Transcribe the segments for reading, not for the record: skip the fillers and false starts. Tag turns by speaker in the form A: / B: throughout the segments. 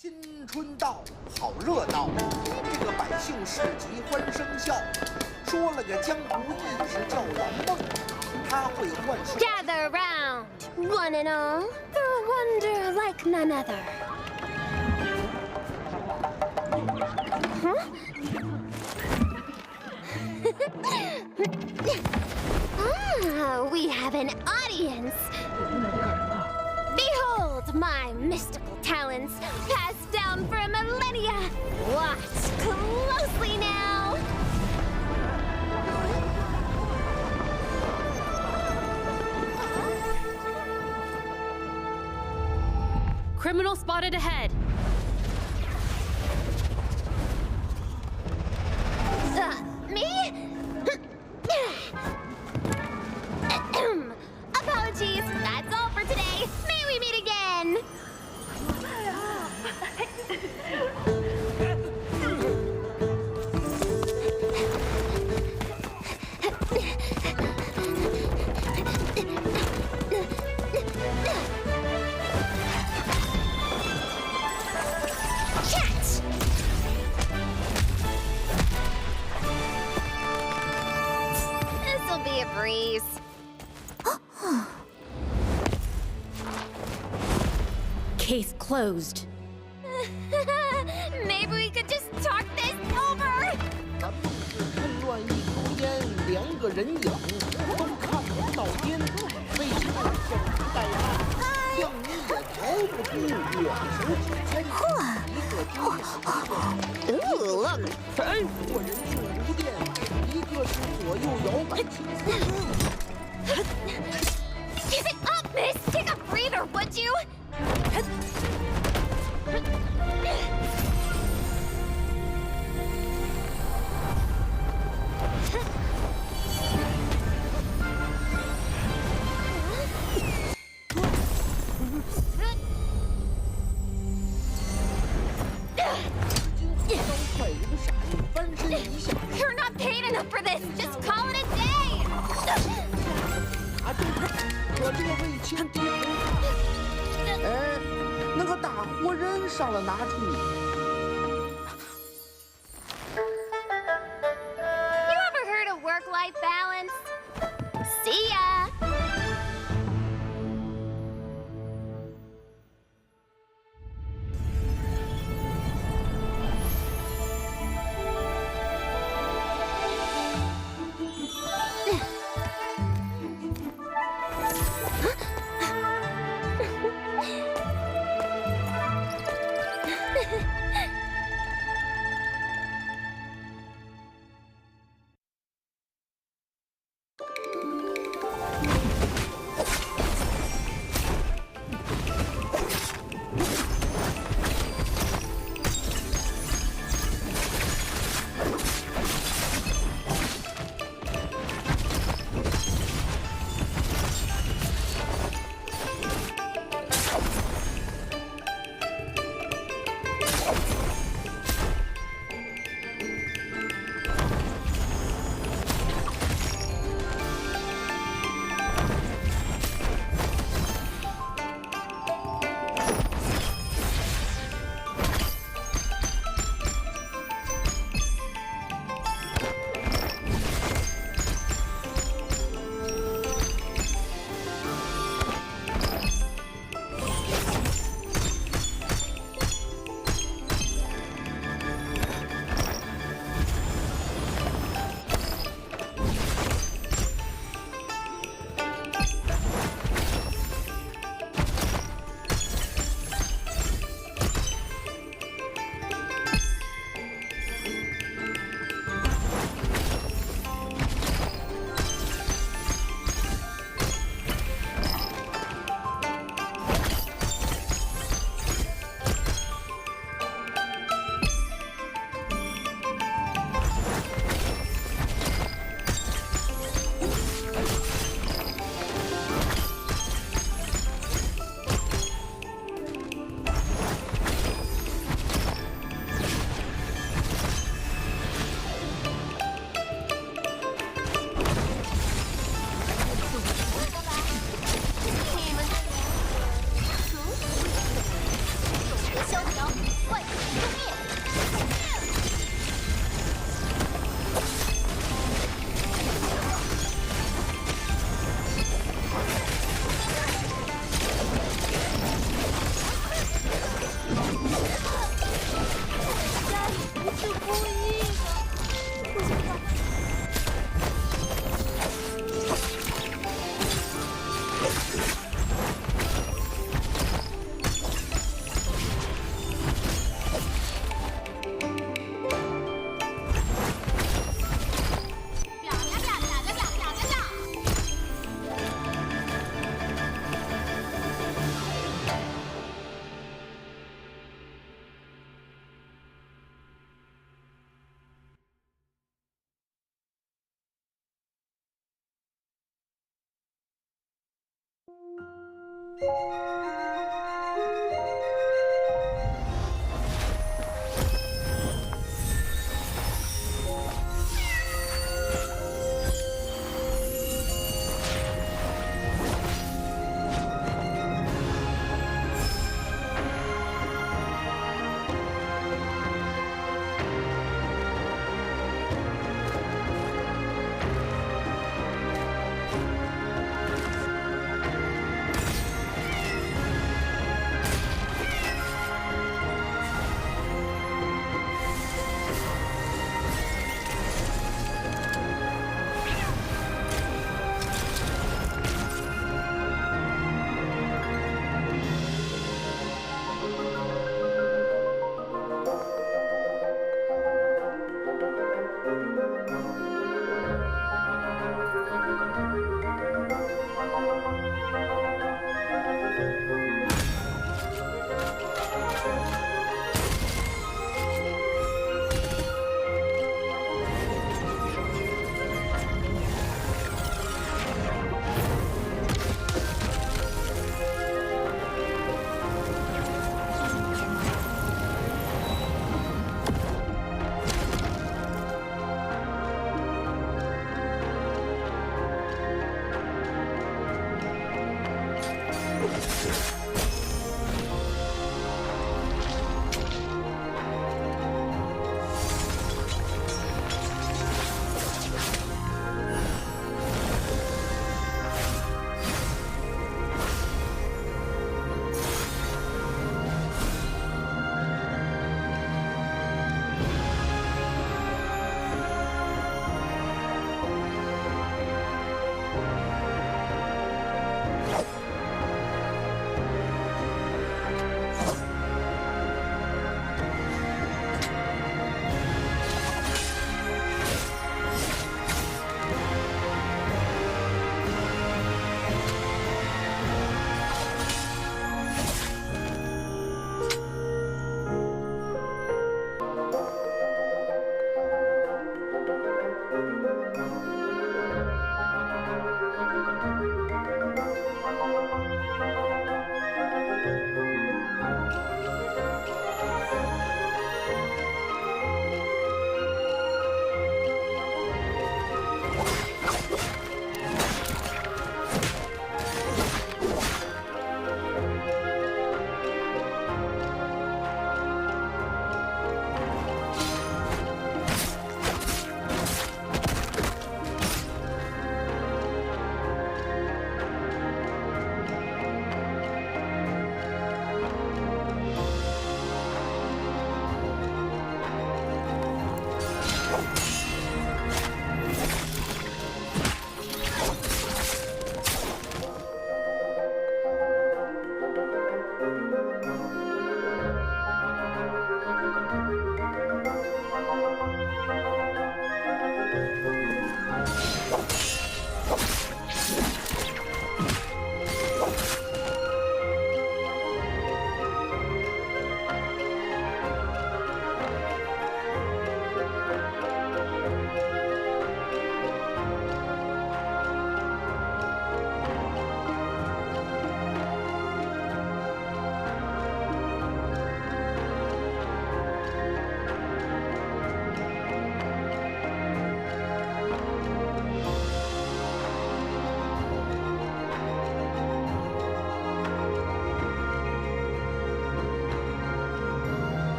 A: 新春到，好热闹，这个百姓市集欢声笑。说了个江湖义士叫蓝梦，他会幻术。
B: Gather round, one and all, for a wonder like none other. Huh? We have an audience. Behold my mystical talents, passed down for millennia. Watch closely now.
C: Criminal spotted ahead.
B: Me? Apologies, that's all for today. May we meet again? Catch! This'll be a breeze.
C: Case closed.
B: Maybe we could just talk this over.
A: 咱们是混乱一口烟，两个人影都看不到边，为什么守株待兔？让你也逃不出我手指间。一个丢一个
B: Ooh, look.
A: 过人命无电，一个是左右摇摆青丝。
B: Give it up, miss! Take a breather, would you? You're not paid enough for this! Just call it a day!
A: 可这位轻敌不怕。哎，那个大活人上了哪处
B: You ever heard of work-life balance? See ya!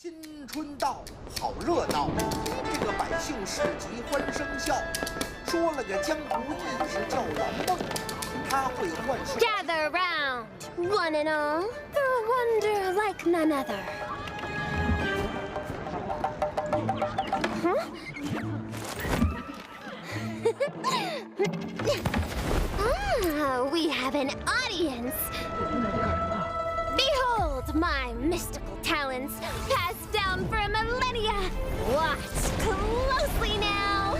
A: 新春到，好热闹，这个百姓市集欢声笑。说了个江湖义士叫蓝梦，他会幻术。
B: Gather round, one and all, for a wonder like none other. Ah, we have an audience. Behold my mystical talents, passed down for millennia. Watch closely now.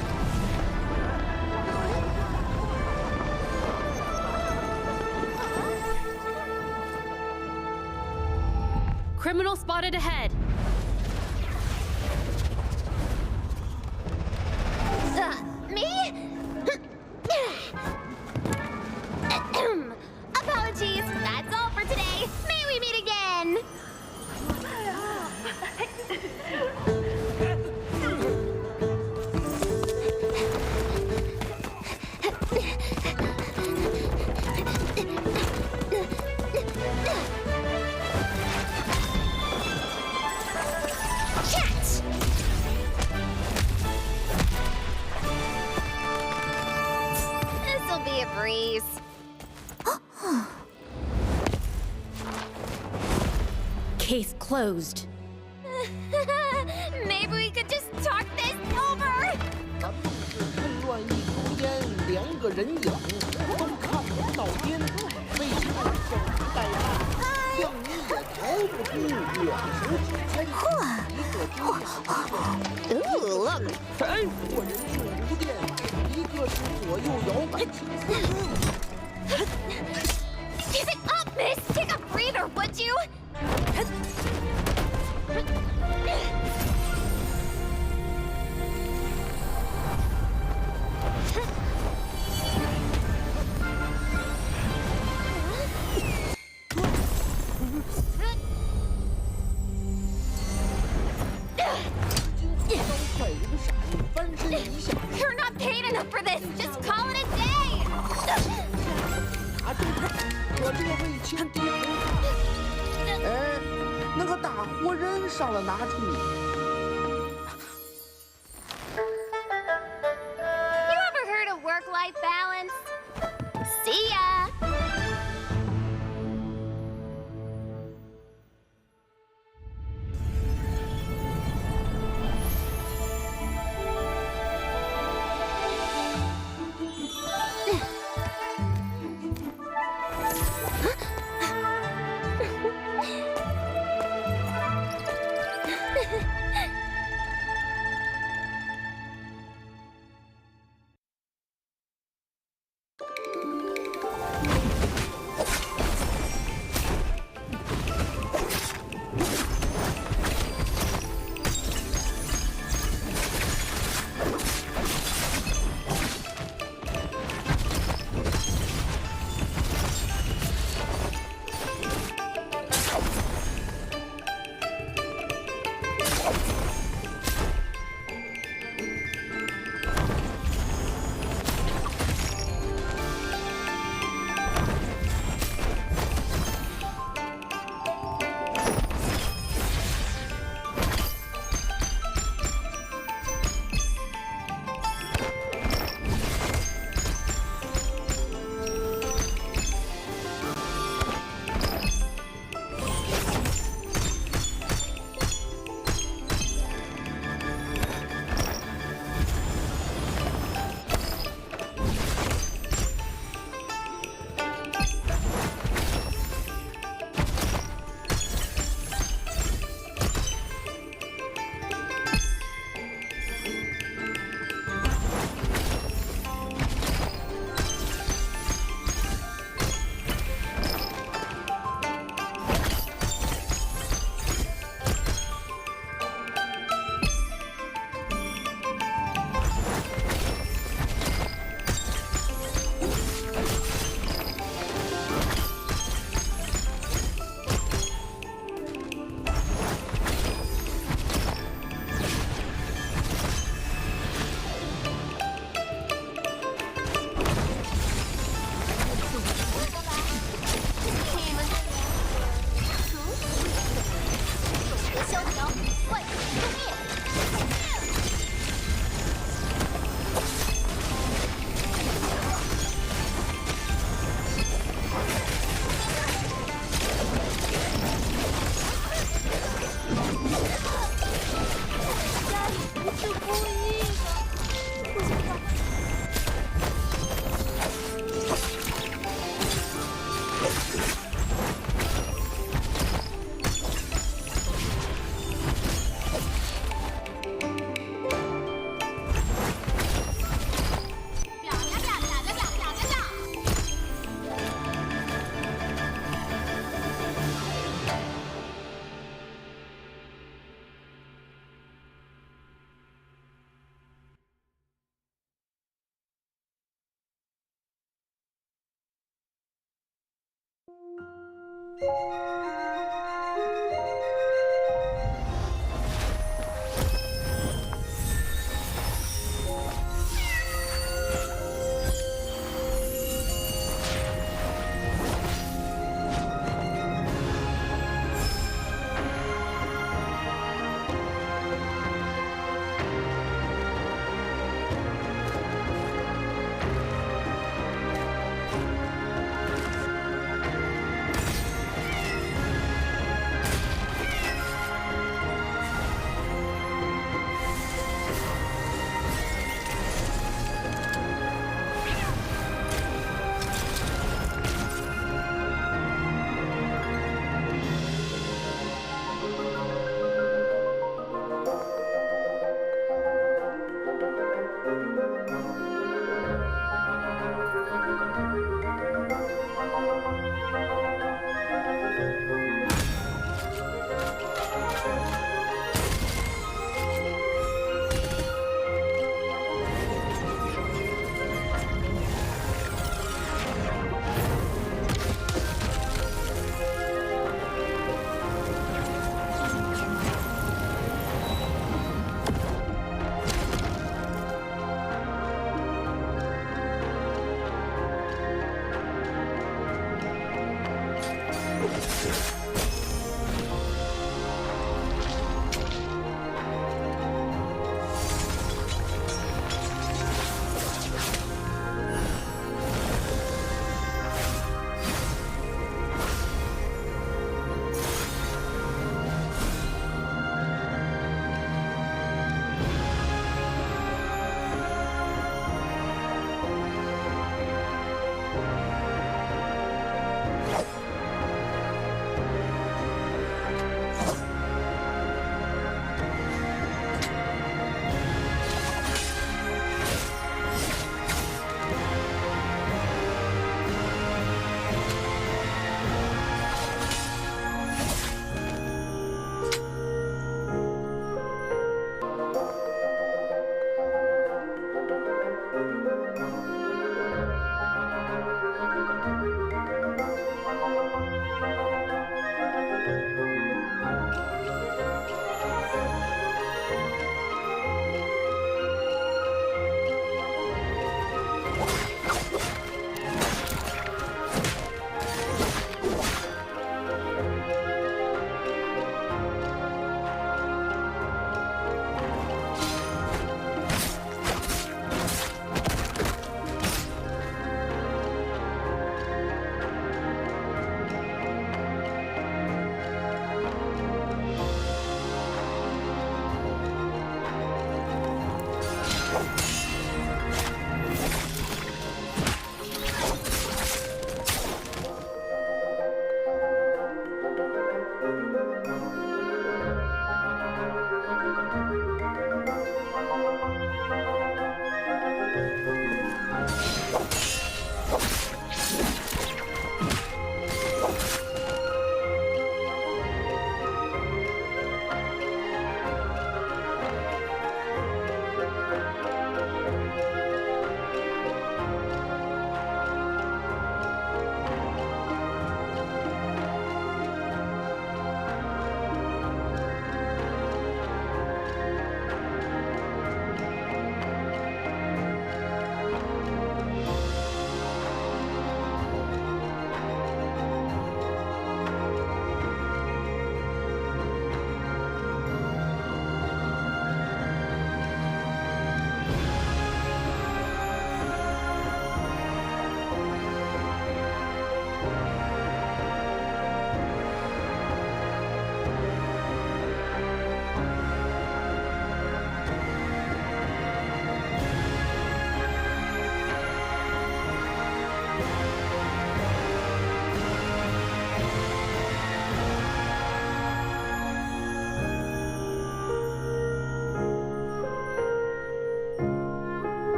C: Criminal spotted ahead.
B: Me? Apologies, that's all for today. May we meet again? Catch! This'll be a breeze.
C: Case closed.
B: Maybe we could just talk this over.
A: 蓝梦是混乱一股烟，两个人影都看不到边，为什么守株待兔？让你也逃不住，两手指牵一个丢下，我人数无电，一个是左右摇摆起四。
B: Give it up, miss! Take a breather, would you?
A: 快如闪，翻身一下。
B: You're not paid enough for this! Just call it a day!
A: 拿住他，我这位轻敌不怕。哎，那个大活人上了哪处？
B: You ever heard of work-life balance? See ya!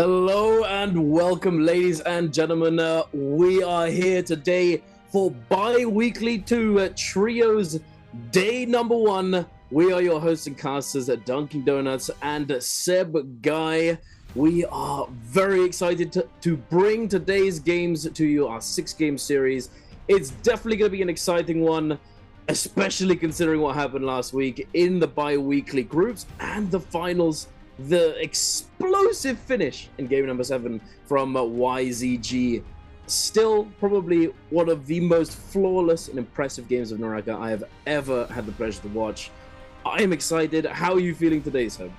D: Hello and welcome, ladies and gentlemen. We are here today for Bi-Weekly 2 Trios Day number 1. We are your hosts and casters at Dunkin' Donuts and Seb Guy. We are very excited to bring today's games to you, our 6-game series. It's definitely going to be an exciting one, especially considering what happened last week in the bi-weekly groups and the finals. The explosive finish in game number 7 from YZG. Still probably one of the most flawless and impressive games of NARAKA I have ever had the pleasure to watch. I am excited. How are you feeling today, Seb?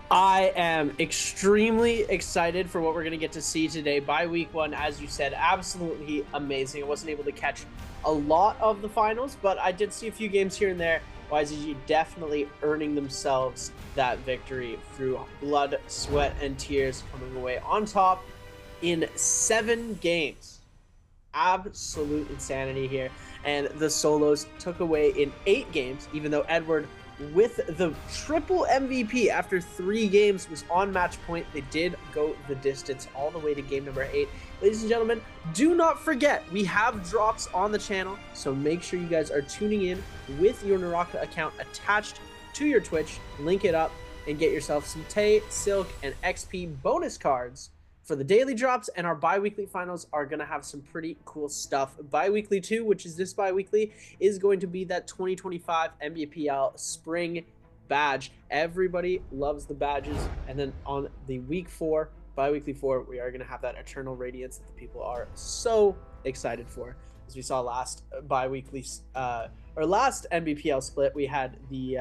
E: I am extremely excited for what we're going to get to see today. By week 1, as you said, absolutely amazing. I wasn't able to catch a lot of the finals, but I did see a few games here and there. YZG definitely earning themselves that victory through blood, sweat, and tears, coming away on top in 7 games. Absolute insanity here. And the solos took away in 8 games, even though Edward, with the triple MVP after 3 games, was on match point. They did go the distance all the way to game number 8. Ladies and gentlemen, do not forget, we have drops on the channel, so make sure you guys are tuning in with your NARAKA account attached to your Twitch. Link it up and get yourself some Tay, Silk, and XP bonus cards for the daily drops, and our bi-weekly finals are going to have some pretty cool stuff. Bi-weekly 2, which is this bi-weekly, is going to be that 2025 Nbpl spring badge. Everybody loves the badges. And then on the week 4, bi-weekly 4, we are going to have that eternal radiance that the people are so excited for. As we saw last bi-weekly or last Nbpl split, we had the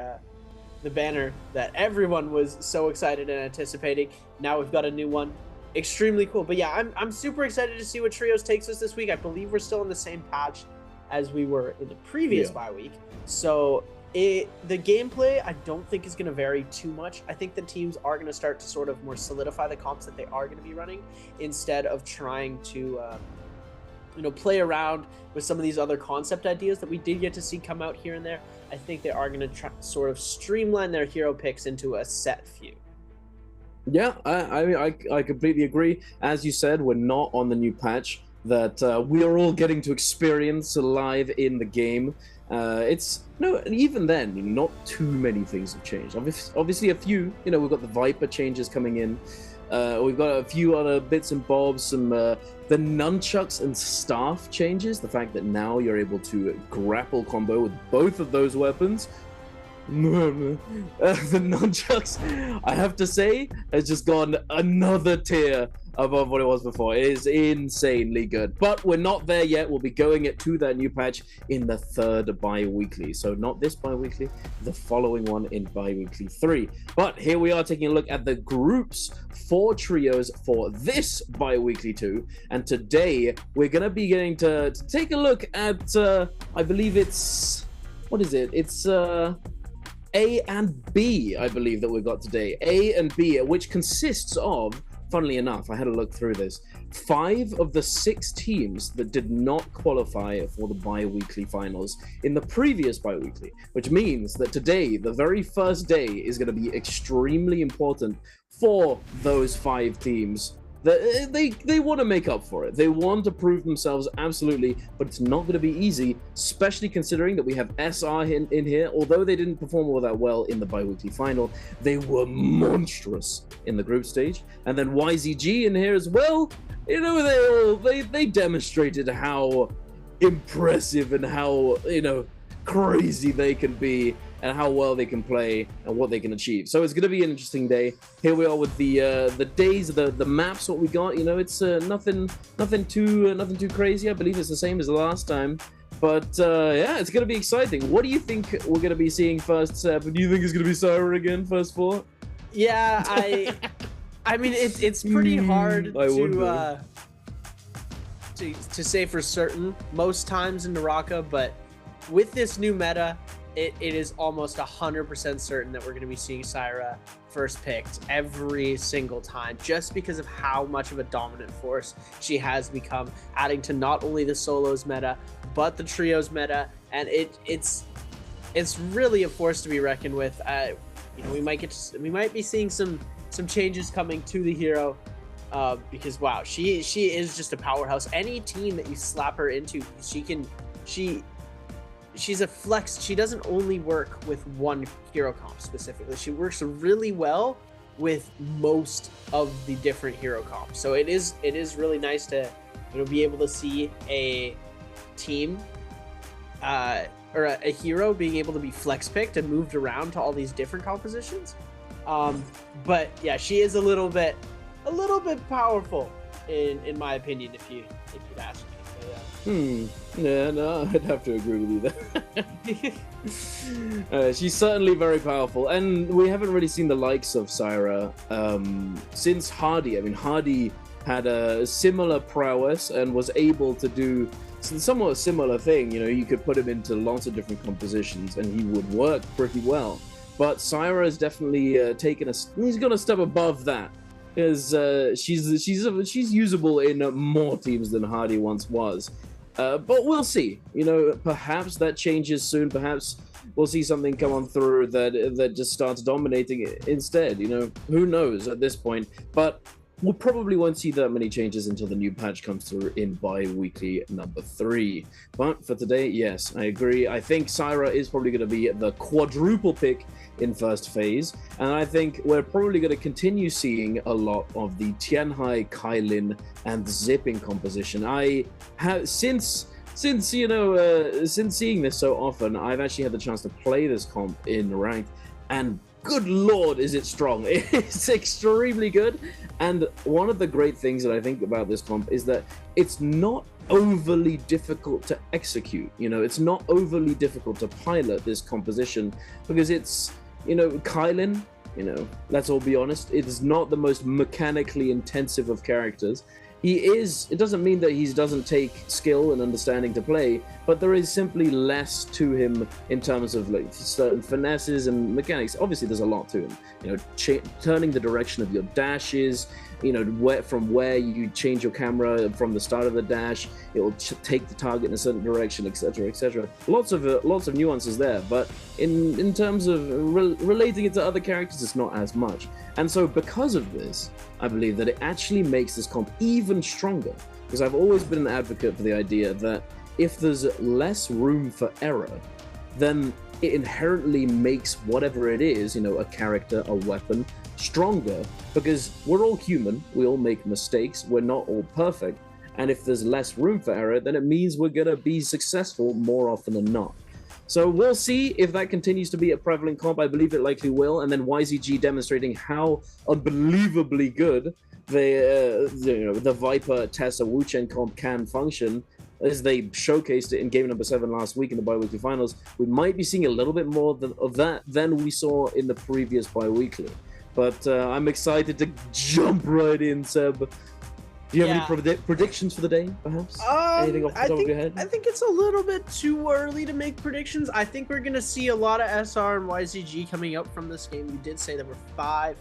E: banner that everyone was so excited and anticipating. Now we've got a new one. Extremely cool. But yeah, I'm super excited to see what Trios takes us this week. I believe we're still in the same patch as we were in the previous bye week. So the gameplay, I don't think is going to vary too much. I think the teams are going to start to sort of more solidify the comps that they are going to be running, instead of trying to play around with some of these other concept ideas that we did get to see come out here and there. I think they are going to try sort of streamline their hero picks into a set few.
D: Yeah, I completely agree. As you said, we're not on the new patch that we are all getting to experience live in the game. Even then, not too many things have changed. Obviously, a few. We've got the Viper changes coming in. We've got a few other bits and bobs. Some the nunchucks and staff changes. The fact that now you're able to grapple combo with both of those weapons. The nunchucks, I have to say, has just gone another tier above what it was before. It is insanely good, but we're not there yet. We'll be going to that new patch in the 3rd bi-weekly. So not this bi-weekly, the following one in bi-weekly 3. But here we are taking a look at the groups for Trios for this bi-weekly 2. And today we're going to be getting to take a look at, I believe it's, what is it? It's, A and B, I believe, that we've got today. A and B, which consists of, funnily enough, I had a look through this, 5 of the 6 teams that did not qualify for the bi-weekly finals in the previous bi-weekly, which means that today, the very first day, is going to be extremely important for those 5 teams. They want to make up for it. They want to prove themselves, absolutely, but it's not going to be easy, especially considering that we have SR in here. Although they didn't perform all that well in the bi-weekly final, they were monstrous in the group stage. And then YZG in here as well. They demonstrated how impressive and how crazy they can be, and how well they can play and what they can achieve. So it's going to be an interesting day. Here we are with the days, the maps. What we got, it's nothing too crazy. I believe it's the same as the last time. But yeah, it's going to be exciting. What do you think we're going to be seeing first, Seb? Do you think it's going to be Syra again, first 4?
E: Yeah, I mean, it's pretty hard to say for certain most times in NARAKA, but with this new meta, it is almost 100% certain that we're going to be seeing Syra first picked every single time, just because of how much of a dominant force she has become, adding to not only the solos meta, but the trios meta, and it's really a force to be reckoned with. We might be seeing some changes coming to the hero because wow, she is just a powerhouse. Any team that you slap her into, she's a flex. She doesn't only work with one hero comp specifically. She works really well with most of the different hero comps. So it is really nice to be able to see a team or a hero being able to be flex picked and moved around to all these different compositions. But yeah, she is a little bit powerful in my opinion, if you'd ask me. So,
D: yeah, no, I'd have to agree with you there. She's certainly very powerful, and we haven't really seen the likes of Syra since Hardy. I mean, Hardy had a similar prowess and was able to do somewhat similar thing. You could put him into lots of different compositions and he would work pretty well. But Syra has definitely he's gone a step above that, because she's usable in more teams than Hardy once was. But we'll see. Perhaps that changes soon. Perhaps we'll see something come on through that just starts dominating it instead. Who knows at this point? But we probably won't see that many changes until the new patch comes through in bi-weekly number 3. But for today, yes, I agree. I think Syra is probably going to be the quadruple pick in first phase, and I think we're probably going to continue seeing a lot of the Tianhai, Kailin, and Zipping composition. I have since seeing this so often, I've actually had the chance to play this comp in ranked, and good lord, is it strong. It's extremely good. And one of the great things that I think about this comp is that it's not overly difficult to execute. It's not overly difficult to pilot this composition, because it's, Kailin, let's all be honest, it is not the most mechanically intensive of characters. It doesn't mean that he doesn't take skill and understanding to play, but there is simply less to him in terms of certain finesses and mechanics. Obviously, there's a lot to him. Turning the direction of your dashes, from where you change your camera from the start of the dash, it will take the target in a certain direction, etc., etc. Lots of nuances there, but in terms of relating it to other characters, it's not as much. And so because of this, I believe that it actually makes this comp even stronger, because I've always been an advocate for the idea that if there's less room for error, then it inherently makes whatever it is, a character, a weapon, stronger, because we're all human, we all make mistakes, we're not all perfect, and if there's less room for error, then it means we're gonna be successful more often than not. So we'll see if that continues to be a prevalent comp. I believe it likely will, and then YZG demonstrating how unbelievably good the Viper Tessa Wuchen comp can function, as they showcased it in game number 7 last week in the bi-weekly finals. We might be seeing a little bit more of that than we saw in the previous bi-weekly. But I'm excited to jump right in, Seb. Do you have any predictions for the day, perhaps? Anything off the top of your head?
E: I think it's a little bit too early to make predictions. I think we're going to see a lot of SR and YZG coming up from this game. You did say there were 5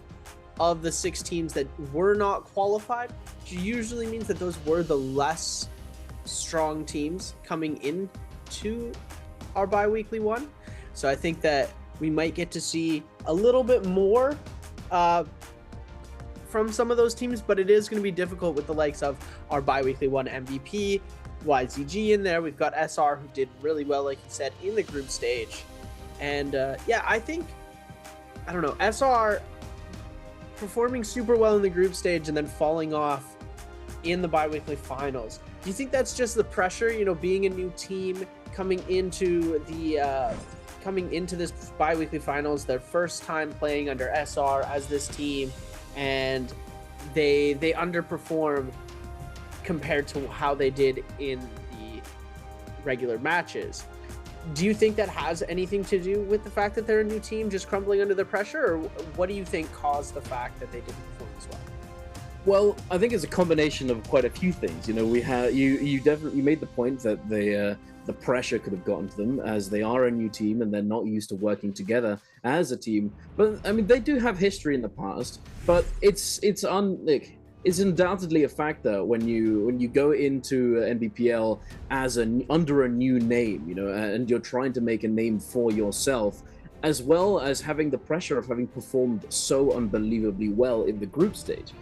E: of the 6 teams that were not qualified, which usually means that those were the less strong teams coming into our bi-weekly one. So I think that we might get to see a little bit more from some of those teams, but it is going to be difficult with the likes of our bi-weekly one MVP, YZG in there. We've got SR, who did really well, like you said, in the group stage. And yeah, I don't know, SR performing super well in the group stage and then falling off in the bi-weekly finals. Do you think that's just the pressure, being a new team, coming into this bi-weekly finals, their first time playing under SR as this team, and they underperform compared to how they did in the regular matches? Do you think that has anything to do with the fact that they're a new team just crumbling under the pressure, or what do you think caused the fact that they didn't perform as well?
D: Well, I think it's a combination of quite a few things. We have you definitely made the point that the pressure could have gotten to them, as they are a new team and they're not used to working together as a team. But I mean, they do have history in the past, but it's undoubtedly a factor when you go into Nbpl as under a new name, and you're trying to make a name for yourself, as well as having the pressure of having performed so unbelievably well in the group stage.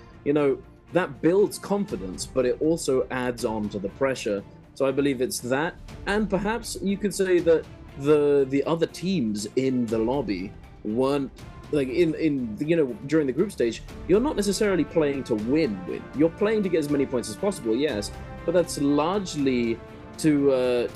D: that builds confidence, but it also adds on to the pressure. So I believe it's that, and perhaps you could say that the other teams in the lobby weren't like in you know, during the group stage. You're not necessarily playing to win. You're playing to get as many points as possible, yes, but that's largely to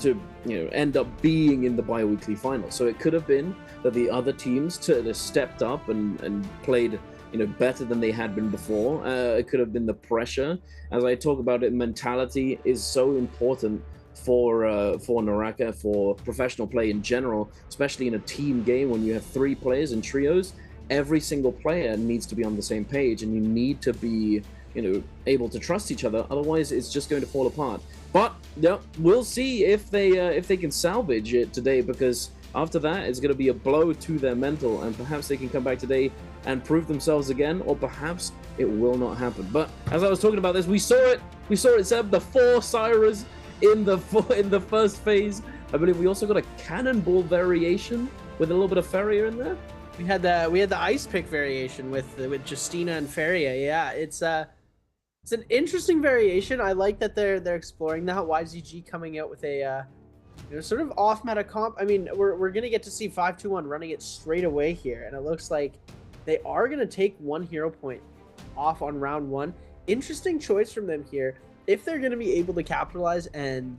D: you know, end up being in the bi-weekly final. So it could have been that the other teams stepped up and played, you know, better than they had been before. It could have been the pressure. As I talk about it, mentality is so important for NARAKA, for professional play in general, especially in a team game when you have 3 players in trios. Every single player needs to be on the same page, and you need to be, you know, able to trust each other. Otherwise, it's just going to fall apart. But yeah, we'll see if they can salvage it today, because after that, it's going to be a blow to their mental, and perhaps they can come back today and prove themselves again, or perhaps it will not happen. But as I was talking about this, we saw it, Seb, the 4 Syras in the first phase. I believe we also got a cannonball variation with a little bit of Feria in there.
E: We had the ice pick variation with Justina and Feria. Yeah, it's an interesting variation. I like that they're exploring that. YZG coming out with a you know, sort of off meta comp. I mean, we're gonna get to see 521 running it straight away here, and it looks like they are gonna take 1 hero point off on round 1. Interesting choice from them here. If they're gonna be able to capitalize and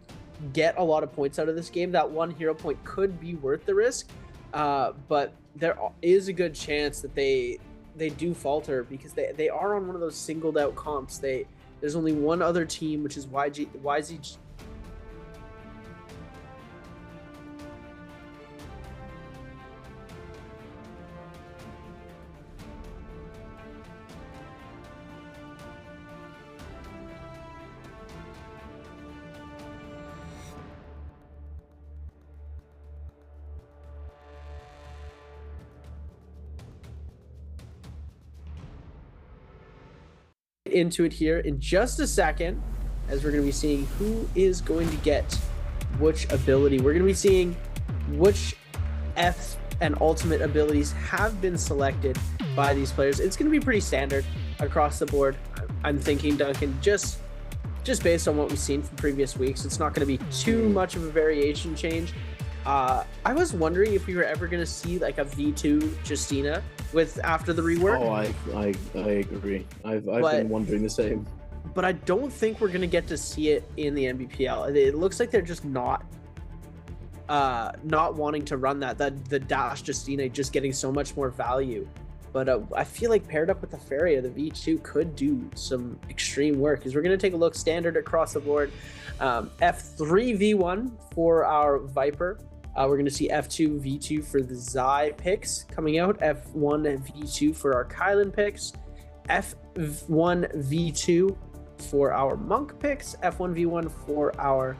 E: get a lot of points out of this game, that 1 hero point could be worth the risk. But there is a good chance that they do falter, because they are on one of those singled out comps. There's only one other team, which is YZG. Into it here in just a second, as we're going to be seeing who is going to get which ability. We're going to be seeing which F and ultimate abilities have been selected by these players. It's going to be pretty standard across the board, I'm thinking, Duncan, just based on what we've seen from previous weeks. It's not going to be too much of a variation change. I was wondering if we were ever going to see like a V2 Justina after the rework.
D: Oh, I agree. I've been wondering the same.
E: But I don't think we're going to get to see it in the Nbpl. It looks like they're just not wanting to run that. The dash Justina just getting so much more value. But I feel like paired up with the Feria, the V2 could do some extreme work, because we're going to take a look standard across the board. F3 V1 for our Viper. We're going to see F2 V2 for the Zai picks coming out. F1 V2 for our Kylan picks. F1 V2 for our Monk picks. F1 V1 for our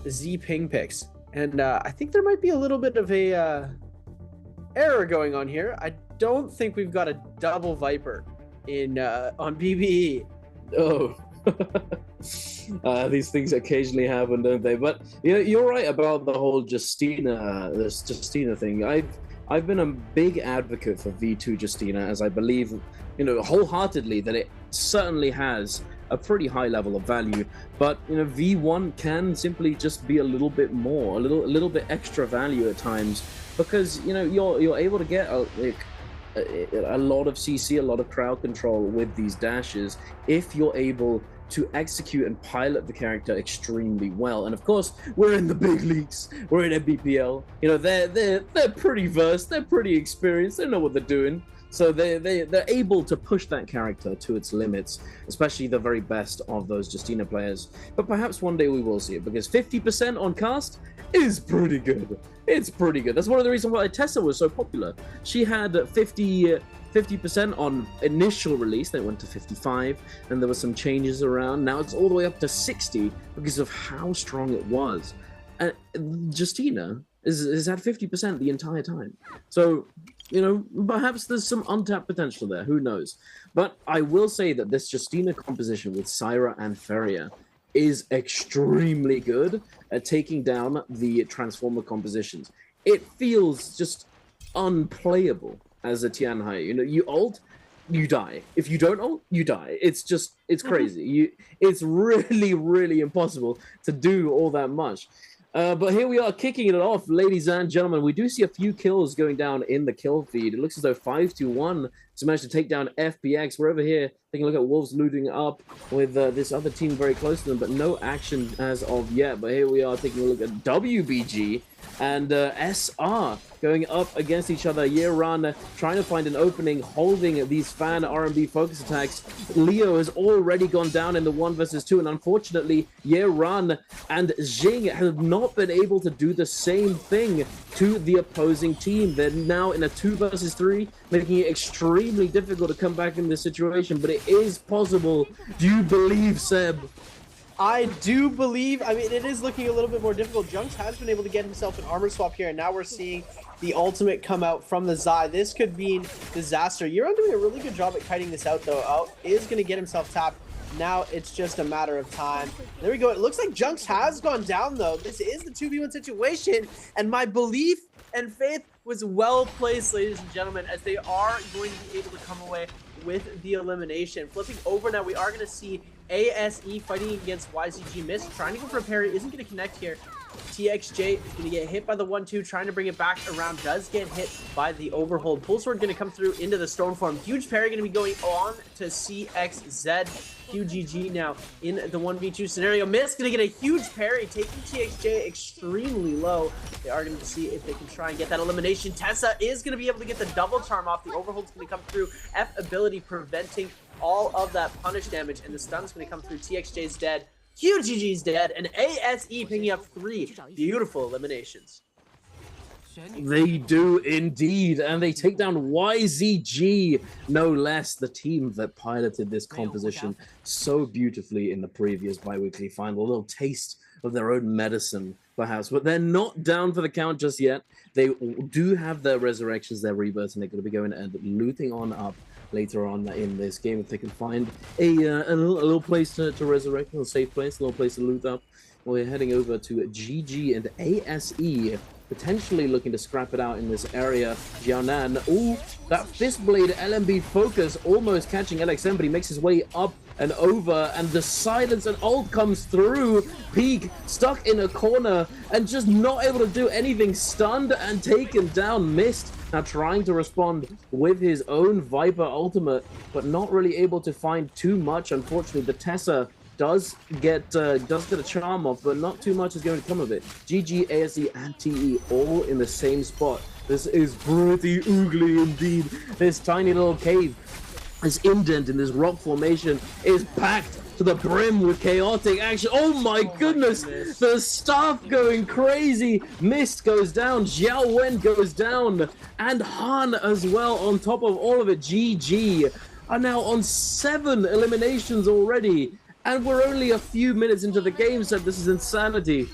E: Z Ping picks. And I think there might be a little bit of a error going on here. I don't think we've got a double Viper on BBE.
D: Oh. These things occasionally happen, don't they? But you're right about the whole Justina thing. I've been a big advocate for V2 Justina, as I believe, wholeheartedly, that it certainly has a pretty high level of value. But V1 can simply just be a little bit more, a little bit extra value at times, because you're able to get a lot of CC, a lot of crowd control with these dashes if you're able to execute and pilot the character extremely well. And of course, we're in the big leagues, we're in Nbpl. They're pretty versed, they're pretty experienced, they know what they're doing. So they're able to push that character to its limits, especially the very best of those Justina players. But perhaps one day we will see it, because 50% on cast is pretty good. It's pretty good. That's one of the reasons why Tessa was so popular. She had 50% on initial release, then it went to 55, and there were some changes around. Now it's all the way up to 60 because of how strong it was. And Justina is at 50% the entire time. So, perhaps there's some untapped potential there. Who knows? But I will say that this Justina composition with Syra and Feria is extremely good at taking down the Transformer compositions. It feels just unplayable as a Tianhai. You ult, you die. If you don't ult, you die. It's just, it's crazy. It's really, really impossible to do all that much. But here we are kicking it off, ladies and gentlemen. We do see a few kills going down in the kill feed. It looks as though 5-1 to manage to take down FPX. We're over here taking a look at Wolves looting up with this other team very close to them, but no action as of yet. But here we are taking a look at WBG and SR going up against each other. Yeran trying to find an opening, holding these fan R&B focus attacks. Leo has already gone down in the 1 versus 2, and unfortunately, Yeran and Jing have not been able to do the same thing to the opposing team. They're now in a 2 versus 3, making it extremely difficult to come back in this situation, but it is possible. Do you believe, Seb?
E: I do believe, I mean, it is looking a little bit more difficult. Junks has been able to get himself an armor swap here, and now we're seeing the ultimate come out from the Zai. This could be disaster. Euron doing a really good job at kiting this out, though. Out is going to get himself tapped. Now it's just a matter of time. There we go. It looks like Junks has gone down, though. This is the 2v1 situation, and my belief and faith was well placed, ladies and gentlemen, as they are going to be able to come away with the elimination. Flipping over now, we are going to see ASE fighting against YZG. Mist trying to go for a parry, isn't going to connect here. TXJ is going to get hit by the 1-2, trying to bring it back around, does get hit by the overhold. Pull Sword going to come through into the Stormform. Huge parry going to be going on to CXZ. QGG now in the 1v2 scenario. Mist going to get a huge parry, taking TXJ extremely low. They are going to see if they can try and get that elimination. Tessa is going to be able to get the double charm off. The overhold's going to come through. F ability preventing all of that punish damage, and the stun's going to come through. TXJ's dead. QGG's dead, and ASE picking up 3 beautiful eliminations.
D: They do indeed, and they take down YZG, no less, the team that piloted this composition so beautifully in the previous bi-weekly final. A little taste of their own medicine, perhaps, but they're not down for the count just yet. They do have their resurrections, their rebirths, and they're going to be going and looting on up later on in this game if they can find a little place to resurrect, a little safe place, a little place to loot up. We're heading over to GG and ASE, potentially looking to scrap it out in this area. Jianan, ooh, that fist blade LMB focus almost catching LXM, but he makes his way up and over, and the silence and ult comes through. Peak stuck in a corner and just not able to do anything, stunned and taken down. Mist now trying to respond with his own Viper ultimate, but not really able to find too much. Unfortunately, the Tessa does get a charm off, but not too much is going to come of it. GG, ASE, and TE all in the same spot. This is pretty oogly indeed. This tiny little cave, this indent in this rock formation is packed to the brim with chaotic action. Oh my goodness, the stuff going crazy. Mist goes down, Xiao Wen goes down, and Han as well on top of all of it. GG are now on 7 eliminations already. And we're only a few minutes into the game, so this is insanity.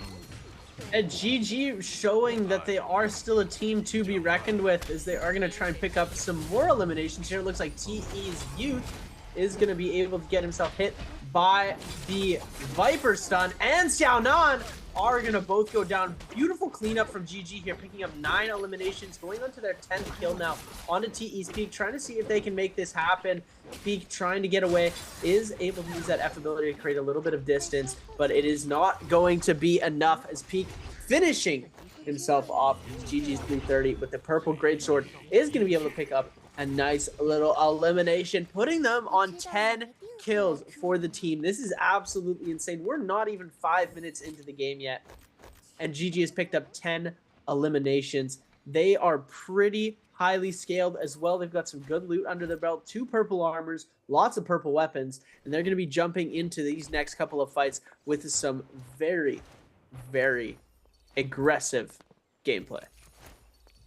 E: And GG showing that they are still a team to be reckoned with, as they are going to try and pick up some more eliminations here. It looks like TE's Youth is going to be able to get himself hit by the Viper stun, and Xiaonan are going to both go down. Beautiful cleanup from GG here, picking up 9 eliminations, going on to their 10th kill now. On to TE's Peak, trying to see if they can make this happen. Peak trying to get away, is able to use that F ability to create a little bit of distance, but it is not going to be enough, as Peak finishing himself off. GG's 330 with the purple greatsword is going to be able to pick up a nice little elimination, putting them on 10 kills for the team. This is absolutely insane. We're not even 5 minutes into the game yet, and GG has picked up 10 eliminations. They are pretty highly scaled as well. They've got some good loot under their belt, 2 purple armors, lots of purple weapons, and they're going to be jumping into these next couple of fights with some very, very aggressive gameplay.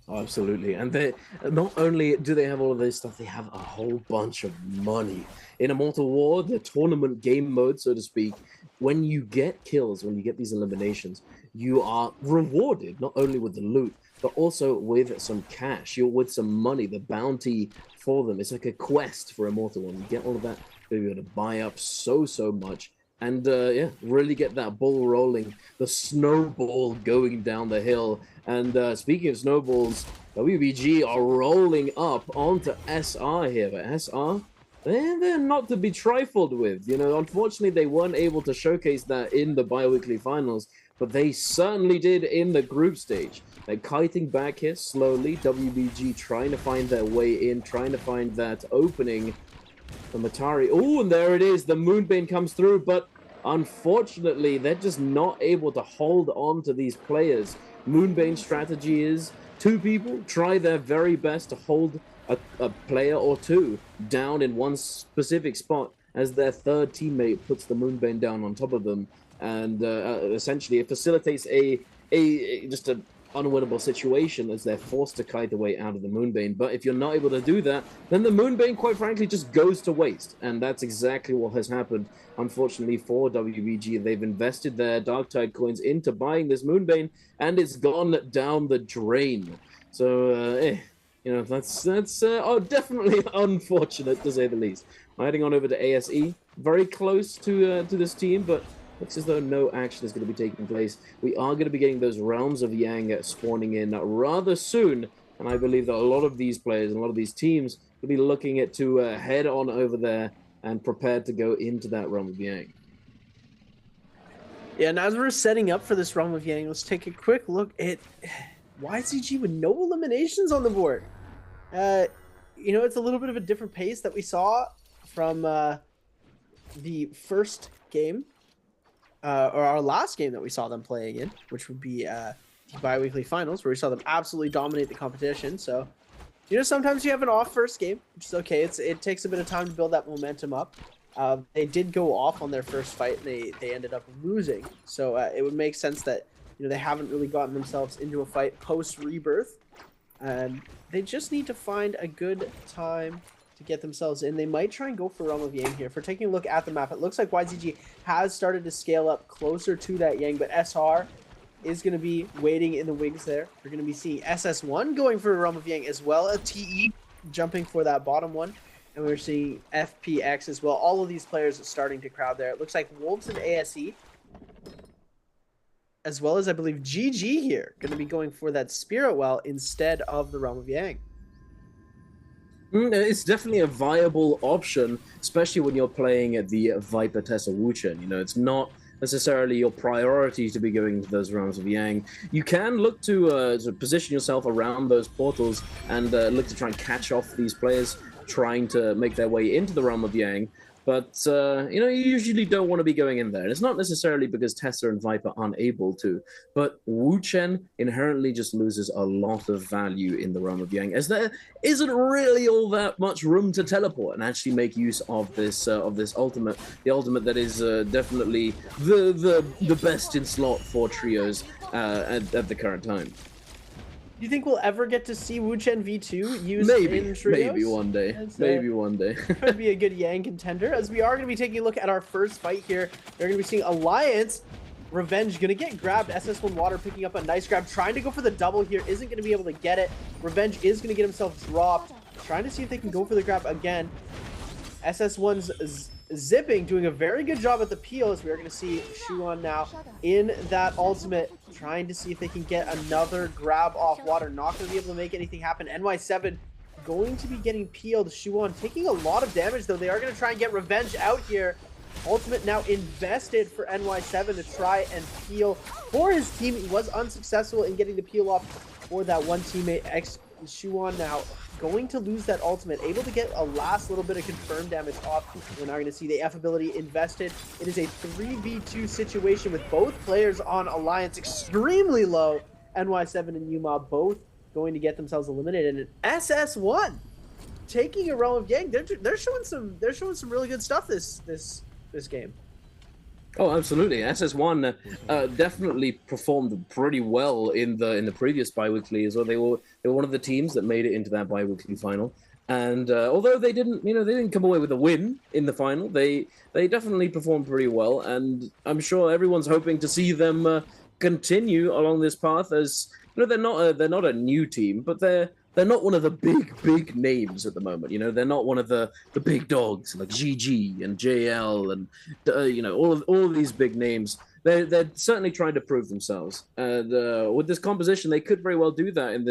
D: Oh, absolutely. And they not only do they have all of this stuff, they have a whole bunch of money. In Immortal War, the tournament game mode, so to speak, when you get kills, when you get these eliminations, you are rewarded not only with the loot, but also with some cash. You're with some money, the bounty for them. It's like a quest for Immortal One. You get all of that, you're able to buy up so much. And yeah, really get that ball rolling, the snowball going down the hill. And speaking of snowballs, WBG are rolling up onto SR here, but SR, they're not to be trifled with. You know, unfortunately, they weren't able to showcase that in the bi-weekly finals, but they certainly did in the group stage. They're kiting back here slowly. WBG trying to find their way in, trying to find that opening for Matari. Oh, and there it is. The Moonbane comes through, but unfortunately, they're just not able to hold on to these players. Moonbane's strategy is two people try their very best to hold a player or two down in one specific spot as their third teammate puts the Moonbane down on top of them. And essentially, it facilitates just an unwinnable situation as they're forced to kite away out of the Moonbane. But if you're not able to do that, then the Moonbane, quite frankly, just goes to waste. And that's exactly what has happened. Unfortunately for WBG, they've invested their Darktide coins into buying this Moonbane, and it's gone down the drain. So, you know, that's definitely unfortunate, to say the least. Heading on over to ASE, very close to this team, but looks as though no action is going to be taking place. We are going to be getting those Realms of Yang spawning in rather soon, and I believe that a lot of these players and a lot of these teams will be looking at to head on over there and prepared to go into that Realm of Yang.
E: Yeah, and as we're setting up for this Realm of Yang, let's take a quick look at YZG with no eliminations on the board. You know, it's a little bit of a different pace that we saw from the first game, or our last game that we saw them playing in, which would be the bi-weekly finals, where we saw them absolutely dominate the competition. So, you know, sometimes you have an off first game, which is okay. It takes a bit of time to build that momentum up. They did go off on their first fight, and they ended up losing. So it would make sense that, you know, they haven't really gotten themselves into a fight post rebirth. They just need to find a good time to get themselves in. They might try and go for Realm of Yang here. If we're taking a look at the map, it looks like YZG has started to scale up closer to that Yang, but SR is going to be waiting in the wings there. We're going to be seeing SS1 going for a Realm of Yang as well, a TE jumping for that bottom one, and we're seeing FPX as well. All of these players are starting to crowd there. It looks like Wolves and ASE, as well as, I believe, GG here, going to be going for that Spirit Well instead of the Realm of Yang.
D: It's definitely a viable option, especially when you're playing at the Viper Tessa Wuchen. You know, it's not necessarily your priority to be going into those Realms of Yang. You can look to position yourself around those portals and look to try and catch off these players trying to make their way into the Realm of Yang. But, you know, you usually don't want to be going in there. And it's not necessarily because Tessa and Viper aren't able to, but Wuchen inherently just loses a lot of value in the Realm of Yang, as there isn't really all that much room to teleport and actually make use of this ultimate, the ultimate that is definitely the best in slot for trios at the current time.
E: Do you think we'll ever get to see Wuchen V2 used in trios?
D: Maybe one day. Maybe one day.
E: Could be a good Yang contender, as we are going to be taking a look at our first fight here. We're going to be seeing Alliance. Revenge going to get grabbed. SS1 Water picking up a nice grab. Trying to go for the double here. Isn't going to be able to get it. Revenge is going to get himself dropped. Trying to see if they can go for the grab again. SS1's zipping, doing a very good job at the peel, as we are going to see Shuan now in that ultimate, trying to see if they can get another grab off Water. Not going to be able to make anything happen. NY7 going to be getting peeled. Shuan taking a lot of damage, though. They are going to try and get Revenge out here. Ultimate now invested for NY7 to try and peel for his team. He was unsuccessful in getting the peel off for that one teammate. Shuan now going to lose that ultimate, able to get a last little bit of confirmed damage off. We're now going to see the F ability invested. It is a 3v2 situation with both players on Alliance extremely low. NY7 and Yuma both going to get themselves eliminated, and SS1 taking a Realm of Yang. They're showing some really good stuff this game.
D: Oh, absolutely. SS1 definitely performed pretty well in the previous bi-weekly as well. They were one of the teams that made it into that bi-weekly final. And although they didn't come away with a win in the final, they definitely performed pretty well. And I'm sure everyone's hoping to see them continue along this path, as you know, they're not a new team, but they're not one of the big names at the moment. You know, they're not one of the big dogs like GG and JL and you know, all of these big names. they're certainly trying to prove themselves. And with this composition, they could very well do that in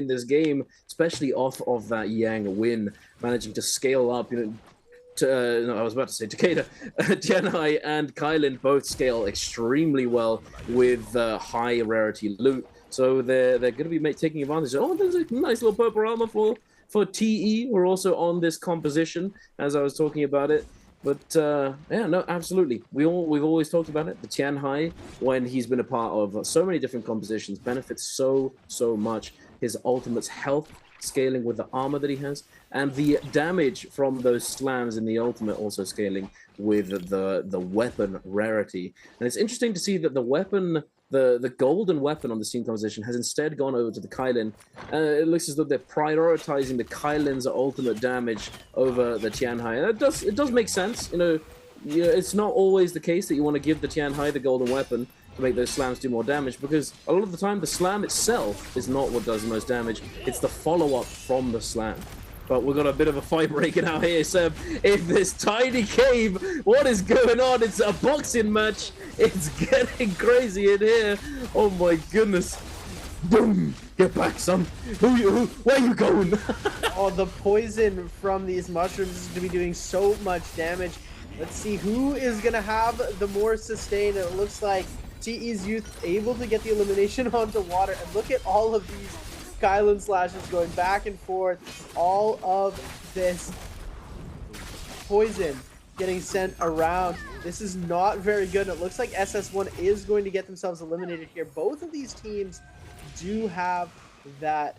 D: this game, especially off of that Yang win, managing to scale up. No, I was about to say Takeda, Tianhai and Kylin both scale extremely well with high rarity loot. So they're going to be taking advantage. Oh, there's a nice little purple armor for TE. We're also on this composition as I was talking about it. But yeah, no, absolutely. We've always talked about it. The Tianhai, when he's been a part of so many different compositions, benefits so much. His ultimate's health scaling with the armor that he has, and the damage from those slams in the ultimate also scaling with the weapon rarity. And it's interesting to see that the weapon, the golden weapon on the team composition has instead gone over to the Kylin. It looks as though they're prioritizing the Kylin's ultimate damage over the Tianhai. And it does make sense. It's not always the case that you want to give the Tianhai the golden weapon to make those slams do more damage, because a lot of the time the slam itself is not what does the most damage. It's the follow-up from the slam. But we've got a bit of a fight breaking out here, Seb, in this tiny cave. What is going on? It's a boxing match. It's getting crazy in here. Oh my goodness. Boom! Get back, son. Where you going?
E: Oh, the poison from these mushrooms is going to be doing so much damage. Let's see who is going to have the more sustain. It looks like TE's Youth able to get the elimination onto water. And look at all of these Kylin slashes going back and forth. All of this poison getting sent around. This is not very good. It looks like SS1 is going to get themselves eliminated here. Both of these teams do have that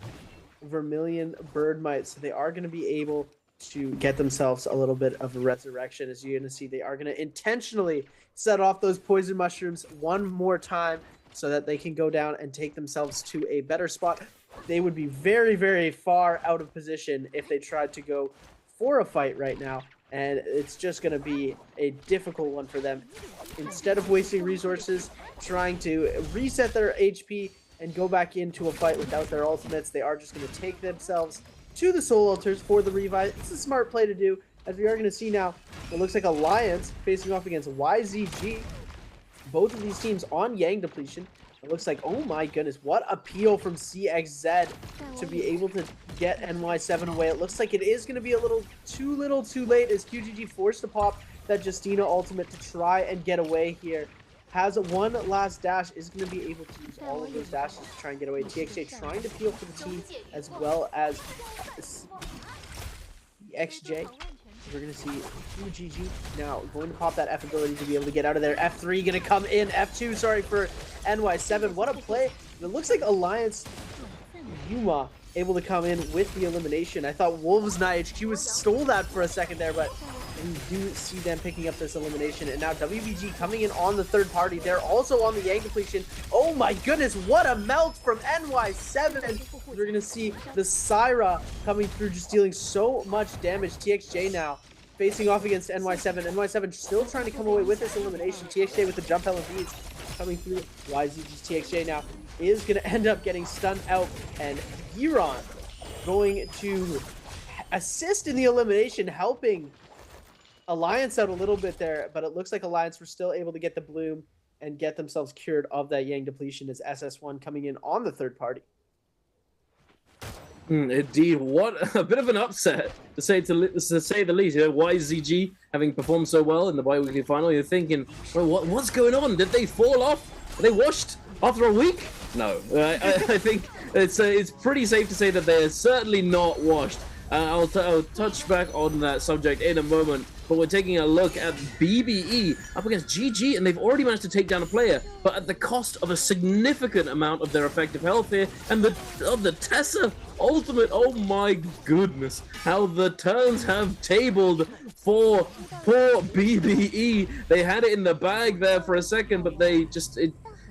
E: Vermilion Bird Mite, so they are going to be able to get themselves a little bit of a resurrection. As you're going to see, they are going to intentionally set off those poison mushrooms one more time so that they can go down and take themselves to a better spot. They would be very far out of position if they tried to go for a fight right now, and it's just going to be a difficult one for them. Instead of wasting resources trying to reset their HP and go back into a fight without their ultimates, they are just going to take themselves to the soul altars for the revive. It's a smart play to do, as we are going to see now. It looks like Alliance facing off against YZG. Both of these teams on Yang depletion. It looks like, oh my goodness, what a peel from CXZ to be able to get NY7 away. It looks like it is going to be a little too late, as QGG forced to pop that Justina ultimate to try and get away here. Has one last dash, is going to be able to use all of those dashes to try and get away. TXJ trying to peel for the team, as well as XJ. We're going to see QGG now going to pop that F ability to be able to get out of there. F3 going to come in. F2, sorry, for NY7. What a play. It looks like Alliance Yuma able to come in with the elimination. I thought Wolves Night HQ stole that for a second there, but we do see them picking up this elimination. And now WBG coming in on the third party. They're also on the Yang depletion. Oh my goodness, what a melt from NY7. We're going to see the Syra coming through, just dealing so much damage. TXJ now facing off against NY7. NY7 still trying to come away with this elimination. TXJ with the jump LMVs coming through. YZG's TXJ now is going to end up getting stunned out. And Giron going to assist in the elimination, helping Alliance out a little bit there, but it looks like Alliance were still able to get the bloom and get themselves cured of that Yang depletion, as SS1 coming in on the third party.
D: Indeed, what a bit of an upset to say the least. YZG having performed so well in the bi-weekly final, you're thinking, well, what's going on? Did they fall off? Are they washed after a week? No, I think it's pretty safe to say that they're certainly not washed. I'll touch back on that subject in a moment, but we're taking a look at BBE up against GG, and they've already managed to take down a player, but at the cost of a significant amount of their effective health here, and the Tessa ultimate. Oh my goodness, how the turns have tabled for poor BBE. They had it in the bag there for a second, but they just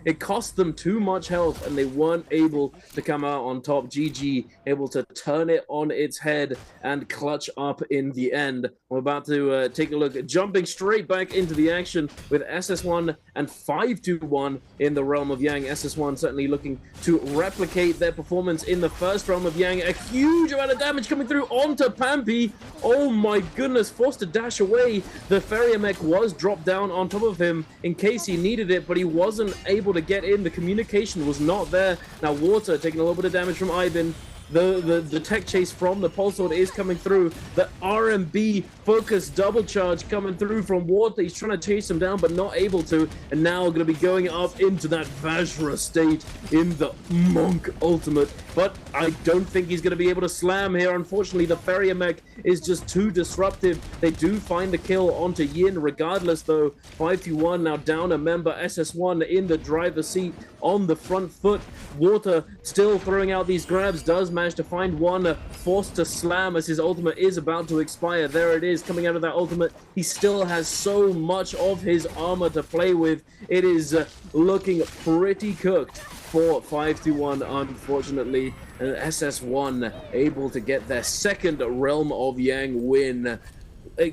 D: It cost them too much health, and they weren't able to come out on top. GG able to turn it on its head and clutch up in the end. We're about to take a look, jumping straight back into the action with SS1 and 5-1 in the realm of Yang. SS1 certainly looking to replicate their performance in the first realm of Yang. A huge amount of damage coming through onto Pampy. Oh my goodness, forced to dash away. The Farrier mech was dropped down on top of him in case he needed it, but he wasn't able to get in. The communication was not there. Now Water taking a little bit of damage from Ivan. The tech chase from the Pulse Sword is coming through. The RMB focus double charge coming through from Water. He's trying to chase him down, but not able to. And now going to be going up into that Vajra state in the Monk ultimate. But I don't think he's going to be able to slam here. Unfortunately, the Farrier mech is just too disruptive. They do find the kill onto Yin regardless, though. 5-1 now down a member. SS1 in the driver's seat on the front foot. Water still throwing out these grabs. Does manage to find one, forced to slam as his ultimate is about to expire. There it is, coming out of that ultimate. He still has so much of his armor to play with. It is looking pretty cooked for 5-1, unfortunately. And SS1 able to get their second Realm of Yang win,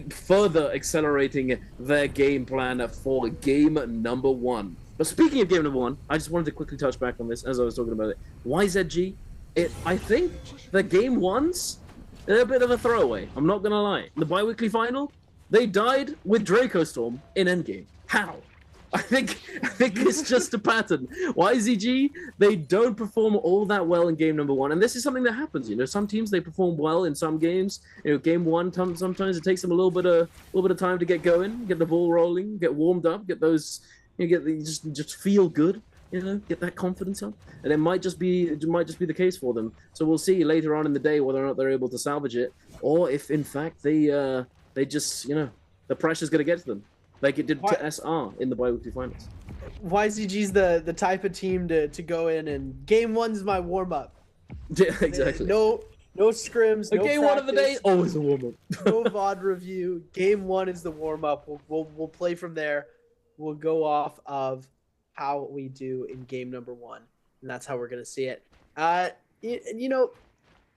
D: further accelerating their game plan for game number 1. But speaking of game number 1, I just wanted to quickly touch back on this as I was talking about it. YZG, I think the game 1s, they're a bit of a throwaway. I'm not gonna lie. In the bi-weekly final, they died with Draco Storm in endgame. How? I think it's just a pattern. YZG, they don't perform all that well in game number 1, and this is something that happens. You know, some teams they perform well in some games. You know, game 1 sometimes it takes them a little bit of time to get going, get the ball rolling, get warmed up, get those, just feel good. You know, get that confidence up, and it might just be the case for them. So we'll see later on in the day whether or not they're able to salvage it, or if in fact they just, you know, the pressure's gonna get to them, like it did to SR in the bi-weekly finals.
E: YZG's the type of team to go in and game 1's my warm up.
D: Yeah, exactly.
E: No scrims. No
D: game
E: practice,
D: 1 of the day, always a warm up.
E: No VOD review. Game 1 is the warm up. We'll play from there. We'll go off of how we do in game number 1, and that's how we're going to see it. You know,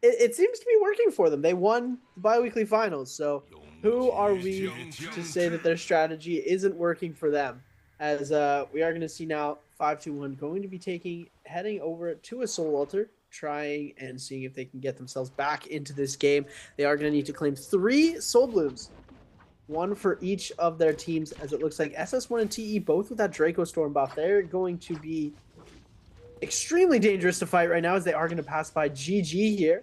E: it seems to be working for them. They won the bi-weekly finals, so who are we to say that their strategy isn't working for them? As we are going to see now, 5-1 going to be heading over to a Soul Altar, trying and seeing if they can get themselves back into this game. They are going to need to claim 3 Soul Blooms, 1 for each of their teams, as it looks like SS1 and TE, both with that Draco Storm buff. They're going to be extremely dangerous to fight right now, as they are going to pass by GG here.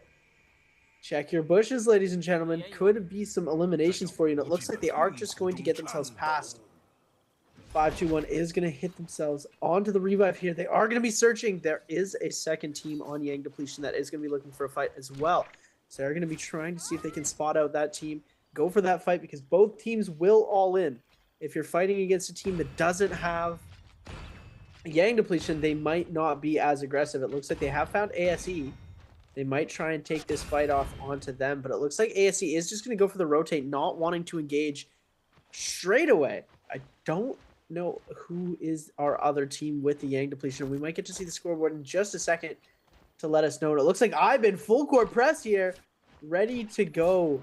E: Check your bushes, ladies and gentlemen. Could be some eliminations for you, and it looks like they are just going to get themselves past. 5-1 is going to hit themselves onto the revive here. They are going to be searching. There is a second team on Yang Depletion that is going to be looking for a fight as well. So they're going to be trying to see if they can spot out that team. Go for that fight, because both teams will all in. If you're fighting against a team that doesn't have Yang Depletion, they might not be as aggressive. It looks like they have found ASE. They might try and take this fight off onto them, but it looks like ASE is just going to go for the rotate, not wanting to engage straight away. I don't know who is our other team with the Yang Depletion. We might get to see the scoreboard in just a second to let us know. And it looks like I've been full court press here, ready to go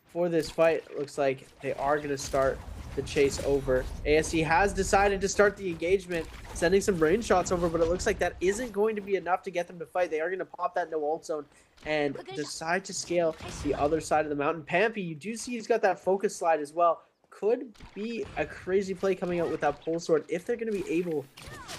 E: for this fight. It looks like they are going to start the chase over. ASE has decided to start the engagement, sending some brain shots over, but it looks like that isn't going to be enough to get them to fight. They are going to pop that no ult zone and decide to scale the other side of the mountain. Pampy, you do see he's got that focus slide as well. Could be a crazy play coming out with that pole sword if they're going to be able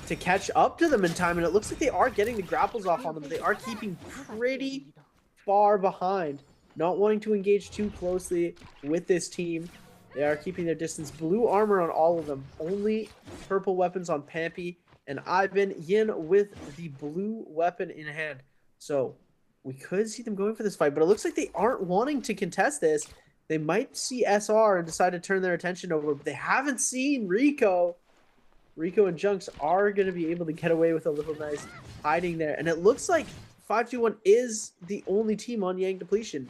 E: to catch up to them in time. And it looks like they are getting the grapples off on them. They are keeping pretty far behind, not wanting to engage too closely with this team. They are keeping their distance. Blue armor on all of them. Only purple weapons on Pampy and Ivan. Yin with the blue weapon in hand. So we could see them going for this fight, but it looks like they aren't wanting to contest this. They might see SR and decide to turn their attention over, but they haven't seen Rico. Rico and Junks are going to be able to get away with a little nice hiding there. And it looks like 5-2-1 is the only team on Yang Depletion.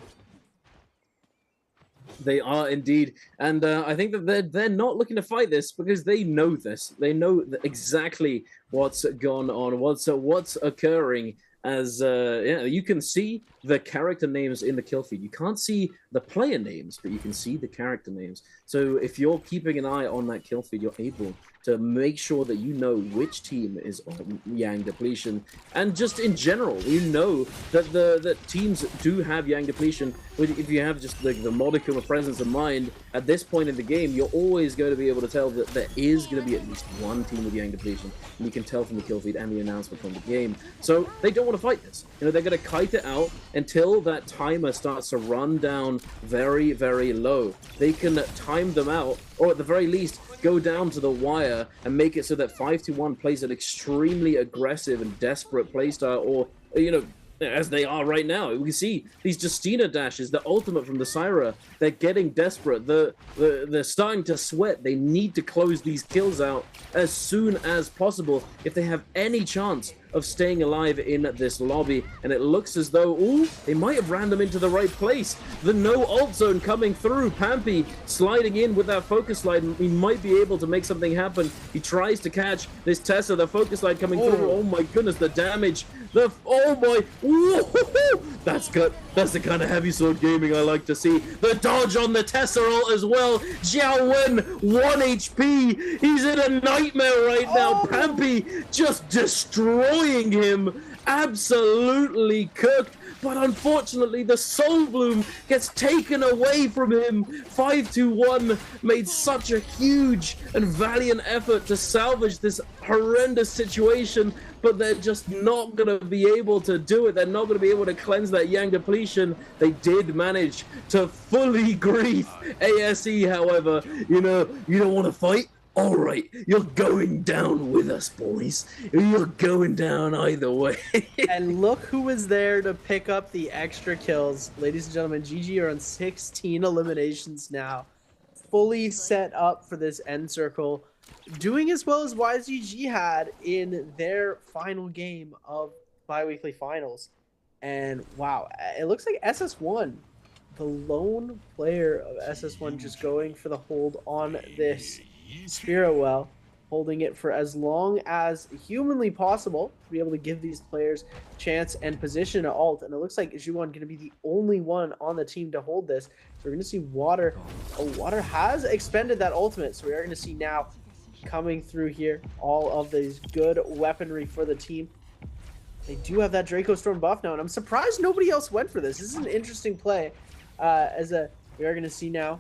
D: They are indeed, and I think that they're not looking to fight this because they know this. They know exactly what's gone on, what's occurring. As you can see the character names in the kill feed. You can't see the player names, but you can see the character names. So if you're keeping an eye on that kill feed, you're able to make sure that you know which team is on Yang depletion, and just in general, you know that the teams do have Yang depletion. If you have just the modicum of presence of mind at this point in the game, you're always going to be able to tell that there is going to be at least one team with Yang depletion, and you can tell from the kill feed and the announcement from the game. So they don't want to fight this. You know, they're going to kite it out until that timer starts to run down very, very low. They can time them out, or at the very least, go down to the wire and make it so that 5-1 plays an extremely aggressive and desperate playstyle, or, you know, as they are right now. We can see these Justina dashes, the ultimate from the Syra. They're getting desperate. They're starting to sweat. They need to close these kills out as soon as possible if they have any chance of staying alive in this lobby. And it looks as though, ooh, they might have ran them into the right place. The no ult zone coming through. Pampy sliding in with that focus slide. He might be able to make something happen. He tries to catch this Tessa, the focus slide coming through. Oh my goodness, the damage. Oh my, ooh, that's the kind of heavy sword gaming I like to see. The dodge on the Tessa ult as well. Xiao Wen, 1 HP. He's in a nightmare right now. Pampy just destroying him. Absolutely cooked. But unfortunately, the Soul Bloom gets taken away from him. 5-1 made such a huge and valiant effort to salvage this horrendous situation, but they're just not going to be able to do it. They're not going to be able to cleanse that Yang depletion. They did manage to fully grief ASE, however. You know, you don't want to fight? All right, you're going down with us, boys. You're going down either way.
E: And look who was there to pick up the extra kills. Ladies and gentlemen, GG are on 16 eliminations now. Fully set up for this end circle. Doing as well as YZG had in their final game of bi-weekly finals. And wow, it looks like SS1, the lone player of SS1, just going for the hold on this Spirit Well, holding it for as long as humanly possible to be able to give these players chance and position to ult. And it looks like Juwon going to be the only one on the team to hold this. So we're going to see Water. Oh, Water has expended that ultimate, so we are going to see now coming through here all of these good weaponry for the team. They do have that Draco Storm buff now, and I'm surprised nobody else went for this. This is an interesting play, we are going to see now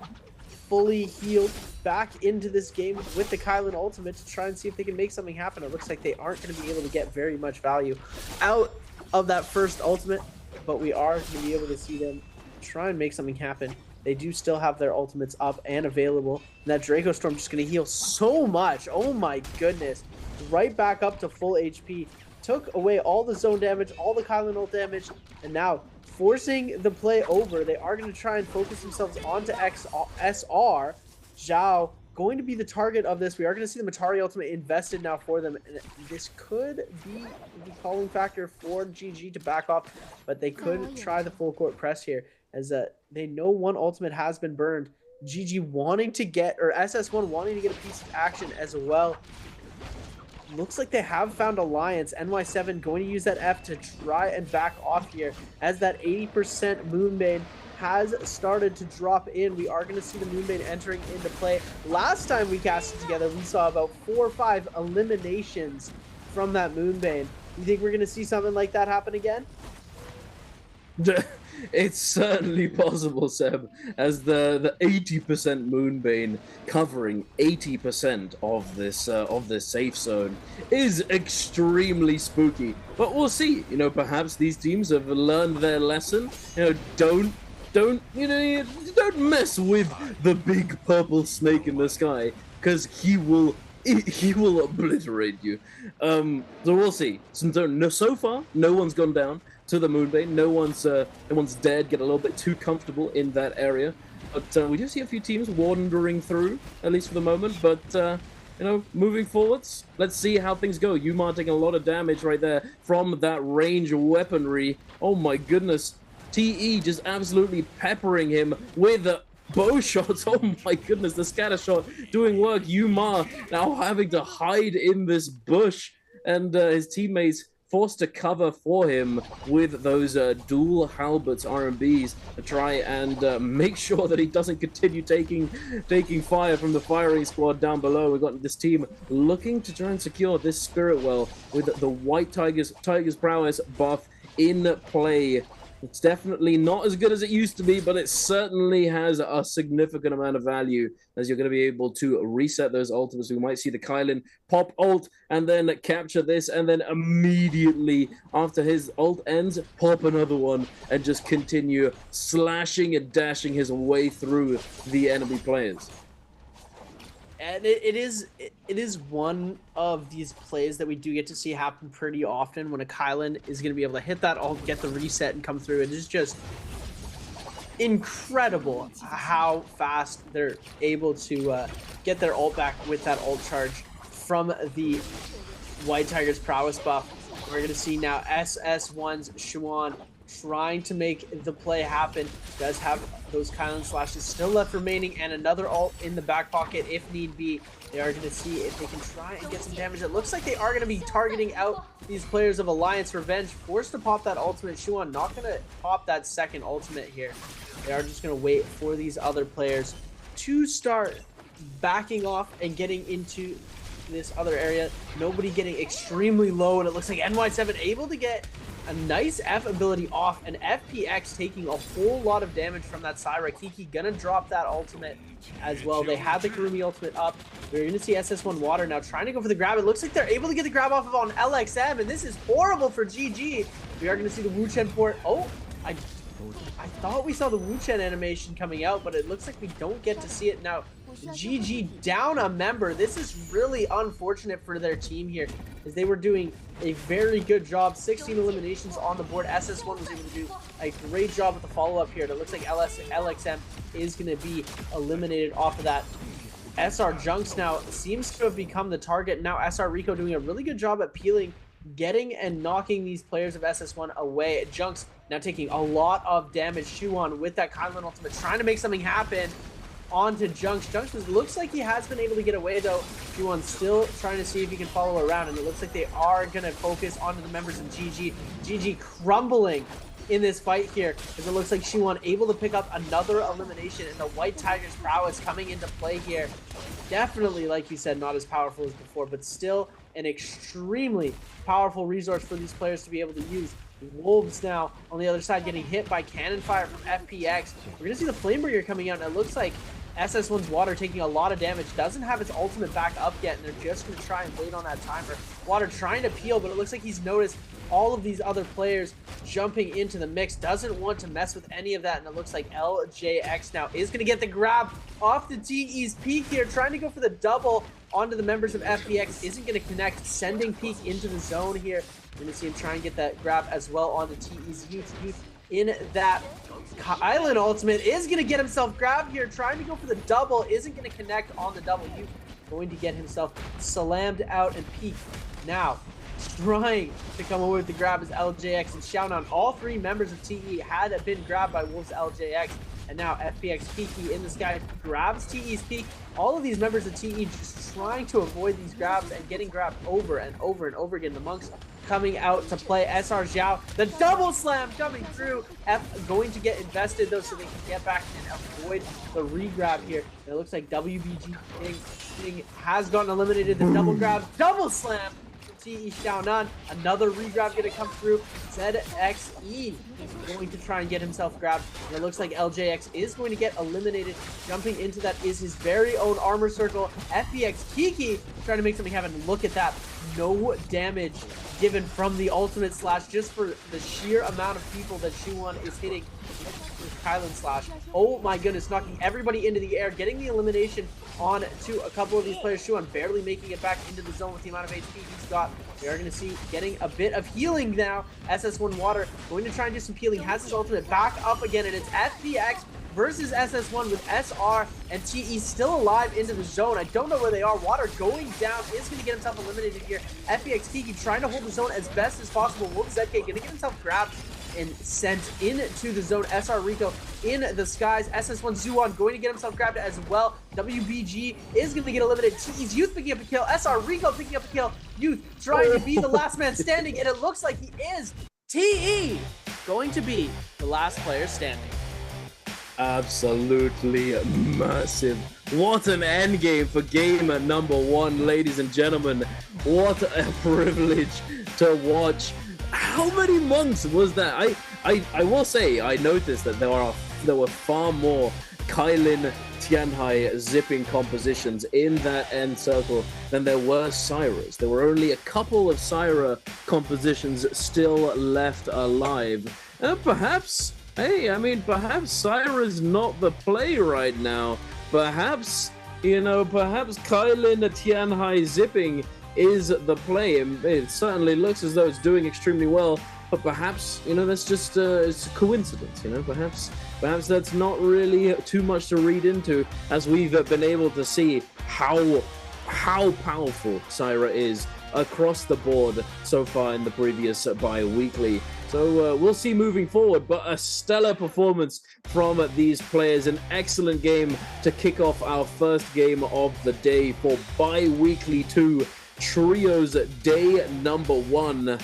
E: fully healed back into this game with the Kylan ultimate to try and see if they can make something happen. It looks like they aren't going to be able to get very much value out of that first ultimate, but we are going to be able to see them try and make something happen. They do still have their ultimates up and available. And that Draco Storm just going to heal so much. Oh my goodness. Right back up to full HP. Took away all the zone damage, all the Kylan ult damage, and now forcing the play over. They are going to try and focus themselves onto SR. Zhao going to be the target of this. We are going to see the Matari ultimate invested now for them. And this could be the calling factor for GG to back off, but they could try the full court press here, as they know one ultimate has been burned. GG wanting to get, or SS1 wanting to get a piece of action as well. Looks like they have found Alliance. NY7 going to use that F to try and back off here, as that 80% Moonbane has started to drop in. We are going to see the Moonbane entering into play. Last time we casted together, we saw about 4 or 5 eliminations from that Moonbane. You think we're going to see something like that happen again?
D: It's certainly possible, Seb, as the 80% Moonbane covering 80% of this safe zone is extremely spooky. But we'll see. You know, perhaps these teams have learned their lesson. You know, don't mess with the big purple snake in the sky, because he will obliterate you. So we'll see. So far, no one's gone down to the Moonbane. No one's dared get a little bit too comfortable in that area. But we do see a few teams wandering through, at least for the moment. But you know, moving forwards, let's see how things go. Yumar taking a lot of damage right there from that range weaponry. Oh my goodness. TE just absolutely peppering him with bow shots. Oh my goodness, the scatter shot doing work. Yuma now having to hide in this bush, and his teammates forced to cover for him with those dual halberds RMBs to try and make sure that he doesn't continue taking fire from the firing squad down below. We've got this team looking to try and secure this spirit well with the White Tiger's prowess buff in play. It's definitely not as good as it used to be, but it certainly has a significant amount of value, as you're going to be able to reset those ultimates. We might see the Kylan pop ult and then capture this, and then immediately after his ult ends, pop another one and just continue slashing and dashing his way through the enemy players.
E: And it is one of these plays that we do get to see happen pretty often when a Kylan is going to be able to hit that ult, get the reset, and come through. It is just incredible how fast they're able to get their ult back with that ult charge from the White Tiger's prowess buff. We're going to see now SS1's Shuan trying to make the play happen. Does have those Kylan slashes still left remaining, and another ult in the back pocket if need be. They are going to see if they can try and get some damage. It looks like they are going to be targeting out these players of Alliance Revenge. Forced to pop that ultimate. Shuan not going to pop that second ultimate here. They are just going to wait for these other players to start backing off and getting into this other area. Nobody getting extremely low, and it looks like NY7 able to get a nice F ability off, and FPX taking a whole lot of damage from that Syra. Kiki gonna drop that ultimate as well. They have the Kurumi ultimate up. We're gonna see SS1 Water now trying to go for the grab. It looks like they're able to get the grab off of on LXM, and this is horrible for GG. We are gonna see the Wu Chen port. Oh, I thought we saw the Wu Chen animation coming out, but it looks like we don't get to see it now. GG down a member. This is really unfortunate for their team here, as they were doing a very good job. 16 eliminations on the board. SS1 was able to do a great job with the follow-up here. And it looks like LXM is going to be eliminated off of that. SR Junks now seems to have become the target. Now SR Rico doing a really good job at peeling, getting and knocking these players of SS1 away. Junks now taking a lot of damage. Shuan with that Kylan ultimate trying to make something happen onto Junks. Junks looks like he has been able to get away though. Shuan still trying to see if he can follow around, and it looks like they are going to focus onto the members of GG. GG crumbling in this fight here, as it looks like Shuan able to pick up another elimination, and the White Tiger's prowess coming into play here. Definitely, like you said, not as powerful as before, but still an extremely powerful resource for these players to be able to use. Wolves now on the other side getting hit by cannon fire from FPX. We're gonna see the Flamebringer coming out, and it looks like SS1's Water taking a lot of damage. Doesn't have its ultimate back up yet, and they're just gonna try and wait on that timer. Water trying to peel, but it looks like he's noticed all of these other players jumping into the mix. Doesn't want to mess with any of that, and it looks like LJX now is gonna get the grab off the TE's Peak here, trying to go for the double onto the members of FPX. Isn't gonna connect, sending Peak into the zone here. We're going to see him try and get that grab as well on the TE's Youth in that Kylan ultimate. Is going to get himself grabbed here, trying to go for the double. Isn't going to connect on the double. Youth going to get himself slammed out and Peak. Now, trying to come away with the grab is LJX and Showdown. All three members of TE had been grabbed by Wolves LJX. And now FPX Kiki in the sky grabs TE's Peak. All of these members of TE just trying to avoid these grabs and getting grabbed over and over and over again. The Monks coming out to play. SR Zhao, the double slam coming through. F going to get invested though, so they can get back and avoid the re-grab here. And it looks like WBG King has gotten eliminated. The double grab, double slam. TE Xiaonan, another re-grab gonna come through. ZXE going to try and get himself grabbed. And it looks like LJX is going to get eliminated. Jumping into that is his very own armor circle. FPX Kiki trying to make something happen. Look at that. No damage given from the ultimate slash, just for the sheer amount of people that Shuan is hitting with Kylan slash. Oh my goodness, knocking everybody into the air, getting the elimination on to a couple of these players. Shuan barely making it back into the zone with the amount of HP he's got. We are going to see getting a bit of healing now. SS1 Water going to try and do some healing, has his ultimate back up again, and it's FPX versus SS1 with SR and TE still alive into the zone. I don't know where they are. Water going down, is going to get himself eliminated here. FPX Kiki trying to hold the zone as best as possible. Wolf ZK going to get himself grabbed and sent into the zone. SR Rico in the skies. SS1 Zuon going to get himself grabbed as well. WBG is going to get eliminated. TE's Youth picking up a kill. SR Rico picking up a kill. Youth trying to be the last man standing, and it looks like he is. TE going to be the last player standing.
D: Absolutely massive. What an end game for game number 1, ladies and gentlemen. What a privilege to watch. How many monks was that? I will say I noticed that there were far more Kylin Tianhai zipping compositions in that end circle than there were Syras. There were only a couple of Syra compositions still left alive. Perhaps, hey, I mean, perhaps Syra's not the play right now. Perhaps, perhaps Kylin Tianhai zipping is the play. It certainly looks as though it's doing extremely well, but perhaps, that's just it's a coincidence, perhaps that's not really too much to read into, as we've been able to see how powerful Syra is across the board so far in the previous bi-weekly. So we'll see moving forward, but a stellar performance from these players. An excellent game to kick off our first game of the day for bi-weekly 2 Trios day number 1.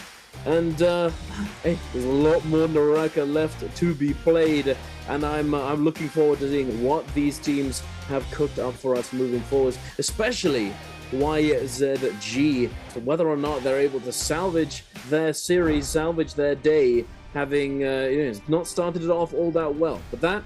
D: And hey, there's a lot more NARAKA left to be played, and I'm looking forward to seeing what these teams have cooked up for us moving forward, especially YZG, so whether or not they're able to salvage their series, salvage their day, having not started it off all that well. But that,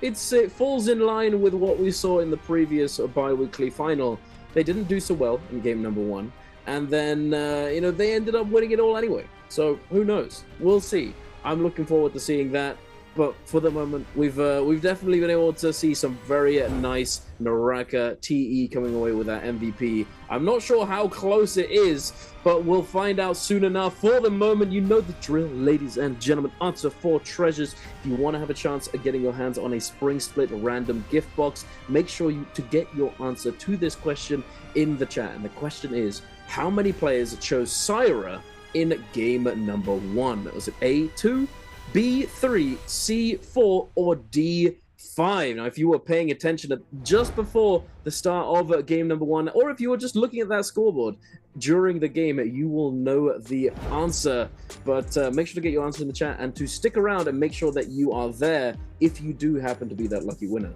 D: it falls in line with what we saw in the previous bi-weekly final. They didn't do so well in game number 1, and then they ended up winning it all anyway. So who knows? We'll see. I'm looking forward to seeing that. But for the moment, we've definitely been able to see some very nice NARAKA TE coming away with that MVP. I'm not sure how close it is, but we'll find out soon enough. For the moment, you know the drill, ladies and gentlemen. Answer 4 treasures. If you want to have a chance of getting your hands on a Spring Split random gift box, make sure to get your answer to this question in the chat. And the question is, how many players chose Syra in game number 1? Was it A2? B3, C4, or D5? Now, if you were paying attention just before the start of game number 1, or if you were just looking at that scoreboard during the game, you will know the answer. But make sure to get your answer in the chat and to stick around and make sure that you are there if you do happen to be that lucky winner.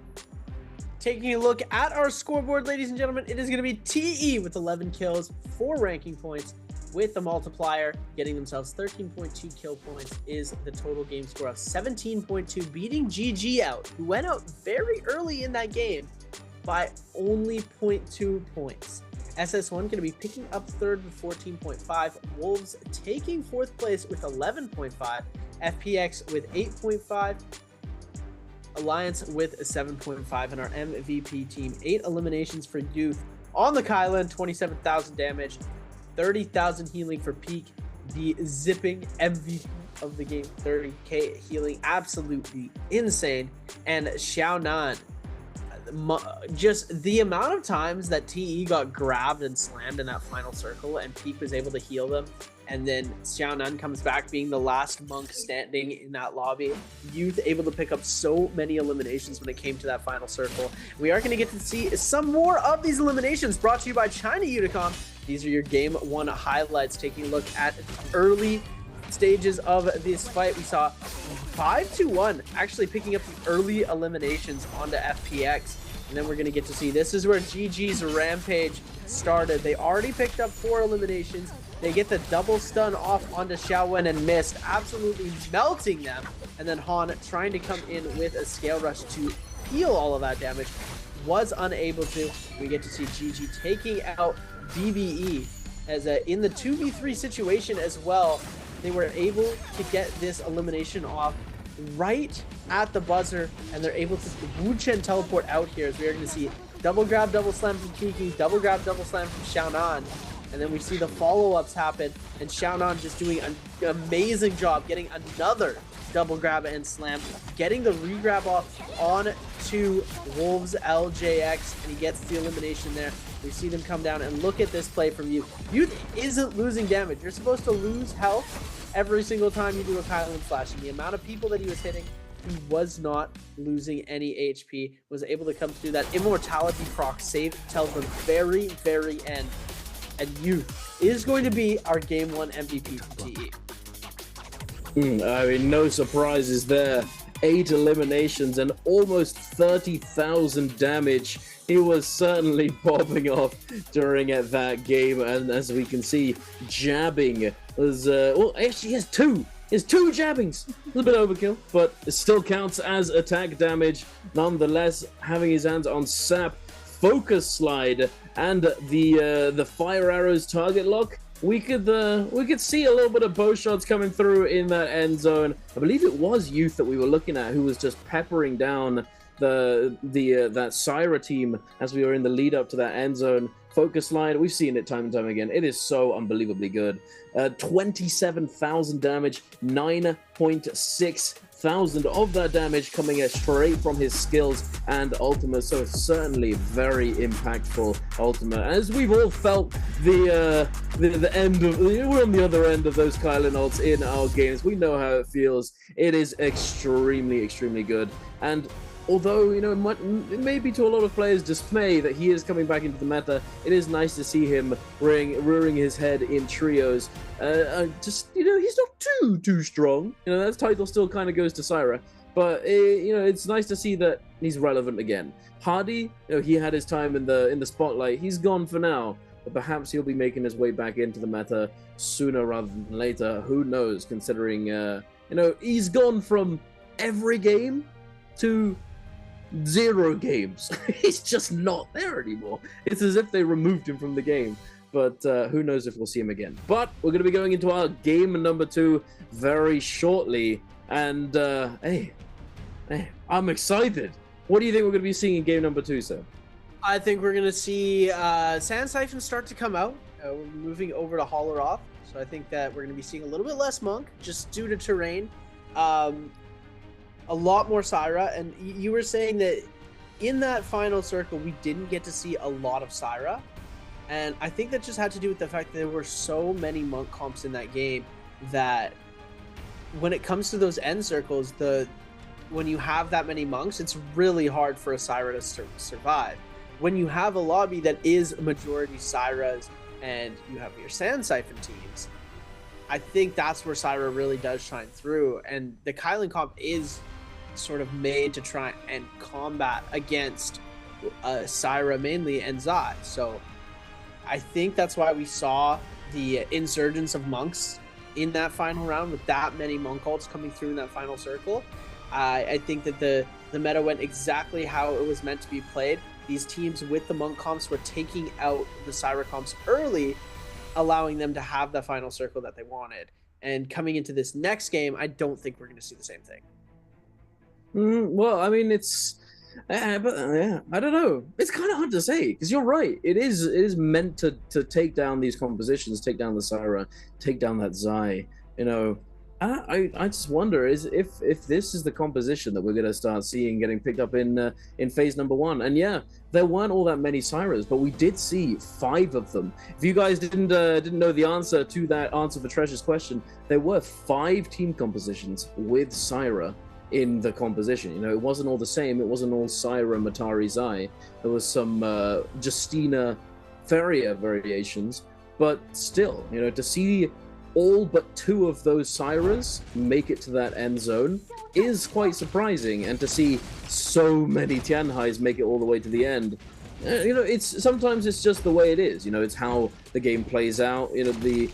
E: Taking a look at our scoreboard, ladies and gentlemen, it is going to be TE with 11 kills, 4 ranking points, with the multiplier, getting themselves 13.2 kill points is the total game score of 17.2, beating GG out, who went out very early in that game by only 0.2 points. SS1 going to be picking up 3rd with 14.5, Wolves taking 4th place with 11.5, FPX with 8.5, Alliance with 7.5, and our MVP team, 8 eliminations for Youth on the Kylan, 27,000 damage, 30,000 healing for Peak, the zipping MVP of the game, 30k healing, absolutely insane. And Xiaonan, just the amount of times that TE got grabbed and slammed in that final circle and Peak was able to heal them, and then Xiaonan comes back being the last monk standing in that lobby. Youth able to pick up so many eliminations when it came to that final circle. We are going to get to see some more of these eliminations brought to you by China Unicom. These are your game 1 highlights, taking a look at early stages of this fight. We saw 5-1 actually picking up the early eliminations onto FPX. And then we're going to get to see, this is where GG's rampage started. They already picked up 4 eliminations. They get the double stun off onto Xiaowen and missed, absolutely melting them. And then Han trying to come in with a scale rush to heal all of that damage, was unable to. We get to see GG taking out BBE as in the 2v3 situation as well. They were able to get this elimination off right at the buzzer, and they're able to Wu Chen teleport out here, as we are going to see double grab, double slam from Kiki, double grab, double slam from Xiaonan. And then we see the follow-ups happen, and Xiaonan just doing an amazing job getting another double grab and slam, getting the re-grab off on to Wolves LJX, and he gets the elimination there. We see them come down, and look at this play from Youth. Youth isn't losing damage. You're supposed to lose health every single time you do a Kylan slash, and the amount of people that he was hitting, he was not losing any HP, was able to come through that immortality proc save till the very, very end. And Youth is going to be our game 1 MVP from TE.
D: I mean, no surprises there. 8 eliminations and almost 30,000 damage. He was certainly popping off during that game, and as we can see, jabbing was well, actually he has 2. He has 2 jabbings. A little bit overkill, but it still counts as attack damage. Nonetheless, having his hands on Sap, Focus Slide, and the fire arrows target lock. We could see a little bit of bow shots coming through in that end zone. I believe it was Youth that we were looking at who was just peppering down that Syra team as we were in the lead up to that end zone. Focus line, we've seen it time and time again. It is so unbelievably good. 27,000 damage, 9.6 thousand of that damage coming straight from his skills and ultimate, so it's certainly very impactful ultimate. As we've all felt the end of, we're on the other end of those Kylan ults in our games. We know how it feels. It is extremely good, and although, you know, it may be to a lot of players' dismay that he is coming back into the meta, it is nice to see him rearing his head in trios. Just, you know, he's not too strong. You know, that title still kind of goes to Syra. But, you know, it's nice to see that he's relevant again. Hardy, you know, he had his time in the spotlight. He's gone for now. But perhaps he'll be making his way back into the meta sooner rather than later. Who knows, considering, you know, he's gone from every game to 0 games. He's just not there anymore. It's as if they removed him from the game. But who knows if we'll see him again. But we're going to be going into our game number 2 very shortly. And hey, I'm excited. What do you think we're going to be seeing in game number 2, sir?
E: I think we're going to see Sand Siphon start to come out. We're moving over to Holloroth. So I think that we're going to be seeing a little bit less Monk, just due to terrain. A lot more Syra, and you were saying that in that final circle we didn't get to see a lot of Syra, and I think that just had to do with the fact that there were so many Monk comps in that game that when it comes to those end circles, when you have that many Monks, it's really hard for a Syra to survive. When you have a lobby that is a majority Syras and you have your Sand Siphon teams, I think that's where Syra really does shine through, and the Kylan comp is sort of made to try and combat against Syra mainly and Zai. So I think that's why we saw the insurgence of Monks in that final round with that many Monk ults coming through in that final circle. I think that the meta went exactly how it was meant to be played. These teams with the Monk comps were taking out the Syra comps early, allowing them to have the final circle that they wanted. And coming into this next game, I don't think we're going to see the same thing.
D: Well, I mean, I don't know. It's kind of hard to say, because you're right. It is meant to take down these compositions, take down the Syra, take down that Zai. You know, I just wonder if this is the composition that we're going to start seeing getting picked up in phase number 1. And yeah, there weren't all that many Syras, but we did see 5 of them. If you guys didn't know the answer to that answer for Treasure's question, there were 5 team compositions with Syra in the composition. You know, it wasn't all the same. It wasn't all Syra, Matari, Zai. There was some Justina, Feria variations, but still, you know, to see all but 2 of those Syras make it to that end zone is quite surprising, and to see so many Tianhais make it all the way to the end, you know, sometimes it's just the way it is. You know, it's how the game plays out. You know, the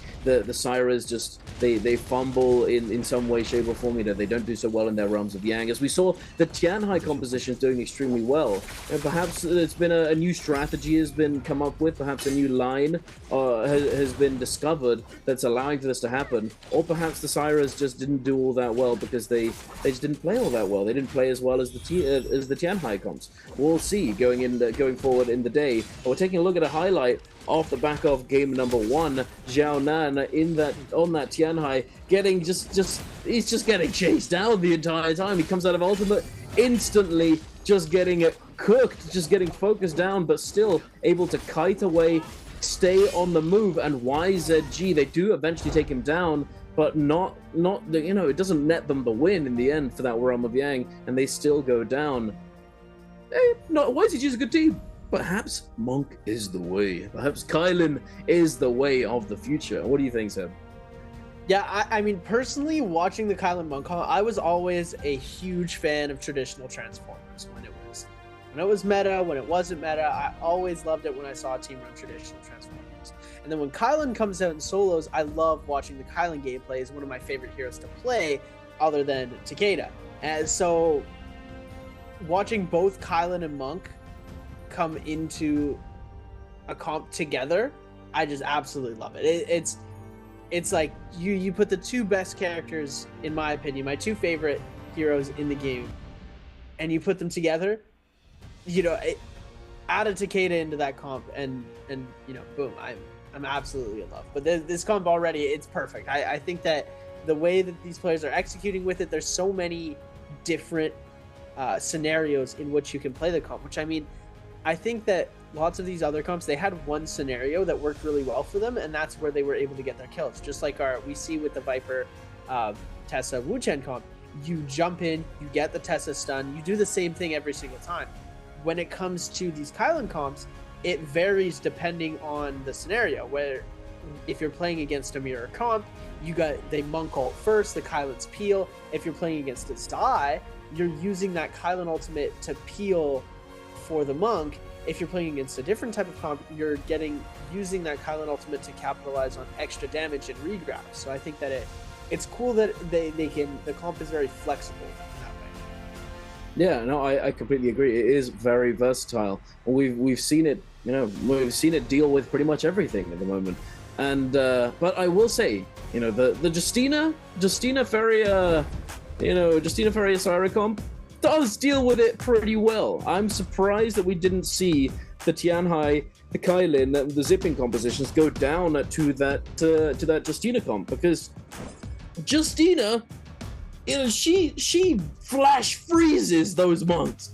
D: Syras just they fumble in some way, shape, or form. You know, they don't do so well in their realms of Yang. As we saw, the Tianhai composition is doing extremely well, and perhaps it's been a new strategy has been come up with. Perhaps a new line has been discovered that's allowing for this to happen, or perhaps the Syras just didn't do all that well because they just didn't play all that well. They didn't play as well as the Tianhai comps. We'll see going forward in the day. But we're taking a look at a highlight off the back of game number 1. Zhao Nan on that Tianhai he's just getting chased down the entire time. He comes out of ultimate instantly, just getting cooked, just getting focused down, but still able to kite away, stay on the move. And YZG, they do eventually take him down, but not it doesn't net them the win in the end for that realm of Yang, and they still go down. YZG is a good team. Perhaps Monk is the way. Perhaps Kylan is the way of the future. What do you think, Seb?
E: Yeah, I mean, personally, watching the Kylan Monk comp, I was always a huge fan of traditional Transformers when it was meta, when it wasn't meta. I always loved it when I saw a team run traditional Transformers. And then when Kylan comes out in solos, I love watching the Kylan gameplay. Is one of my favorite heroes to play, other than Takeda. And so, watching both Kylan and Monk come into a comp together, I just absolutely love it. It's like you put the two best characters, in my opinion, my two favorite heroes in the game, and you put them together. Add a Takeda into that comp, and boom, I'm absolutely in love. But this comp already, it's perfect. I think that the way that these players are executing with it, there's so many different scenarios in which you can play the comp. Which, I mean, I think that lots of these other comps, they had one scenario that worked really well for them, and that's where they were able to get their kills. Just like we see with the Viper, Tessa, Wu-Chen comp. You jump in, you get the Tessa stun, you do the same thing every single time. When it comes to these Kylan comps, it varies depending on the scenario, where if you're playing against a mirror comp, they Monk ult first, the Kylan's peel. If you're playing against a Zai, you're using that Kylan ultimate to peel for the Monk. If you're playing against a different type of comp, you're using that Kylan ultimate to capitalize on extra damage and regrab. So I think that it's cool that the comp is very flexible in that way.
D: Yeah, no, I completely agree. It is very versatile. We've seen it, we've seen it deal with pretty much everything at the moment. And but I will say, the Justina Feria, Justina Feria Syra comp does deal with it pretty well. I'm surprised that we didn't see the Tianhai, the Kylan, the zipping compositions go down to that Justina comp, because Justina, she flash freezes those monks.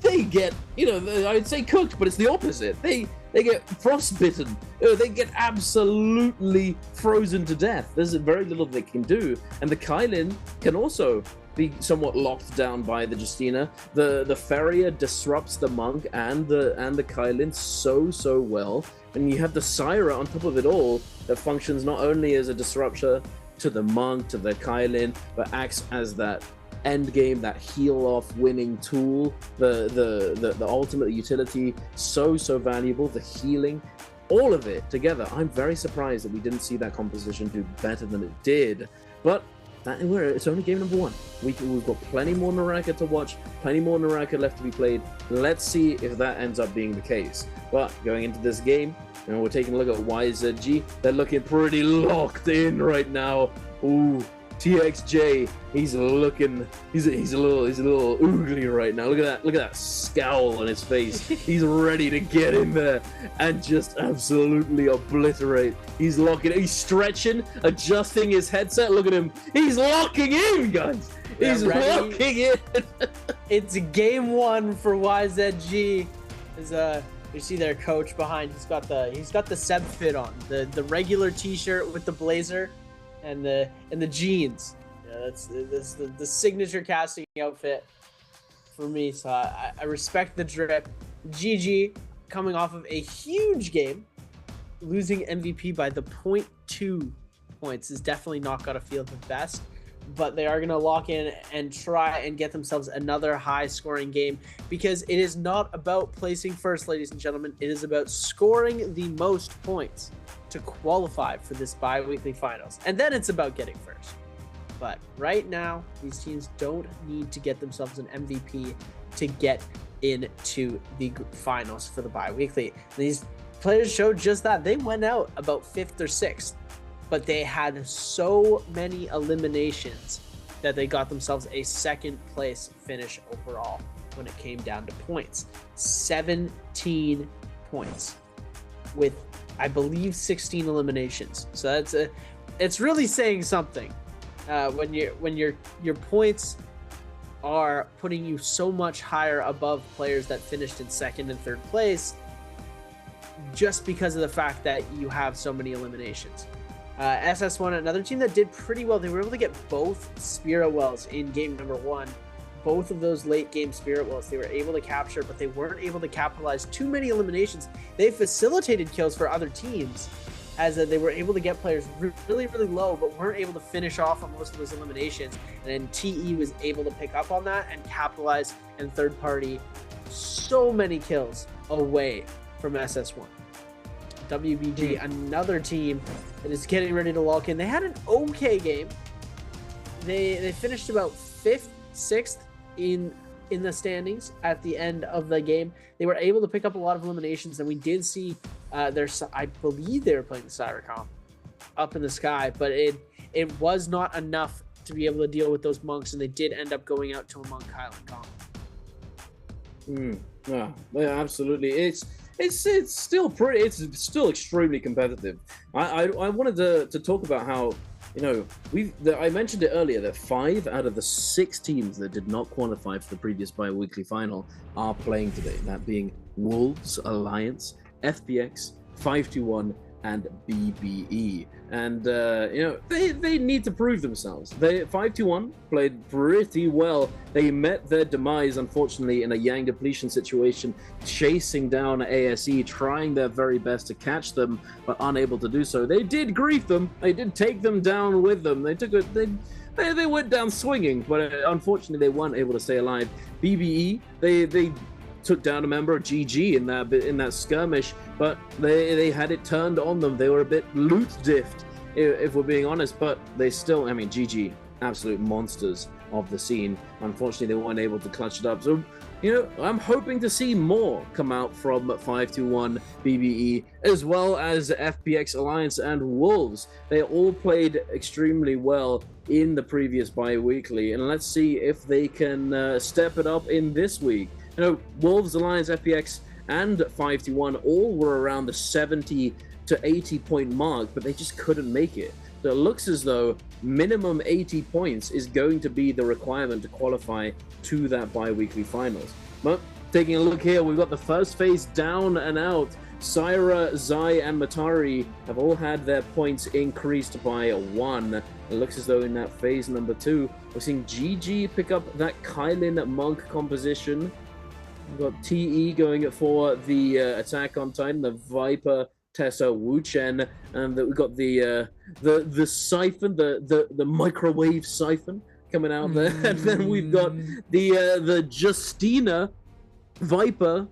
D: They get, I'd say cooked, but it's the opposite. They get frostbitten. They get absolutely frozen to death. There's very little they can do, and the Kylan can also be somewhat locked down by the Justina. The Feria disrupts the Monk and the Kylan so well, and you have the Syra on top of it all that functions not only as a disruptor to the Monk, to the Kylan, but acts as that end game, that heal off winning tool, the ultimate utility, so valuable, the healing, all of it together. I'm very surprised that we didn't see that composition do better than it did, but it's only game number one. We've got plenty more NARAKA to watch, plenty more NARAKA left to be played. Let's see if that ends up being the case. But going into this game, we're taking a look at YZG. They're looking pretty locked in right now. Ooh, TXJ, he's a little oogly right now. Look at that scowl on his face. He's ready to get in there and just absolutely obliterate. He's stretching, adjusting his headset. Look at him. He's locking in, guys. He's locking in.
E: It's game one for YZG. You see their coach behind. He's got the Seb fit on, the regular T-shirt with the blazer and the jeans. Yeah, that's the signature casting outfit for me. So I respect the drip. GG coming off of a huge game, losing MVP by the 0.2 points is definitely not going to feel the best. But they are going to lock in and try and get themselves another high-scoring game, because it is not about placing first, ladies and gentlemen. It is about scoring the most points to qualify for this bi-weekly finals. And then it's about getting first. But right now, these teams don't need to get themselves an MVP to get into the finals for the bi-weekly. These players showed just that. They went out about 5th or 6th. But they had so many eliminations that they got themselves a 2nd place finish overall when it came down to points. 17 points with, I believe, 16 eliminations. So it's really saying something when your points are putting you so much higher above players that finished in 2nd and 3rd place, just because of the fact that you have so many eliminations. SS1, another team that did pretty well. They were able to get both Spirit Wells in game number 1. Both of those late game Spirit Wells they were able to capture, but they weren't able to capitalize too many eliminations. They facilitated kills for other teams, as they were able to get players really, really low, but weren't able to finish off on most of those eliminations. And then TE was able to pick up on that and capitalize, and third party so many kills away from SS1. WBG, another team that is getting ready to lock in. They had an okay game. They finished about 5th, 6th in the standings at the end of the game. They were able to pick up a lot of eliminations, and we did see I believe they were playing the Cyracom up in the sky, but it was not enough to be able to deal with those monks, and they did end up going out to a monk Highland comp.
D: Yeah, absolutely. It's still pretty. It's still extremely competitive. I wanted to talk about how, you know, I mentioned it earlier that 5 out of the 6 teams that did not qualify for the previous bi-weekly final are playing today. That being Wolves, Alliance, FPX, 521, and BBE. And you know, they need to prove themselves. 521 played pretty well. They met their demise, unfortunately, in a Yang depletion situation, chasing down ASE, trying their very best to catch them, but unable to do so. They did grief them. They did take them down with them. They went down swinging, but unfortunately, they weren't able to stay alive. BBE, they took down a member of GG in that skirmish, but they had it turned on them. They were a bit loot diffed, if we're being honest, but they still, I mean, GG, absolute monsters of the scene. Unfortunately, they weren't able to clutch it up. So, you know, I'm hoping to see more come out from 521, BBE, as well as FPX Alliance and Wolves. They all played extremely well in the previous bi-weekly, and let's see if they can step it up in this week. You know, Wolves, Alliance, FPX, and 521 all were around the 70 to 80 point mark, but they just couldn't make it. So it looks as though minimum 80 points is going to be the requirement to qualify to that bi-weekly finals. But taking a look here, we've got the first phase down and out. Syra, Zai, and Matari have all had their points increased by 1. It looks as though in that phase number 2, we're seeing GG pick up that Kylin Monk composition. We've got TE going for the Attack on Titan, the Viper, Tessa, Wu Chen, and we've got the Siphon, the microwave Siphon coming out there, and then we've got the Justina Viper.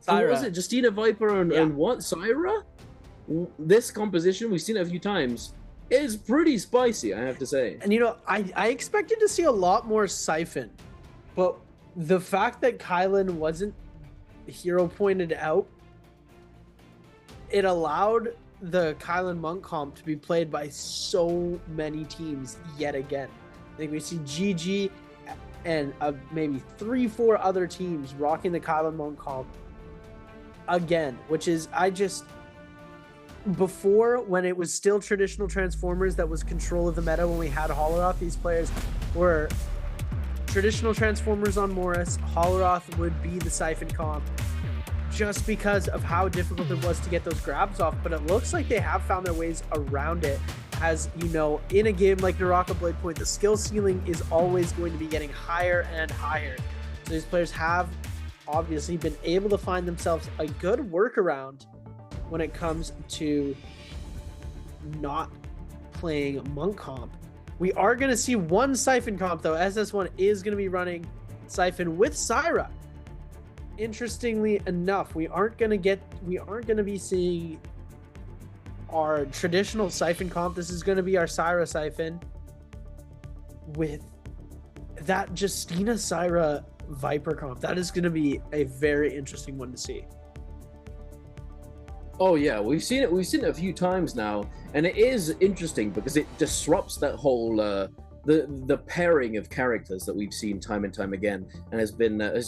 D: What was it? Justina Viper and what? Syra? This composition, we've seen it a few times. It's pretty spicy, I have to say.
E: And you know, I expected to see a lot more Siphon, but the fact that Kylan wasn't hero pointed out, it allowed the Kylan Monk comp to be played by so many teams yet again. I think we see GG and maybe 3-4 other teams rocking the Kylan Monk comp again, which is, before, when it was still traditional Transformers that was control of the meta, when we had Holoroth, these players were traditional Transformers on Morris. Holoroth would be the Siphon comp just because of how difficult it was to get those grabs off, but it looks like they have found their ways around it. As you know, in a game like NARAKA BLADEPOINT, the skill ceiling is always going to be getting higher and higher. So these players have obviously been able to find themselves a good workaround when it comes to not playing Monk comp. We are going to see one Siphon comp though. SS1 is going to be running Siphon with Syra. Interestingly enough, we aren't going to be seeing our traditional Siphon comp. This is going to be our Syra Siphon with that Justina Syra Viper comp. That is going to be a very interesting one to see.
D: Oh yeah, we've seen it a few times now, and it is interesting because it disrupts that whole the pairing of characters that we've seen time and time again, and has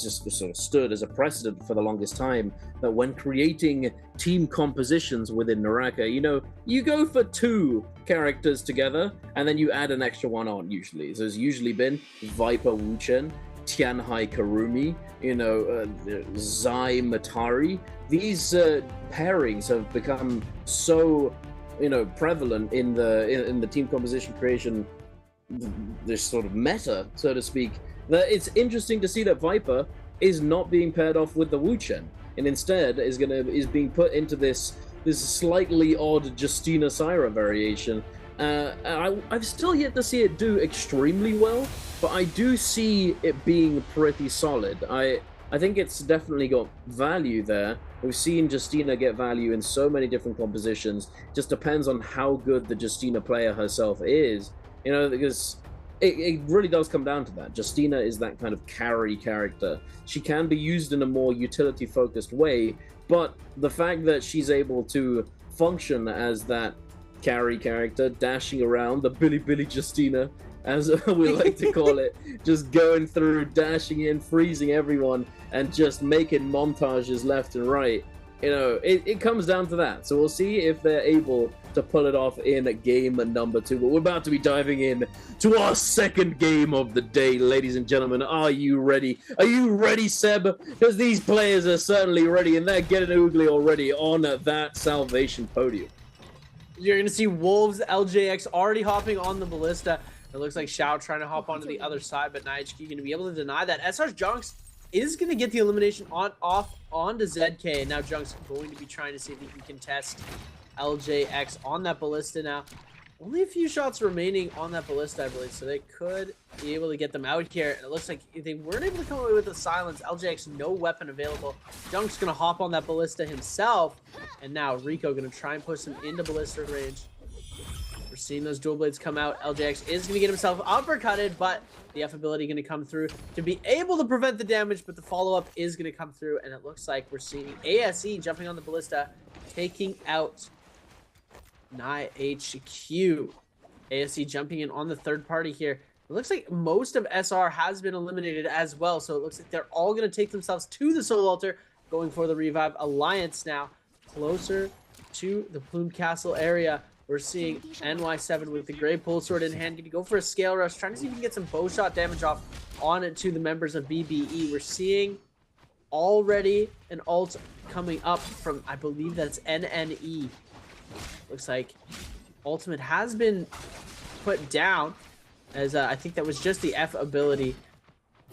D: just sort of stood as a precedent for the longest time that when creating team compositions within NARAKA, you know, you go for 2 characters together and then you add an extra one on usually. So there's usually been Viper Wuchen, Tianhai Karumi, you know, Zai Matari. These pairings have become so prevalent in the team composition creation, this sort of meta, so to speak, that it's interesting to see that Viper is not being paired off with the Wu-Chen, and instead is being put into this slightly odd Justina Syra variation. I've still yet to see it do extremely well, but I do see it being pretty solid. I think it's definitely got value there. We've seen Justina get value in so many different compositions. Just depends on how good the Justina player herself is, because it really does come down to that. Justina is that kind of carry character. She can be used in a more utility-focused way, but the fact that she's able to function as that carry character, dashing around, the Billy Justina, as we like to call it, just going through, dashing in, freezing everyone, and just making montages left and right. It comes down to that. So we'll see if they're able to pull it off in game number 2. But we're about to be diving in to our second game of the day, ladies and gentlemen. Are you ready? Are you ready, Seb? Because these players are certainly ready, and they're getting oogly already on that Salvation podium.
E: You're going to see Wolves LJX already hopping on the Ballista. It looks like Shao trying to hop onto the other side, but NiHQ going to be able to deny that. SR's Junks is going to get the elimination off onto ZK. Now Junks going to be trying to see if he can contest LJX on that Ballista now. Only a few shots remaining on that Ballista, I believe, so they could be able to get them out here. And it looks like they weren't able to come away with the silence. LJX, no weapon available. Junk's going to hop on that Ballista himself. And now Rico going to try and push him into Ballista range. We're seeing those dual blades come out. LJX is going to get himself uppercutted, but the F ability going to come through to be able to prevent the damage, but the follow-up is going to come through, and it looks like we're seeing ASE jumping on the Ballista, taking out NiHQ. ASE jumping in on the third party here. It looks like most of SR has been eliminated as well, so it looks like they're all going to take themselves to the Soul Altar, going for the Revive Alliance now, closer to the Plume Castle area. We're seeing NY7 with the Grey Pole Sword in hand, going to go for a scale rush, trying to see if he can get some bow shot damage off on it to the members of BBE. We're seeing already an ult coming up from, I believe that's NNE. Looks like ultimate has been put down, as I think that was just the F ability.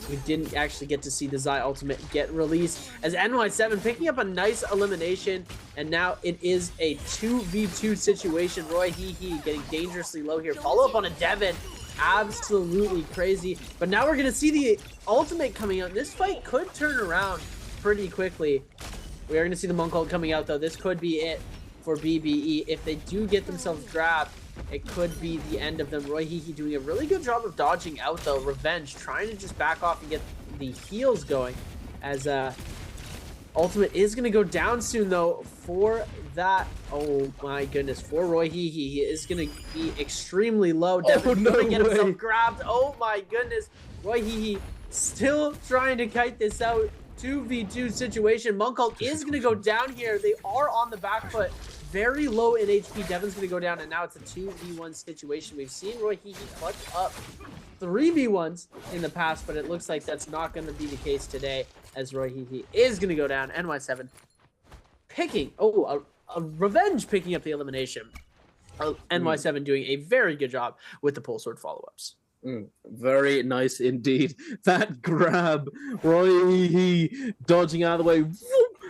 E: We didn't actually get to see the Zai ultimate get released, as NY7 picking up a nice elimination, and now it is a 2v2 situation. Roy Hee getting dangerously low here. Follow up on a Devin. Absolutely crazy. But now we're going to see the ultimate coming out. This fight could turn around pretty quickly. We are going to see the Monk ult coming out, though. This could be it for BBE. If they do get themselves grabbed, it could be the end of them. Roy Hee doing a really good job of dodging out, though. Revenge trying to just back off and get the heals going, as ultimate is going to go down soon, though, for that. Oh my goodness, for Roy Hee. He is going to be extremely low. Devin's going to get himself grabbed. Oh my goodness. Roy Hee still trying to kite this out. 2v2 situation. Monk ult is going to go down here. They are on the back foot. Very low in HP. Devin's going to go down, and now it's a 2v1 situation. We've seen Roy Hee clutch up 3v1s in the past, but it looks like that's not going to be the case today, as Roy Hee is going to go down. NY7 picking, a Revenge picking up the elimination. NY7 doing a very good job with the Pole Sword follow-ups.
D: Very nice indeed. That grab, Roy Hee dodging out of the way.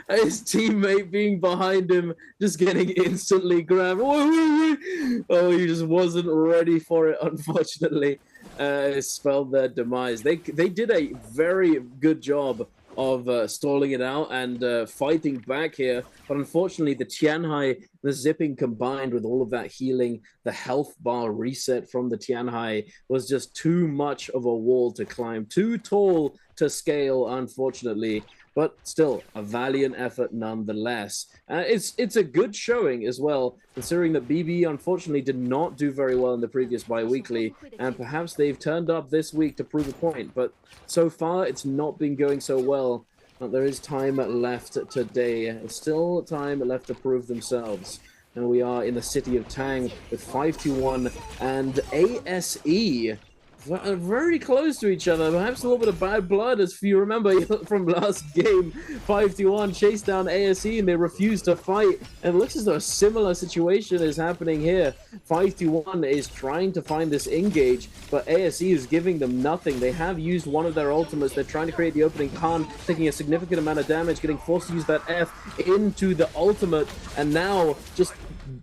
D: His teammate being behind him, just getting instantly grabbed. Oh, he just wasn't ready for it, unfortunately. It spelled their demise. They did a very good job of stalling it out and fighting back here, but unfortunately the Tianhai, the zipping combined with all of that healing, the health bar reset from the Tianhai was just too much of a wall to climb, too tall to scale, unfortunately. But still, a valiant effort nonetheless. It's a good showing as well, considering that BB unfortunately did not do very well in the previous bi-weekly, and perhaps they've turned up this week to prove a point. But so far, it's not been going so well. But there is time left today. Still time left to prove themselves. And we are in the city of Tang with 5-2-1 and ASE very close to each other. Perhaps a little bit of bad blood, as if you remember from last game. 5-1 chase down ASE, and they refuse to fight. And it looks as though a similar situation is happening here. 5-1 is trying to find this engage, but ASE is giving them nothing. They have used one of their ultimates. They're trying to create the opening. Khan taking a significant amount of damage, getting forced to use that F into the ultimate, and now just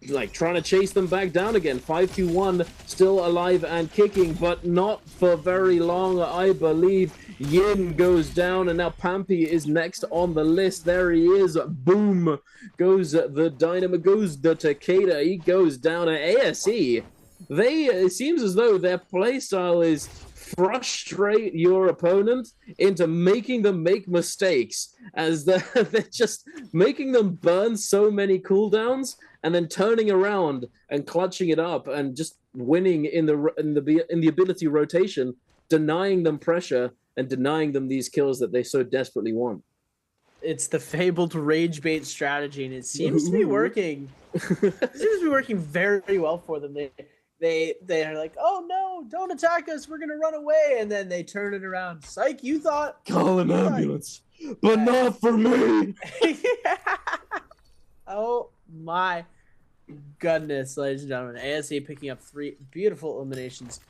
D: like trying to chase them back down again. 5-1 still alive and kicking, but not for very long, I believe. Yin goes down, and now Pampy is next on the list. There he is. Boom goes the Dynamo, goes the Takeda. He goes down at ASE. It seems as though their playstyle is frustrate your opponent into making them make mistakes, as they're just making them burn so many cooldowns and then turning around and clutching it up and just winning in the ability rotation, denying them pressure and denying them these kills that they so desperately want.
E: It's the fabled rage bait strategy, and it seems to be working. It seems to be working very well for them. They're like, oh no, don't attack us, we're gonna run away, and then they turn it around. Psych, you thought
D: call an ambulance, but not for me.
E: Oh my goodness, ladies and gentlemen. ASE picking up 3 beautiful eliminations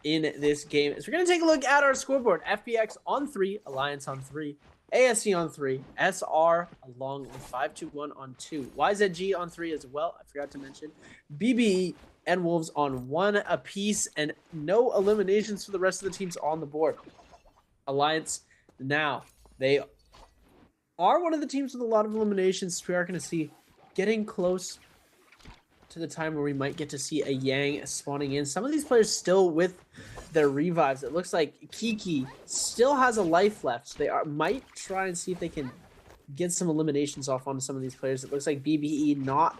E: in this game. So we're gonna take a look at our scoreboard. FPX on 3, Alliance on 3, ASE on 3, SR along with 5-1 on 2, YZG on 3 as well, I forgot to mention, BBE and Wolves on 1 apiece, and no eliminations for the rest of the teams on the board. Alliance, now, they are one of the teams with a lot of eliminations. We are going to see getting close to the time where we might get to see a Yang spawning in. Some of these players still with their revives. It looks like Kiki still has a life left. They might try and see if they can get some eliminations off on some of these players. It looks like BBE not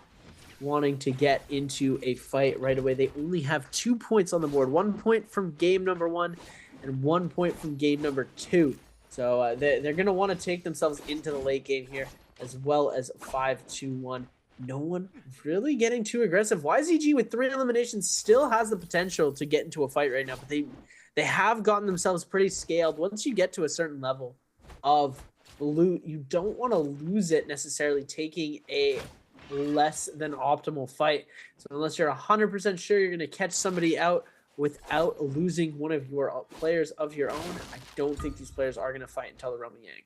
E: wanting to get into a fight right away. They only have 2 points on the board. 1 point from game number 1 and 1 point from game number 2. So they're going to want to take themselves into the late game here, as well as 5-1. No one really getting too aggressive. YZG with 3 eliminations still has the potential to get into a fight right now, but they have gotten themselves pretty scaled. Once you get to a certain level of loot, you don't want to lose it necessarily taking a less than optimal fight. So unless you're 100% sure you're going to catch somebody out without losing one of your players of your own, I don't think these players are going to fight until the Realm of Yang.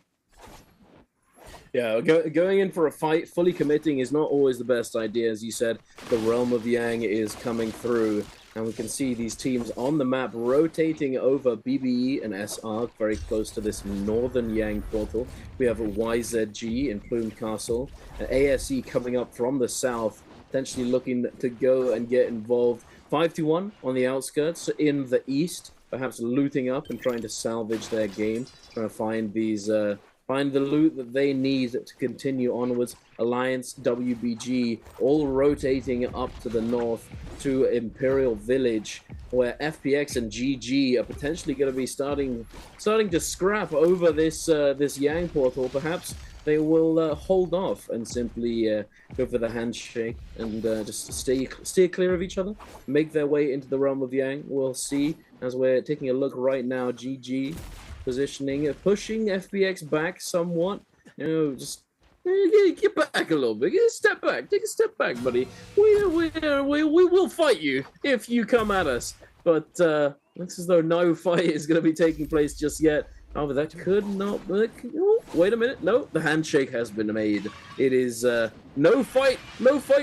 D: Yeah, going in for a fight, fully committing is not always the best idea. As you said, the Realm of Yang is coming through, and we can see these teams on the map rotating over BBE and SR, very close to this northern Yang portal. We have a YZG in Plume Castle, and ASE coming up from the south, potentially looking to go and get involved. 5-1 on the outskirts in the east, perhaps looting up and trying to salvage their game, trying to find these find the loot that they need to continue onwards. Alliance, WBG, all rotating up to the north to Imperial Village, where FPX and GG are potentially going to be starting to scrap over this Yang portal. Perhaps they will hold off and simply go for the handshake and just steer clear of each other, make their way into the Realm of Yang. We'll see as we're taking a look right now. GG positioning, pushing FPX back somewhat. You know, just get back a little bit. Take a step back, buddy. We will fight you if you come at us. But looks as though no fight is going to be taking place just yet. Oh, but that could not. Oh, wait a minute. No, the handshake has been made. It is no fight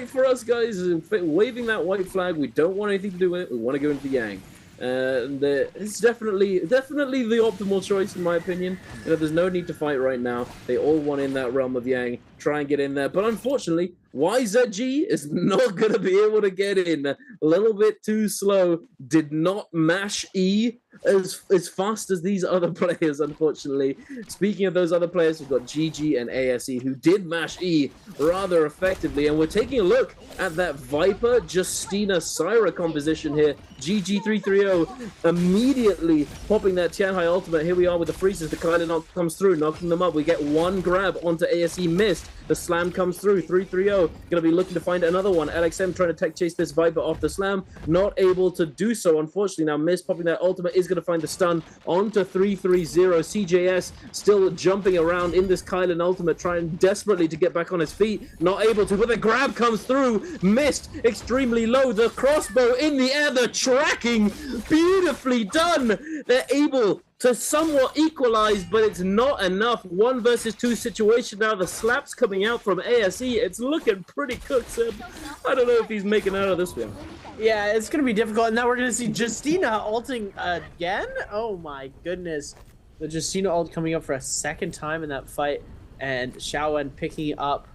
D: for us, guys. Waving that white flag. We don't want anything to do with it. We want to go into the Yang. It's definitely the optimal choice in my opinion. You know, there's no need to fight right now. They all want in that Realm of Yang, try and get in there, but unfortunately YZG is not going to be able to get in. A little bit too slow. Did not mash E as fast as these other players, unfortunately. Speaking of those other players, we've got GG and ASE who did mash E rather effectively, and we're taking a look at that Viper Justina Syra composition here. GG 330 immediately popping that Tianhai ultimate. Here we are with the freezes. The Kyler knock comes through, knocking them up. We get one grab onto ASE, missed. The slam comes through. 3-3-0. Gonna be looking to find another one. LXM trying to tech chase this Viper off the slam. Not able to do so, unfortunately. Now, Mist popping that ultimate is gonna find the stun onto 3-3-0. CJS still jumping around in this Kylan ultimate, trying desperately to get back on his feet. Not able to, but the grab comes through. Mist extremely low. The crossbow in the air. The tracking beautifully done. They're able to somewhat equalize, but it's not enough. 1 versus 2 situation now. The slaps coming out from ASE. It's looking pretty cooked, Seb. I don't know if he's making out of this one.
E: Yeah, it's going to be difficult. And now we're going to see Justina ulting again. Oh my goodness. The Justina ult coming up for a second time in that fight. And Xiaowen picking up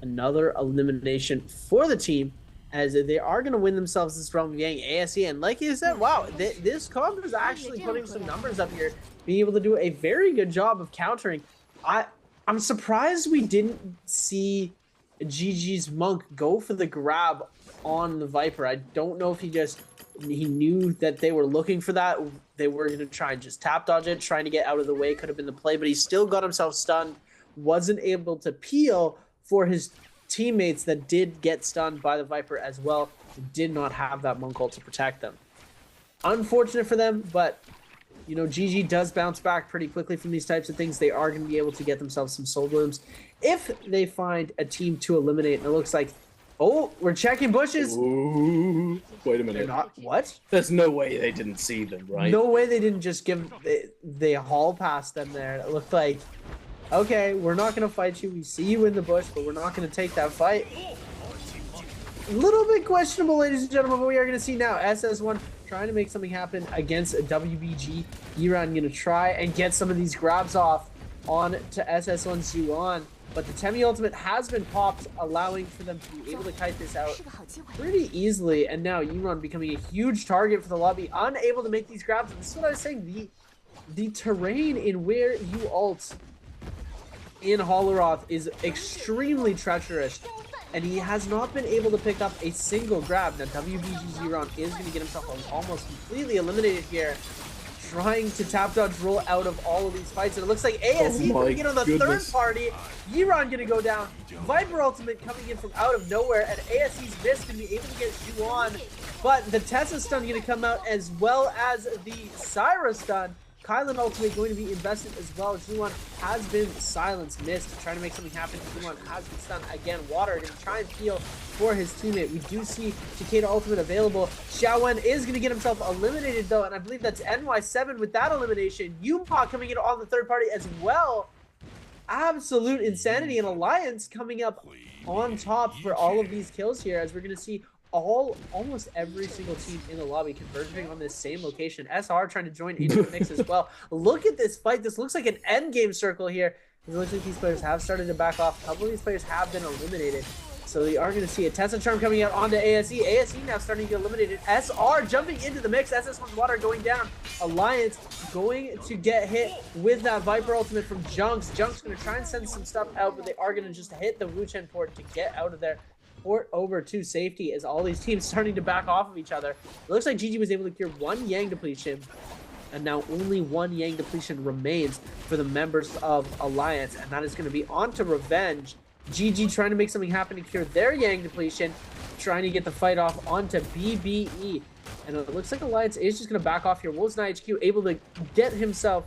E: another elimination for the team, as they are going to win themselves this round of Yang ASE. And like you said, wow, this comp is actually putting some numbers up here, being able to do a very good job of countering. I'm surprised we didn't see GG's Monk go for the grab on the Viper. I don't know if he knew that they were looking for that. They were going to try and just tap dodge it, trying to get out of the way. Could have been the play, but he still got himself stunned. Wasn't able to peel for his teammates that did get stunned by the Viper as well. Did not have that Monk ult to protect them. Unfortunate for them, but you know, GG does bounce back pretty quickly from these types of things. They are going to be able to get themselves some soul blooms if they find a team to eliminate. And it looks like, oh, we're checking bushes.
D: Ooh, wait a minute.
E: What?
D: There's no way they didn't see them, right?
E: No way they didn't just give they haul past them there. It looked like, okay, we're not going to fight you. We see you in the bush, but we're not going to take that fight. A little bit questionable, ladies and gentlemen, but we are going to see now SS1 trying to make something happen against WBG. Iran going to try and get some of these grabs off on to SS1 Zuan, but the Temi ultimate has been popped, allowing for them to be able to kite this out pretty easily. And now Iran becoming a huge target for the lobby, unable to make these grabs. And this is what I was saying, the terrain in where you ult in Holleroth is extremely treacherous, and he has not been able to pick up a single grab. Now WBG Zeron is going to get himself almost completely eliminated here, trying to tap dodge roll out of all of these fights, and it looks like ASE going to get on the third party. Yiran going to go down. Viper ultimate coming in from out of nowhere, and ASE's Mist going to be able to get Zhuan, but the Tessa stun going to come out, as well as the Syra stun. Kylan ultimate going to be invested as well. Zhuan has been silenced. Mist trying to make something happen. Zhuan has been stunned again. Water going to try and peel for his teammate. We do see Takeda ultimate available. Xiaowen is going to get himself eliminated though, and I believe that's NY7 with that elimination. Yuma coming in on the third party as well. Absolute insanity, and Alliance coming up on top for all of these kills here, as we're going to see almost every single team in the lobby converging on this same location. SR trying to join into the mix as well. Look at this fight. This looks like an end game circle here. It looks like these players have started to back off. A couple of these players have been eliminated. So we are going to see a Tessa Charm coming out onto ASE. ASE now starting to get eliminated. SR jumping into the mix. SS1's Water going down. Alliance going to get hit with that Viper ultimate from Junks. Junks going to try and send some stuff out, but they are going to just hit the Wuchen port to get out of there. Port over to safety, as all these teams starting to back off of each other. It looks like GG was able to cure one Yang depletion, and now only one Yang depletion remains for the members of Alliance, and that is going to be on to Revenge. GG trying to make something happen to cure their Yang depletion, trying to get the fight off onto BBE, and it looks like Alliance is just going to back off here. Wolfsnite HQ able to get himself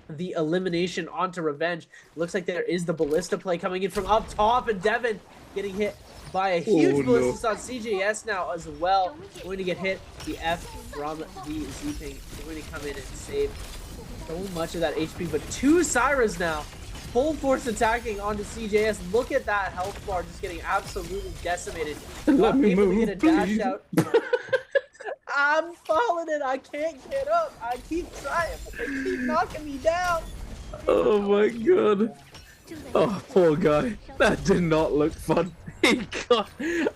E: the elimination onto Revenge. It looks like there is the Ballista play coming in from up top, and Devin getting hit by a huge ballista on CJS now as well. Going to get hit. The F from the Z-Ping going to come in and save so much of that HP, but two Syras now full force attacking onto CJS. Look at that health bar just getting absolutely decimated.
D: Let me move,
E: to get a dash out. I'm falling in. I can't get up. I keep trying, but they keep knocking me down.
D: Oh my god. Oh, poor guy. That did not look fun. He got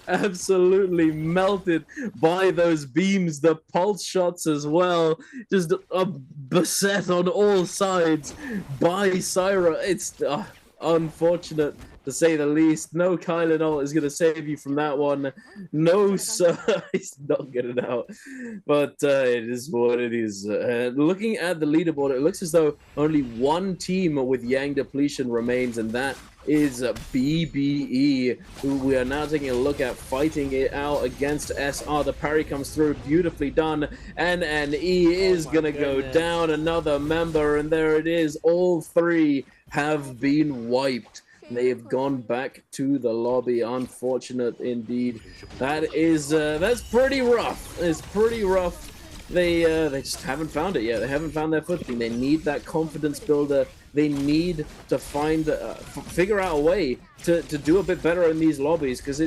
D: absolutely melted by those beams, the pulse shots as well. Just beset on all sides by Syra. It's unfortunate to say the least. No Kylan ult is going to save you from that one. No, sir. He's not getting out. But it is what it is. Looking at the leaderboard, it looks as though only one team with Yang depletion remains, and that is BBE, who we are now taking a look at, fighting it out against SR. The parry comes through, beautifully done, and NE is gonna go down. Another member, and there it is. All three have been wiped. They have gone back to the lobby. Unfortunate indeed. That is that's pretty rough. It's pretty rough. They just haven't found it yet. They haven't found their footing. They need that confidence builder. They need to figure out a way to do a bit better in these lobbies, because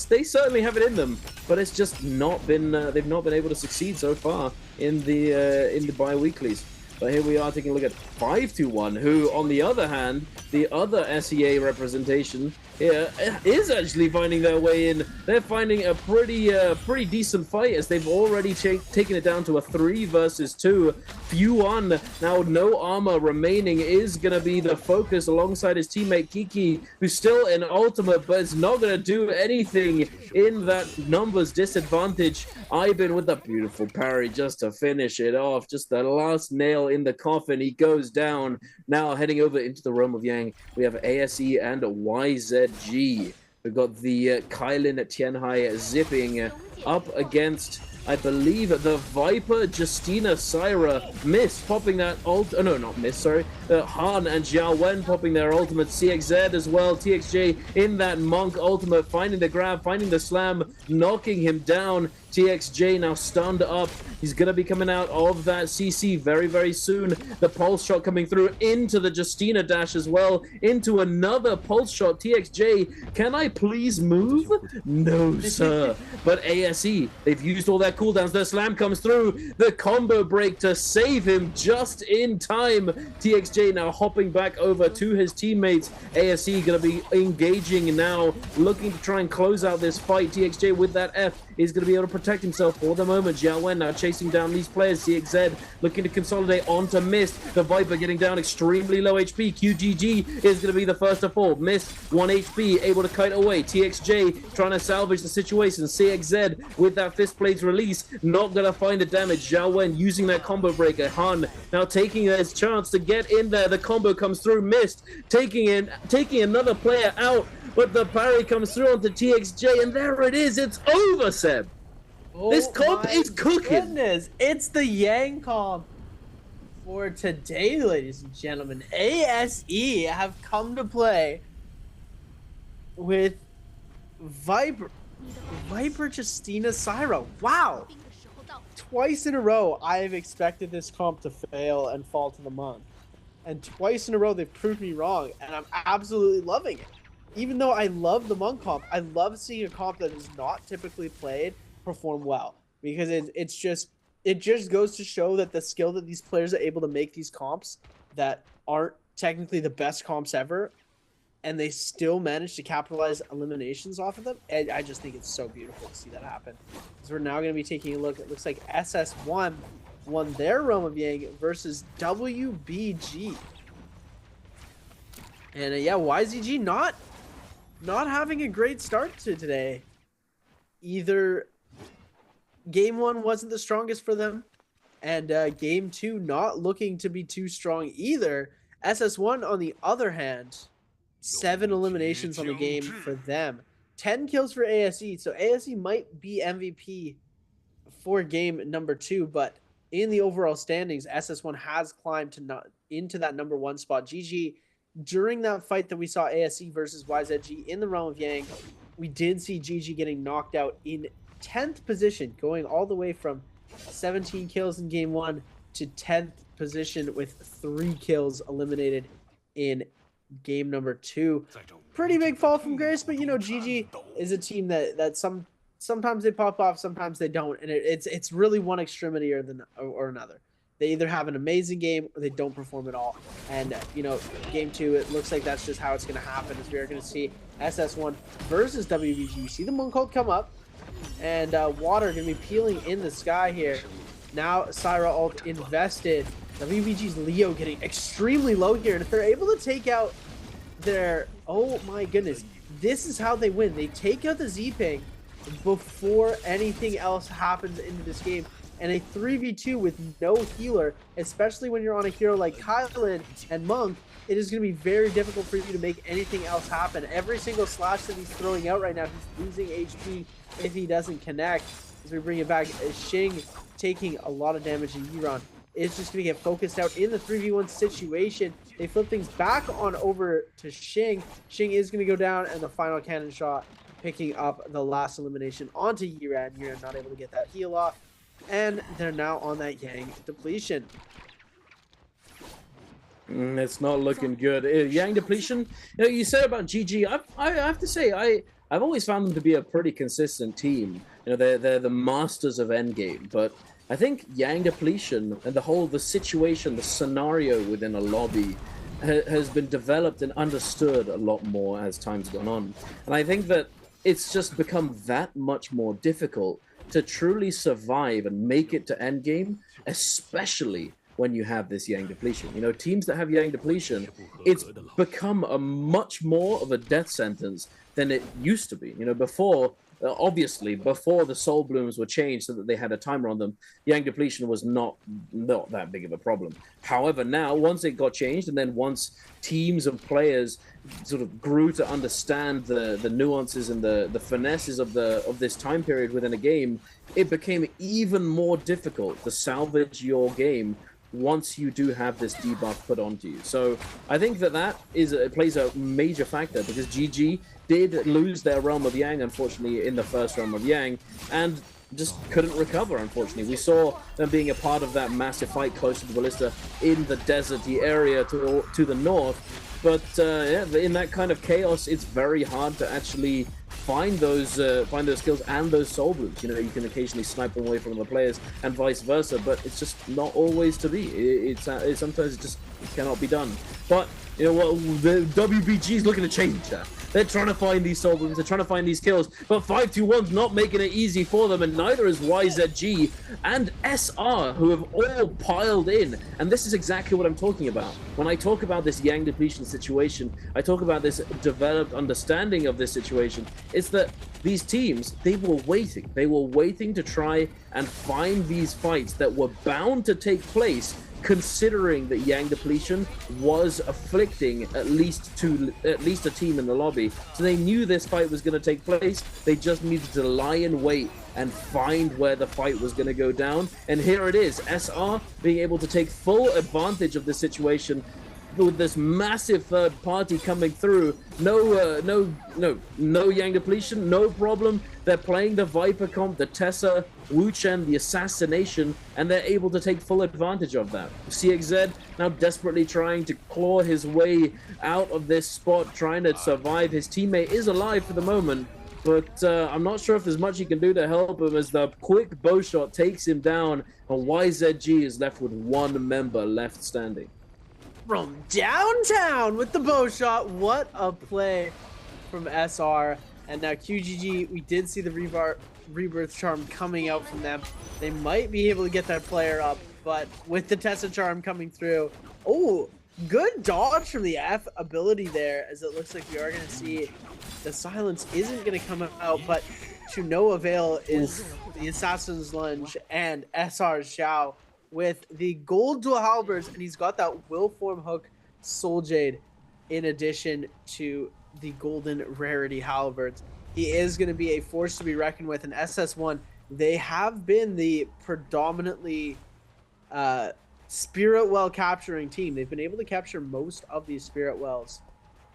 D: they certainly have it in them, but it's just not been they've not been able to succeed so far in the bi-weeklies. But here we are taking a look at 521, who, on the other hand, the other SEA representation here is actually finding their way in. They're finding a pretty decent fight, as they've already taken it down to a 3 versus 2. Fuan, now no armor remaining, is going to be the focus alongside his teammate Kiki, who's still in ultimate, but it's not going to do anything in that numbers disadvantage. Ivan with a beautiful parry just to finish it off. Just the last nail in the coffin. He goes down. Now heading over into the realm of Yang, we have ASE and YZG. We've got the Kylan Tianhai zipping up against, I believe, the Viper Justina Syra. Miss popping that ult. Oh, no, not Miss, sorry. Han and Xiao Wen popping their ultimate. CXZ as well. TXJ in that Monk ultimate, finding the grab, finding the slam, knocking him down. TXJ now stunned up. He's going to be coming out of that CC very, very soon. The pulse shot coming through into the Justina dash as well. Into another pulse shot. TXJ, can I please move? No, sir. But ASE, they've used all their cooldowns. The slam comes through. The combo break to save him just in time. TXJ now hopping back over to his teammates. ASE going to be engaging now, looking to try and close out this fight. TXJ with that F is going to be able to protect himself for the moment. Xiao Wen now chasing down these players. CXZ looking to consolidate onto Mist. The Viper getting down extremely low HP. QGG is going to be the first to fall. Mist 1 HP, able to kite away. TXJ trying to salvage the situation. CXZ with that fist blades release, not going to find the damage. Xiao Wen using that combo breaker. Han now taking his chance to get in there. The combo comes through. Mist taking another player out. But the parry comes through onto TXJ, and there it is. It's over, Seb.
E: Oh,
D: this comp is cooking.
E: Goodness. It's the Yang comp for today, ladies and gentlemen. ASE have come to play with Viper Justina Syra. Wow. Twice in a row, I have expected this comp to fail and fall to the monk. And twice in a row, they've proved me wrong, and I'm absolutely loving it. Even though I love the monk comp, I love seeing a comp that is not typically played perform well, because it just goes to show that the skill that these players are able to make these comps that aren't technically the best comps ever, and they still manage to capitalize eliminations off of them. And I just think it's so beautiful to see that happen. So we're now going to be taking a look. It looks like SS1 won their Realm of Yang versus WBG. And yeah, YZG not having a great start to today. Either game 1 wasn't the strongest for them, and game 2 not looking to be too strong either. SS1, on the other hand, 7 eliminations on the game for them. 10 kills for ASE, so ASE might be MVP for game number 2, but in the overall standings, SS1 has climbed into that number 1 spot. GG, during that fight that we saw ASE versus YZG in the Realm of Yang, we did see GG getting knocked out in 10th position, going all the way from 17 kills in game 1 to 10th position with 3 kills eliminated in game number 2. Pretty big fall from grace, but you know, GG is a team that sometimes they pop off, sometimes they don't, and it's really one extremity or another. They either have an amazing game or they don't perform at all. And, you know, game 2, it looks like that's just how it's going to happen, as we are going to see SS1 versus WBG. You see the Monk ult come up, and water going to be peeling in the sky here. Now Syra ult invested. WBG's Leo getting extremely low here, and if they're able to take out their Oh my goodness. This is how they win. They take out the Z-Ping before anything else happens into this game. And a 3v2 with no healer, especially when you're on a hero like Kylan and Monk, it is going to be very difficult for you to make anything else happen. Every single slash that he's throwing out right now, he's losing HP if he doesn't connect. As we bring it back, Xing taking a lot of damage, and Yiran is just going to get focused out in the 3v1 situation. They flip things back on over to Xing. Xing is going to go down, and the final cannon shot picking up the last elimination onto Yiran. Yiran not able to get that heal off, and they're now on that Yang depletion.
D: It's not looking good. Yang depletion. You know, you said about GG. I have to say, I've always found them to be a pretty consistent team. You know, they're the masters of endgame. But I think Yang depletion and the situation, the scenario within a lobby has been developed and understood a lot more as time's gone on. And I think that it's just become that much more difficult to truly survive and make it to endgame, especially when you have this Yang depletion. You know, teams that have Yang depletion, it's become a much more of a death sentence than it used to be. You know, before, obviously, before the Soul Blooms were changed so that they had a timer on them, Yang depletion was not that big of a problem. However, now, once it got changed, and then once teams of players sort of grew to understand the nuances and the finesses of this time period within a game, it became even more difficult to salvage your game once you do have this debuff put onto you. So I think that plays a major factor, because GG did lose their Realm of Yang, unfortunately, in the first Realm of Yang, and just couldn't recover, unfortunately. We saw them being a part of that massive fight close to the Ballista in the deserty area to the north. But yeah, in that kind of chaos, it's very hard to actually find those kills and those soul blooms. You know, you can occasionally snipe them away from other players and vice versa, but it's just not always to be. Sometimes it just cannot be done. But you know what, the WBG is looking to change that. They're trying to find these soul blooms, they're trying to find these kills, but 521's not making it easy for them, and neither is YZG and SR, who have all piled in. And this is exactly what I'm talking about. When I talk about this Yang depletion situation, I talk about this developed understanding of this situation. It's that these teams, they were waiting. They were waiting to try and find these fights that were bound to take place, considering that Yang depletion was afflicting at least a team in the lobby. So they knew this fight was going to take place. They just needed to lie in wait and find where the fight was going to go down. And here it is, SR being able to take full advantage of the situation with this massive third party coming through. No Yang depletion, no problem. They're playing the Viper comp, the Tessa, Wu Chen, the assassination, and they're able to take full advantage of that. CXZ now desperately trying to claw his way out of this spot, trying to survive. His teammate is alive for the moment, but I'm not sure if there's much he can do to help him, as the quick bow shot takes him down, and YZG is left with one member left standing.
E: From downtown with the bow shot. What a play from SR. And now QGG, we did see the rebirth charm coming out from them. They might be able to get that player up, but with the Tessa charm coming through, oh, good dodge from the F ability there, as it looks like we are going to see the silence isn't going to come out, but to no avail is the Assassin's Lunge and SR's Xiao with the gold dual halberds, and he's got that will form hook Soul Jade in addition to the golden rarity halberds. He is going to be a force to be reckoned with. In SS1, they have been the predominantly spirit well capturing team. They've been able to capture most of these spirit wells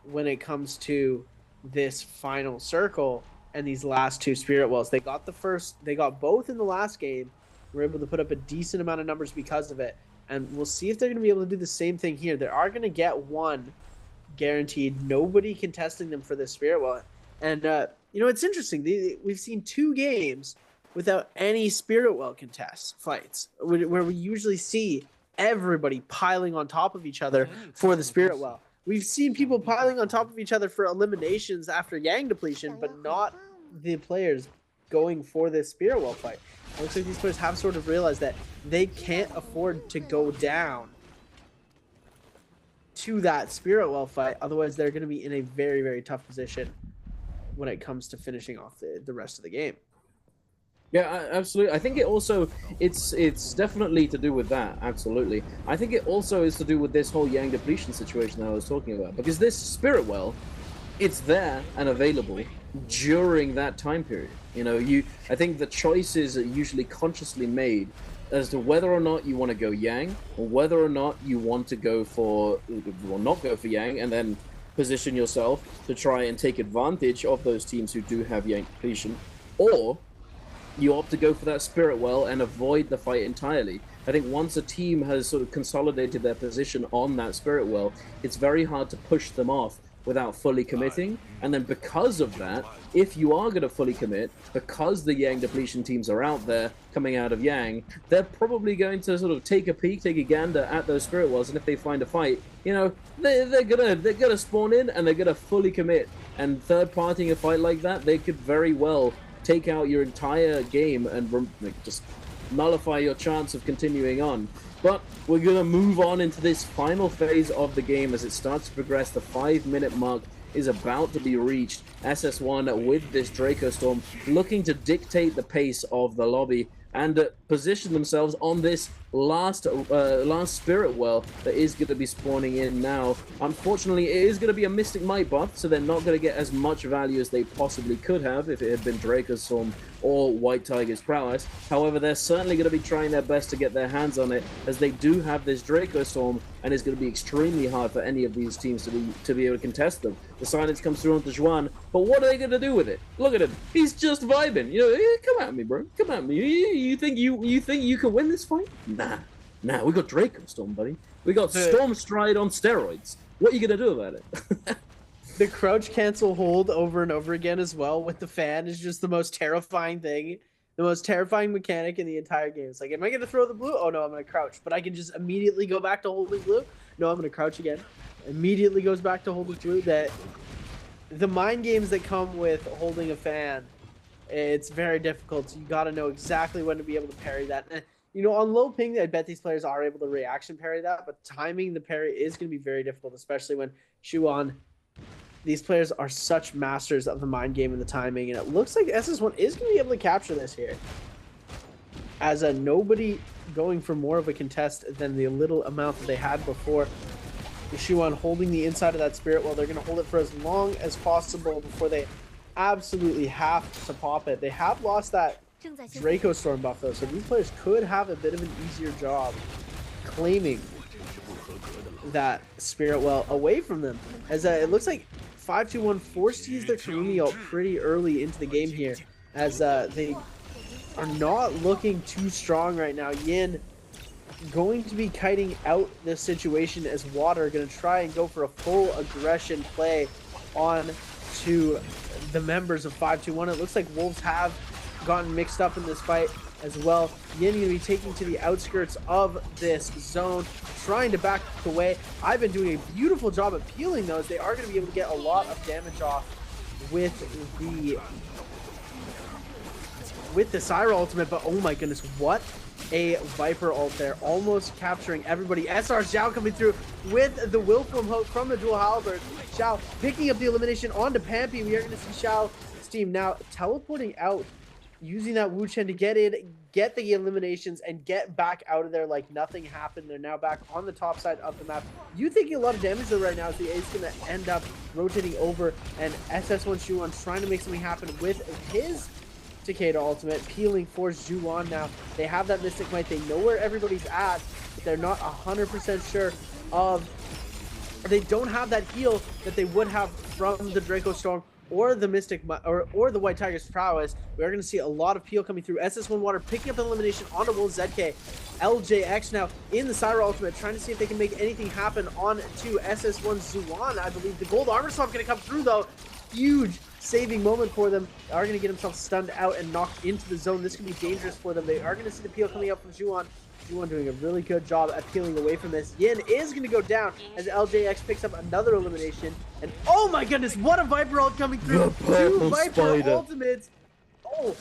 E: when it comes to this final circle and these last two spirit wells. They got both in the last game. We're able to put up a decent amount of numbers because of it, and we'll see if they're going to be able to do the same thing here. They are going to get one guaranteed. Nobody contesting them for this spirit well, and you know, it's interesting. We've seen 2 games without any spirit well contest fights, where we usually see everybody piling on top of each other for the spirit well. We've seen people piling on top of each other for eliminations after Yang depletion, but not the players going for this spirit well fight. It looks like these players have sort of realized that they can't afford to go down to that Spirit Well fight. Otherwise, they're going to be in a very, very tough position when it comes to finishing off the rest of the game.
D: Yeah, absolutely. I think it also it's definitely to do with that. Absolutely. I think it also is to do with this whole Yang depletion situation that I was talking about, because this Spirit Well, it's there and available during that time period. You know, I think the choices are usually consciously made as to whether or not you want to go Yang, or whether or not you want to go for, or not go for Yang, and then position yourself to try and take advantage of those teams who do have Yang depletion, or you opt to go for that Spirit Well and avoid the fight entirely. I think once a team has sort of consolidated their position on that Spirit Well, it's very hard to push them off without fully committing. And then because of that, if you are going to fully commit, because the Yang depletion teams are out there coming out of Yang, they're probably going to sort of take a peek, take a gander at those Spirit Wells, and if they find a fight, you know, they're gonna spawn in and they're gonna fully commit. And third partying a fight like that, they could very well take out your entire game and just nullify your chance of continuing on. But we're going to move on into this final phase of the game as it starts to progress. The 5-minute mark is about to be reached. SS1 with this Draco Storm looking to dictate the pace of the lobby and position themselves on this last Spirit Well that is going to be spawning in now. Unfortunately, it is going to be a Mystic Might buff, so they're not going to get as much value as they possibly could have if it had been Draco Storm or White Tiger's Prowess. However, they're certainly going to be trying their best to get their hands on it, as they do have this Draco Storm, and it's going to be extremely hard for any of these teams to be able to contest them. The silence comes through onto Juan, but what are they going to do with it? Look at him. He's just vibing. You know, come at me, bro. Come at me. You think you can win this fight? Nah, we got Draco Storm, buddy. We got Storm Stride on steroids. What are you going to do about it?
E: The crouch cancel hold over and over again as well with the fan is just the most terrifying thing. The most terrifying mechanic in the entire game. It's like, am I going to throw the blue? Oh, no, I'm going to crouch. But I can just immediately go back to holding blue. No, I'm going to crouch again. Immediately goes back to holding blue. That the mind games that come with holding a fan, it's very difficult. So you got to know exactly when to be able to parry that. And, you know, on low ping, I bet these players are able to reaction parry that. But timing the parry is going to be very difficult, especially when Shuan... These players are such masters of the mind game and the timing, and it looks like SS1 is going to be able to capture this here. As a nobody going for more of a contest than the little amount that they had before. Shuan holding the inside of that Spirit Well. They're going to hold it for as long as possible before they absolutely have to pop it. They have lost that Draco Storm buff, though, so these players could have a bit of an easier job claiming that Spirit Well away from them. As it looks like 521 forced to use their Karumi ult pretty early into the game here, as they are not looking too strong right now. Yin going to be kiting out this situation as Water going to try and go for a full aggression play on to the members of 521. It looks like Wolves have gotten mixed up in this fight as well. Yin going to be taking to the outskirts of this zone, trying to back away. I've been doing a beautiful job at peeling those. They are going to be able to get a lot of damage off with the Syra ultimate, but oh my goodness, what a Viper ult there, almost capturing everybody. SR Xiao coming through with the Willful Hook from the dual halberd. Xiao picking up the elimination onto Pampy. We are going to see Xiao's team now teleporting out, using that Wu Chen to get in, get the eliminations, and get back out of there like nothing happened. They're now back on the top side of the map. You taking a lot of damage though right now, as the Ace going to end up rotating over, and SS1 Shuan trying to make something happen with his Takeda ultimate, peeling for Zhuan now. They have that Mystic Might. They know where everybody's at, but they're not 100% sure of... They don't have that heal that they would have from the Draco Storm or the Mystic or the White Tiger's Prowess. We are going to see a lot of peel coming through. SS1 Water picking up an elimination onto Wolf ZK. LJX now in the Syra ultimate, trying to see if they can make anything happen on to SS1 Zhuan. I believe the gold armor swap going to come through though. Huge saving moment for them. They are going to get themselves stunned out and knocked into the zone. This could be dangerous for them. They are going to see the peel coming up from Zhuan. Zhuan doing a really good job at peeling away from this. Yin is going to go down as LJX picks up another elimination. And oh my goodness, what a Viper ult coming through. Two Viper ultimates. Oh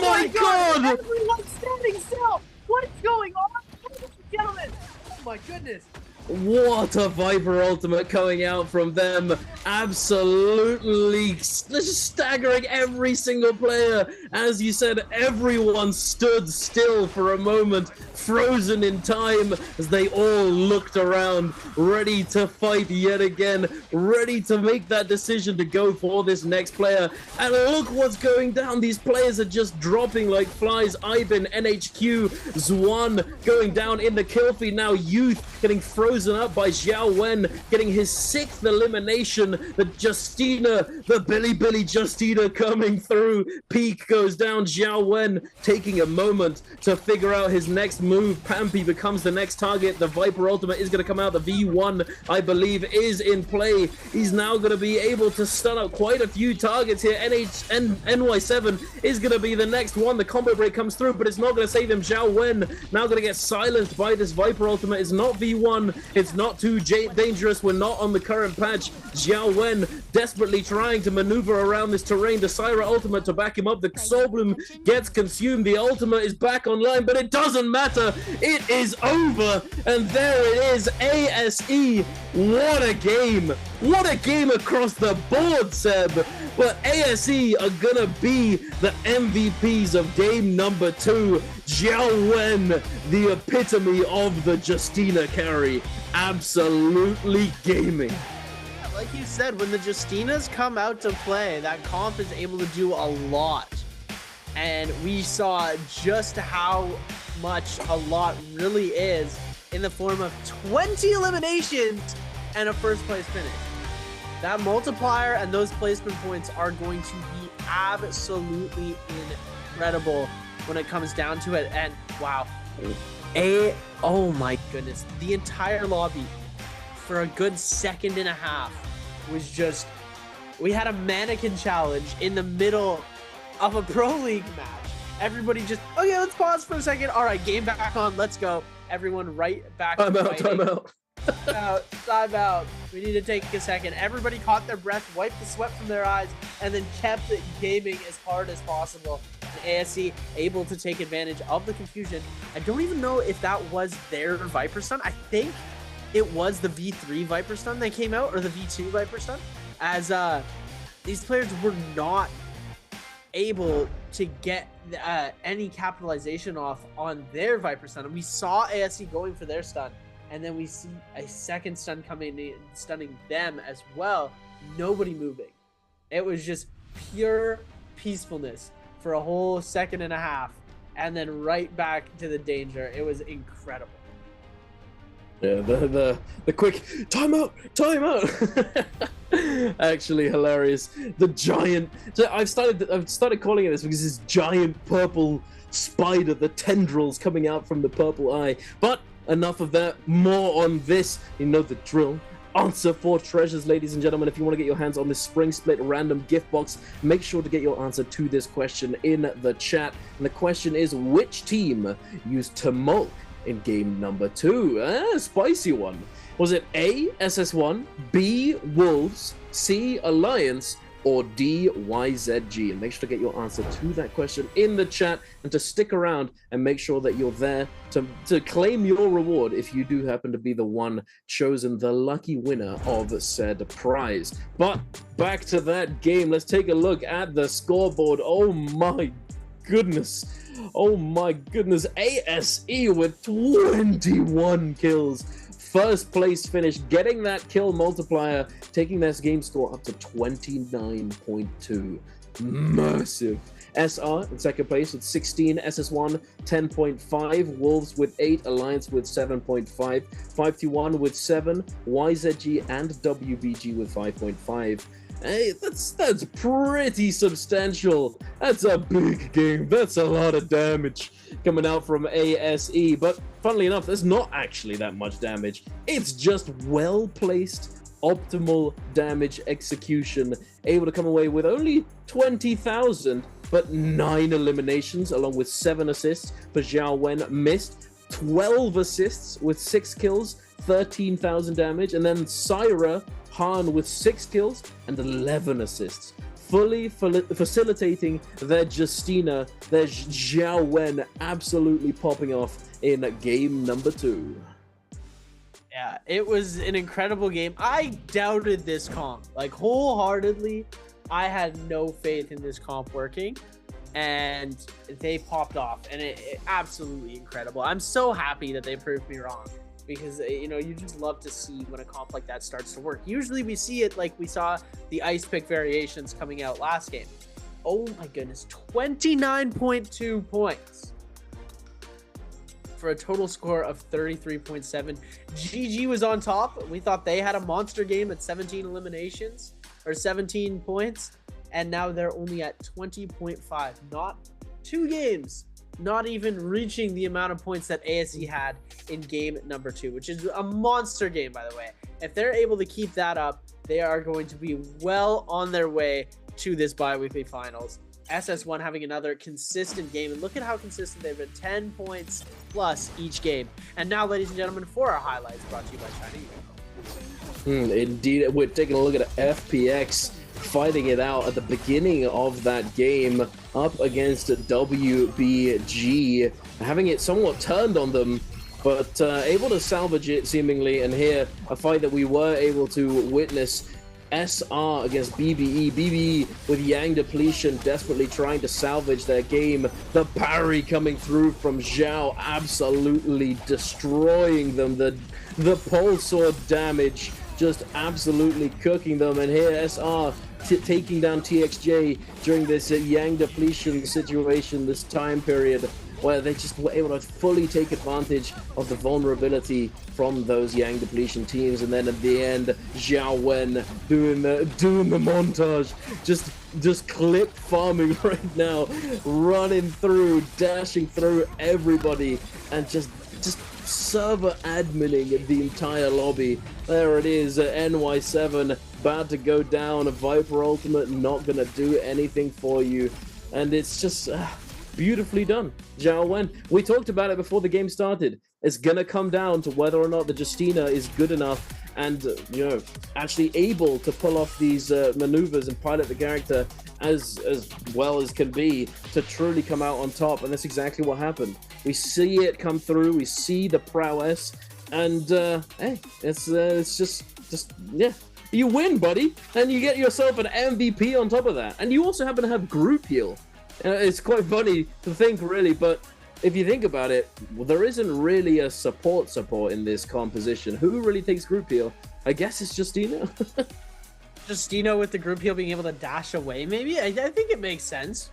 E: my god! Everyone's standing still. What is going on? Ladies and gentlemen. Oh my goodness.
D: What a Viper ultimate coming out from them. Absolutely just staggering every single player. As you said, everyone stood still for a moment, frozen in time, as they all looked around, ready to fight yet again, ready to make that decision to go for this next player. And look what's going down. These players are just dropping like flies. Ivan, NHQ, Zwan going down in the kill feed. Now Youth getting frozen up by Xiao Wen, getting his 6th elimination. The Justina, the Billy Justina coming through. Peak goes down. Xiao Wen taking a moment to figure out his next move. Pampy becomes the next target. The Viper ultimate is going to come out. The V1, I believe, is in play. He's now going to be able to stun up quite a few targets here. NY7 is going to be the next one. The combo break comes through, but it's not going to save him. Xiao Wen now going to get silenced by this Viper ultimate. It's not V1. It's not too dangerous. We're not on the current patch. Xiao Wen desperately trying to maneuver around this terrain. The Syra ultimate to back him up. The Soul Bloom gets consumed. The ultimate is back online, but it doesn't matter. It is over. And there it is. ASE. What a game. What a game across the board, Seb. But ASE are gonna be the MVPs of game number 2. Xiao Wen, the epitome of the Justina carry. Absolutely gaming.
E: Like you said, when the Justinas come out to play, that comp is able to do a lot. And we saw just how much a lot really is in the form of 20 eliminations and a first place finish. That multiplier and those placement points are going to be absolutely incredible when it comes down to it. And wow, oh my goodness, the entire lobby for a good 1.5 seconds was just, we had a mannequin challenge in the middle of a Pro League match. Everybody just, okay, let's pause for a second. All right, game back on, let's go. Everyone right back.
D: Time out.
E: Time out. We need to take a second. Everybody caught their breath, wiped the sweat from their eyes, and then kept it gaming as hard as possible. And ASE able to take advantage of the confusion. I don't even know if that was their Viper stun. I think it was the V3 Viper stun that came out, or the V2 Viper stun, as these players were not able to get any capitalization off on their Viper stun. And we saw ASE going for their stun, and then we see a second stun coming in, stunning them as well. Nobody moving. It was just pure peacefulness for a whole 1.5 seconds, and then right back to the danger. It was incredible.
D: Yeah, the quick timeout. Actually hilarious. The giant. So I've started calling it this because this giant purple spider, the tendrils coming out from the purple eye. But enough of that. More on this. You know the drill. Answer 4 treasures, ladies and gentlemen. If you want to get your hands on this Spring Split random gift box, make sure to get your answer to this question in the chat. And the question is, which team used Tumult in game number 2? Spicy one. Was it A, SS1, B, Wolves, C, Alliance, or D, YZG? And make sure to get your answer to that question in the chat, and to stick around and make sure that you're there to claim your reward if you do happen to be the one chosen the lucky winner of said prize. But back to that game, let's take a look at the scoreboard. Oh my goodness. Oh my goodness, ASE with 21 kills. First place finish, getting that kill multiplier, taking this game score up to 29.2. Massive. SR in second place with 16, SS1 10.5, Wolves with 8, Alliance with 7.5, 521 with 7, YZG and WBG with 5.5. Hey, that's pretty substantial. That's a big game. That's a lot of damage coming out from ASE. But funnily enough, there's not actually that much damage. It's just well-placed, optimal damage execution. Able to come away with only 20,000, but 9 eliminations, along with 7 assists for Xiao Wen. Missed 12 assists with 6 kills, 13,000 damage. And then Syra Han with 6 kills and 11 assists, fully facilitating their Justina, their Xiao Wen absolutely popping off in game number 2.
E: Yeah, it was an incredible game. I doubted this comp, like wholeheartedly. I had no faith in this comp working, and they popped off, and it absolutely incredible. I'm so happy that they proved me wrong, because you know, you just love to see when a comp like that starts to work. Usually we see it like we saw the ice pick variations coming out last game. Oh my goodness, 29.2 points for a total score of 33.7. GG was on top. We thought they had a monster game at 17 eliminations or 17 points, and now they're only at 20.5. Not 2 games, not even reaching the amount of points that ASE had in game number 2, which is a monster game, by the way. If they're able to keep that up, they are going to be well on their way to this bi-weekly finals. SS1 having another consistent game, and look at how consistent they've been, 10 points plus each game. And now, ladies and gentlemen, for our highlights, brought to you by China.
D: Indeed, we're taking a look at FPX fighting it out at the beginning of that game up against WBG, having it somewhat turned on them, but able to salvage it seemingly. And here, a fight that we were able to witness, SR against BBE. BBE with Yang Depletion desperately trying to salvage their game. The parry coming through from Zhao, absolutely destroying them. The pole sword damage just absolutely cooking them. And here SR taking down TXJ during this Yang Depletion situation, this time period where they just were able to fully take advantage of the vulnerability from those Yang Depletion teams. And then at the end, Zhao Wen doing the montage, just clip farming right now, running through, dashing through everybody, and just server adminning the entire lobby. There it is, NY7 about to go down. A Viper ultimate not gonna do anything for you, and it's just beautifully done. Zhao Wen, we talked about it before the game started. It's gonna come down to whether or not the Justina is good enough and you know, actually able to pull off these maneuvers and pilot the character as well as can be to truly come out on top. And that's exactly what happened. We see it come through, we see the prowess, and hey, it's just yeah, you win, buddy, and you get yourself an MVP on top of that, and you also happen to have group heal. It's quite funny to think, really, but if you think about it, there isn't really a support in this composition. Who really takes group heal? I guess it's Justina.
E: Justina with the group heal being able to dash away, maybe? I think it makes sense.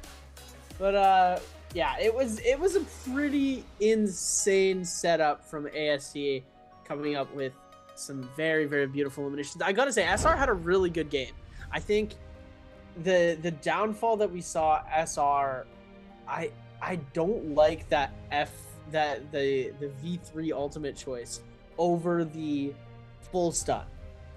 E: But yeah, it was a pretty insane setup from ASC, coming up with some very, very beautiful eliminations. I gotta say, SR had a really good game. I think the downfall that we saw SR, I don't like that the V3 ultimate choice over the full stun.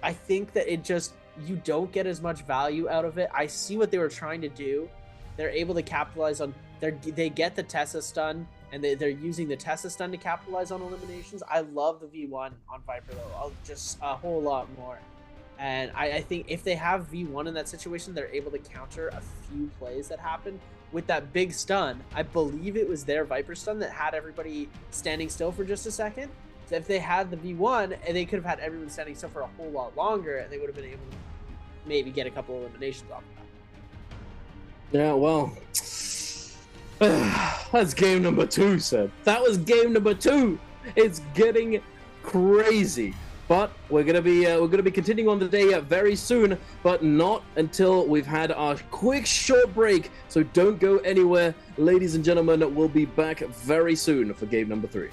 E: I think that it just, you don't get as much value out of it. I see what they were trying to do. They're able to capitalize on, they get the Tessa stun, and they're using the Tessa stun to capitalize on eliminations. I love the V1 on Viper though, just a whole lot more. And I think if they have V1 in that situation, they're able to counter a few plays that happen with that big stun. I believe it was their Viper stun that had everybody standing still for just a second. So if they had the V1, they could have had everyone standing still for a whole lot longer, and they would have been able to maybe get a couple of eliminations off of that.
D: Yeah, well, that's game number 2, Seb. That was game number 2. It's getting crazy. But we're gonna be continuing on the day very soon, but not until we've had our quick short break. So don't go anywhere, ladies and gentlemen. We'll be back very soon for game number 3.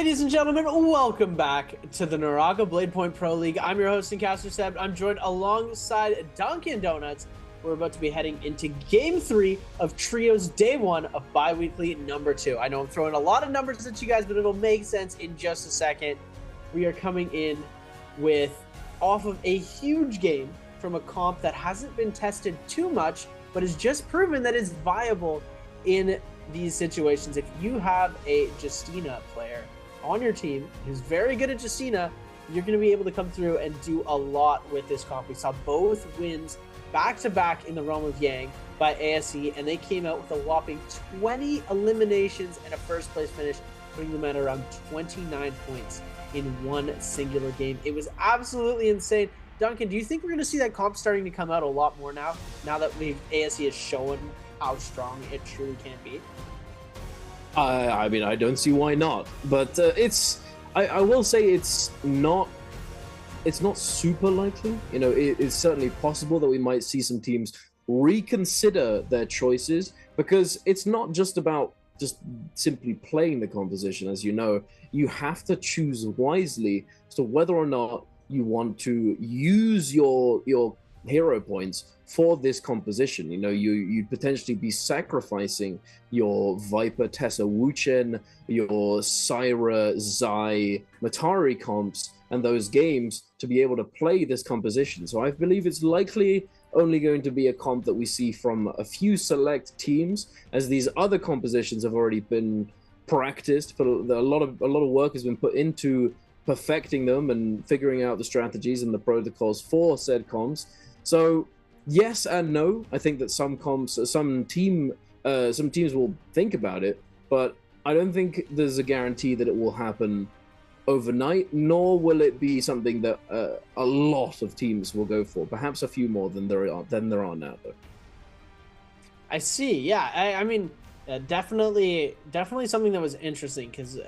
E: Ladies and gentlemen, welcome back to the NARAKA BLADEPOINT Pro League. I'm your host and caster Seb. I'm joined alongside Dunkin' Donuts. We're about to be heading into Game 3 of Trio's Day 1 of Biweekly number 2. I know I'm throwing a lot of numbers at you guys, but it'll make sense in just a second. We are coming in off of a huge game from a comp that hasn't been tested too much, but has just proven that it's viable in these situations. If you have a Justina player on your team who's very good at Justina, you're going to be able to come through and do a lot with this comp. We saw both wins back-to-back in the realm of Yang by ASE, and they came out with a whopping 20 eliminations and a first-place finish, putting them at around 29 points in one singular game. It was absolutely insane. Duncan, do you think we're going to see that comp starting to come out a lot more now that ASE has shown how strong it truly can be?
D: I mean, I don't see why not, but I will say it's not super likely. You know, it's certainly possible that we might see some teams reconsider their choices, because it's not just about just simply playing the composition. As you know, you have to choose wisely as to whether or not you want to use your hero points for this composition. You know, you'd potentially be sacrificing your Viper, Tessa, Wuchen, your Syra, Zai, Matari comps and those games to be able to play this composition. So I believe it's likely only going to be a comp that we see from a few select teams, as these other compositions have already been practiced, but a lot of work has been put into perfecting them and figuring out the strategies and the protocols for said comps. So yes and no. I think that some teams will think about it, but I don't think there's a guarantee that it will happen overnight, nor will it be something that a lot of teams will go for. Perhaps a few more than there are now, though.
E: I see. Yeah, I mean, definitely something that was interesting, because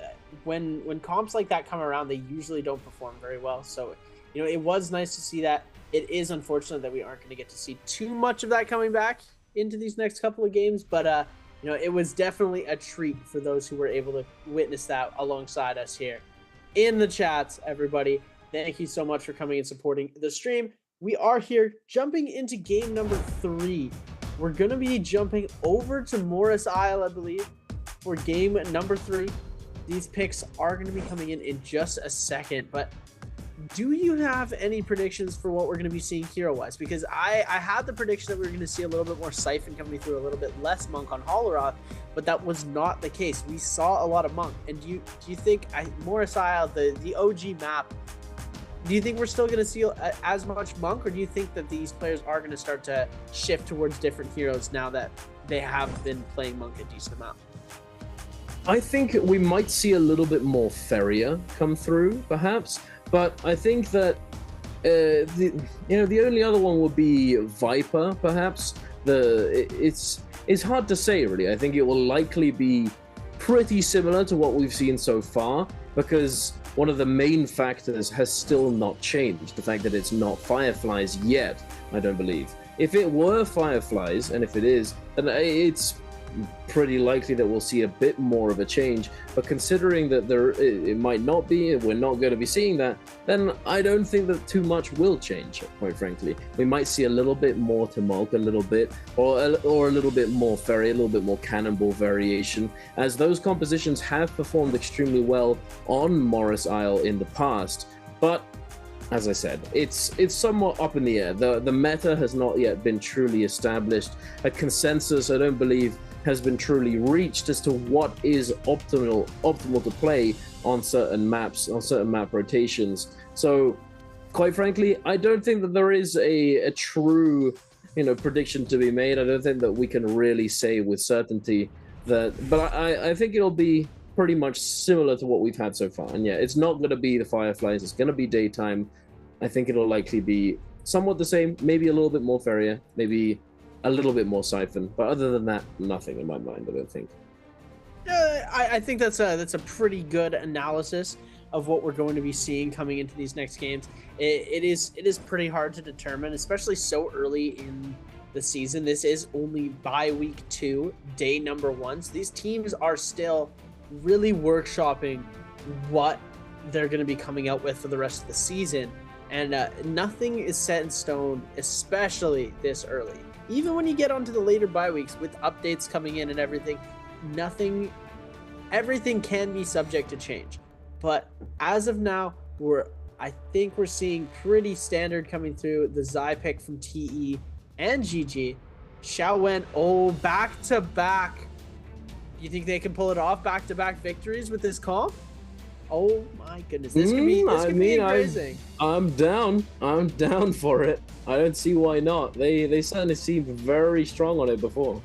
E: when comps like that come around, they usually don't perform very well. So, you know, it was nice to see that. It is unfortunate that we aren't going to get to see too much of that coming back into these next couple of games, but you know, it was definitely a treat for those who were able to witness that alongside us here in the chats. Everybody, thank you so much for coming and supporting the stream. We are here jumping into game number 3. We're going to be jumping over to Morris Isle, I believe, for game number 3. These picks are going to be coming in just a second, but do you have any predictions for what we're going to be seeing hero-wise? Because I had the prediction that we were going to see a little bit more Siphon coming through, a little bit less Monk on Holoroth, but that was not the case. We saw a lot of Monk. And do you think Morris Isle, the OG map, do you think we're still going to see as much Monk, or do you think that these players are going to start to shift towards different heroes now that they have been playing Monk a decent amount?
D: I think we might see a little bit more Feria come through, perhaps. But I think that the only other one would be Viper, perhaps. It's hard to say, really. I think it will likely be pretty similar to what we've seen so far, because one of the main factors has still not changed. The fact that it's not Fireflies yet, I don't believe. If it were Fireflies, and if it is, then it's pretty likely that we'll see a bit more of a change. But considering that it might not be, we're not going to be seeing that, then I don't think that too much will change, quite frankly. We might see a little bit more to Mulk, a little bit, or a little bit more Ferry, a little bit more Cannonball variation, as those compositions have performed extremely well on Morris Isle in the past. But as I said, it's somewhat up in the air. The meta has not yet been truly established. A consensus, I don't believe, has been truly reached as to what is optimal to play on certain maps, on certain map rotations. So, quite frankly, I don't think that there is a true, prediction to be made. I don't think that we can really say with certainty that, but I think it'll be pretty much similar to what we've had so far. And yeah, it's not going to be the Fireflies. It's going to be daytime. I think it'll likely be somewhat the same, maybe a little bit more Feria, maybe a little bit more Siphon, but other than that, nothing in my mind, I don't think.
E: I think that's a pretty good analysis of what we're going to be seeing coming into these next games. It is pretty hard to determine, especially so early in the season. This is only by week 2, day number 1. So these teams are still really workshopping what they're going to be coming out with for the rest of the season. And nothing is set in stone, especially this early. Even when you get onto the later bye weeks with updates coming in and everything, everything can be subject to change. But as of now, I think we're seeing pretty standard coming through. The Zai pick from TE and GG. Xiaowen, back to back. Do you think they can pull it off? Back to back victories with this comp? Oh my goodness, this could be amazing.
D: I'm down. I'm down for it. I don't see why not. They certainly seemed very strong on it before.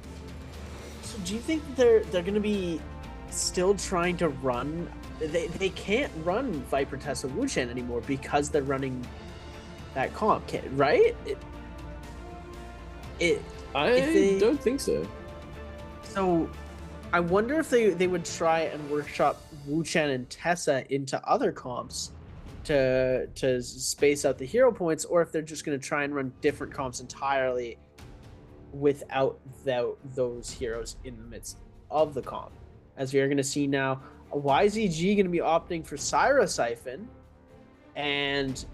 E: So do you think they're going to be still trying to run? They can't run Viper Tessa Wuchen anymore because they're running that comp, right?
D: I don't think so.
E: So I wonder if they would try and workshop Wuchen and Tessa into other comps to space out the hero points, or if they're just going to try and run different comps entirely without those heroes in the midst of the comp. As we are going to see now, YZG going to be opting for Syra Siphon, and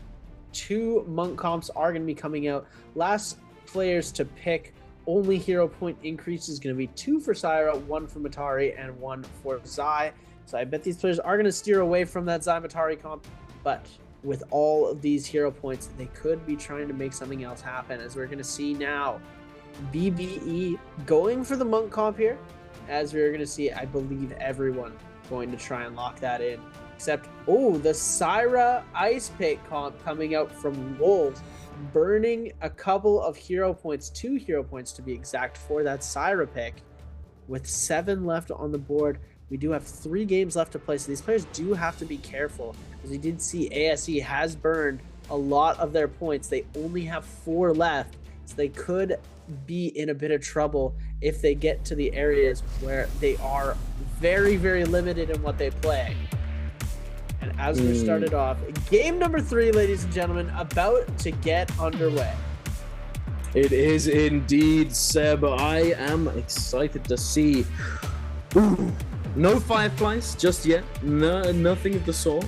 E: 2 monk comps are going to be coming out. Last players to pick only hero point increase is going to be 2 for Syra, 1 for Matari, and 1 for Zai. So I bet these players are going to steer away from that Zai Matari comp, but with all of these hero points, they could be trying to make something else happen. As we're going to see now, BBE going for the monk comp here, as we're going to see, I believe everyone going to try and lock that in, except the Syra Ice Pick comp coming out from Wolves, burning a couple of hero points, 2 hero points to be exact, for that Syra pick. With 7 left on the board, we do have 3 games left to play, so these players do have to be careful, as we did see ASE has burned a lot of their points. They only have 4 left, so they could be in a bit of trouble if they get to the areas where they are very, very limited in what they play. And as we started off, game number 3, ladies and gentlemen, about to get underway.
D: It is indeed, Seb. I am excited to see. No Fireflies just yet. No, nothing of the sort.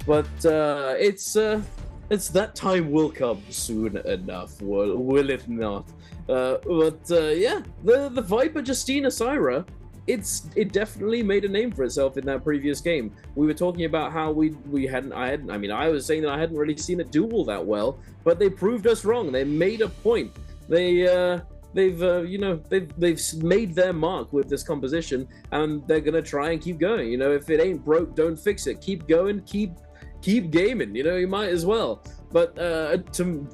D: But it's that time will come soon enough. Will it not? Yeah, the Viper Justina Syra, it definitely made a name for itself in that previous game. We were talking about how I was saying that I hadn't really seen it do all that well, but they proved us wrong. They made a point. They've made their mark with this composition, and they're gonna try and keep going. You know, if it ain't broke, don't fix it. Keep going, keep gaming. You know, you might as well. But to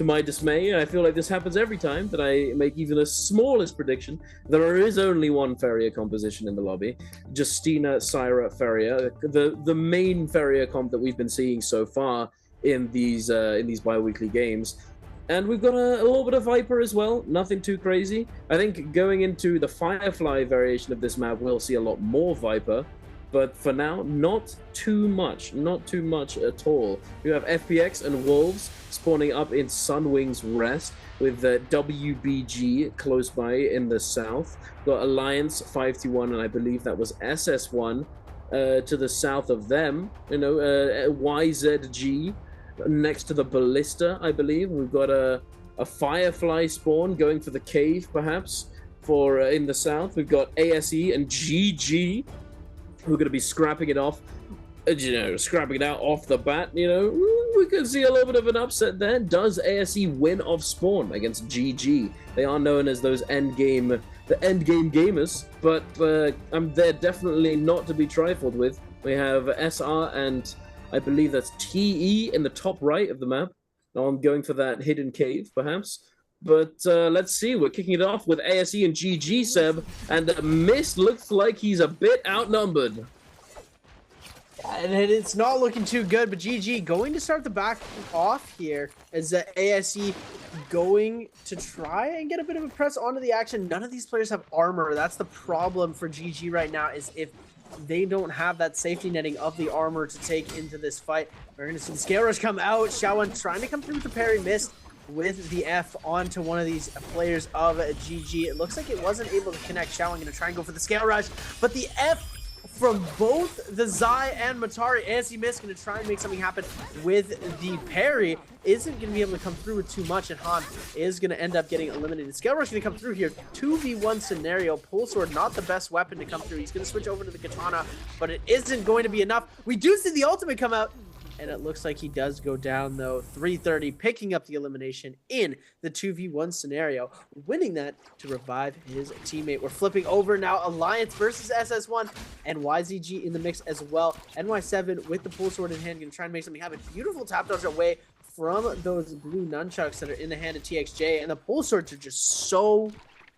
D: my dismay, I feel like this happens every time that I make even the smallest prediction. There is only one Feria composition in the lobby, Justina Syra Feria, the main Feria comp that we've been seeing so far in these bi-weekly games. And we've got a little bit of Viper as well, nothing too crazy. I think going into the Firefly variation of this map, we'll see a lot more Viper. But for now, not too much at all. We have FPX and Wolves spawning up in Sunwing's Rest with WBG close by in the south. Got Alliance 521, and I believe that was SS1 to the south of them. YZG next to the Ballista, I believe. We've got a Firefly spawn going for the cave, perhaps, for in the south. We've got ASE and GG, who are going to be scrapping it off, scrapping it out off the bat. We could see a little bit of an upset there. Does ASE win off spawn against GG? They are known as the end game gamers, but they're definitely not to be trifled with. We have SR and I believe that's TE in the top right of the map. Now I'm going for that hidden cave, perhaps. But let's see, we're kicking it off with ASE and GG, Seb, and Mist looks like he's a bit outnumbered.
E: And it's not looking too good, but GG going to start the back off here as ASE going to try and get a bit of a press onto the action. None of these players have armor. That's the problem for GG right now, is if they don't have that safety netting of the armor to take into this fight. We're going to see the Scale Rush come out. Xiaowen trying to come through with the parry, missed with the F onto one of these players of GG. It looks like it wasn't able to connect. Xiaowen going to try and go for the Scale Rush, but the F from both the Zai and Matari. ASE Mist going to try and make something happen with the parry. Isn't going to be able to come through with too much, and Han is going to end up getting eliminated. Scale Rush going to come through here. 2v1 scenario. Pole Sword, not the best weapon to come through. He's going to switch over to the Katana, but it isn't going to be enough. We do see the ultimate come out, and it looks like he does go down, though. 330, picking up the elimination in the 2v1 scenario, winning that to revive his teammate. We're flipping over now. Alliance versus SS1 and YZG in the mix as well. NY7 with the Pole Sword in hand, going to try and make something happen. Beautiful tap dodge away from those blue nunchucks that are in the hand of TXJ, and the Pole Swords are just so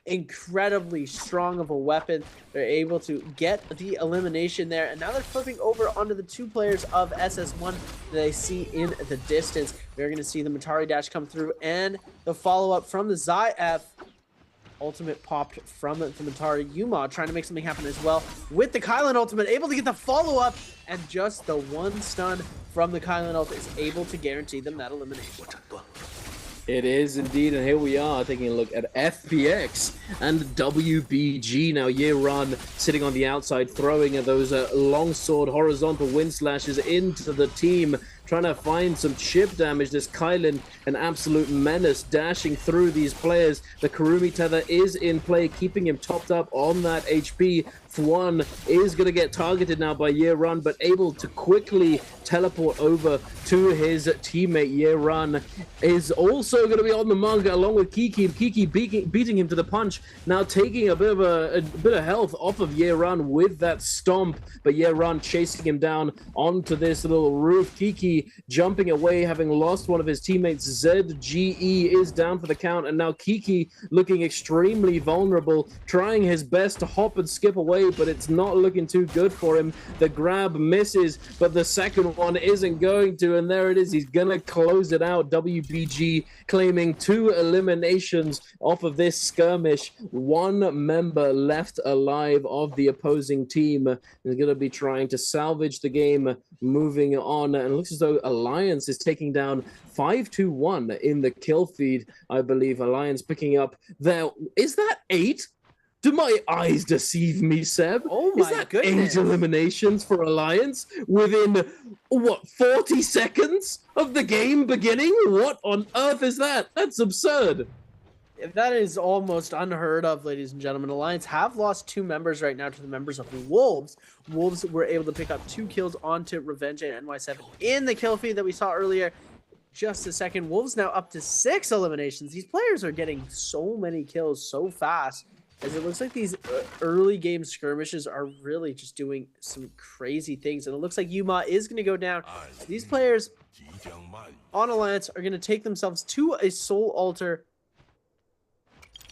E: incredibly strong of a weapon. They're able to get the elimination there, and now they're flipping over onto the two players of SS1 that they see in the distance. We're going to see the Matari dash come through and the follow-up from the Zai F. Ultimate popped from the Matari. Yuma trying to make something happen as well with the Kylan ultimate, able to get the follow-up, and just the one stun from the Kylan ult is able to guarantee them that elimination.
D: It is indeed, and here we are taking a look at FPX and WBG. Now Yeran sitting on the outside, throwing at those longsword horizontal wind slashes into the team, trying to find some chip damage. This Kylan, an absolute menace, dashing through these players. The Kurumi tether is in play, keeping him topped up on that HP. One is going to get targeted now by Yeran, but able to quickly teleport over to his teammate. Yeran is also going to be on the manga along with Kiki. Kiki beating him to the punch, now taking a bit of health off of Yeran with that stomp, but Yeran chasing him down onto this little roof. Kiki jumping away, having lost one of his teammates. ZGE is down for the count, and now Kiki looking extremely vulnerable, trying his best to hop and skip away, but it's not looking too good for him. The grab misses, but the second one isn't going to, and there it is. He's gonna close it out. WBG claiming 2 eliminations off of this skirmish. One member left alive of the opposing team is gonna be trying to salvage the game moving on, and it looks as though Alliance is taking down 5-1 in the kill feed. I believe Alliance picking up there. Is that 8? Do my eyes deceive me, Seb?
E: Oh my
D: Is that
E: goodness.
D: 8 eliminations for Alliance within, what, 40 seconds of the game beginning? What on earth is that? That's absurd.
E: That is almost unheard of, ladies and gentlemen. Alliance have lost 2 members right now to the members of Wolves. Wolves were able to pick up 2 kills onto Revenge and NY7 in the kill feed that we saw earlier. Just a second. Wolves now up to 6 eliminations. These players are getting so many kills so fast, as it looks like these early game skirmishes are really just doing some crazy things. And it looks like Yuma is going to go down. These players on Alliance are going to take themselves to a soul altar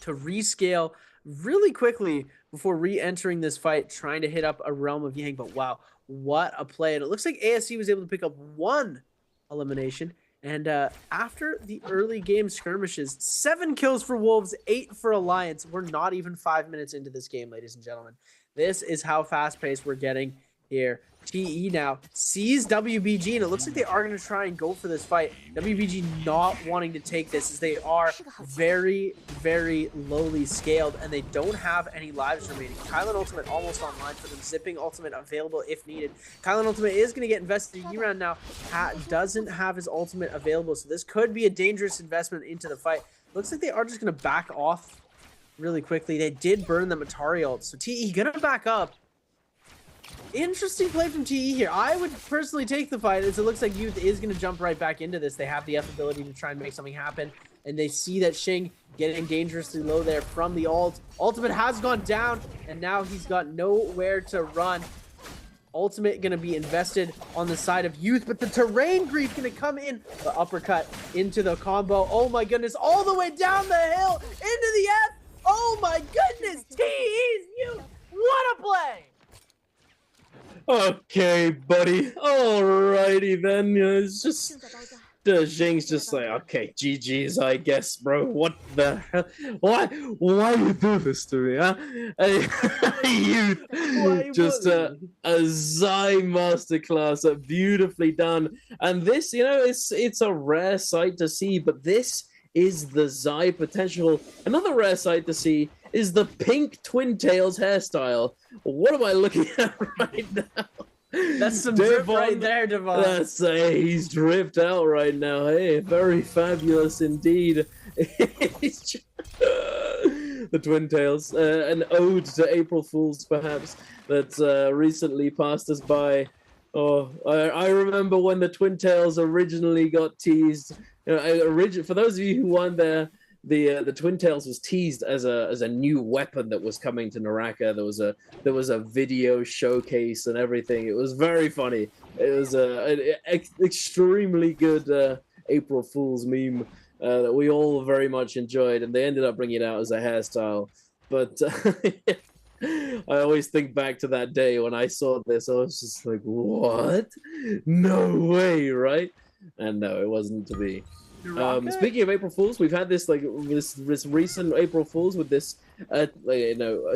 E: to rescale really quickly before re-entering this fight, trying to hit up a Realm of Yang. But wow, what a play. And it looks like ASE was able to pick up 1 elimination. And after the early game skirmishes, 7 kills for Wolves, 8 for Alliance. We're not even 5 minutes into this game, ladies and gentlemen. This is how fast-paced we're getting here. TE now sees WBG, and it looks like they are going to try and go for this fight. WBG not wanting to take this, as they are very, very lowly scaled, and they don't have any lives remaining. Kylan ultimate almost online for them. Zipping ultimate available if needed. Kylan ultimate is going to get invested. E-round now doesn't have his ultimate available, so this could be a dangerous investment into the fight. Looks like they are just going to back off really quickly. They did burn the Matari ult, so TE going to back up. Interesting play from TE here. I would personally take the fight, as it looks like Youth is going to jump right back into this. They have the F ability to try and make something happen, and they see that Shing getting dangerously low there from the ult. Ultimate has gone down, and now he's got nowhere to run. Ultimate going to be invested on the side of Youth, but the terrain grief going to come in. The uppercut into the combo. Oh my goodness, all the way down the hill into the F. Oh my goodness, TE's Youth. What a play.
D: Okay, buddy. Alrighty then. It's just Jing's just like, okay, GG's, I guess, bro. What the hell? Why you do this to me, huh? You just a Zai masterclass, beautifully done. And this, you know, it's a rare sight to see, but this is the Zai potential. Another rare sight to see is the pink Twin Tails hairstyle. What am I looking at right now?
E: That's some drip right there, Devon.
D: Let's say he's dripped out right now. Hey, very fabulous indeed. The Twin Tails, an ode to April Fools, perhaps, that recently passed us by. Oh, I remember when the Twin Tails originally got teased. You know, for those of you who weren't there, the Twin Tails was teased as a new weapon that was coming to NARAKA. There was a video showcase and everything. It was very funny. It was an extremely good April Fool's meme that we all very much enjoyed, and they ended up bringing it out as a hairstyle. But I always think back to that day when I saw this. I was just like, what? No way, right? And no, it wasn't to be. Speaking of April Fools, we've had this this recent April Fools with this a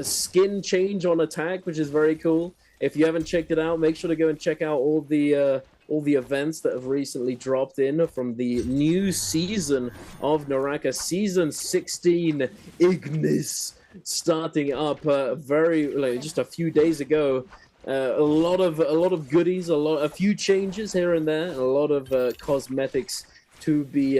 D: skin change on attack, which is very cool. If you haven't checked it out, make sure to go and check out all the events that have recently dropped in from the new season of NARAKA, season 16 Ignis, starting up just a few days ago. A lot of goodies, a few changes here and there, and a lot of cosmetics to be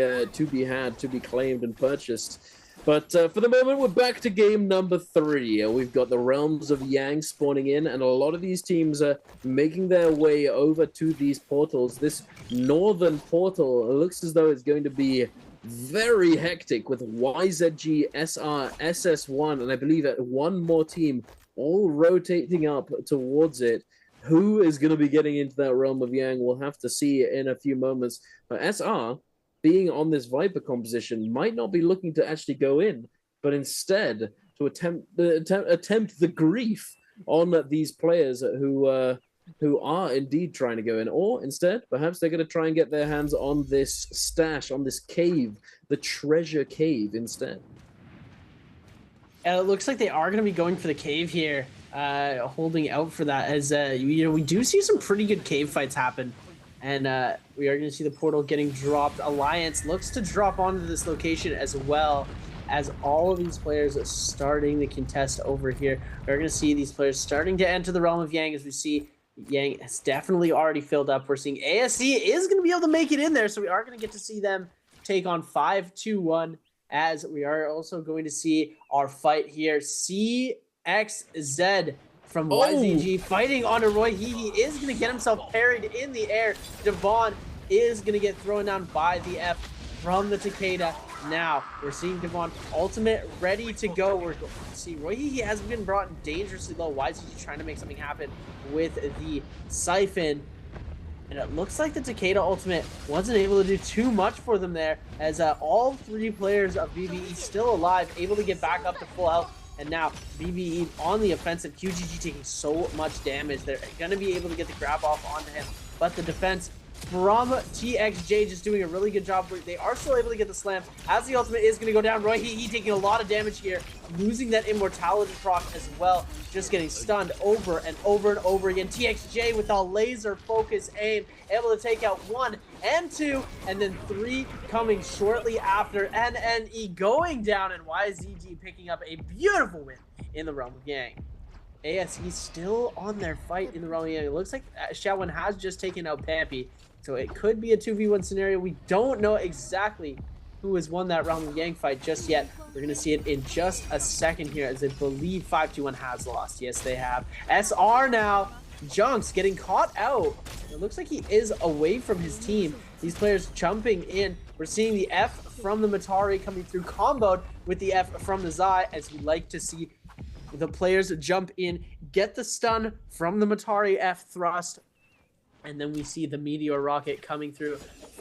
D: claimed and purchased. But for the moment, we're back to game number 3. We've got the Realms of Yang spawning in, and a lot of these teams are making their way over to these portals. This northern portal looks as though it's going to be very hectic, with YZG, SR, SS1, and I believe one more team all rotating up towards it. Who is going to be getting into that Realm of Yang? We'll have to see in a few moments. But SR, being on this Viper composition, might not be looking to actually go in, but instead to attempt the grief on these players who are indeed trying to go in. Or instead, perhaps they're going to try and get their hands on this stash, on this cave, the treasure cave instead.
E: And it looks like they are going to be going for the cave here, holding out for that, as we do see some pretty good cave fights happen. And we are going to see the portal getting dropped. Alliance looks to drop onto this location, as well as all of these players are starting to contest over here. We're going to see these players starting to enter the Realm of Yang, as we see Yang has definitely already filled up. We're seeing ASC is going to be able to make it in there, so we are going to get to see them take on 5-2-1, as we are also going to see our fight here. CXZ from YZG fighting onto Roy. He is going to get himself parried in the air. Devon is going to get thrown down by the F from the Takeda. Now we're seeing Devon ultimate ready to go. We're going to see Roy. He has been brought dangerously low. YZG trying to make something happen with the Siphon. And it looks like the Takeda ultimate wasn't able to do too much for them there, as all 3 players of BBE still alive, able to get back up to full health. And now BBE on the offensive, QGG taking so much damage. They're going to be able to get the grab off onto him. But the defense from TXJ just doing a really good job. They are still able to get the slam, as the ultimate is going to go down. Roy he taking a lot of damage here, losing that immortality proc as well, just getting stunned over and over and over again. TXJ with a laser focus aim, able to take out 1 and 2, and then 3 coming shortly after. NNE going down, and YZG picking up a beautiful win in the Realm of Yang. ASE still on their fight in the Realm of Yang. It looks like Shawan has just taken out Pampy, so it could be a 2v1 scenario. We don't know exactly who has won that Realm of Yang fight just yet. We're going to see it in just a second here, as I believe 5-2-1 has lost. Yes, they have. SR now. Junks getting caught out. It looks like he is away from his team. These players jumping in. We're seeing the F from the Matari coming through, comboed with the F from the Zai, as we like to see the players jump in, get the stun from the Matari F thrust, and then we see the Meteor Rocket coming through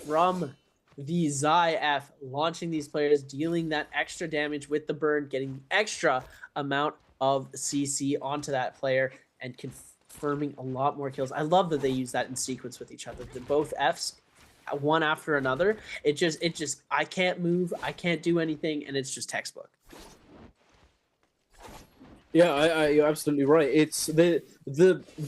E: from the Zai F, launching these players, dealing that extra damage with the burn, getting extra amount of CC onto that player, and confirming a lot more kills. I love that they use that in sequence with each other. The both Fs, one after another. It just I can't move, I can't do anything, and it's just textbook.
D: Yeah, you're absolutely right. It's the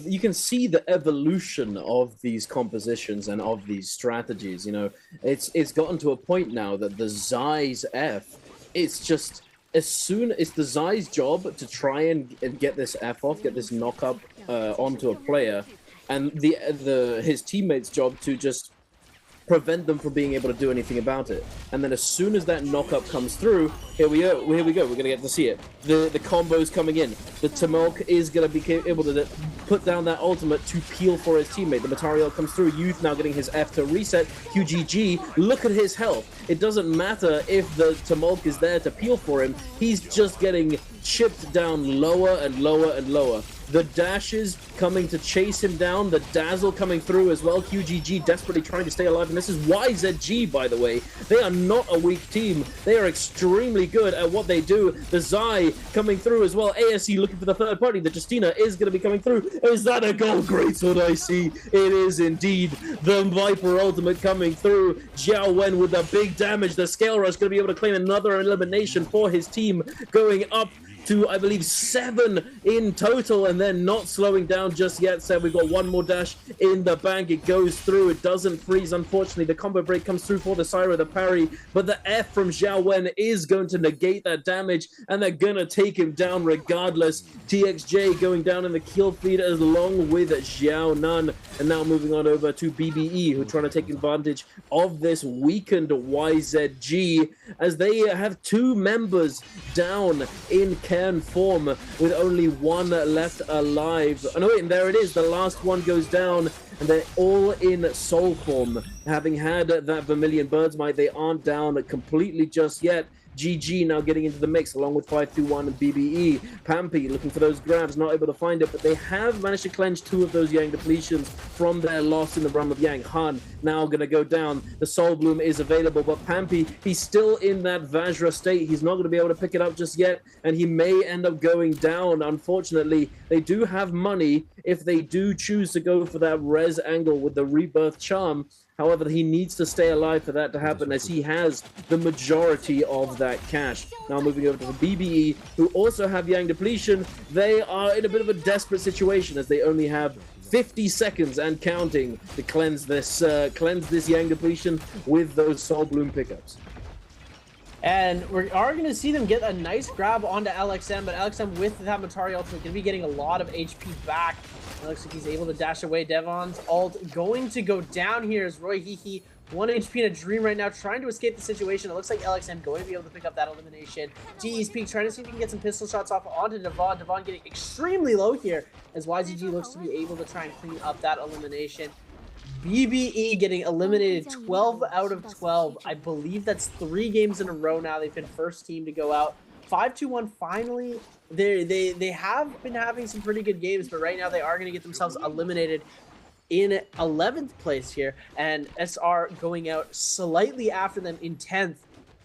D: you can see the evolution of these compositions and of these strategies. You know, it's gotten to a point now that the Zai's F, it's just as soon it's the Zai's job to try and get this F off, get this knock up onto a player, and his teammates' job to just prevent them from being able to do anything about it. And then as soon as that knock-up comes through, here we go, we're going to get to see it. The combos coming in. The Tamilk is going to be able to put down that ultimate to peel for his teammate. The Matariel comes through, Youth now getting his F to reset. QGG, look at his health. It doesn't matter if the Tamilk is there to peel for him, he's just getting chipped down lower and lower and lower. The dashes coming to chase him down, the dazzle coming through as well. QGG desperately trying to stay alive, and this is YZG, by the way. They are not a weak team. They are extremely good at what they do. The Zai coming through as well. ASE looking for the third party. The Justina is going to be coming through. Is that a gold? Greatsword I see. It is indeed the Viper ultimate coming through. Xiao Wen with the big damage. The Scale Rush going to be able to claim another elimination for his team, going up to, I believe, 7 in total, and then not slowing down just yet. So we've got one more dash in the bank. It goes through. It doesn't freeze, unfortunately. The combo break comes through for the Syra, the parry, but the F from Xiao Wen is going to negate that damage, and they're going to take him down regardless. TXJ going down in the kill feed along with Xiao Nan, and now moving on over to BBE, who are trying to take advantage of this weakened YZG, as they have 2 members down in form with only 1 left alive. Oh no, wait, and there it is. The last one goes down, and they're all in soul form. Having had that Vermilion Bird's Might, they aren't down completely just yet. GG now getting into the mix along with 521 and BBE. Pampy looking for those grabs, not able to find it, but they have managed to cleanse 2 of those Yang depletions from their loss in the Realm of Yang. Han now going to go down. The Soul Bloom is available, but Pampy, he's still in that Vajra state. He's not going to be able to pick it up just yet, and he may end up going down. Unfortunately, they do have money if they do choose to go for that res angle with the Rebirth Charm. However, he needs to stay alive for that to happen, as he has the majority of that cash. Now moving over to the BBE, who also have Yang depletion. They are in a bit of a desperate situation, as they only have 50 seconds and counting to cleanse this Yang depletion with those Soul Bloom pickups.
E: And we are going to see them get a nice grab onto LXM, but LXM with that Matari ultimate going to be getting a lot of HP back. It looks like he's able to dash away. Devon's ult going to go down here as Roy Hehe, 1 HP in a dream right now, trying to escape the situation. It looks like LXM going to be able to pick up that elimination. GE's Peak trying to see if he can get some pistol shots off onto Devon. Devon getting extremely low here as YZG looks to be able to try and clean up that elimination. BBE getting eliminated 12 out of 12. I believe that's 3 games in a row now. They've been first team to go out. 5-2-1 finally. They have been having some pretty good games, but right now they are going to get themselves eliminated in 11th place here, and SR going out slightly after them in 10th.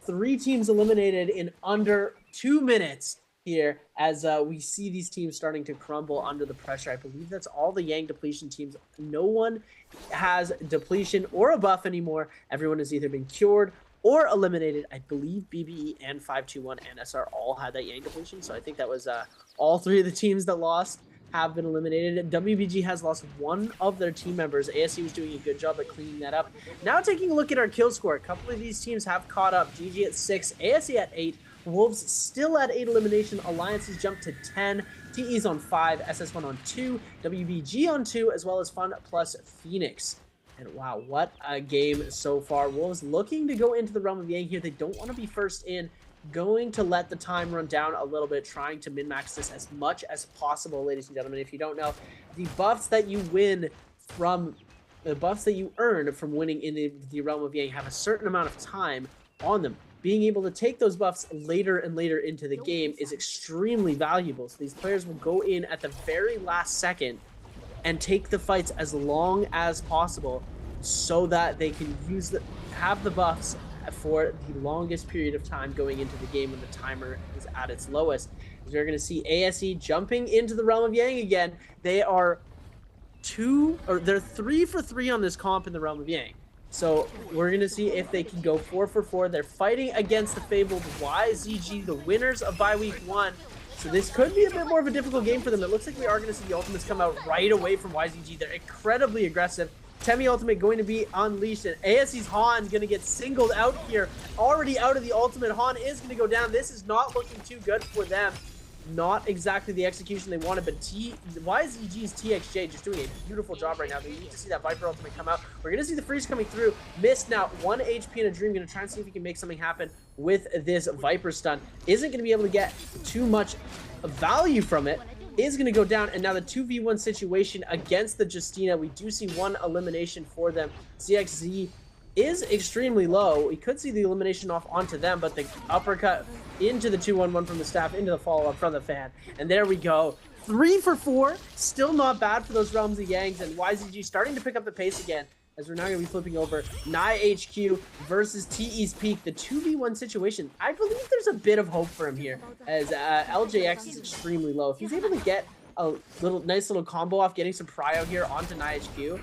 E: 3 teams eliminated in under 2 minutes here, as we see these teams starting to crumble under the pressure. I believe that's all the Yang depletion teams. No one has depletion or a buff anymore. Everyone has either been cured or eliminated. I believe BBE and 521 and SR all had that Yang depletion, so I think that was all 3 of the teams that lost have been eliminated. WBG has lost 1 of their team members. ASE was doing a good job at cleaning that up. Now taking a look at our kill score, a couple of these teams have caught up. GG at 6, ASE at 8, Wolves still at 8 elimination, Alliances jumped to 10, TE's on 5, SS1 on 2, WBG on 2, as well as Fun plus Phoenix. And wow, what a game so far. Wolves looking to go into the Realm of Yang here. They don't want to be first in, going to let the time run down a little bit, trying to min-max this as much as possible, ladies and gentlemen. If you don't know, the buffs that you win from, the buffs that you earn from winning in the Realm of Yang have a certain amount of time on them. Being able to take those buffs later and later into the game is extremely valuable. So these players will go in at the very last second and take the fights as long as possible so that they can have the buffs for the longest period of time going into the game when the timer is at its lowest. As we're going to see ASE jumping into the Realm of Yang again. They are they're 3 for 3 on this comp in the Realm of Yang. So we're going to see if they can go 4 for 4. They're fighting against the fabled YZG, the winners of Biweek 1. So this could be a bit more of a difficult game for them. It looks like we are going to see the ultimates come out right away from YZG. They're incredibly aggressive. Temi ultimate going to be unleashed, and ASE's Han going to get singled out here. Already out of the ultimate. Han is going to go down. This is not looking too good for them. Not exactly the execution they wanted, but YZG's TXJ just doing a beautiful job right now. They need to see that Viper ultimate come out. We're going to see the freeze coming through. Mist now, 1 HP in a dream. Going to try and see if he can make something happen with this Viper stun. Isn't going to be able to get too much value from it. Is going to go down, and now the 2v1 situation against the Justina. We do see one elimination for them. ZXZ is extremely low. We could see the elimination off onto them, but the uppercut into the 2-1-1 from the staff, into the follow-up from the fan. And there we go. 3 for 4. Still not bad for those Realms of Yangs, and YZG starting to pick up the pace again, as we're now going to be flipping over NiHQ versus TE's Peak. The 2v1 situation, I believe there's a bit of hope for him here, as LJX is extremely low. If he's able to get a nice little combo off, getting some prio here onto NiHQ,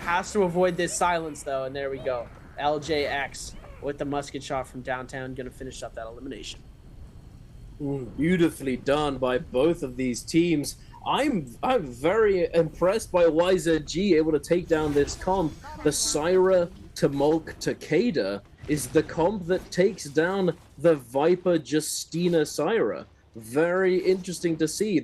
E: has to avoid this silence though, and there we go. LJX with the musket shot from downtown, going to finish up that elimination.
D: Beautifully done by both of these teams. I'm very impressed by YZG able to take down this comp. The Syra Tumulk Takeda is the comp that takes down the Viper Justina Syra. Very interesting to see.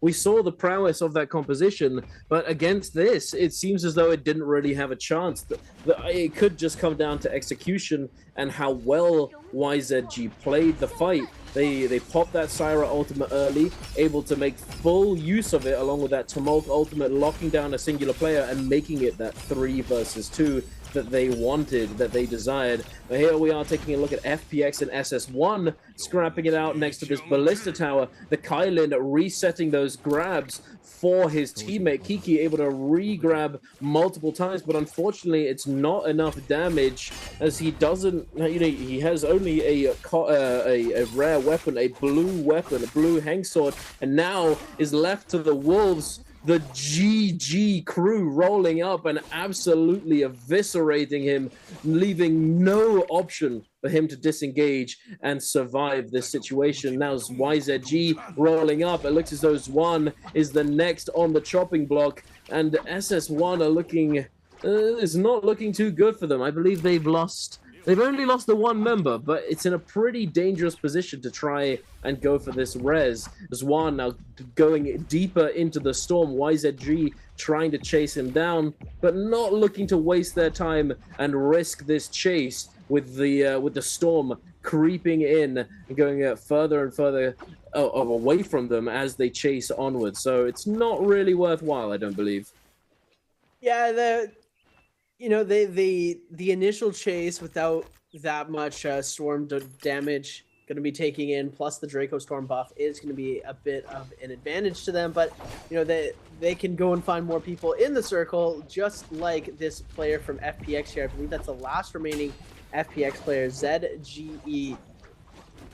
D: We saw the prowess of that composition, but against this, it seems as though it didn't really have a chance. It could just come down to execution and how well YZG played the fight. They popped that Syra ultimate early, able to make full use of it along with that Tumulk ultimate, locking down a singular player and making it that 3 versus 2 that they wanted, that they desired. But here we are taking a look at FPX and SS1, scrapping it out next to this Ballista Tower. The Kylin resetting those grabs for his teammate. Kiki able to re-grab multiple times, but unfortunately it's not enough damage, as he doesn't, he has only a rare weapon, a blue weapon, a blue hang sword, and now is left to the Wolves. The GG crew rolling up and absolutely eviscerating him, leaving no option for him to disengage and survive this situation. Now YZG rolling up. It looks as though Zwan is the next on the chopping block, and SS1 are looking, is not looking too good for them. I believe they've only lost the 1 member, but it's in a pretty dangerous position to try and go for this res. Zwan now going deeper into the storm. YZG trying to chase him down, but not looking to waste their time and risk this chase with the storm creeping in and going further and further away from them as they chase onward. So it's not really worthwhile, I don't believe.
E: Yeah, the initial chase without that much storm damage going to be taking in, plus the Draco Storm buff is going to be a bit of an advantage to them. But they can go and find more people in the circle, just like this player from FPX here. I believe that's the last remaining FPX player, ZGE.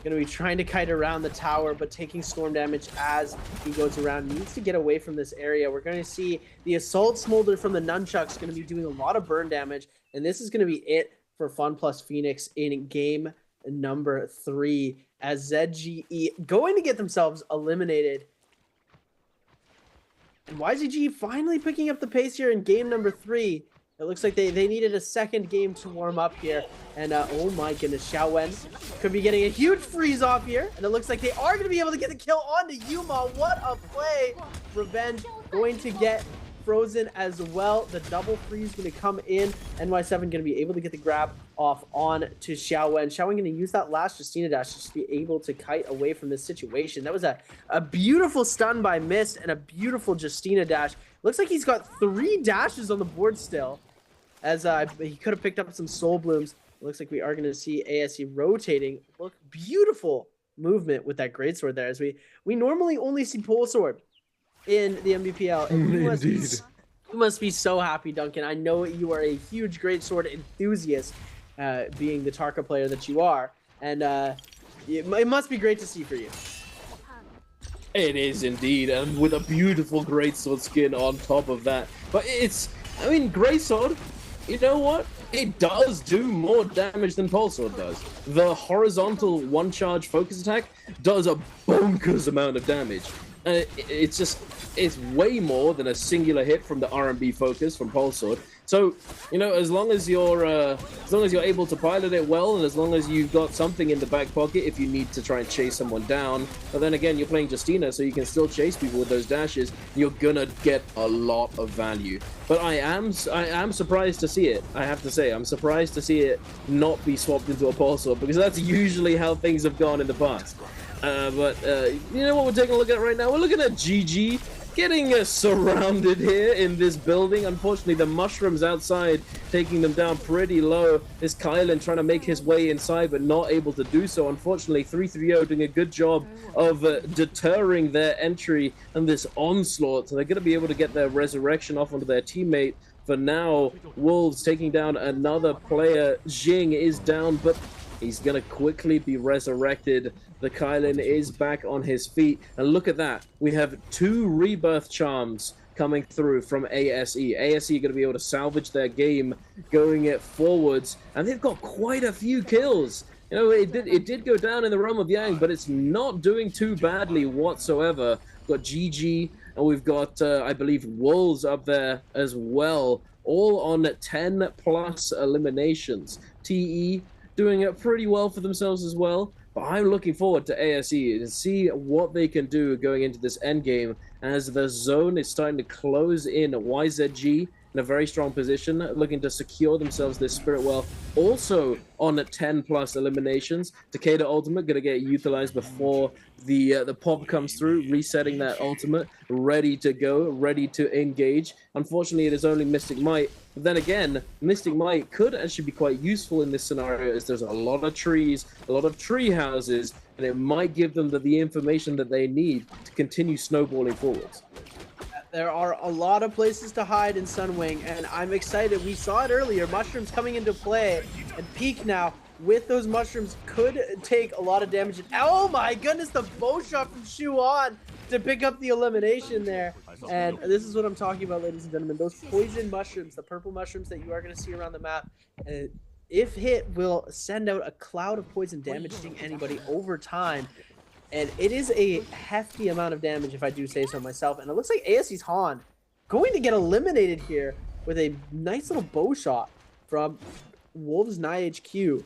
E: Going to be trying to kite around the tower, but taking storm damage as he goes around. Needs to get away from this area. We're going to see the Assault Smolder from the Nunchucks going to be doing a lot of burn damage, and this is going to be it for Fun Plus Phoenix in game number 3, as ZGE going to get themselves eliminated. And YZG finally picking up the pace here in game number 3. It looks like they needed a second game to warm up here. And oh my goodness, Xiaowen could be getting a huge freeze off here. And it looks like they are going to be able to get the kill onto Yuma. What a play. Revenge going to get frozen as well. The double freeze going to come in. NY7 going to be able to get the grab off on to Xiaowen. Xiaowen going to use that last Justina dash to just be able to kite away from this situation. That was a beautiful stun by Mist and a beautiful Justina dash. Looks like he's got 3 dashes on the board still, as he could have picked up some Soul Blooms. Looks like we are going to see ASE rotating. Look, beautiful movement with that greatsword there, as we normally only see pole sword in the Nbpl. And you must be so happy, Duncan. I know you are a huge greatsword enthusiast, being the Tarka player that you are, and it must be great to see for you.
D: It is indeed, and with a beautiful greatsword skin on top of that. But greatsword, you know what? it does do more damage than Pulse Sword does. The horizontal one-charge focus attack does a bonkers amount of damage. And it's way more than a singular hit from the R&B focus from Pulse Sword. So, you know, as long as you're able to pilot it well, and as long as you've got something in the back pocket if you need to try and chase someone down, but then again, you're playing Justina, so you can still chase people with those dashes, you're gonna get a lot of value. But I am surprised to see it, I have to say. I'm surprised to see it not be swapped into a Pulse Sword, because that's usually how things have gone in the past. But you know what we're taking a look at right now? We're looking at GG getting surrounded here in this building. Unfortunately, the mushrooms outside taking them down pretty low. This Kylan trying to make his way inside, but not able to do so. Unfortunately, 330 doing a good job of deterring their entry and this onslaught. So they're going to be able to get their resurrection off onto their teammate. For now, Wolves taking down another player. Jing is down, but he's going to quickly be resurrected. The Kylan is back on his feet. And look at that. We have 2 rebirth charms coming through from ASE. ASE are going to be able to salvage their game going it forwards. And they've got quite a few kills. You know, it did go down in the realm of Yang, but it's not doing too badly whatsoever. We've got GG, and we've got, I believe, Wolves up there as well. All on 10 plus eliminations. TE doing it pretty well for themselves as well. But I'm looking forward to ASE to see what they can do going into this endgame as the zone is starting to close in. YZG in a very strong position, looking to secure themselves this Spirit Well. Also on 10 plus eliminations. Takeda ultimate going to get utilized before the pop comes through, resetting that ultimate, ready to go, ready to engage. Unfortunately, it is only Mystic Might. But then again, Mystic Might could actually be quite useful in this scenario, as there's a lot of trees, a lot of tree houses, and it might give them the information that they need to continue snowballing forwards.
E: There are a lot of places to hide in Sunwing, and I'm excited. We saw it earlier, mushrooms coming into play, and Peak now with those mushrooms could take a lot of damage. And oh my goodness, the bow shot from Shuan to pick up the elimination there. And this is what I'm talking about, ladies and gentlemen. Those poison mushrooms, the purple mushrooms that you are going to see around the map, if hit, will send out a cloud of poison damaging anybody over time. And it is a hefty amount of damage, if I do say so myself. And it looks like ASE's Han going to get eliminated here with a nice little bow shot from Wolves Nye HQ.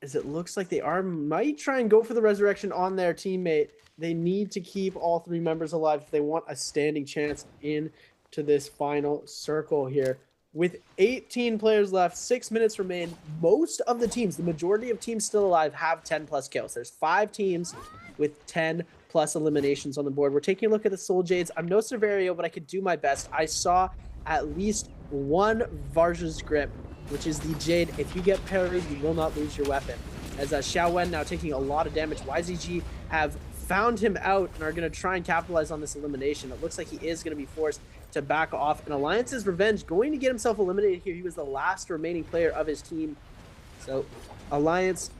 E: As it looks like they might try and go for the resurrection on their teammate. They need to keep all 3 members alive if they want a standing chance into this final circle here. With 18 players left, 6 minutes remain. Most of the teams, the majority of teams still alive, have 10 plus kills. There's 5 teams with 10 plus eliminations on the board. We're taking a look at the Soul Jades. I'm no Severio, but I could do my best. I saw at least 1 Varja's Grip, which is the Jade. If you get parried, you will not lose your weapon. As Xiao Wen now taking a lot of damage. YZG have found him out and are going to try and capitalize on this elimination. It looks like he is going to be forced to back off. And Alliance's Revenge going to get himself eliminated here. He was the last remaining player of his team. So Alliance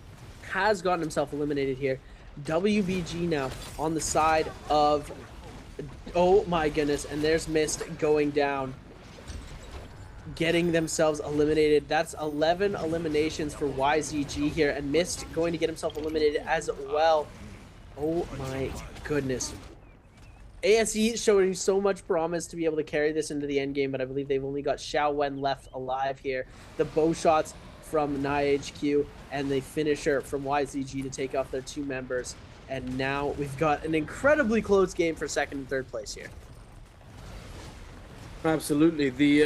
E: has gotten himself eliminated here. WBG now on the side of, oh my goodness, and there's Mist going down, getting themselves eliminated. That's 11 eliminations for YZG here, and Mist going to get himself eliminated as well. Oh my goodness. ASE showing so much promise to be able to carry this into the end game, but I believe they've only got Xiao Wen left alive here. The bow shots from Nye HQ and the finisher from YZG to take off their 2 members. And now we've got an incredibly close game for 2nd and 3rd place here.
D: Absolutely, the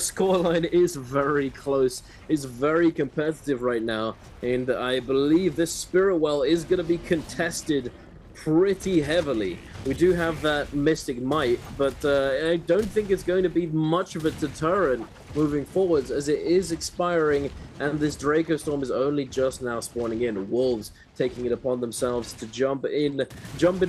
D: scoreline is very close. It's very competitive right now, and I believe this Spirit Well is going to be contested pretty heavily. We do have that Mystic Might, but I don't think it's going to be much of a deterrent moving forwards, as it is expiring, and this Draco Storm is only just now spawning in. Wolves taking it upon themselves to jump into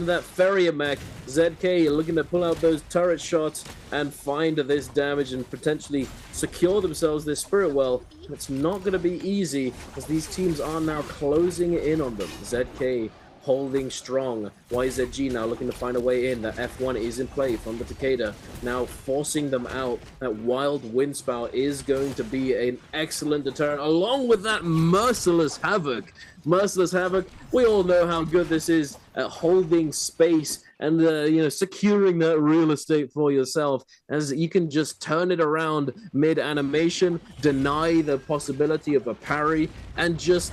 D: that Ferrier mech. ZK looking to pull out those turret shots and find this damage and potentially secure themselves this Spirit Well. It's not going to be easy, as these teams are now closing in on them. ZK holding strong. YZG now looking to find a way in. That F1 is in play from the Takeda, now forcing them out. That wild wind spout is going to be an excellent deterrent, along with that merciless havoc. Merciless havoc, we all know how good this is at holding space and securing that real estate for yourself, as you can just turn it around mid animation, deny the possibility of a parry, and just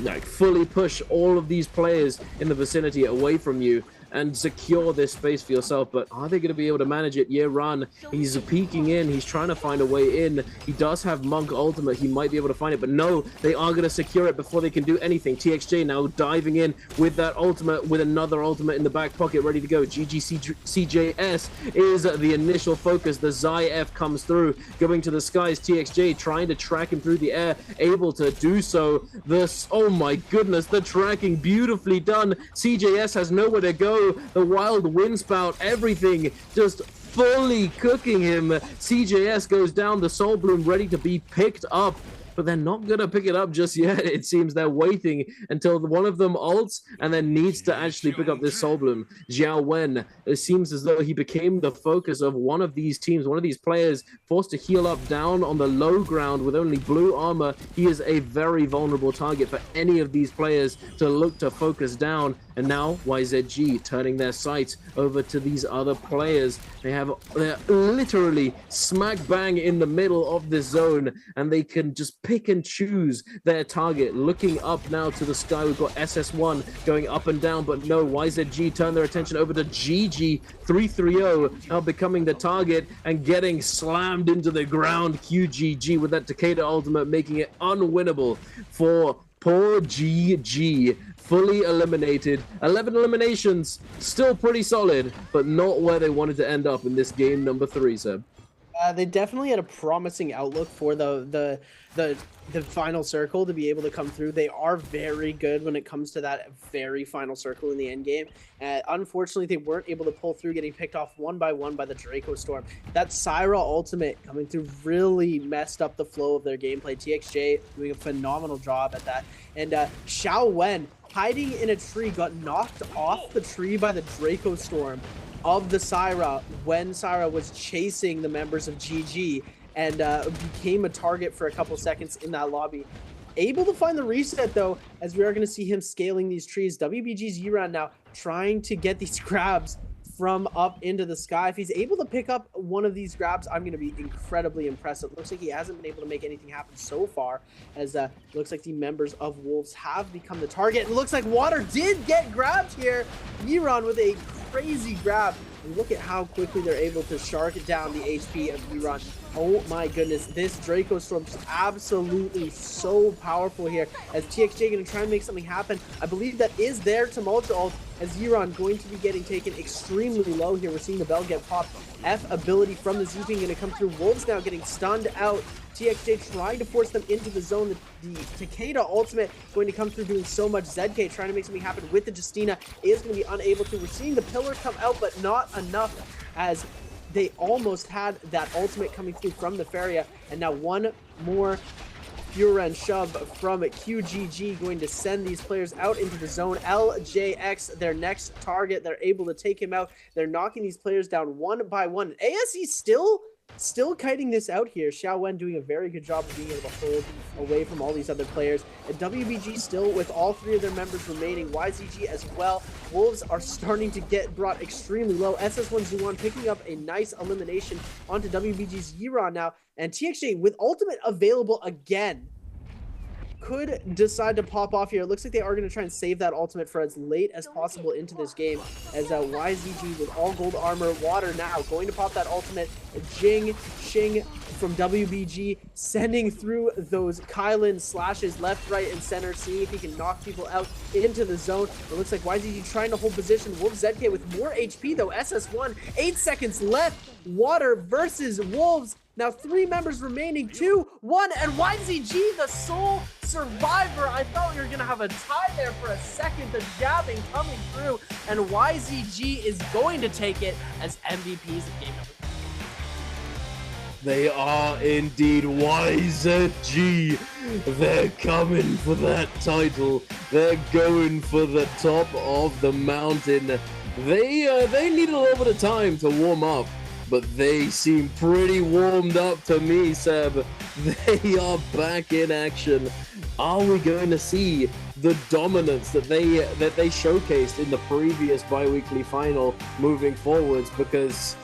D: like fully push all of these players in the vicinity away from you and secure this space for yourself. But are they going to be able to manage it? Run. He's peeking in. He's trying to find a way in. He does have Monk ultimate. He might be able to find it, but no, they are going to secure it before they can do anything. TXJ now diving in with that ultimate, with another ultimate in the back pocket, ready to go. CJS is the initial focus. The F comes through, going to the skies. TXJ trying to track him through the air, able to do so. Oh my goodness, the tracking beautifully done. CJS has nowhere to go. The wild wind spout, everything just fully cooking him. CJS goes down, the Soul Bloom ready to be picked up, but they're not gonna pick it up just yet. It seems they're waiting until one of them ults and then needs to actually pick up this Soul Bloom. Xiao Wen, it seems as though he became the focus of one of these teams, one of these players, forced to heal up down on the low ground with only blue armor. He is a very vulnerable target for any of these players to look to focus down. And now YZG turning their sights over to these other players. They're literally smack bang in the middle of this zone, and they can just pick and choose their target. Looking up now to the sky, we've got SS1 going up and down, but no, YZG turn their attention over to GG330, now becoming the target and getting slammed into the ground. QGG with that Takeda ultimate, making it unwinnable for poor GG. Fully eliminated. 11 eliminations, still pretty solid, but not where they wanted to end up in this game number 3, Seb.
E: They definitely had a promising outlook for the final circle to be able to come through. They are very good when it comes to that very final circle in the end game. Unfortunately, they weren't able to pull through, getting picked off one by one by the Draco Storm. That Syra ultimate coming through really messed up the flow of their gameplay. TXJ doing a phenomenal job at that. And Xiao Wen, hiding in a tree, got knocked off the tree by the Draco Storm of the Syra when Syra was chasing the members of GG, and became a target for a couple seconds in that lobby. Able to find the reset though, as we are going to see him scaling these trees. WBG's Yiran now trying to get these grabs from up into the sky. If he's able to pick up one of these grabs, I'm going to be incredibly impressed. It looks like he hasn't been able to make anything happen so far, as looks like the members of Wolves have become the target. It looks like Water did get grabbed here. Yiran with a crazy grab. And look at how quickly they're able to shark down the HP of Yiran. Oh my goodness, this Draco Storm is absolutely so powerful here, as TXJ going to try and make something happen. I believe that is their Tumulta ult, as Yiran going to be getting taken extremely low here. We're seeing the bell get popped. F ability from the Zuping going to come through. Wolves now getting stunned out. TXJ trying to force them into the zone. The Takeda ultimate going to come through, doing so much. ZK trying to make something happen with the Justina is going to be unable to. We're seeing the pillar come out, but not enough, as they almost had that ultimate coming through from the Feria. And now one more Furen shove from QGG going to send these players out into the zone. LJX, their next target, they're able to take him out. They're knocking these players down one by one. ASE still kiting this out here. Xiao Wen doing a very good job of being able to hold away from all these other players. And WBG still with all three of their members remaining. YZG as well. Wolves are starting to get brought extremely low. SS1 Zuan picking up a nice elimination onto WBG's Yiran now. And TXJ with ultimate available again could decide to pop off here. It looks like they are going to try and save that ultimate for as late as possible into this game, as YZG with all gold armor. Water now going to pop that ultimate. Jing Xing from WBG sending through those Kylan slashes left, right, and center, seeing if he can knock people out into the zone. It looks like YZG trying to hold position. Wolves ZK with more HP though. SS1, 8 seconds left. Water versus Wolves. Now 3 members remaining, 2, 1, and YZG, the sole survivor. I thought we were going to have a tie there for a second. The jabbing coming through, and YZG is going to take it as MVPs of game number 3.
D: They are indeed YZG. They're coming for that title. They're going for the top of the mountain. They need a little bit of time to warm up, but they seem pretty warmed up to me, Seb. They are back in action. Are we going to see the dominance that they showcased in the previous bi-weekly final moving forwards? Because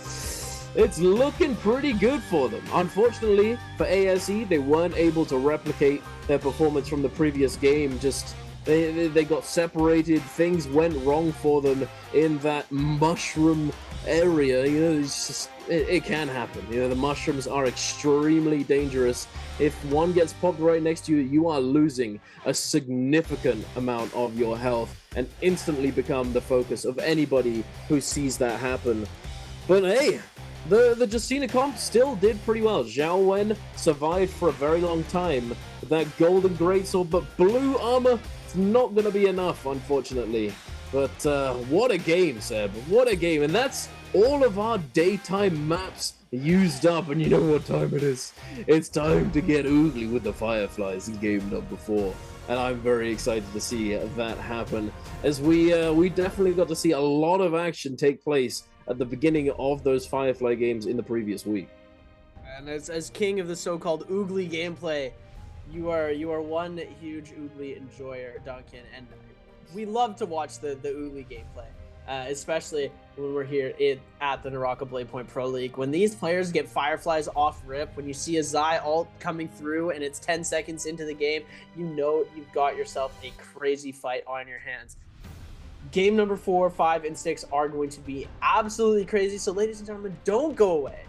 D: it's looking pretty good for them. Unfortunately for ASE, they weren't able to replicate their performance from the previous game. Just they got separated. Things went wrong for them in that mushroom area. You know, it's just it can happen. You know, the mushrooms are extremely dangerous. If one gets popped right next to you, you are losing a significant amount of your health and instantly become the focus of anybody who sees that happen. But hey, the Justina comp still did pretty well. Zhao Wen survived for a very long time with that golden greatsword, but blue armor is not going to be enough, unfortunately. But what a game, Seb. What a game. And that's all of our daytime maps used up. And you know what time it is? It's time to get oogly with the Fireflies in game number 4. And I'm very excited to see that happen, as we definitely got to see a lot of action take place at the beginning of those Firefly games in the previous week.
E: And as king of the so-called oogly gameplay, you are one huge oogly enjoyer, Duncan, and we love to watch the oogly gameplay, especially when we're here at the NARAKA BLADEPOINT Pro League. When these players get Fireflies off rip, when you see a Zai ult coming through and it's 10 seconds into the game, you know you've got yourself a crazy fight on your hands. Game number 4, 5, and 6 are going to be absolutely crazy. So ladies and gentlemen, don't go away,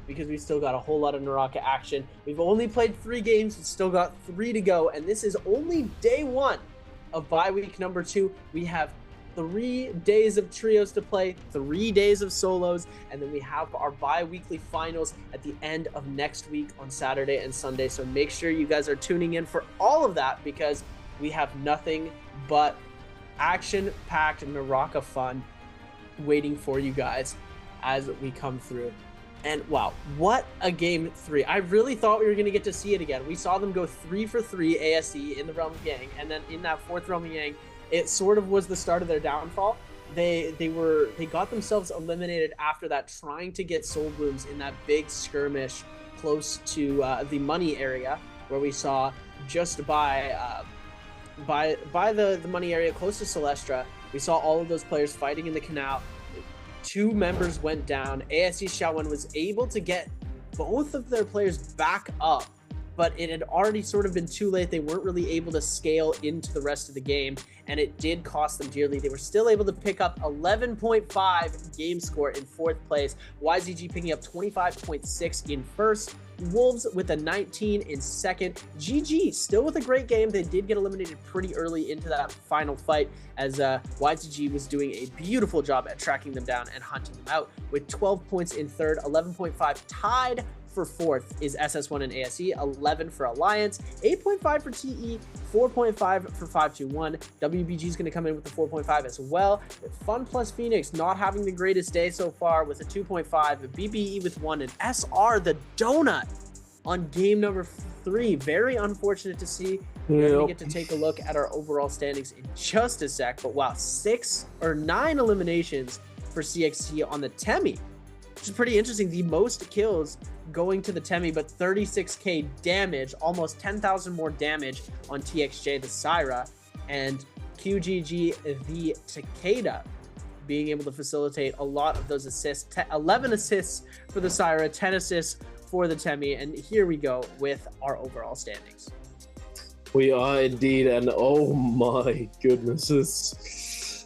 E: because we've still got a whole lot of NARAKA action. We've only played 3 games, we've still got 3 to go, and this is only day 1 of bye-week number 2. We have 3 days of trios to play, 3 days of solos, and then we have our bi-weekly finals at the end of next week on Saturday and Sunday. So make sure you guys are tuning in for all of that, because we have nothing but action-packed NARAKA fun waiting for you guys as we come through. And wow, what a game 3. I really thought we were going to get to see it again. We saw them go 3 for 3 ASE in the Realm of Yang, and then in that 4th Realm of Yang, it sort of was the start of their downfall. They got themselves eliminated after that, trying to get Soul Blooms in that big skirmish close to the money area, where we saw just by the money area close to Celestra, we saw all of those players fighting in the canal. 2 members went down. ASE Xiaowen was able to get both of their players back up, but it had already sort of been too late. They weren't really able to scale into the rest of the game, and it did cost them dearly. They were still able to pick up 11.5 game score in 4th place. YZG picking up 25.6 in 1st. Wolves with a 19 in 2nd. GG still with a great game. They did get eliminated pretty early into that final fight, as YZG was doing a beautiful job at tracking them down and hunting them out, with 12 points in 3rd, 11.5 tied for 4th is SS1 and ASE, 11 for Alliance, 8.5 for TE, 4.5 for 521. WBG is going to come in with the 4.5 as well. Fun plus Phoenix not having the greatest day so far with a 2.5, BBE with 1, and SR the Donut on game number 3. Very unfortunate to see. We're going to get to take a look at our overall standings in just a sec, but wow, 9 eliminations for CXT on the Temi, which is pretty interesting. The most kills going to the Temi, but 36k damage, almost 10,000 more damage on TXJ the Syra, and QGG the Takeda being able to facilitate a lot of those assists. 11 assists for the Syra, 10 assists for the Temi, and here we go with our overall standings.
D: We are indeed, and oh my goodness,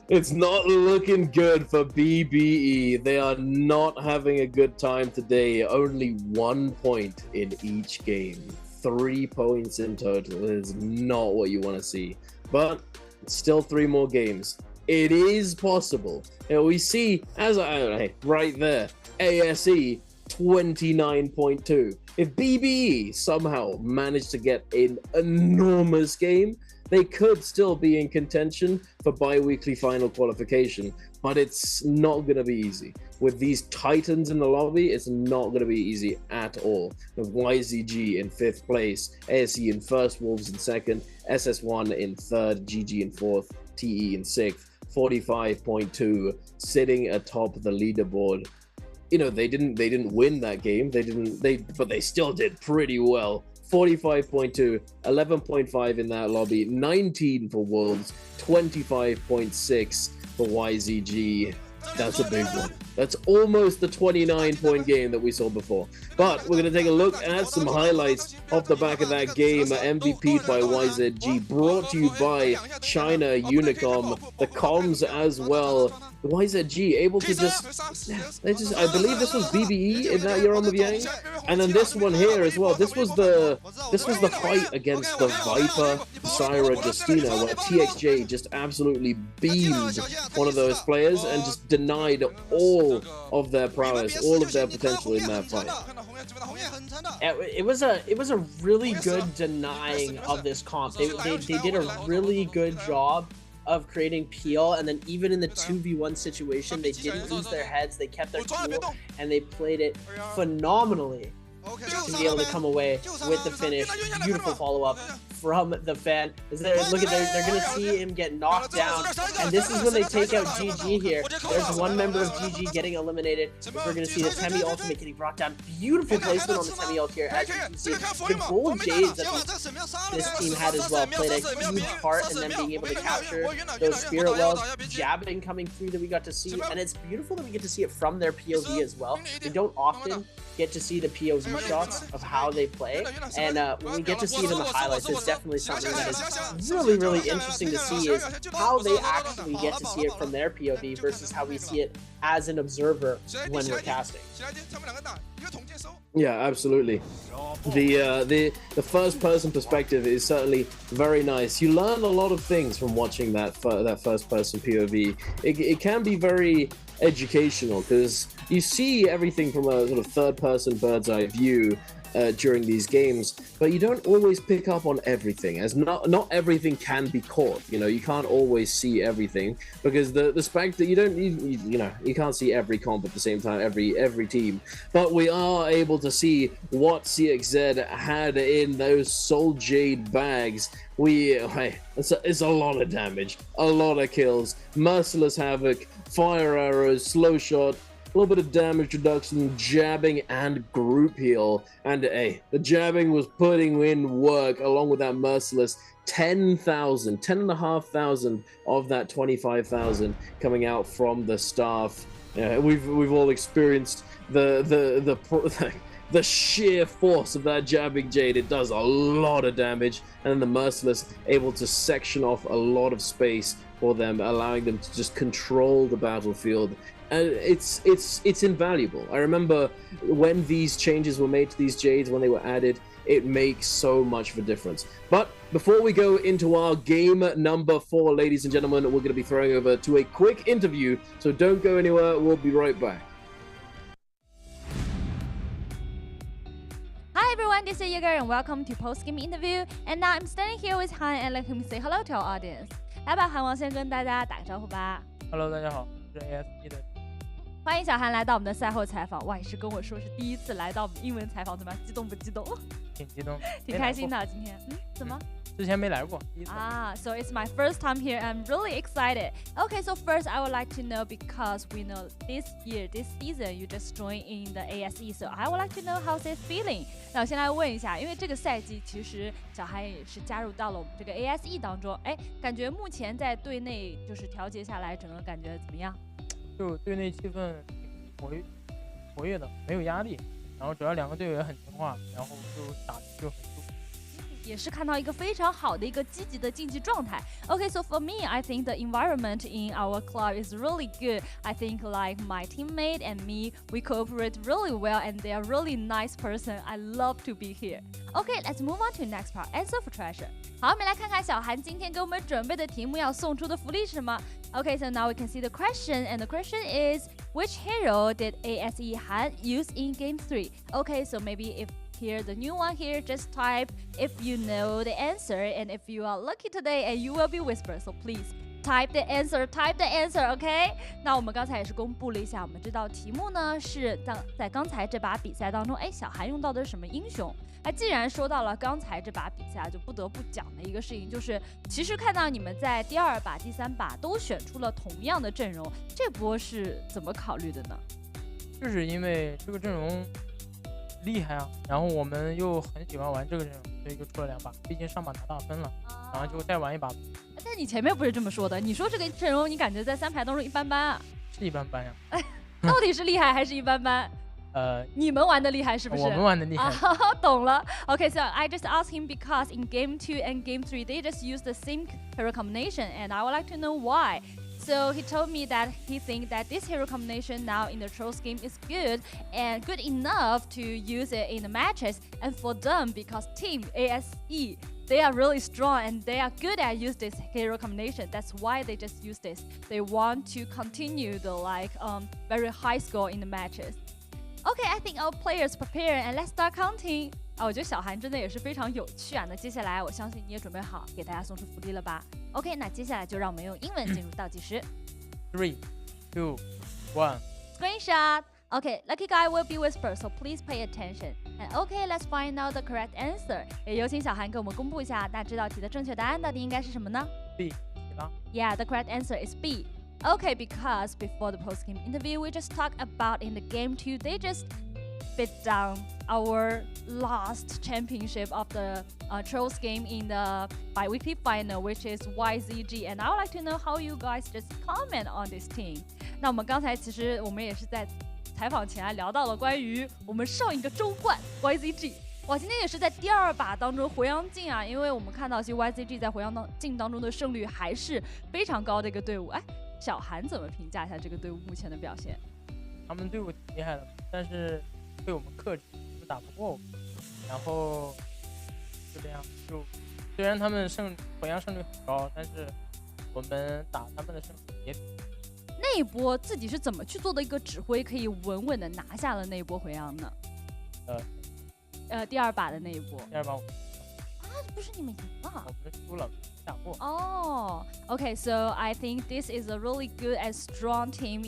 D: it's not looking good for BBE. They are not having a good time today. Only 1 point in each game. 3 points in total is not what you want to see. But still 3 more games. It is possible. You know, we see, right there, ASE 29.2. If BBE somehow managed to get an enormous game, they could still be in contention for bi-weekly final qualification, but it's not going to be easy. with these titans in the lobby, it's not going to be easy at all. With YZG in 5th place, ASE in 1st, Wolves in 2nd, SS1 in 3rd, GG in 4th, TE in 6th, 45.2 sitting atop the leaderboard. You know, they didn't win that game. But they still did pretty well. 45.2, 11.5 in that lobby, 19 for Wolves, 25.6 for YZG. That's a big one. That's almost the 29-point game that we saw before. But we're going to take a look at some highlights off the back of that game. MVP'd by YZG, brought to you by China Unicom, the comms as well. YZG able to I believe this was BBE in that Yoram of Yang, and then this one here as well. This was the fight against the Viper Syra Justina, where TXJ just absolutely beamed one of those players and just denied all of their prowess, all of their potential in that fight.
E: It was a really good denying of this comp. They did a really good job of creating peel, and then even in the 2v1 situation, they didn't lose their heads, they kept their cool, and they played it phenomenally to be able to come away with the finish. Beautiful follow-up from the fan. They're gonna see him get knocked down, and this is when they take out GG here. There's one member of GG getting eliminated. We're gonna see the Temi ultimate getting brought down. Beautiful placement on the Temi ult here, as you can see. The gold jades that this team had as well played a huge part in them being able to capture those spirit wells, jabbing coming through that we got to see, and it's beautiful that we get to see it from their POV as well. We don't often get to see the POV shots of how they play, and when we get to see it in the highlights, it's definitely something that is really, really interesting to see, is how they actually get to see it from their POV versus how we see it as an observer when we're casting.
D: Yeah, absolutely. The first person perspective is certainly very nice. You learn a lot of things from watching that first person POV. It can be very educational because you see everything from a sort of third person bird's eye view during these games, but you don't always pick up on everything, as not everything can be caught. You know, you can't always see everything because the fact that you can't see every comp at the same time, every team. But we are able to see what CXZ had in those Soul Jade bags. It's a lot of damage, a lot of kills, merciless havoc, fire arrows, slow shot, a little bit of damage reduction, jabbing, and group heal. And the jabbing was putting in work along with that merciless 10,500 of that 25,000 coming out from the staff. We've all experienced the sheer force of that jabbing jade. It does a lot of damage, and then the merciless able to section off a lot of space for them, allowing them to just control the battlefield. And it's invaluable. I remember when these changes were made to these jades, when they were added, it makes so much of a difference. But before we go into our game number 4, ladies and gentlemen, we're going to be throwing over to a quick interview, so don't go anywhere. We'll be right back.
F: Hi everyone, this is Yeager and welcome to post-game interview. And now I'm standing here with Han and let him say hello to our audience. 来吧，韩王先跟大家打个招呼吧。
G: Hello， 大家好，我是 ASE 的。
F: 欢迎小韩来到我们的赛后采访。哇，也是跟我说是第一次来到我们英文采访，怎么样？激动不激动？
G: 挺激动，
F: 挺开心的。今天，怎么？
G: 之前没来过，第一次。
F: So it's my first time here. I'm really excited. Okay, so first I would like to know, because we know this season you just joined in the ASE, so I would like to know how's it feeling. 那我先来问一下，因为这个赛季其实小韩也是加入到了我们这个 ASE 当中，感觉目前在队内就是调节下来，整个感觉怎么样？
G: 就队内气氛挺活跃的，没有压力，然后主要两个队友也很听话，然后就打得就很舒服。
F: 也是看到一个非常好的一个积极的竞技状态。Okay, so for me, I think the environment in our club is really good. I think like my teammate and me, we cooperate really well, and they are really nice person. I love to be here. Okay, let's move on to next part. Answer for treasure. 好，我们来看看小韩今天给我们准备的题目要送出的福利是什么。Okay, so now we can see the question, and the question is, which hero did ASE Han use in Game 3? Okay, so maybe if here the new one here, just type if you know the answer, and if you are lucky today, and you will be whispered, so please type the answer，type the answer，OK？、那我们刚才也是公布了一下，我们这道题目呢是在刚才这把比赛当中，哎，小韩用到的是什么英雄？那既然说到了刚才这把比赛，就不得不讲的一个事情，就是其实看到你们在第2把、第3把都选出了同样的阵容，这波是怎么考虑的呢？
G: 就是因为这个阵容厉害啊，然后我们又很喜欢玩这个阵容，所以就出了2把，毕竟上把拿大分了，然后就再玩1把。
F: 但你前面不是这么说的，你说这个阵容你感觉在3排当中一般般啊？
G: 是一般般呀。
F: 到底是厉害还是一般般？你们玩的厉害是不是？
G: 我们玩的厉害。
F: 懂了。Okay, so I just asked him because in game 2 and game 3 they just use the same hero combination, and I would like to know why. So he told me that he thinks that this hero combination now in the Trolls game is good and good enough to use it in the matches. And for them, because team ASE, they are really strong and they are good at use this hero combination. That's why they just use this. They want to continue the very high score in the matches. Okay, I think our players prepare and let's start counting. 我觉得小韩真的也是非常有趣啊。那接下来我相信你也准备好给大家送出福利了吧 ？OK， 那接下来就让我们用英文进入倒计时。
G: 3, 2, 1.
F: Screenshot. Okay, lucky guy will be whispered, so please pay attention. And okay, let's find out the correct answer. 也有请小韩给我们公布一下，那这道题的正确答案到底应该是什么呢
G: B.
F: Yeah, the correct answer is B. Okay, because before the post-game interview, we just talked about in the game 2, they just beat down our last championship of the Trolls game in the biweekly final, which is YZG. And I would like to know how you guys just comment on this team. 那我们刚才其实我们也是在采访前聊到了关于我们上一个周冠 YZG。哇，今天也是在第2把当中回阳镜啊，因为我们看到其实 YZG 在回阳镜当中的胜率还是非常高的一个队伍。哎，小韩怎么评价一下这个队伍目前的表现？
G: 他们队伍挺厉害的，但是被我们克制，他们打不过我们，然后就这样，就虽然他们回阳胜率很高，但是我们打他们的胜率也挺高。
F: 那一波自己是怎么去做的一个指挥，可以稳稳的拿下了那一波回阳呢？第2把的那一波。
G: 第2把我们
F: 不是你们赢了？
G: 我们输了，没打过。
F: Okay, so I think this is a really good and strong team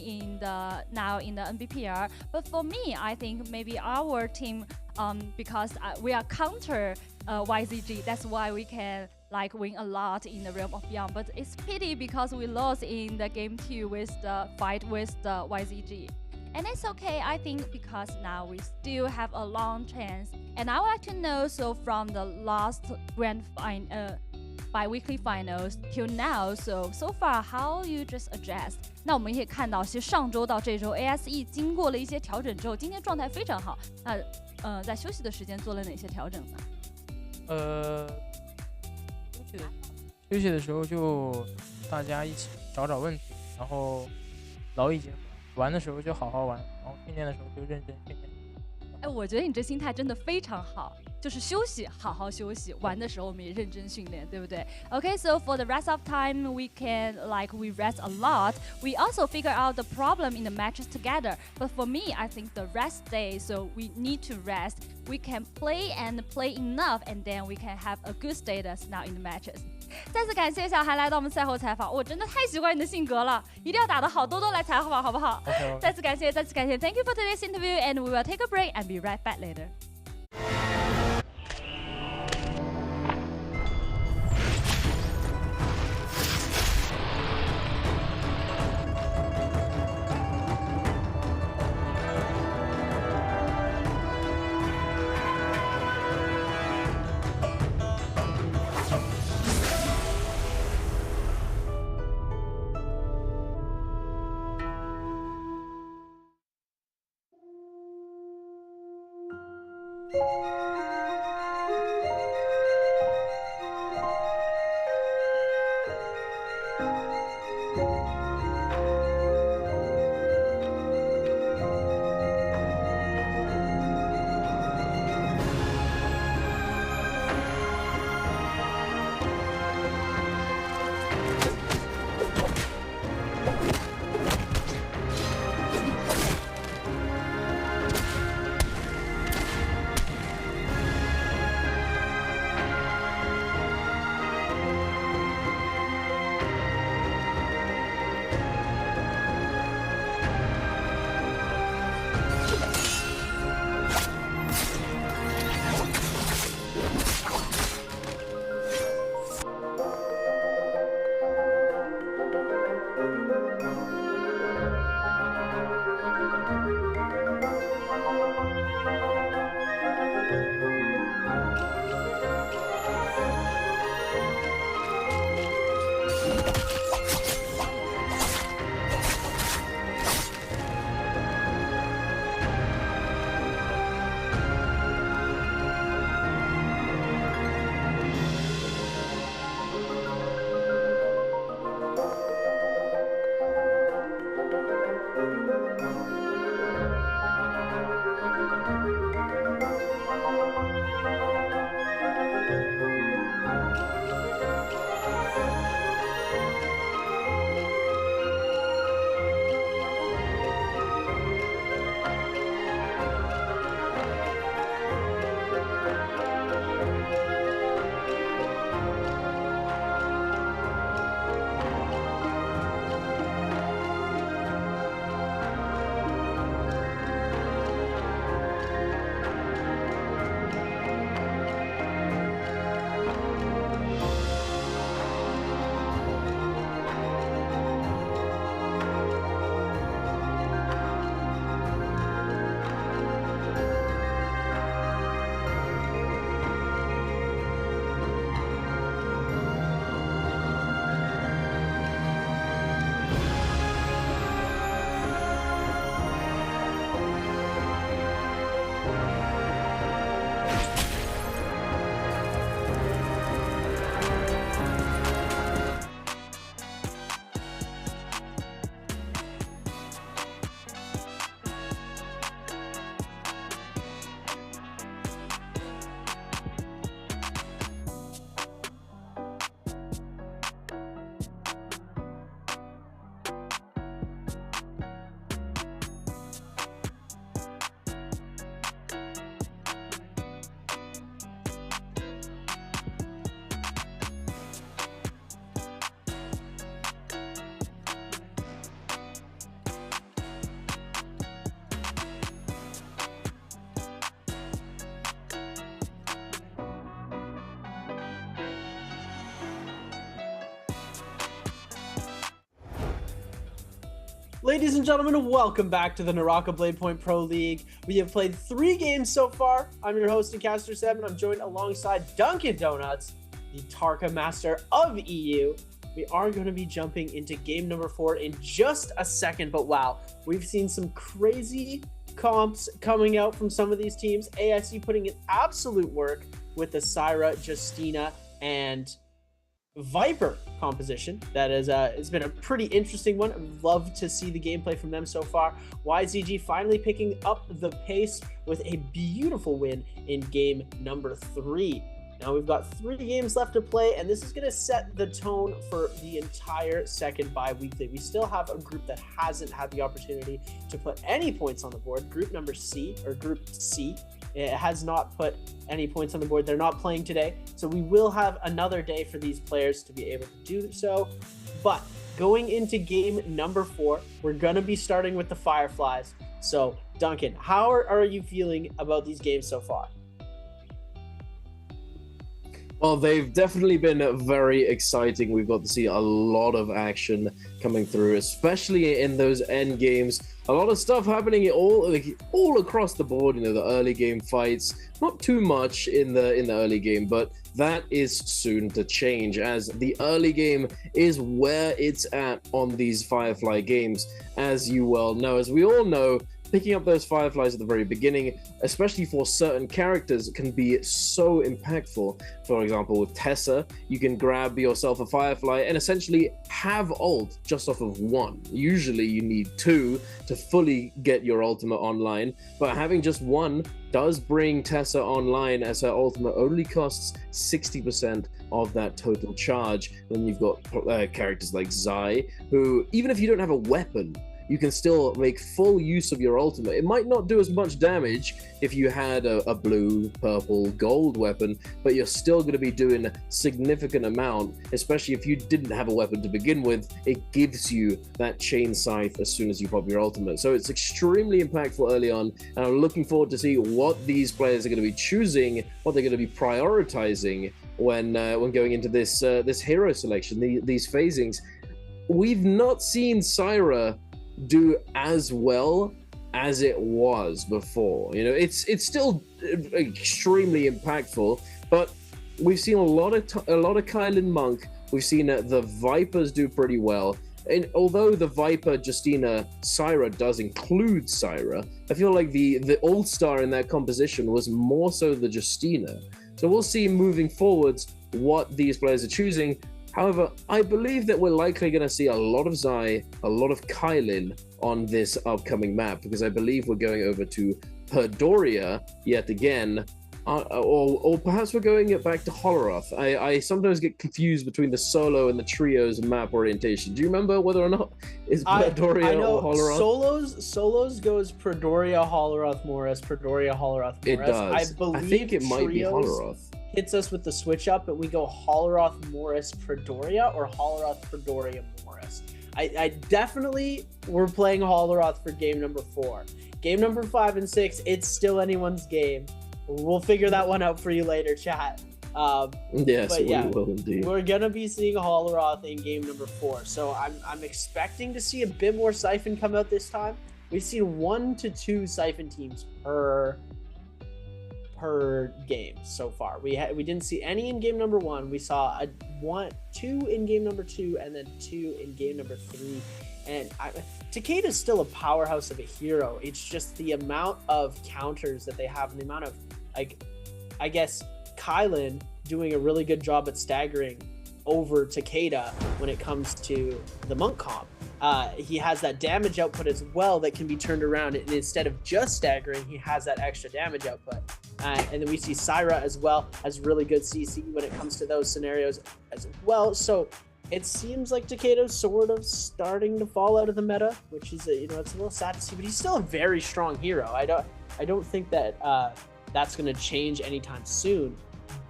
F: now in the Nbpl. But for me, I think maybe our team, because we are counter YZG, that's why we can win a lot in the realm of beyond. But it's pity because we lost in the game 2 with the fight with the YZG. And it's okay, I think, because now we still have a long chance. And I would like to know, so from the last bi-weekly finals till now, so far, how you just adjust? 那我们也可以看到，其实上周到这周 ASE 经过了一些调整之后，今天状态非常好。那在休息的时间做了哪些调整呢？
G: 休息的时候就大家一起找问题，然后劳逸结合。玩的时候就好好玩，然后训练的时候就认真训练。
F: 哎，我觉得你这心态真的非常好，就是休息好好休息，玩的时候我们也认真训练，对不对 ？Okay, so for the rest of time we can we rest a lot. We also figure out the problem in the matches together. But for me, I think the rest day, so we need to rest. We can play and play enough, and then we can have a good status now in the matches. 再次感谢小韩来到我们赛后采访，我真的太喜欢你的性格了，一定要打得好，多多来采访，好不好？
G: Okay.
F: 再次感谢 Thank you for today's interview, and we will take a break and be right back later.
E: Ladies and gentlemen, welcome back to the NARAKA BLADEPOINT Pro League. We have played 3 games so far. I'm your host and caster Seb, and I'm joined alongside Dunkin' Donuts, the Tarka Master of EU. We are going to be jumping into game number 4 in just a second, but wow, we've seen some crazy comps coming out from some of these teams. AIC putting in absolute work with the Syra, Justina, and Viper composition. That is it's been a pretty interesting one. I'd love to see the gameplay from them so far. YZG finally picking up the pace with a beautiful win in game number 3. Now we've got 3 games left to play, and this is going to set the tone for the entire second bi-weekly. We still have a group that hasn't had the opportunity to put any points on the board. Group number C, or Group C, it has not put any points on the board. They're not playing today, so we will have another day for these players to be able to do so. But going into game number 4, we're going to be starting with the Fireflies. So Duncan, how are you feeling about these games so far?
D: Well, they've definitely been very exciting. We've got to see a lot of action coming through, especially in those end games. A lot of stuff happening all across the board. You know, the early game fights, not too much in the early game, but that is soon to change, as the early game is where it's at on these Firefly games, as you well know. As we all know, picking up those Fireflies at the very beginning, especially for certain characters, can be so impactful. For example, with Tessa, you can grab yourself a Firefly and essentially have ult just off of 1. Usually you need 2 to fully get your ultimate online, but having just 1 does bring Tessa online, as her ultimate only costs 60% of that total charge. Then you've got characters like Zai, who, even if you don't have a weapon, you can still make full use of your ultimate. It might not do as much damage if you had a blue, purple, gold weapon, but you're still going to be doing a significant amount, especially if you didn't have a weapon to begin with. It gives you that chain scythe as soon as you pop your ultimate. So it's extremely impactful early on, and I'm looking forward to see what these players are going to be choosing, what they're going to be prioritizing when going into this hero selection, these phasings. We've not seen Syra do as well as it was before. You know, it's still extremely impactful, but we've seen a lot of Kylan Monk. We've seen the Vipers do pretty well, and although the Viper, Justina, Syra does include Syra, I feel like the all-star in that composition was more so the Justina. So we'll see moving forwards what these players are choosing. However, I believe that we're likely going to see a lot of Zai, a lot of Kylan on this upcoming map, because I believe we're going over to Perdoria yet again, or perhaps we're going back to Holoroth. I sometimes get confused between the solo and the trios map orientation. Do you remember whether or not it's Perdoria
E: I know
D: or Holoroth?
E: Solos goes Perdoria, Holoroth, Morris, Perdoria, Holoroth, Morris.
D: It does. I think it might be Holoroth.
E: Hits us with the switch up, but we go Holoroth, Morris, Perdoria, or Holoroth, Perdoria, Morris. I definitely, we're playing Holoroth for game number 4. Game number 5 and 6, it's still anyone's game. We'll figure that one out for you later, chat.
D: Yes,
E: but yeah,
D: we will indeed.
E: We're gonna be seeing Holoroth in game number 4, so I'm expecting to see a bit more Siphon come out this time. We've seen 1 to 2 Siphon teams per game so far. We didn't see any in game number 1. We saw 2 in game number 2, and then 2 in game number 3. And Takeda's still a powerhouse of a hero. It's just the amount of counters that they have, and the amount of, like, I guess Kylan doing a really good job at staggering over Takeda when it comes to the Monk comp. He has that damage output as well that can be turned around, and instead of just staggering, he has that extra damage output. And then we see Syra as well as really good CC when it comes to those scenarios as well. So it seems like Takeda's sort of starting to fall out of the meta, which is it's a little sad to see, but he's still a very strong hero. I don't think that that's going to change anytime soon,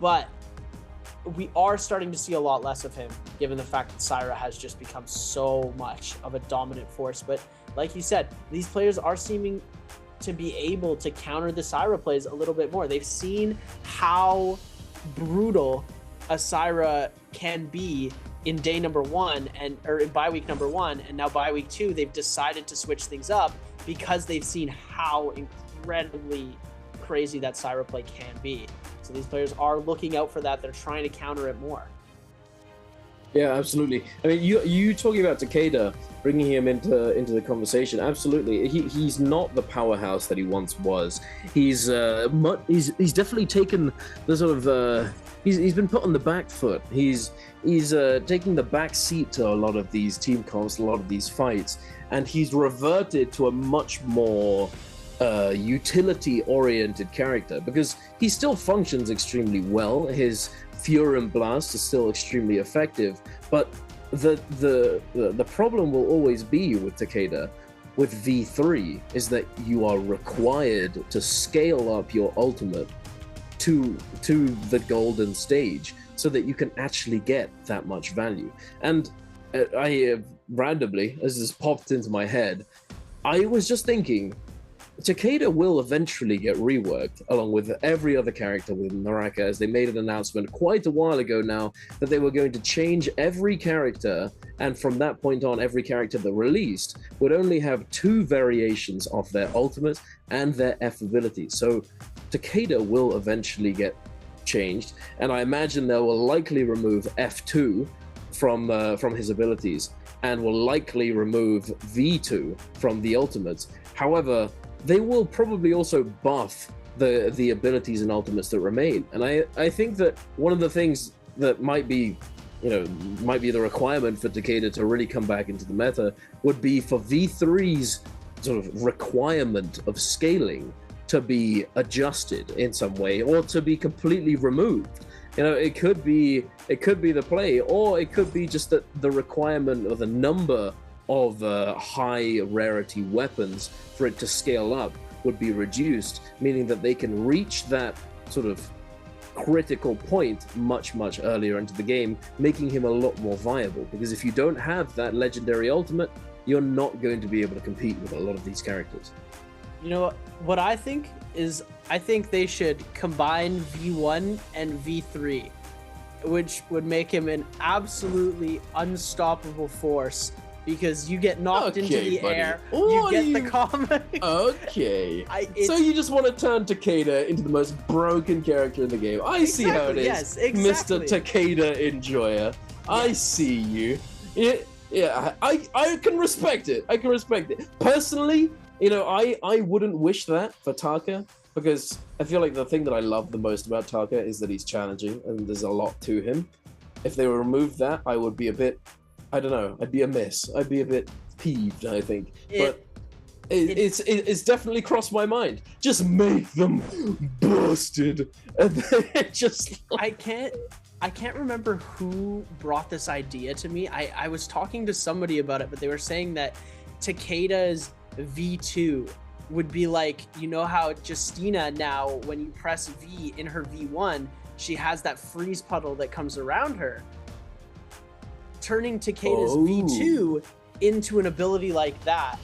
E: but we are starting to see a lot less of him, given the fact that Syra has just become so much of a dominant force. But like you said, these players are seeming to be able to counter the Syra plays a little bit more. They've seen how brutal a Syra can be in day number 1 or in bye week number 1, and now bye week 2, they've decided to switch things up because they've seen how incredibly crazy that Syra play can be. So these players are looking out for that. They're trying to counter it more.
D: Yeah, absolutely. I mean, you talking about Takeda, bringing him into the conversation. Absolutely, he's not the powerhouse that he once was. He's definitely taken the sort of he's been put on the back foot. He's taking the back seat to a lot of these team comps, a lot of these fights, and he's reverted to a much more utility-oriented character, because he still functions extremely well. His Furin Blast is still extremely effective, but the problem will always be with Takeda, with V3, is that you are required to scale up your ultimate to the golden stage so that you can actually get that much value. And I randomly, as this popped into my head, I was just thinking, Takeda will eventually get reworked along with every other character within NARAKA, as they made an announcement quite a while ago now that they were going to change every character, and from that point on, every character that released would only have 2 variations of their ultimate and their F abilities. So Takeda will eventually get changed, and I imagine they will likely remove F2 from his abilities, and will likely remove V2 from the ultimates. However, they will probably also buff the abilities and ultimates that remain. And I think that one of the things that might be the requirement for Takeda to really come back into the meta would be for V3's sort of requirement of scaling to be adjusted in some way, or to be completely removed. It could be the play, or it could be just that the requirement or the number of high rarity weapons for it to scale up would be reduced, meaning that they can reach that sort of critical point much earlier into the game, making him a lot more viable. Because if you don't have that legendary ultimate, you're not going to be able to compete with a lot of these characters.
E: You know what I think is, I think they should combine V1 and V3, which would make him an absolutely unstoppable force, because you get knocked into the air, you get the combo.
D: Okay. So you just want to turn Takeda into the most broken character in the game. I see how it is,
E: yes, exactly.
D: Mr. Takeda Enjoyer. Yes. I see you. Yeah, I can respect it. I can respect it. Personally, I wouldn't wish that for Taka, because I feel like the thing that I love the most about Taka is that he's challenging and there's a lot to him. If they removed that, I would be a bit, I don't know, I'd be amiss. I'd be a bit peeved, I think. But it's definitely crossed my mind. Just make them busted. And then just
E: I can't remember who brought this idea to me. I was talking to somebody about it, but they were saying that Takeda's V2 would be like, how Justina now, when you press V in her V1, she has that freeze puddle that comes around her. Turning Takeda's V2 into an ability like that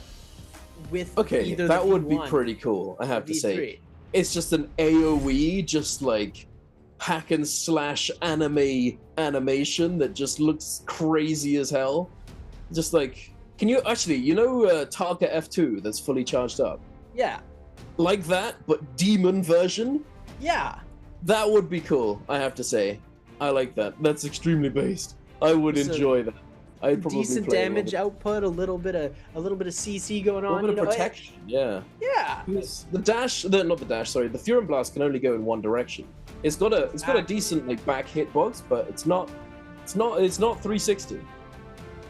E: with either
D: that
E: the
D: would be
E: V1
D: pretty cool, I have to
E: V3.
D: say. It's just an AoE, just like hack and slash animation that just looks crazy as hell. Just like, can you actually, Taka F2 that's fully charged up?
E: Yeah.
D: Like that, but demon version?
E: Yeah.
D: That would be cool, I have to say. I like that. That's extremely based. I would enjoy that. I'd probably
E: decent
D: play
E: damage output, a little bit of CC going on.
D: A little bit of protection, yeah.
E: Yeah.
D: The Furin Blast can only go in one direction. It's got a decent like back hitbox, but it's not 360.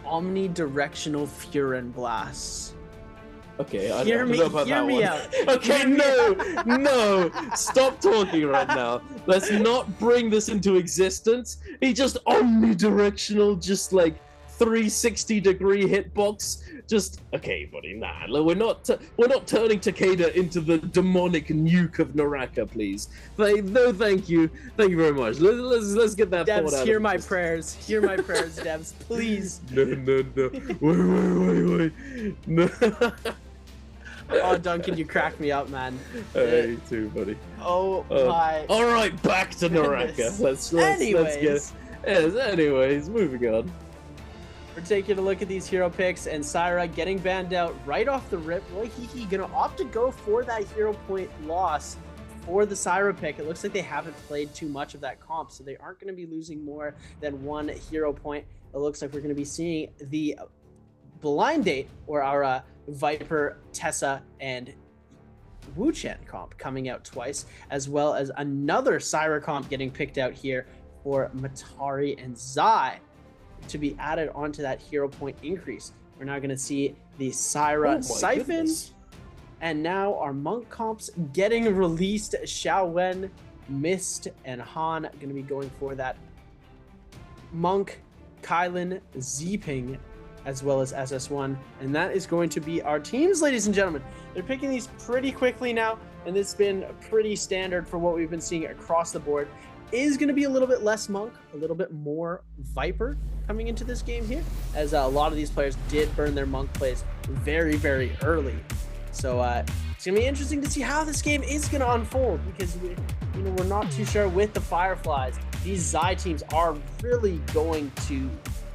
E: Omnidirectional Furin Blasts.
D: Okay, I don't know about that one.
E: Hear me out.
D: Okay, no, stop talking right now. Let's not bring this into existence. He just omnidirectional, just like 360-degree hitbox. Just okay, buddy. Nah, we're not turning Takeda into the demonic nuke of NARAKA, please. No, thank you very much. Let's get that.
E: Devs, hear my prayers. Hear my prayers, Devs, please.
D: No. Wait. No.
E: Oh, Duncan, you cracked me up, man.
D: Hey, too, buddy.
E: Oh my.
D: All right, back to NARAKA. Let's Yes, anyways, moving on.
E: We're taking a look at these hero picks, and Syra getting banned out right off the rip. Waihiki gonna opt to go for that hero point loss for the Syra pick. It looks like they haven't played too much of that comp, so they aren't going to be losing more than 1 hero point. It looks like we're going to be seeing the blind date, or our Viper, Tessa, and Wu-Chen comp coming out twice, as well as another Syra comp getting picked out here for Matari and Zai to be added onto that hero point increase. We're now going to see the Syra Siphon.
D: Goodness.
E: And now our Monk comps getting released. Xiaowen, Mist, and Han going to be going for that Monk, Kylan, Zping, as well as SS1. And that is going to be our teams, ladies and gentlemen. They're picking these pretty quickly now, and it's been pretty standard for what we've been seeing across the board. Is going to be a little bit less Monk, a little bit more Viper coming into this game here, as a lot of these players did burn their Monk plays very, very early. So it's gonna be interesting to see how this game is gonna unfold, because we're not too sure with the Fireflies. These Zai teams are really going to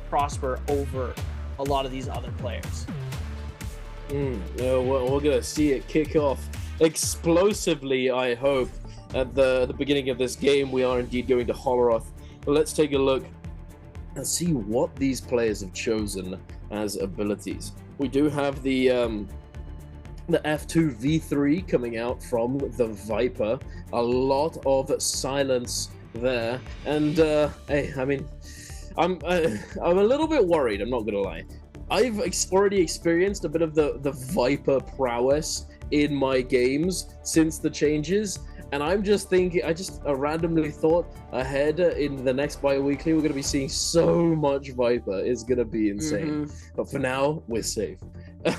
E: prosper over a lot of these other players.
D: We're gonna see it kick off explosively, I hope. At the beginning of this game, we are indeed going to Holoroth. But let's take a look and see what these players have chosen as abilities. We do have the F2 V3 coming out from the Viper. A lot of silence there, and hey, I mean, I'm a little bit worried. I'm not gonna lie. I've already experienced a bit of the Viper prowess in my games since the changes, and I'm just thinking, I randomly thought ahead in the next bi-weekly, we're gonna be seeing so much Viper. It's gonna be insane. But for now, we're safe.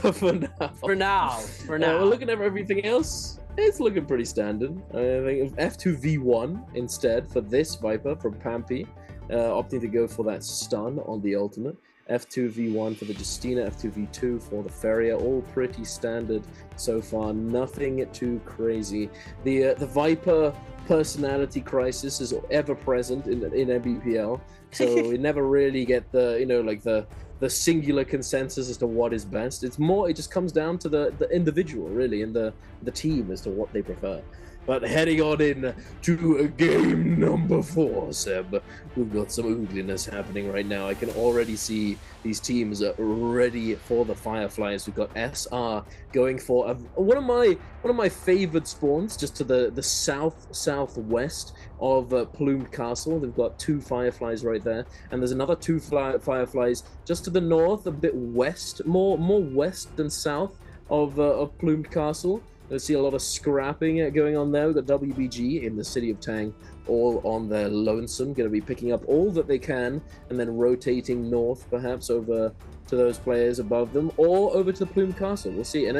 D: For now, we're looking at everything else. It's looking pretty standard. I think F2 V1 instead for this Viper from Pampy, opting to go for that stun on the ultimate. F2 V1 for the Justina, F2 V2 for the Feria, all pretty standard so far. Nothing too crazy. The Viper personality crisis is ever present in Nbpl, so we never really get the singular consensus as to what is best. It's more, it just comes down to the individual really, and the team as to what they prefer. But heading on in to game number 4, Seb, we've got some ugliness happening right now. I can already see these teams are ready for the Fireflies. We've got SR going for one of my favored spawns, just to the southwest of Plumed Castle. They've got 2 Fireflies right there, and there's another 2 Fireflies just to the north, a bit west, more west than south of Plumed Castle. I see a lot of scrapping going on there. We've got WBG in the city of Tang, all on their lonesome, going to be picking up all that they can and then rotating north, perhaps over to those players above them, or over to the Plume Castle. We'll see. And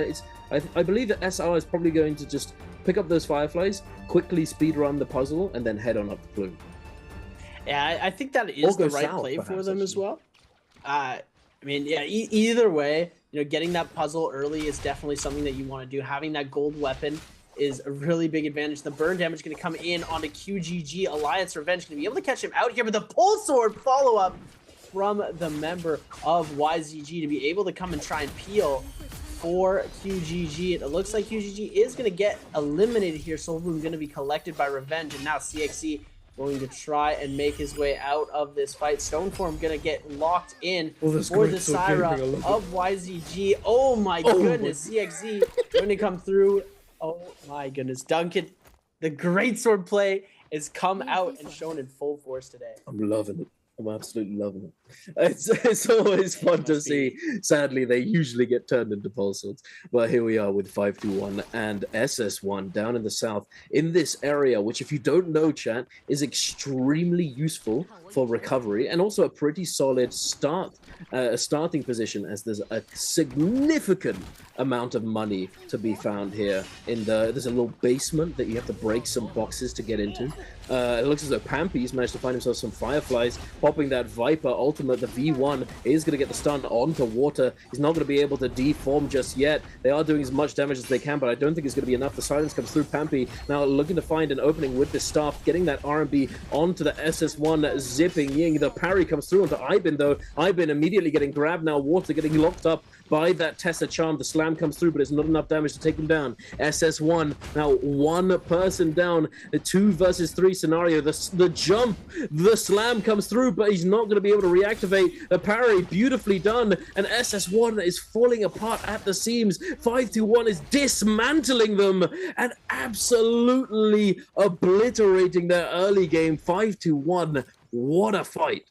D: I believe that SR is probably going to just pick up those Fireflies, quickly speedrun the puzzle, and then head on up to Plume.
E: Yeah, I think that is the right play for them as well. I mean, yeah, either way, getting that puzzle early is definitely something that you want to do. Having that gold weapon is a really big advantage. The burn damage is going to come in onto QGG. Alliance Revenge going to be able to catch him out here, but the pull sword follow-up from the member of YZG to be able to come and try and peel for QGG. It looks like QGG is going to get eliminated here. Soul Boom going to be collected by Revenge, and now CXC going to try and make his way out of this fight. Stoneform going to get locked in for the Syra of YZG. Oh my goodness, CXZ going to come through. Oh my goodness, Duncan, the greatsword play is come out and shown in full force today.
D: I'm loving it. I'm absolutely loving it. It's always fun to see. Sadly, they usually get turned into pulse swords. But here we are with 521 and SS1 down in the south in this area, which, if you don't know, chat, is extremely useful for recovery and also a pretty solid starting position, as there's a significant amount of money to be found here. There's a little basement that you have to break some boxes to get into. It looks as though Pampy's managed to find himself some Fireflies, popping that Viper ultimate ultimate. The V1 is going to get the stun onto Water. He's not going to be able to deform just yet. They are doing as much damage as they can, but I don't think it's going to be enough. The silence comes through. Pampy now looking to find an opening with this staff, getting that R&B onto the SS1, zipping Ying. The parry comes through onto Ibin, though. Ibin immediately getting grabbed now. Water getting locked up by that Tessa charm. The slam comes through, but it's not enough damage to take him down. SS1 now one person down. The 2 versus 3 scenario. The jump, the slam comes through, but he's not going to be able to reactivate. The parry, beautifully done, and SS1 is falling apart at the seams. 521 is dismantling them and absolutely obliterating their early game. 521, what a fight.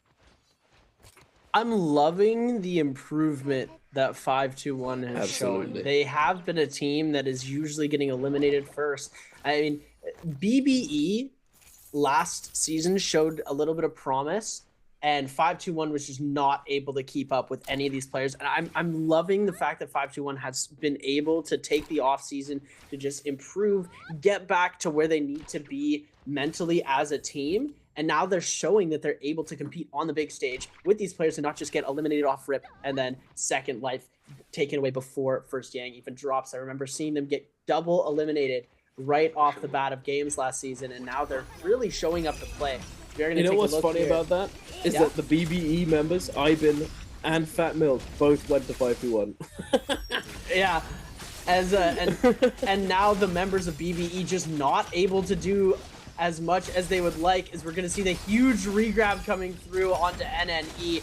E: I'm loving the improvement that 521 has
D: Absolutely.
E: shown. They have been a team that is usually getting eliminated first. I mean, BBE last season showed a little bit of promise, and 521 was just not able to keep up with any of these players. And I'm loving the fact that 521 has been able to take the off season to just improve, get back to where they need to be mentally as a team. And now they're showing that they're able to compete on the big stage with these players and not just get eliminated off rip and then second life taken away before first Yang even drops. I remember seeing them get double eliminated right off the bat of games last season, and now they're really showing up to play.
D: You know what's funny about that? Is that the BBE members, Ibin and Fat Milk, both went to 521.
E: Yeah. And now the members of BBE just not able to do as much as they would like, as we're going to see the huge regrab coming through onto NNE.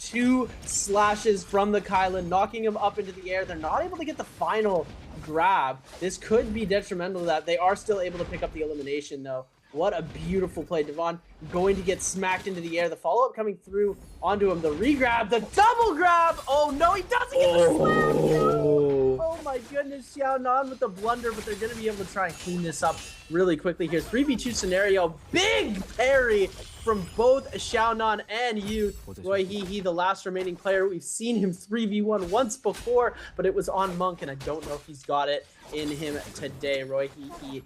E: 2 slashes from the Kylan, knocking him up into the air. They're not able to get the final grab. This could be detrimental to that. They are still able to pick up the elimination, though. What a beautiful play. Devon going to get smacked into the air. The follow-up coming through onto him. The regrab, the double grab. Oh, no, he doesn't get the slam. Oh, my goodness. Xiaonan with the blunder, but they're going to be able to try and clean this up really quickly here. 3v2 scenario. Big parry from both Xiaonan and Youth. Roy He, the last remaining player. We've seen him 3v1 once before, but it was on Monk, and I don't know if he's got it in him today. Roy He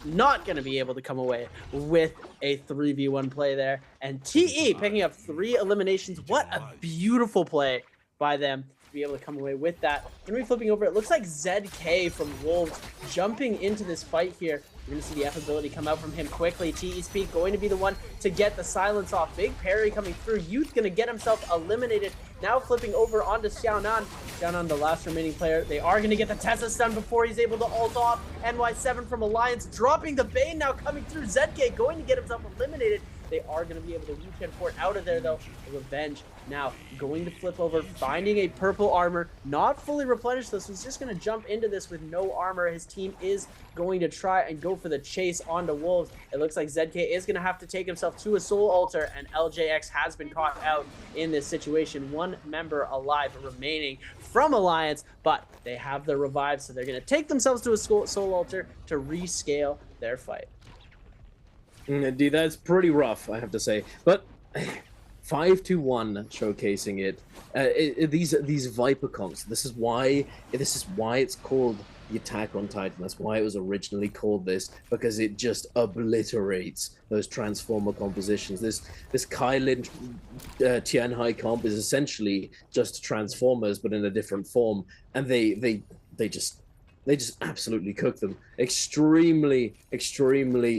E: not going to be able to come away with a 3v1 play there. And TE picking up 3 eliminations. What a beautiful play by them to be able to come away with that. Going to be flipping over. It looks like ZK from Wolves jumping into this fight here. We're going to see the F ability come out from him quickly. TE Speed going to be the one to get the silence off. Big parry coming through. Youth going to get himself eliminated. Now flipping over onto Xiaonan. Xiaonan, the last remaining player. They are going to get the Tessa stun before he's able to ult off. NY7 from Alliance dropping the Bane now coming through. ZK going to get himself eliminated. They are going to be able to re-transport out of there, though. The Revenge now going to flip over, finding a purple armor. Not fully replenished, though, so he's just going to jump into this with no armor. His team is going to try and go for the chase onto Wolves. It looks like ZK is going to have to take himself to a soul altar, and LJX has been caught out in this situation. 1 member alive remaining from Alliance, but they have the revive, so they're going to take themselves to a soul altar to rescale their fight.
D: Indeed, that's pretty rough, I have to say. But 521 showcasing it. These Viper comps. This is why it's called the Attack on Titan. That's why it was originally called this, because it just obliterates those Transformer compositions. This Kylin Tianhai comp is essentially just Transformers, but in a different form, and they just absolutely cook them. Extremely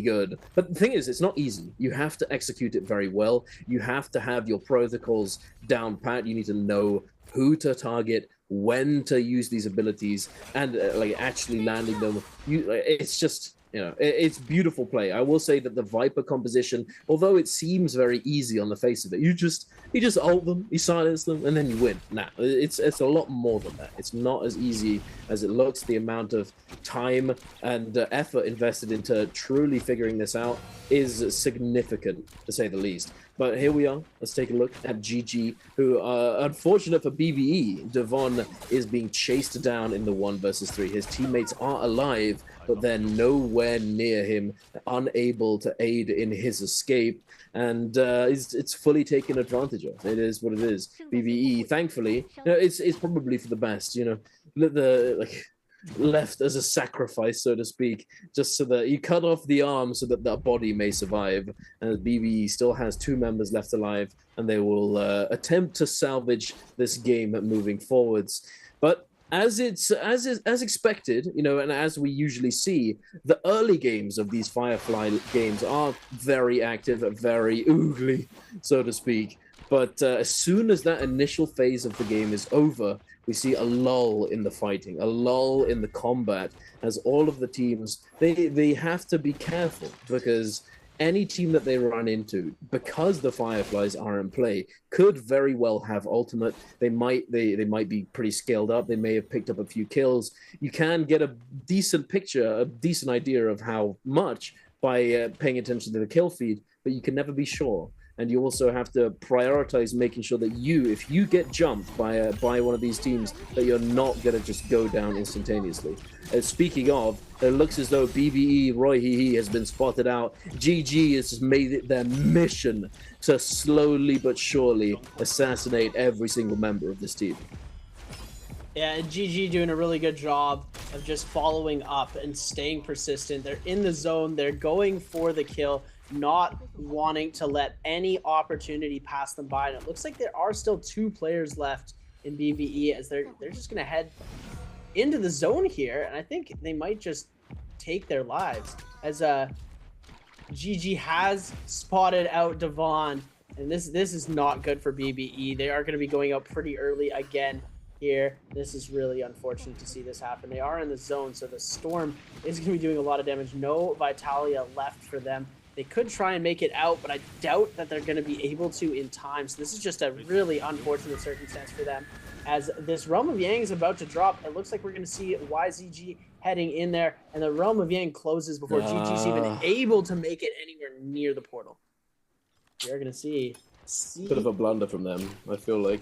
D: good. But the thing is, it's not easy. You have to execute it very well. You have to have your protocols down pat. You need to know who to target, when to use these abilities, and like actually landing them. It's just, it's beautiful play. I will say that the Viper composition, although it seems very easy on the face of it, you just ult them, you silence them, and then you win. Nah, it's a lot more than that. It's not as easy as it looks. The amount of time and effort invested into truly figuring this out is significant, to say the least. But here we are. Let's take a look at GG, who, unfortunate for BBE, Devon is being chased down in the 1 versus 3. His teammates are alive, but they're nowhere near him, unable to aid in his escape, and it's fully taken advantage of. It is what it is. BBE, thankfully, it's probably for the best. left as a sacrifice, so to speak, just so that you cut off the arm so that that body may survive. And BBE still has 2 members left alive, and they will attempt to salvage this game moving forwards. But as expected, you know, and as we usually see, the early games of these Firefly games are very active, very oogly, so to speak. But as soon as that initial phase of the game is over, we see a lull in the fighting, a lull in the combat, as all of the teams, they have to be careful, because any team that they run into, because the Fireflies are in play, could very well have ultimate. They might be pretty scaled up. They may have picked up a few kills. You can get a decent picture, a decent idea of how much by paying attention to the kill feed, but you can never be sure. And you also have to prioritize making sure that if you get jumped by one of these teams, that you're not going to just go down instantaneously. Speaking of, it looks as though BBE Roy Hee has been spotted out. GG has made it their mission to slowly but surely assassinate every single member of this team.
E: Yeah, and GG doing a really good job of just following up and staying persistent. They're in the zone. They're going for the kill, not wanting to let any opportunity pass them by. And it looks like there are still 2 players left in BBE, as they're just going to head into the zone here. And I think they might just take their lives, as GG has spotted out Devon. And this is not good for BBE. They are going to be going out pretty early again here. This is really unfortunate to see this happen. They are in the zone, so the Storm is going to be doing a lot of damage. No Vitalia left for them. They could try and make it out, but I doubt that they're going to be able to in time. So this is just a really unfortunate circumstance for them. As this Realm of Yang is about to drop, it looks like we're going to see YZG heading in there, and the Realm of Yang closes before GG's even able to make it anywhere near the portal. You're going to see
D: Bit of a blunder from them, I feel like.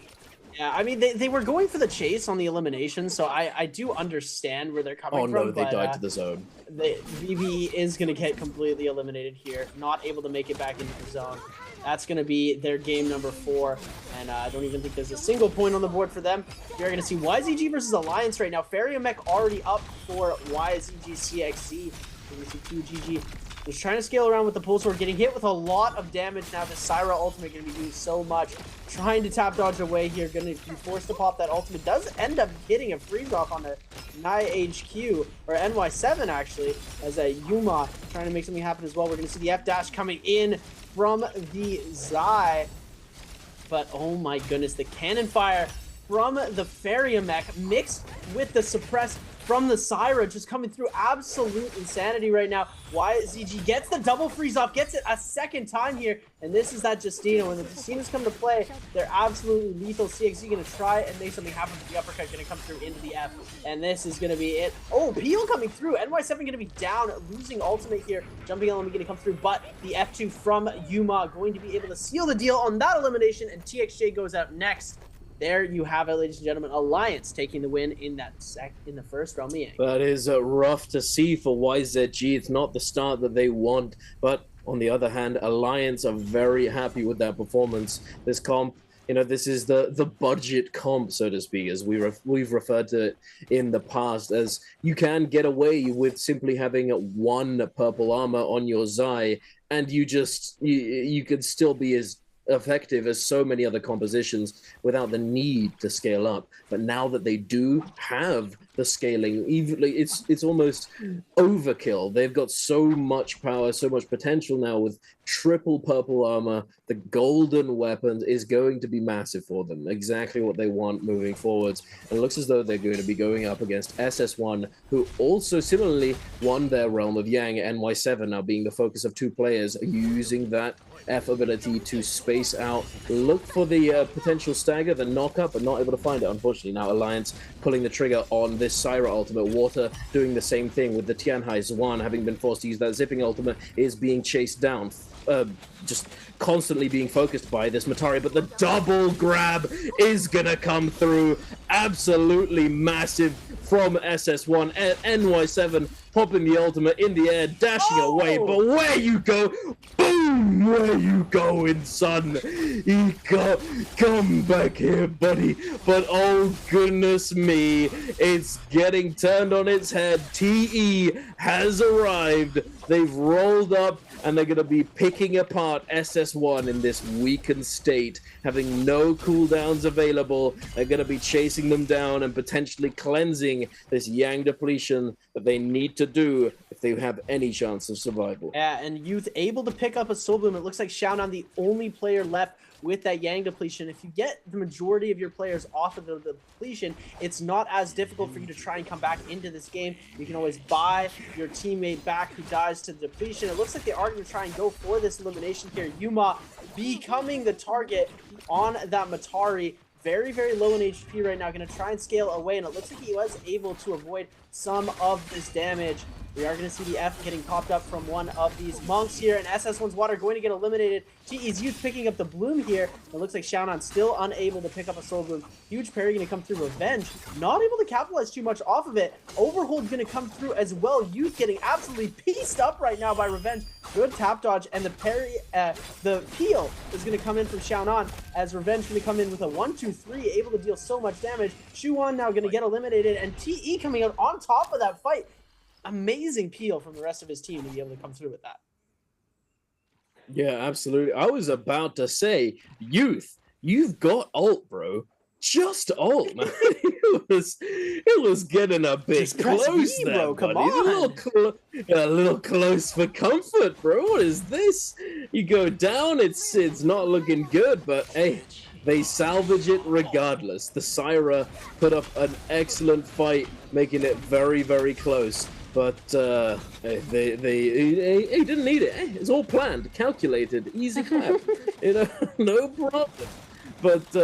E: Yeah, I mean, they were going for the chase on the elimination, so I do understand where they're coming from.
D: Oh no, they died to the zone.
E: BB is going to get completely eliminated here, not able to make it back into the zone. That's going to be their game number 4, and I don't even think there's a single point on the board for them. You're going to see YZG versus Alliance right now. Mech already up for YZG CXZ. You see 2GG just trying to scale around with the Pulse Sword, getting hit with a lot of damage now. The Syra ultimate going to be doing so much. Trying to tap dodge away here, going to be forced to pop that ultimate. Does end up getting a freeze off on the NIHQ, or NY7 actually, as a Yuma trying to make something happen as well. We're going to see the F-dash coming in from the Zai. But oh my goodness, the cannon fire from the Mech mixed with the suppress from the Syra just coming through. Absolute insanity right now. YZG gets the double freeze off, gets it a second time here, and this is that Justino. When the Justinos come to play, they're absolutely lethal. CXZ gonna try and make something happen. The uppercut gonna come through into the F, and this is gonna be it. Oh, Peel coming through. NY7 gonna be down, losing ultimate here. Jumping element gonna come through, but the F2 from Yuma going to be able to seal the deal on that elimination, and TXJ goes out next. There you have it, ladies and gentlemen. Alliance taking the win in the first Realm of Yang.
D: That is rough to see for YZG. It's not the start that they want, but on the other hand, Alliance are very happy with that performance. This comp, you know, this is the budget comp, so to speak, as we've referred to it in the past, as you can get away with simply having 1 purple armor on your Zai, and you could still be as effective as so many other compositions without the need to scale up. But now that they do have the scaling, even it's almost overkill. They've got so much power, so much potential now with triple purple armor. The golden weapons is going to be massive for them, exactly what they want moving forwards. And it looks as though they're going to be going up against SS1, who also similarly won their Realm of Yang. NY7 now being the focus of 2 players, using that F ability to space out, look for the potential stagger, the knockup, but not able to find it, unfortunately. Now Alliance pulling the trigger on this Syra ultimate. Water doing the same thing with the Tianhai. Zwan, having been forced to use that zipping ultimate, is being chased down, just constantly being focused by this Matari, but the double grab is gonna come through. Absolutely massive from SS1. NY7 popping the ultimate in the air, dashing away, but where you go, boom! Where you going, son? Come back here, buddy. But oh goodness me, it's getting turned on its head. TE has arrived. They've rolled up and they're going to be picking apart SS1 in this weakened state, having no cooldowns available. They're going to be chasing them down and potentially cleansing this Yang depletion that they need to do if they have any chance of survival.
E: Yeah, and Youth able to pick up a Soul Bloom. It looks like showdown the only player left with that Yang depletion. If you get the majority of your players off of the depletion, it's not as difficult for you to try and come back into this game. You can always buy your teammate back who dies to the depletion. It looks like they are going to try and go for this elimination here. Yuma becoming the target on that Matari. Very, very low in HP right now. Going to try and scale away, and it looks like he was able to avoid some of this damage. We are going to see the F getting popped up from one of these monks here, and SS1's Water going to get eliminated. TE's Youth picking up the Bloom here. It looks like Xiaonan still unable to pick up a Soul Bloom. Huge parry going to come through. Revenge not able to capitalize too much off of it. Overhold going to come through as well. Youth getting absolutely pieced up right now by Revenge. Good tap dodge, and the parry, the peel is going to come in from Xiaonan as Revenge going to come in with a 1-2-3, able to deal so much damage. Shuan now going to get eliminated, and TE coming out on top of that fight. Amazing peel from the rest of his team to be able to come through with that.
D: Yeah, absolutely. I was about to say, Youth, you've got ult, bro. Just ult, man. it was getting a bit
E: Just press
D: close
E: V,
D: there,
E: bro. Come
D: buddy.
E: on.
D: A little close for comfort, bro. What is this? You go down, it's not looking good, but hey, they salvage it regardless. The Syra put up an excellent fight, making it very, very close. But they didn't need it. It's all planned, calculated, easy clap. No problem. But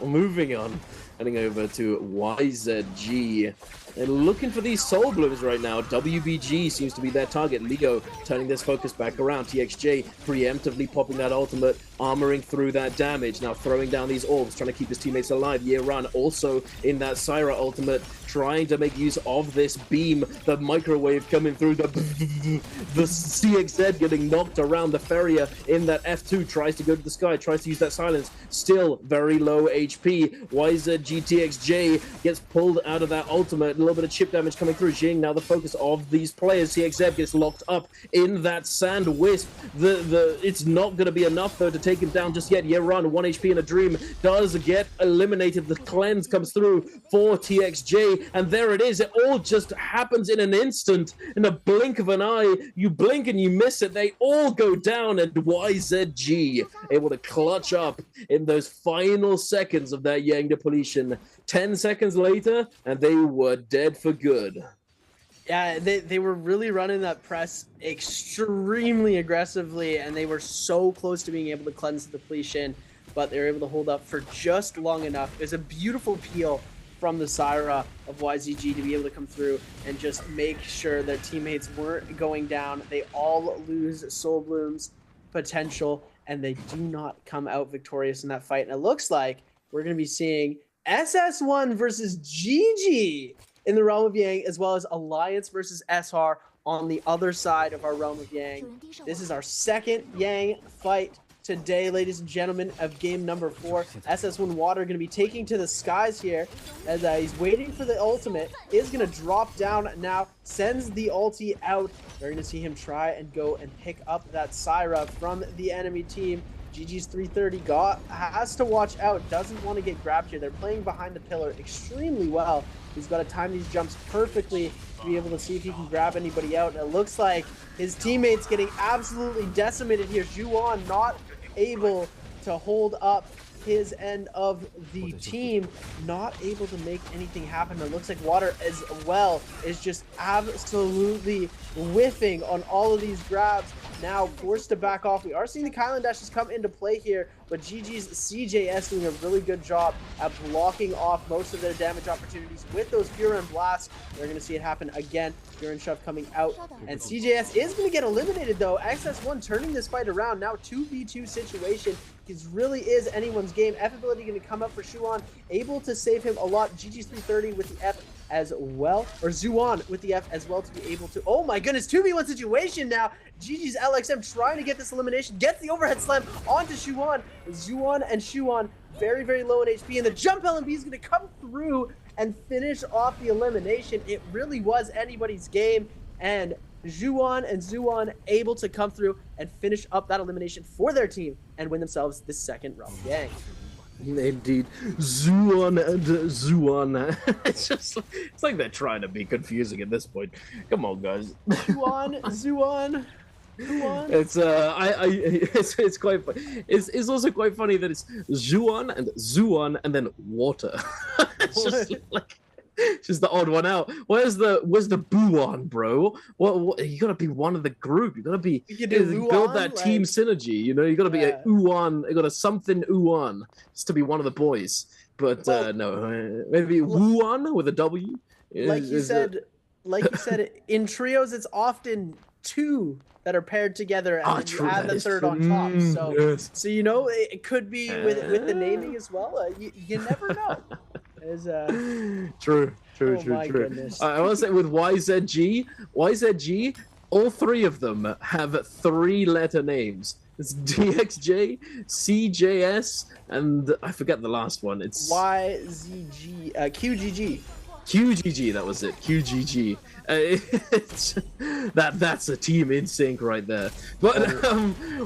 D: moving on, heading over to YZG. They're looking for these Soul Blooms right now. WBG seems to be their target. Leo turning this focus back around. TXJ preemptively popping that ultimate, armoring through that damage. Now throwing down these orbs, trying to keep his teammates alive. Run also in that Syra ultimate, trying to make use of this beam, the microwave coming through, the CXZ getting knocked around. The Ferrier in that F2 tries to go to the sky, tries to use that silence. Still very low HP. YZG TXJ gets pulled out of that ultimate. A little bit of chip damage coming through. Jing now the focus of these players. CXZ gets locked up in that Sand Wisp. It's not going to be enough though to take him down just yet. Run 1 HP in a dream does get eliminated. The cleanse comes through for TXJ, and there it is. It all just happens in an instant, in a blink of an eye. You blink and you miss it. They all go down, and YZG able to clutch up in those final seconds of that Yang depletion. 10 seconds later, and they were dead for good.
E: Yeah, they were really running that press extremely aggressively, and they were so close to being able to cleanse the depletion, but they were able to hold up for just long enough. It was a beautiful peel from the Syra of YZG to be able to come through and just make sure their teammates weren't going down. They all lose Soul Bloom's potential, and they do not come out victorious in that fight. And it looks like we're going to be seeing SS1 versus GG in the Realm of Yang, as well as Alliance versus SR on the other side of our Realm of Yang. This is our second Yang fight today, ladies and gentlemen, of game number 4. SS1 Water going to be taking to the skies here as he's waiting for the ultimate. Is going to drop down now, sends the ulti out. We're going to see him try and go and pick up that Syra from the enemy team. GG's 330 has to watch out, doesn't want to get grabbed here. They're playing behind the pillar extremely well. He's got to time these jumps perfectly to be able to see if he can grab anybody out. And it looks like his teammates getting absolutely decimated here. Juan not able to hold up his end of the team, not able to make anything happen. It looks like Water as well is just absolutely whiffing on all of these grabs. Now forced to back off. We are seeing the Kylan dashes come into play here, but GG's CJS doing a really good job at blocking off most of their damage opportunities with those Furin blasts. We're going to see it happen again. Furin shove coming out, and CJS is going to get eliminated though. XS1 turning this fight around. Now 2v2 situation. It really is anyone's game. F ability going to come up for Shuan, able to save him a lot. GG's 330 with the F as well, or Zuan with the F as well to be able to, oh my goodness, 2v1 situation now. GG's LXM trying to get this elimination, gets the overhead slam onto Shuan. Zuan and Shuan very, very low in HP, and the jump LMB is going to come through and finish off the elimination. It really was anybody's game, and Juan and Zuan able to come through and finish up that elimination for their team and win themselves the second Realm of Yang.
D: Indeed, Zuan and Zuan. It's like they're trying to be confusing at this point. Come on, guys.
E: Juan, Zuan.
D: It's quite it's also quite funny that it's Zuan and Zuan and then water. It's just like just the odd one out. Where's the Buon, bro? What you gotta be one of the group. You gotta be build that team synergy. You know, you gotta be a Uwan. You got a something Uwan just to be one of the boys. But no, maybe Wuan with a W.
E: Like you said, in trios, it's often two that are paired together, and then you add the third on top. So, so you know, it could be with the naming as well. You never know.
D: True.
E: Goodness.
D: I want to say with YZG, all three of them have 3-letter names. It's DXJ, CJS, and I forget the last one. It's
E: YZG, QGG.
D: QGG, that was it. QGG. That's a team in sync right there. But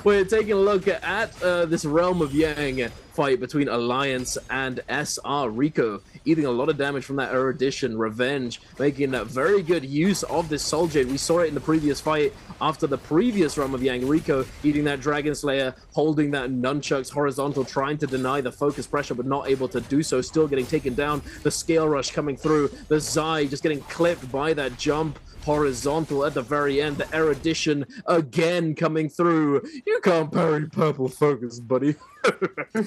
D: we're taking a look at this Realm of Yang fight between Alliance and SR. Rico eating a lot of damage from that Erudition. Revenge making very good use of this Soul Jade. We saw it in the previous fight after the previous Realm of Yang. Rico eating that Dragon Slayer, holding that nunchucks horizontal, trying to deny the focus pressure, but not able to do so. Still getting taken down. The Scale Rush coming through. The Zai just getting clipped by that jump horizontal at the very end. The Erudition again coming through. You can't parry purple focus, buddy.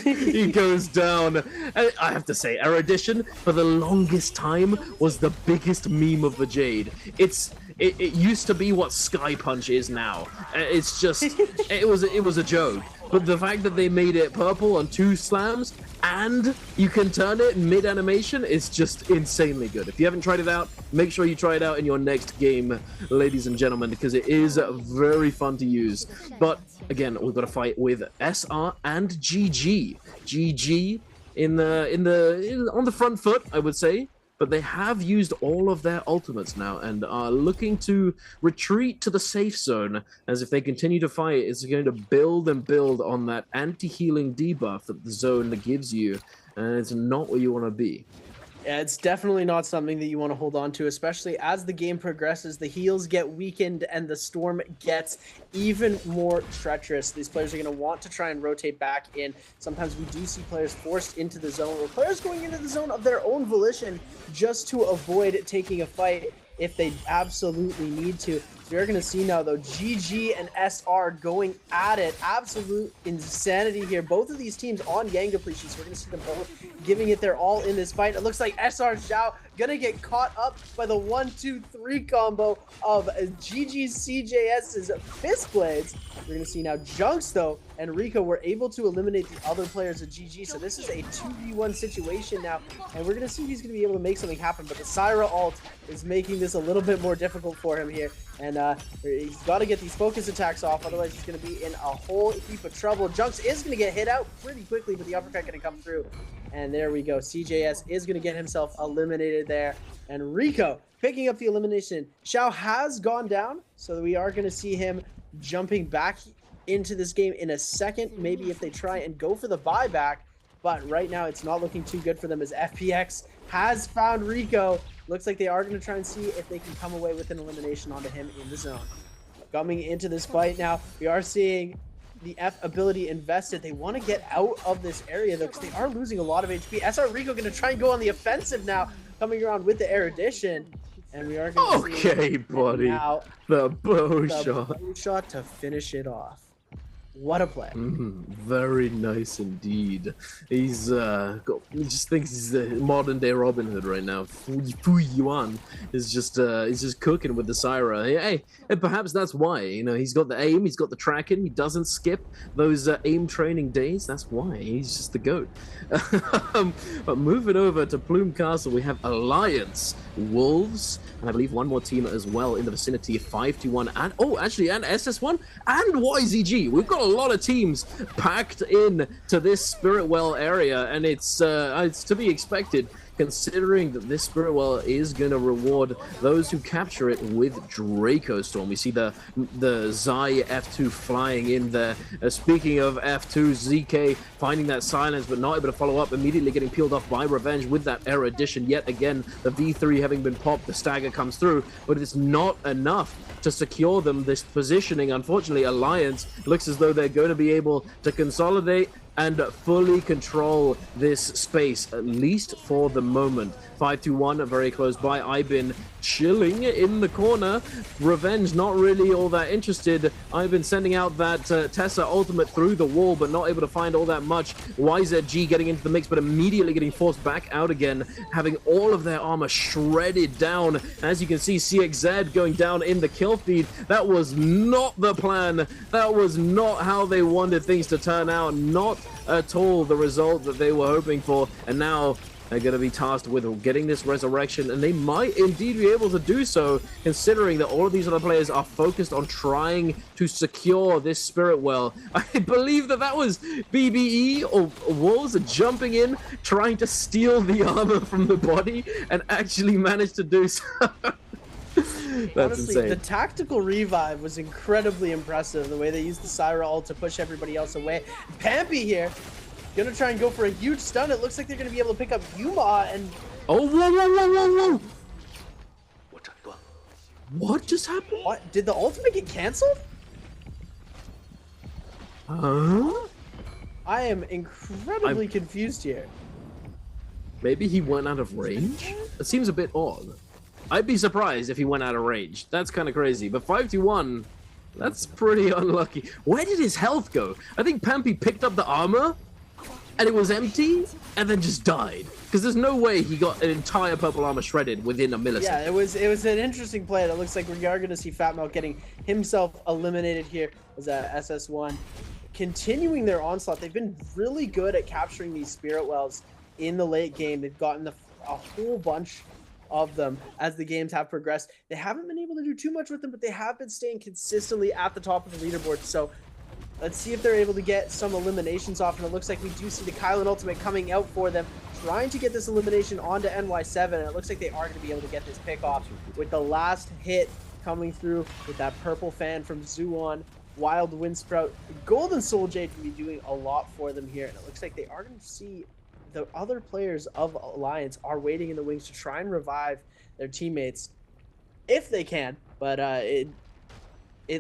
D: He goes down. And I have to say, Erudition for the longest time was the biggest meme of the Jade. It used to be what Sky Punch is now. It's just it was a joke. But the fact that they made it purple on 2 slams and you can turn it mid-animation is just insanely good. If you haven't tried it out, make sure you try it out in your next game, ladies and gentlemen, because it is very fun to use. But again, we've got to fight with SR and GG. GG on the front foot, I would say. But they have used all of their ultimates now and are looking to retreat to the safe zone, as if they continue to fight, it's going to build and build on that anti-healing debuff that the zone gives you, and it's not where you want to be.
E: Yeah, it's definitely not something that you want to hold on to, especially as the game progresses. The heals get weakened and the storm gets even more treacherous. These players are going to want to try and rotate back in. Sometimes we do see players forced into the zone, or players going into the zone of their own volition just to avoid taking a fight if they absolutely need to. We're going to see now, though, GG and SR going at it. Absolute insanity here. Both of these teams on Yang depletions. We're going to see them both giving it their all in this fight. It looks like SR Zhao going to get caught up by the 1-2-3 combo of GG's CJS's Fist Blades. We're going to see now Junks, though, and Rico were able to eliminate the other players of GG. So this is a 2v1 situation now, and we're going to see if he's going to be able to make something happen. But the Syra ult is making this a little bit more difficult for him here. And he's got to get these focus attacks off, otherwise he's going to be in a whole heap of trouble. Junks is going to get hit out pretty quickly, but the uppercut going to come through. And there we go. CJS is going to get himself eliminated there. And Rico picking up the elimination. Xiao has gone down, so we are going to see him jumping back into this game in a second. Maybe if they try and go for the buyback. But right now it's not looking too good for them, as FPX has found Rico. Looks like they are going to try and see if they can come away with an elimination onto him in the zone. Coming into this fight now, we are seeing the F ability invested. They want to get out of this area, though, because they are losing a lot of HP. SR Rico going to try and go on the offensive now, coming around with the Erudition. And we are going to see
D: buddy.
E: now
D: The bow shot.
E: Bow shot to finish it off. What a play.
D: Very nice indeed. He just thinks he's the modern day Robin Hood right now. Fu Yuan is just cooking with the Syra. Hey, and perhaps that's why, you know, he's got the aim, he's got the tracking, he doesn't skip those aim training days. That's why he's just the GOAT. But moving over to Plume Castle, we have Alliance, Wolves, and I believe one more team as well in the vicinity, 521, and and SS1 and YZG. We've got a lot of teams packed in to this Spirit Well area, and it's to be expected, considering that this Spirit Well is going to reward those who capture it with Draco Storm. We see the Zai F2 flying in there. Speaking of F2, ZK finding that silence but not able to follow up, immediately getting peeled off by Revenge with that Erudition. Yet again, the V3 having been popped, the stagger comes through, but it's not enough to secure them this positioning. Unfortunately, Alliance looks as though they're going to be able to consolidate and fully control this space, at least for the moment. 521 very close by. Ibin chilling in the corner. Revenge not really all that interested. Ibin sending out that Tessa ultimate through the wall, but not able to find all that much. YZG getting into the mix, but immediately getting forced back out again, having all of their armor shredded down. As you can see, CXZ going down in the kill feed. That was not the plan. That was not how they wanted things to turn out. Not at all the result that they were hoping for. And now they're going to be tasked with getting this resurrection, and they might indeed be able to do so, considering that all of these other players are focused on trying to secure this Spirit Well. I believe that was BBE or Wolves jumping in, trying to steal the armor from the body, and actually managed to do so. That's
E: honestly
D: insane.
E: The tactical revive was incredibly impressive, the way they used the Syra ult to push everybody else away. Pampy here gonna try and go for a huge stun. It looks like they're gonna be able to pick up Yuma, and
D: oh, whoa. What just happened?
E: what did the ultimate get canceled?
D: Huh?
E: I am incredibly confused here.
D: Maybe he went out of range? It seems a bit odd. I'd be surprised if he went out of range. That's kind of crazy. But 521, that's pretty unlucky. Where did his health go? I think Pampy picked up the armor, and it was empty, and then just died. Because there's no way he got an entire purple armor shredded within a millisecond.
E: Yeah, it was an interesting play. It looks like we are going to see Fat Milk getting himself eliminated here as SS1. Continuing their onslaught, they've been really good at capturing these Spirit Wells in the late game. They've gotten a whole bunch of them as the games have progressed. They haven't been able to do too much with them, but they have been staying consistently at the top of the leaderboard. So let's see if they're able to get some eliminations off, and it looks like we do see the Kylan ultimate coming out for them, trying to get this elimination onto NY7, and it looks like they are going to be able to get this pick off with the last hit coming through with that purple fan from Zuon. Wild Windsprout, Golden Soul Jade can be doing a lot for them here, and it looks like they are going to see the other players of Alliance are waiting in the wings to try and revive their teammates if they can, but it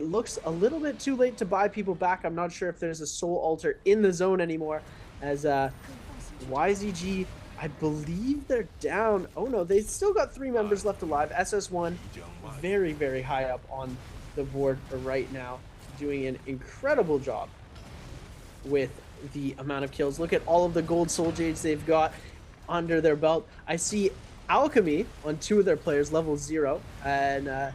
E: looks a little bit too late to buy people back. I'm not sure if there's a soul altar in the zone anymore, as YZG, I believe they're down. Oh no, they still got 3 members left alive. SS1 very, very high up on the board right now, doing an incredible job with the amount of kills. Look at all of the gold soul jades they've got under their belt. I see alchemy on 2 of their players, level 0, and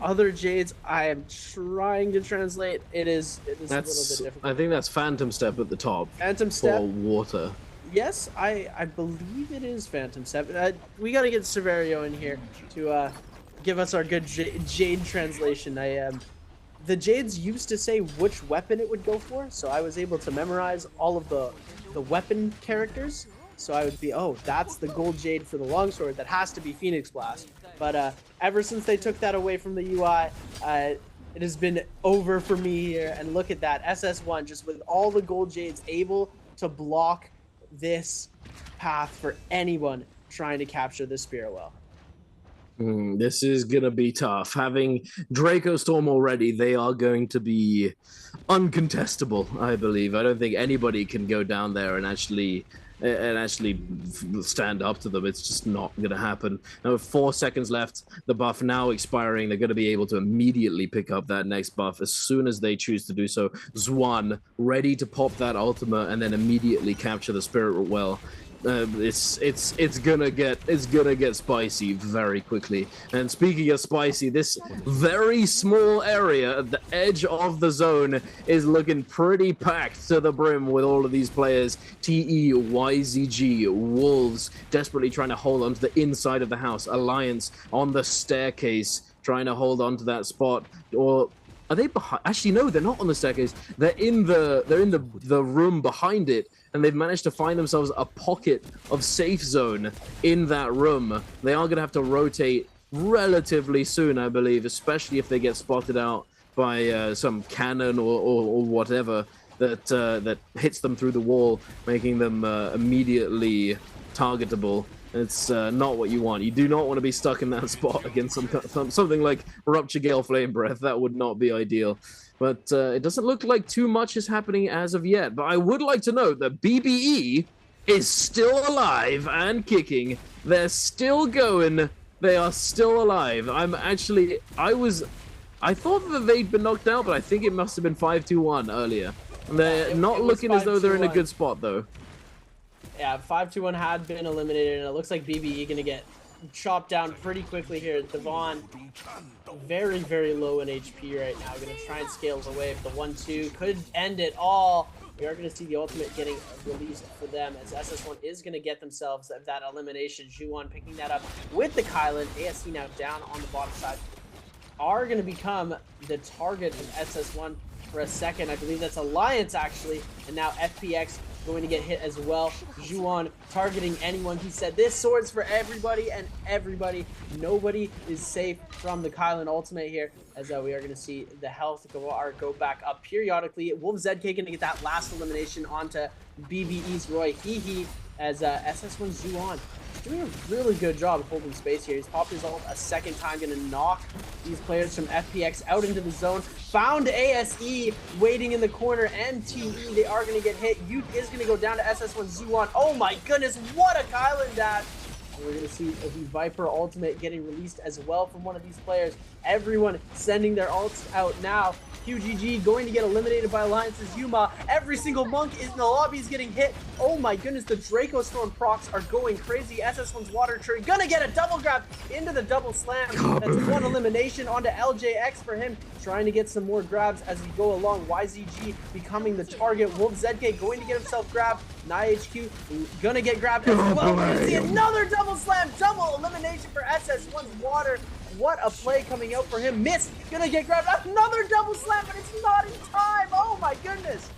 E: other jades I am trying to translate. It is a little bit difficult.
D: I think that's Phantom Step at the top.
E: Phantom Step.
D: For water.
E: Yes, I believe it is Phantom Step. We got to get Severio in here to give us our good jade translation. The jades used to say which weapon it would go for, so I was able to memorize all of the weapon characters. So I would be, oh, that's the gold jade for the longsword. That has to be Phoenix Blast. But ever since they took that away from the UI, it has been over for me here. And look at that, SS1 just with all the gold jades able to block this path for anyone trying to capture the Spirit Well.
D: This is gonna be tough. Having Draco Storm already, they are going to be uncontestable, I believe. I don't think anybody can go down there and actually stand up to them. It's just not gonna happen. Now with 4 seconds left, the buff now expiring, they're gonna be able to immediately pick up that next buff as soon as they choose to do so. Zwan ready to pop that ultimate and then immediately capture the Spirit Well. It's gonna get spicy very quickly. And speaking of spicy, this very small area at the edge of the zone is looking pretty packed to the brim with all of these players. TE, YZG, Wolves desperately trying to hold on to the inside of the house. Alliance on the staircase trying to hold on to that spot. Or are they behind? Actually, no, they're not on the staircase. They're in the room behind it, and they've managed to find themselves a pocket of safe zone in that room. They are going to have to rotate relatively soon, I believe, especially if they get spotted out by some cannon or whatever that hits them through the wall, making them immediately targetable. It's not what you want. You do not want to be stuck in that spot against something like Rupture Gale Flame Breath. That would not be ideal. But it doesn't look like too much is happening as of yet. But I would like to note that BBE is still alive and kicking. They're still going. They are still alive. I thought that they'd been knocked out, but I think it must have been 5-2-1 earlier. They're not looking as though they're in a good spot, though.
E: Yeah, 5-2-1 had been eliminated, and it looks like BBE gonna get chopped down pretty quickly here. Devon, very, very low in HP right now. Gonna try and scale away. If the 1-2 could end it all, we are gonna see the ultimate getting released for them, as SS1 is gonna get themselves that elimination. Juwon picking that up with the Kylan. ASC now down on the bottom side. Are gonna become the target of SS1 for a second. I believe that's Alliance, actually, and now FPX going to get hit as well. Juwon targeting anyone. He said this sword's for everybody and everybody. Nobody is safe from the Kylan ultimate here, as we are going to see the health go back up periodically. Wolf ZK going to get that last elimination onto BBE's Roy Hehe, as SS1 Juwon doing a really good job of holding space here. He's popped his ult a second time, going to knock these players from FPX out into the zone. Found ASE waiting in the corner, and TE, they are going to get hit. Youth is going to go down to SS1 Zuwan. Oh my goodness, what a Kylan dash! And we're going to see the Viper ultimate getting released as well from one of these players. Everyone sending their ults out now. QGG going to get eliminated by Alliance's Yuma. Every single monk in the lobby is getting hit. Oh my goodness, the Draco Storm procs are going crazy. SS1's Water Tree gonna get a double grab into the double slam. That's one elimination onto LJX for him, trying to get some more grabs as we go along. YZG becoming the target. Wolf ZK going to get himself grabbed. NiHQ gonna get grabbed as well. We're gonna see another double slam, double elimination for SS1's Water. What a play coming out for him. Missed. Gonna get grabbed. Another double slam, but it's not in time. Oh my goodness.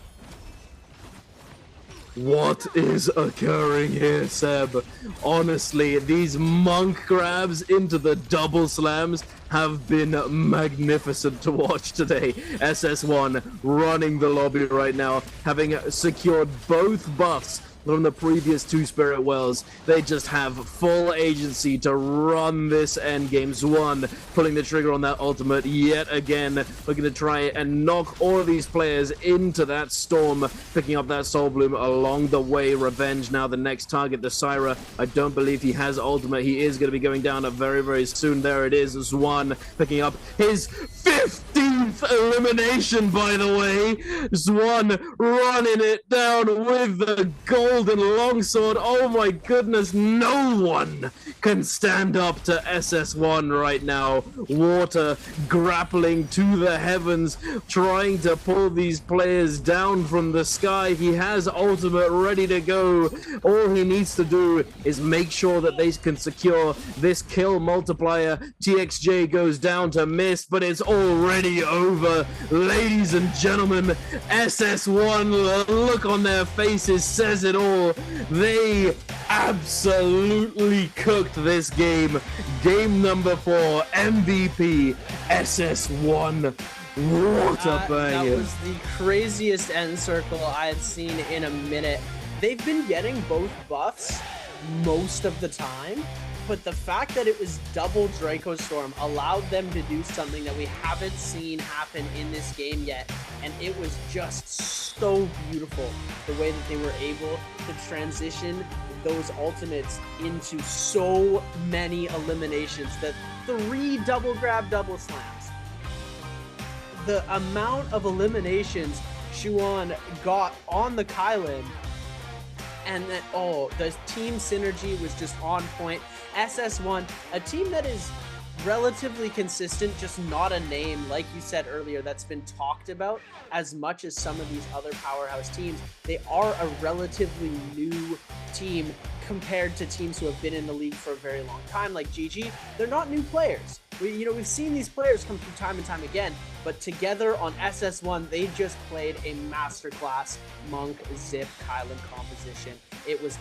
D: What is occurring here, Seb? Honestly, these monk grabs into the double slams have been magnificent to watch today. SS1 running the lobby right now, having secured both buffs from the previous two Spirit Wells. They just have full agency to run this endgame. Zwan pulling the trigger on that ultimate yet again, looking to try and knock all of these players into that storm, picking up that Soul Bloom along the way. Revenge now the next target, the Syra. I don't believe he has ultimate. He is going to be going down very, very soon. There it is. Zwan picking up his 15th elimination, by the way. Zwan running it down with the golden longsword. Oh my goodness, no one can stand up to SS1 right now. Water grappling to the heavens, trying to pull these players down from the sky. He has ultimate ready to go. All he needs to do is make sure that they can secure this kill multiplier. TXJ goes down to miss, but it's already over. Ladies and gentlemen, SS1, the look on their faces says it all. They absolutely cooked this game. Game number 4, MVP, SS1. What a banger.
E: That was the craziest end circle I had seen in a minute. They've been getting both buffs most of the time, but the fact that it was double Draco Storm allowed them to do something that we haven't seen happen in this game yet. And it was just so beautiful the way that they were able to transition those ultimates into so many eliminations. The 3 double grab double slams. The amount of eliminations Shuan got on the Kylan, and then, the team synergy was just on point. SS1, a team that is relatively consistent, just not a name, like you said earlier, that's been talked about as much as some of these other powerhouse teams. They are a relatively new team compared to teams who have been in the league for a very long time, like GG. They're not new players. We've seen these players come through time and time again, but together on SS1, they just played a masterclass Monk Zip Kylan composition. It was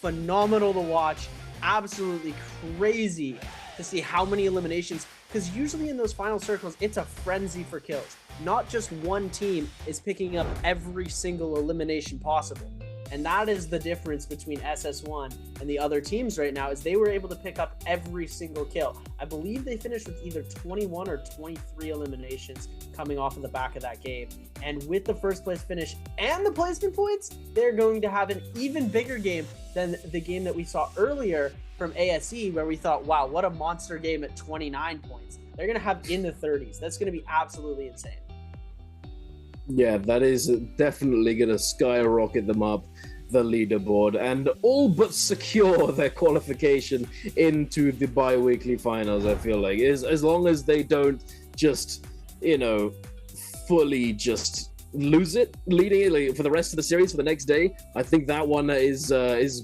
E: phenomenal to watch, absolutely crazy to see how many eliminations, because usually in those final circles, it's a frenzy for kills. Not just one team is picking up every single elimination possible. And that is the difference between SS1 and the other teams right now, is they were able to pick up every single kill. I believe they finished with either 21 or 23 eliminations coming off of the back of that game. And with the first place finish and the placement points, they're going to have an even bigger game than the game that we saw earlier from ASE, where we thought, wow, what a monster game at 29 points. They're going to have in the 30s. That's going to be absolutely insane.
D: Yeah, that is definitely going to skyrocket them up the leaderboard and all but secure their qualification into the bi-weekly finals. I feel like as long as they don't just, fully just lose it, leading it for the rest of the series for the next day, I think that one is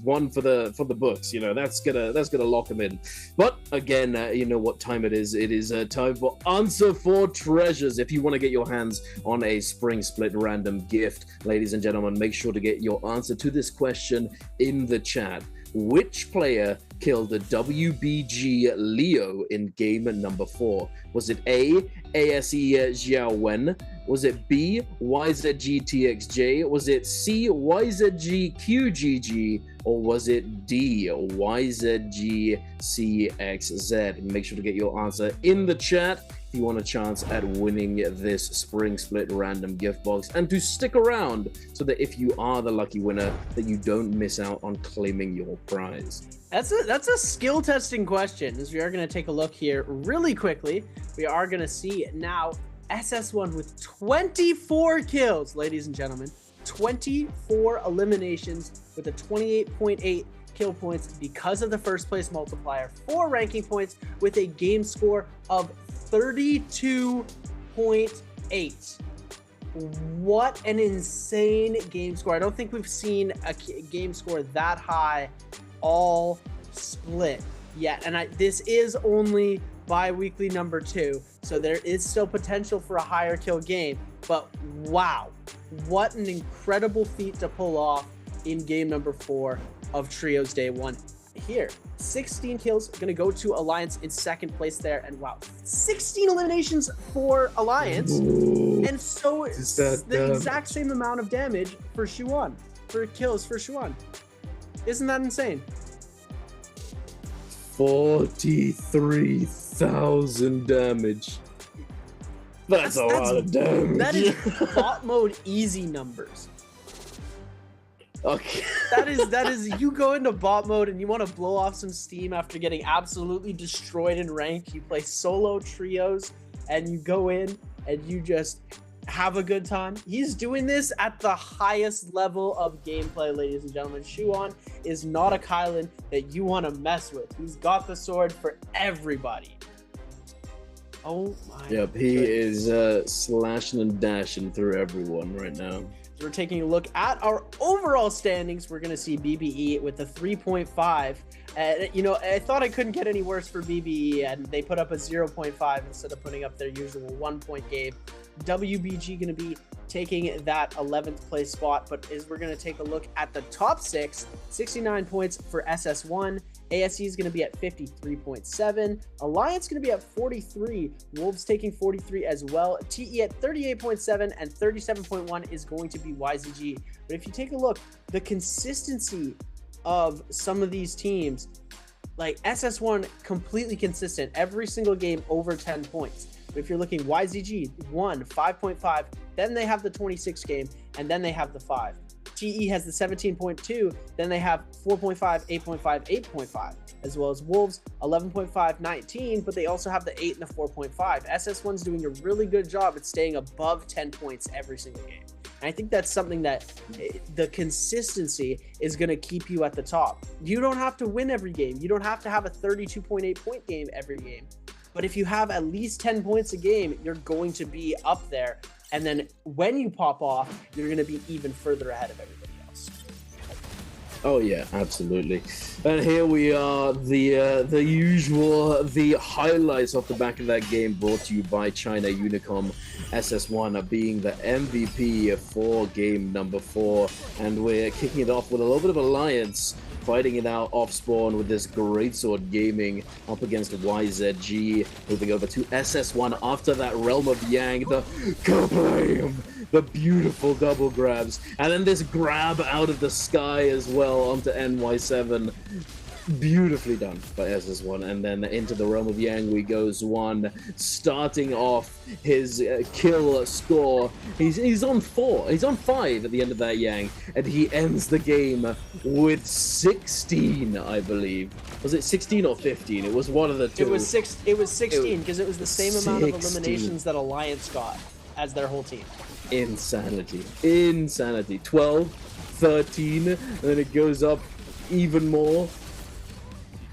D: one for the books. That's gonna lock them in. But again, you know what time it is. It is time for Answer for Treasures. If you want to get your hands on a Spring Split random gift, ladies and gentlemen, make sure to get your answer to this question in the chat. Which player killed a WBG Leo in game number 4? Was it A, ASE Xiao Wen? Was it B, YZG-TXJ? Was it C, YZG-QGG? Or was it D, YZG-CXZ? Make sure to get your answer in the chat if you want a chance at winning this Spring Split random gift box, and to stick around so that if you are the lucky winner, that you don't miss out on claiming your prize.
E: That's a skill testing question, as we are going to take a look here really quickly. We are going to see now SS1 with 24 kills, ladies and gentlemen. 24 eliminations with a 28.8 kill points because of the first place multiplier, 4 ranking points with a game score of 32.8. What an insane game score. I don't think we've seen a game score that high all split yet. And this is only bi-weekly number 2, so there is still potential for a higher kill game. But wow, what an incredible feat to pull off in game number 4 of Trios Day 1. Here, 16 kills, going to go to Alliance in second place there, and wow, 16 eliminations for Alliance. Ooh, and so it's the exact same amount of damage for Shuan, for kills for Shuan. Isn't that insane?
D: 43,000 damage. That's a lot of damage.
E: That is bot mode easy numbers.
D: Okay.
E: That is you go into bot mode and you want to blow off some steam after getting absolutely destroyed in ranked. You play solo trios and you go in and you just have a good time. He's doing this at the highest level of gameplay, ladies and gentlemen. Shuan is not a Kylan that you want to mess with. He's got the sword for everybody. Oh my.
D: Yep, he is slashing and dashing through everyone right now.
E: We're taking a look at our overall standings. We're going to see BBE with a 3.5. I thought I couldn't get any worse for BBE, and they put up a 0.5 instead of putting up their usual 1-point game. WBG going to be taking that 11th place spot, but we're going to take a look at the top 6, 69 points for SS1. ASE is going to be at 53.7. Alliance going to be at 43. Wolves taking 43 as well. TE at 38.7, and 37.1 is going to be YZG. But if you take a look, the consistency of some of these teams, like SS1 completely consistent every single game over 10 points. But if you're looking YZG 1 5.5, then they have the 26 game, and then they have the 5. TE has the 17.2, then they have 4.5, 8.5, 8.5, as well as Wolves 11.5, 19, but they also have the 8 and the 4.5. SS1's doing a really good job at staying above 10 points every single game. And I think that's something that the consistency is going to keep you at the top. You don't have to win every game. You don't have to have a 32.8 point game every game. But if you have at least 10 points a game, you're going to be up there. And then when you pop off, you're going to be even further ahead of everybody else.
D: Oh yeah, absolutely. And here we are, the usual, the highlights off the back of that game brought to you by China Unicom. SS1 being the MVP for game number 4, and we're kicking it off with a little bit of alliance, fighting it out off spawn with this Greatsword Gaming up against YZG, moving over to SS1 after that Realm of Yang, the kablam, the beautiful double grabs, and then this grab out of the sky as well onto NY7. Beautifully done by SS1, and then into the Realm of Yang we go. Zwan starting off his kill score. He's on 4, he's on 5 at the end of that Yang, and he ends the game with 16, I believe. Was it 16 or 15? It was one of the two.
E: It was 16 because it was the same amount of eliminations that Alliance got as their whole team.
D: Insanity. 12, 13, and then it goes up even more.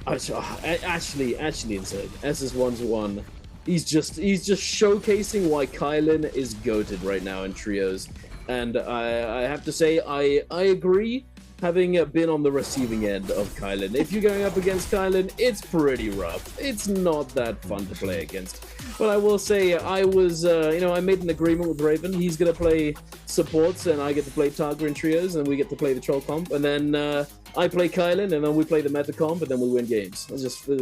D: Actually insane. SS1's won. He's just showcasing why Kylan is goated right now in trios, and I have to say I agree. Having been on the receiving end of Kylan, if you're going up against Kylan, it's pretty rough. It's not that fun to play against. But I will say I was, I made an agreement with Raven. He's gonna play supports, and I get to play Targa in trios, and we get to play the troll comp, and then I play Kylan, and then we play the meta comp, and then we win games. It's just a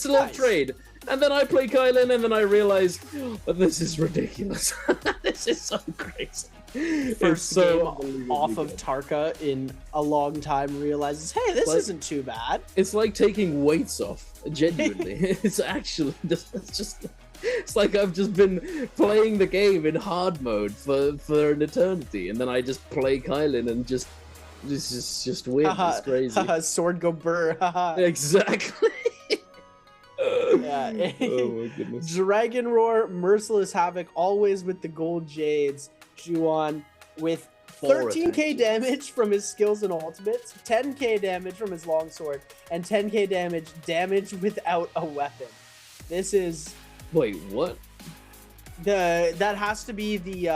D: little trade. And then I play Kylan, and then I realize this is ridiculous. This is so crazy.
E: First game off of Tarka in a long time realizes, hey, this isn't too bad.
D: It's like taking weights off, genuinely. It's actually it's like I've just been playing the game in hard mode for an eternity, and then I just play Kylan and just win. It's crazy.
E: Sword go burr.
D: Exactly.
E: Yeah.
D: Oh my goodness.
E: Dragon Roar, Merciless Havoc, always with the gold jades. Juan with 13k damage from his skills and ultimates, 10k damage from his longsword, and 10k damage without a weapon. This is...
D: Wait, what?
E: That has to be the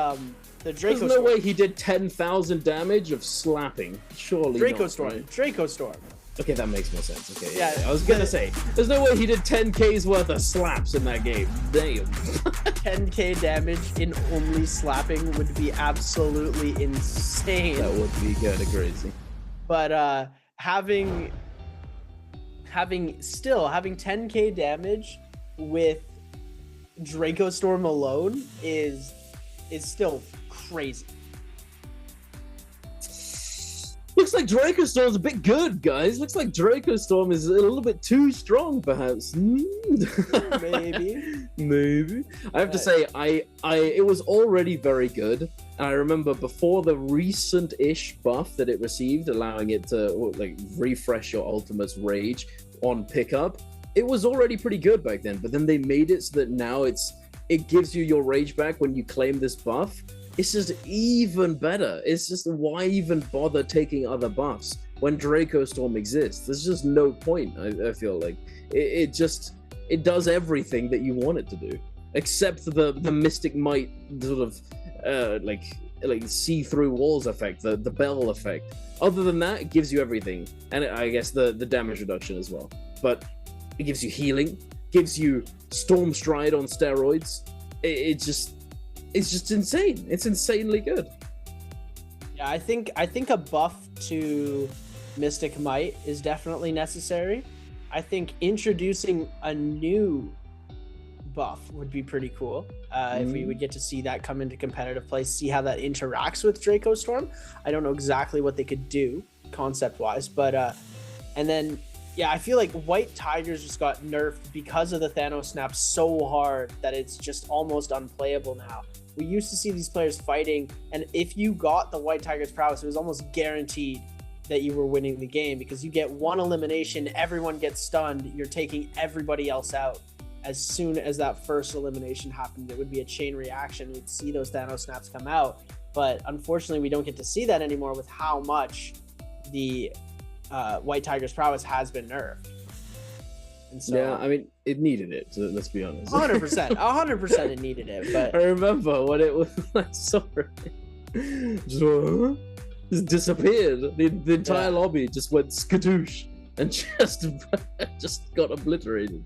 E: Draco
D: There's no way he did 10,000 damage of slapping. Surely
E: Draco
D: not,
E: Storm.
D: Right?
E: Draco Storm.
D: Okay, that makes more sense. Okay,
E: Yeah,
D: I was gonna say, there's no way he did 10k's worth of slaps in that game. Damn.
E: 10k damage in only slapping would be absolutely insane.
D: That would be kind of crazy.
E: But having 10k damage with Draco Storm alone is still crazy.
D: Looks like Draco Storm's a bit good, guys. Looks like Draco Storm is a little bit too strong, perhaps.
E: Maybe.
D: Maybe. I have to say, it was already very good. And I remember before the recent-ish buff that it received, allowing it to refresh your ultimate's rage on pickup, it was already pretty good back then. But then they made it so that now it gives you your rage back when you claim this buff. It's just even better. It's just, why even bother taking other buffs when Draco Storm exists? There's just no point. I feel like it does everything that you want it to do, except the Mystic Might sort of like see-through walls effect, the bell effect. Other than that, it gives you everything, and I guess the damage reduction as well. But it gives you healing, gives you Storm Stride on steroids. It's just insane. It's insanely good.
E: Yeah, I think a buff to Mystic Might is definitely necessary. I think introducing a new buff would be pretty cool. If we would get to see that come into competitive play, see how that interacts with Draco Storm. I don't know exactly what they could do concept-wise, but and then Yeah, I feel like White Tigers just got nerfed because of the Thanos snap so hard that it's just almost unplayable now. We used to see these players fighting, and if you got the White Tigers prowess, it was almost guaranteed that you were winning the game because you get one elimination, everyone gets stunned, you're taking everybody else out. As soon as that first elimination happened, it would be a chain reaction. We'd see those Thanos snaps come out, but unfortunately, we don't get to see that anymore with how much the White Tigers prowess has been nerfed. And so,
D: yeah, I mean, it needed it. So let's be honest.
E: 100% it needed it. But
D: I remember when it was like, sorry, just disappeared. The entire lobby just went skadoosh and just got obliterated.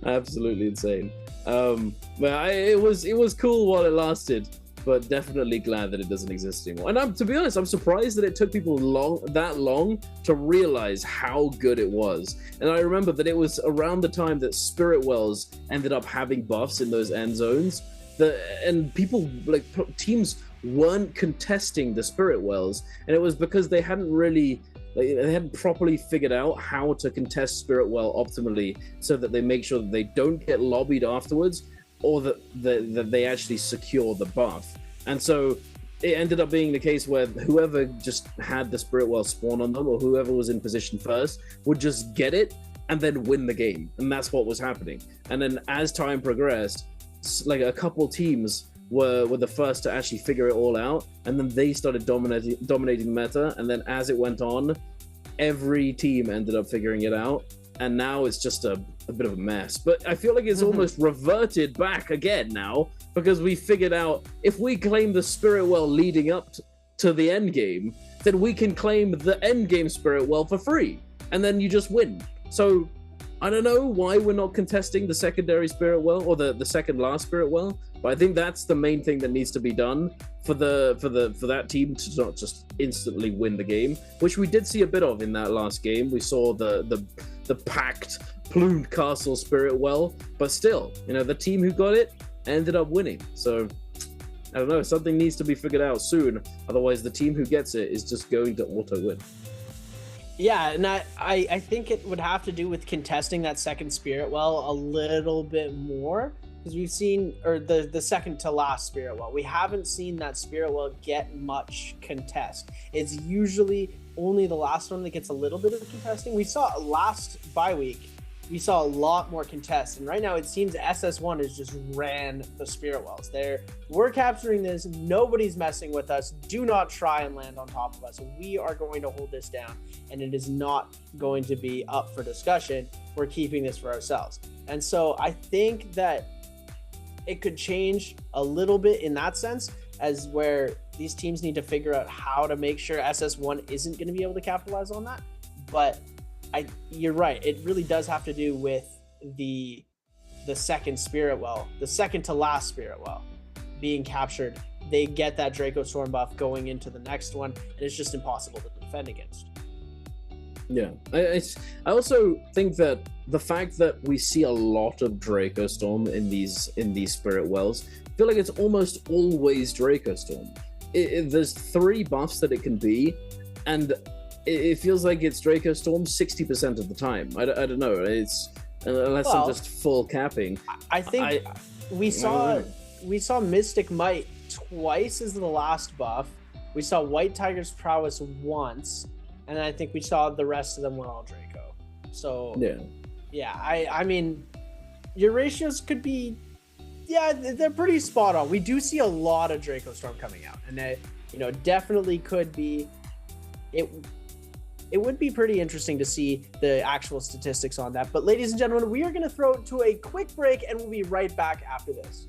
D: Absolutely insane. But it was cool while it lasted. But definitely glad that it doesn't exist anymore. And to be honest, I'm surprised that it took people that long to realize how good it was. And I remember that it was around the time that Spirit Wells ended up having buffs in those end zones, and people, like, teams weren't contesting the Spirit Wells, and it was because they hadn't properly figured out how to contest Spirit Well optimally, so that they make sure that they don't get lobbied afterwards, or that they actually secure the buff. And so it ended up being the case where whoever just had the Spirit Well spawn on them, or whoever was in position first, would just get it and then win the game. And that's what was happening. And then as time progressed, like a couple teams were the first to actually figure it all out, and then they started dominating meta. And then as it went on, every team ended up figuring it out. And now it's just a bit of a mess. But I feel like it's almost reverted back again now, because we figured out if we claim the Spirit Well leading up to the end game, then we can claim the end game Spirit Well for free, and then you just win. So I don't know why we're not contesting the secondary Spirit Well, or the second last Spirit Well, but I think that's the main thing that needs to be done for that team to not just instantly win the game, which we did see a bit of in that last game. We saw the packed plumed castle Spirit Well, but still, the team who got it ended up winning. So I don't know, something needs to be figured out soon, otherwise the team who gets it is just going to auto win.
E: Yeah, and I think it would have to do with contesting that second Spirit Well a little bit more, because we've seen, or the second to last Spirit Well, we haven't seen that Spirit Well get much contest. It's usually only the last one that gets a little bit of contesting. We saw last bye week, we saw a lot more contest, and right now it seems SS1 has just ran the Spirit Wells. We're capturing this, nobody's messing with us, do not try and land on top of us. We are going to hold this down, and it is not going to be up for discussion. We're keeping this for ourselves. And so I think that it could change a little bit in that sense, as where these teams need to figure out how to make sure SS1 isn't going to be able to capitalize on that. But you're right, it really does have to do with the second Spirit Well, the second to last Spirit Well being captured. They get that Draco Storm buff going into the next one, and it's just impossible to defend against.
D: Yeah, I also think that the fact that we see a lot of Draco Storm in these Spirit Wells, I feel like it's almost always Draco Storm. There's 3 buffs that it can be, and it feels like it's Draco Storm 60% of the time. I don't know. It's unless I'm just full capping.
E: I think we saw Mystic Might twice as the last buff. We saw White Tiger's prowess once, and I think we saw the rest of them were all Draco. So yeah, I mean, your ratios could be, they're pretty spot on. We do see a lot of Draco Storm coming out, and it definitely could be. It would be pretty interesting to see the actual statistics on that. But ladies and gentlemen, we are going to throw it to a quick break, and we'll be right back after this.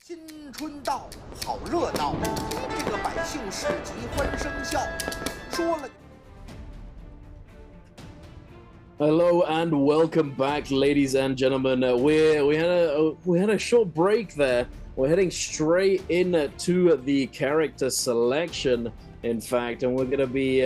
A: 新春到，好热闹，这个百姓市集欢声笑。说了。
D: Hello and welcome back, ladies and gentlemen. We had a short break there. We're heading straight into the character selection, in fact, and we're going to be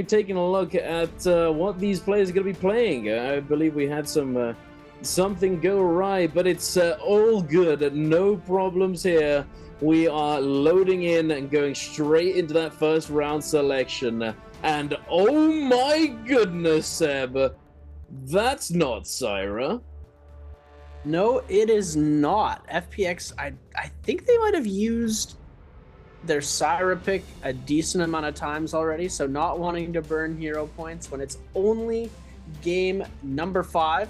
D: taking a look at what these players are going to be playing. I believe we had something go right, but it's all good. No problems here. We are loading in and going straight into that first round selection. And oh my goodness, Seb, that's not Syra.
E: No, it is not. FPX, I think they might have used their Syra pick a decent amount of times already, so not wanting to burn hero points when it's only game number 5.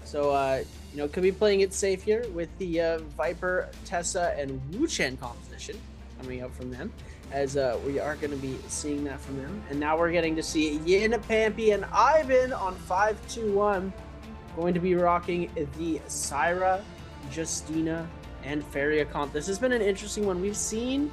E: So, could be playing it safe here with the Viper, Tessa, and Wu Chen composition coming out from them, as we are going to be seeing that from them. And now we're getting to see Yin, Pampy, and Ivan on 5-2-1, going to be rocking the Syra, Justina, and Feria comp. This has been an interesting one. We've seen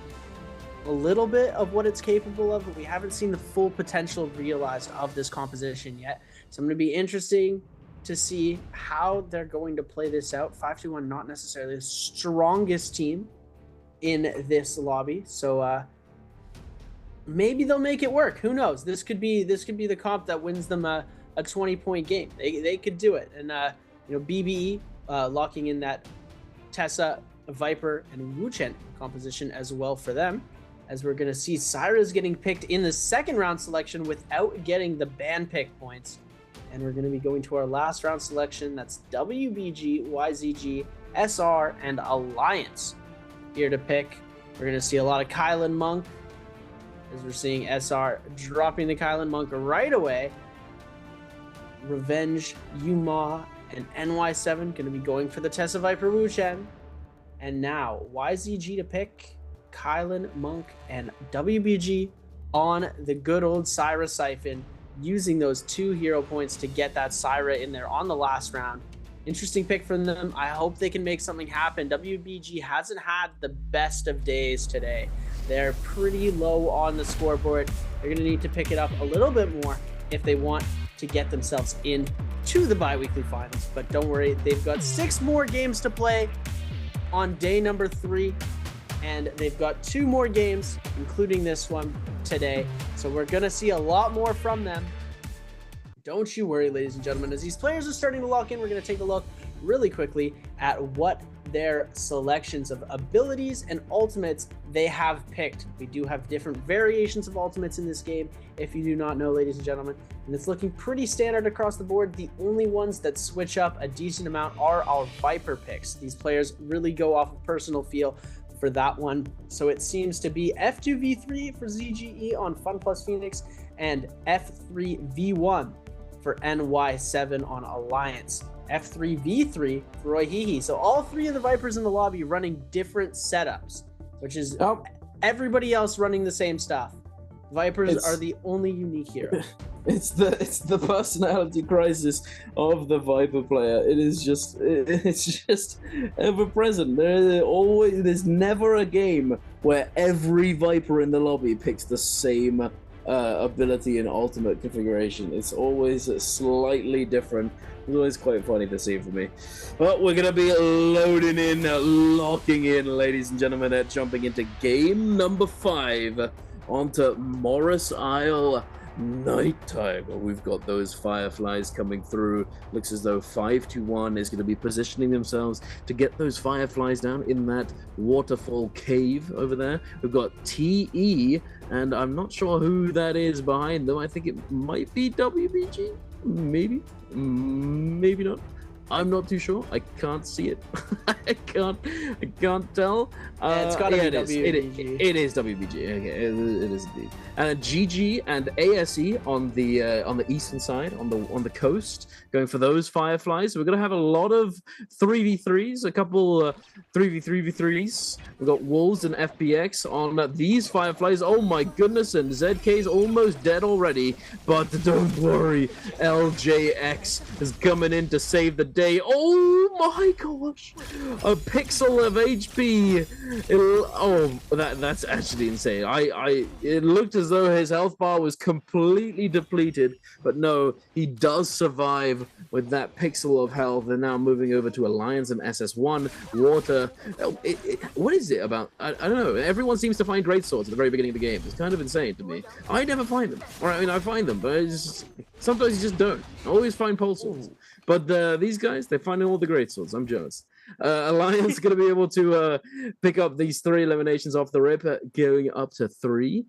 E: a little bit of what it's capable of, but we haven't seen the full potential realized of this composition yet. So I'm going to be interesting to see how they're going to play this out. 5-2-1, not necessarily the strongest team in this lobby, so maybe they'll make it work. Who knows? This could be the comp that wins them a 20-point game. They could do it. And BBE locking in that Tessa, Viper, and Wu Chen composition as well for them, as we're going to see Syra's getting picked in the second round selection without getting the ban pick points. And we're going to be going to our last round selection. That's WBG, YZG, SR, and Alliance here to pick. We're going to see a lot of Kylan Monk, as we're seeing SR dropping the Kylan Monk right away. Revenge, Yuma, and NY7 going to be going for the Tessa, Viper, Wu Chen. And now YZG to pick Kylan Monk and WBG on the good old Syra Siphon, using those 2 hero points to get that Syra in there on the last round. Interesting pick from them. I hope they can make something happen. WBG hasn't had the best of days today. They're pretty low on the scoreboard. They're going to need to pick it up a little bit more if they want to get themselves into the bi-weekly finals. But don't worry, they've got 6 more games to play on day number 3. And they've got 2 more games, including this one today. So we're going to see a lot more from them. Don't you worry, ladies and gentlemen. As these players are starting to lock in, we're going to take a look really quickly at what their selections of abilities and ultimates they have picked. We do have different variations of ultimates in this game, if you do not know, ladies and gentlemen. And it's looking pretty standard across the board. The only ones that switch up a decent amount are our Viper picks. These players really go off of personal feel for that one. So it seems to be F2V3 for ZGE on Fun Plus Phoenix and F3V1 for NY7 on Alliance. F3V3 for Royhihi. So all 3 of the Vipers in the lobby running different setups, which is everybody else running the same stuff. Vipers are the only unique hero.
D: It's the personality crisis of the Viper player. It's just ever present. There's never a game where every Viper in the lobby picks the same ability and ultimate configuration. It's always slightly different. It's always quite funny to see for me. But we're gonna be loading in, locking in, ladies and gentlemen, jumping into game number 5 onto Morris Isle nighttime. We've got those fireflies coming through. Looks as though 5-1 is going to be positioning themselves to get those fireflies down in that waterfall cave over there. We've got TE, and I'm not sure who that is behind them. I think it might be WBG, maybe not. I'm not too sure. I can't see it. I can't tell.
E: It's gotta be
D: WBG. It is WBG. Okay, it is indeed. GG and ASE on the eastern side, on the coast, going for those fireflies. We're gonna have a lot of 3v3s, a couple 3v3v3s. We've got Wolves and FPX on these fireflies. Oh my goodness! And ZK's almost dead already, but don't worry, LJX is coming in to save the day. Day. Oh my gosh, a pixel of HP. That's actually insane. It looked as though his health bar was completely depleted, but no, he does survive with that pixel of health. And now moving over to Alliance and SS1 Water. What is it about? I don't know. Everyone seems to find great swords at the very beginning of the game. It's kind of insane to me. I never find them. Or I mean, I find them, but sometimes you just don't. I always find pole swords. But these guys, they're finding all the great swords. I'm jealous. Alliance going to be able to pick up these 3 eliminations off the rip, going up to 3.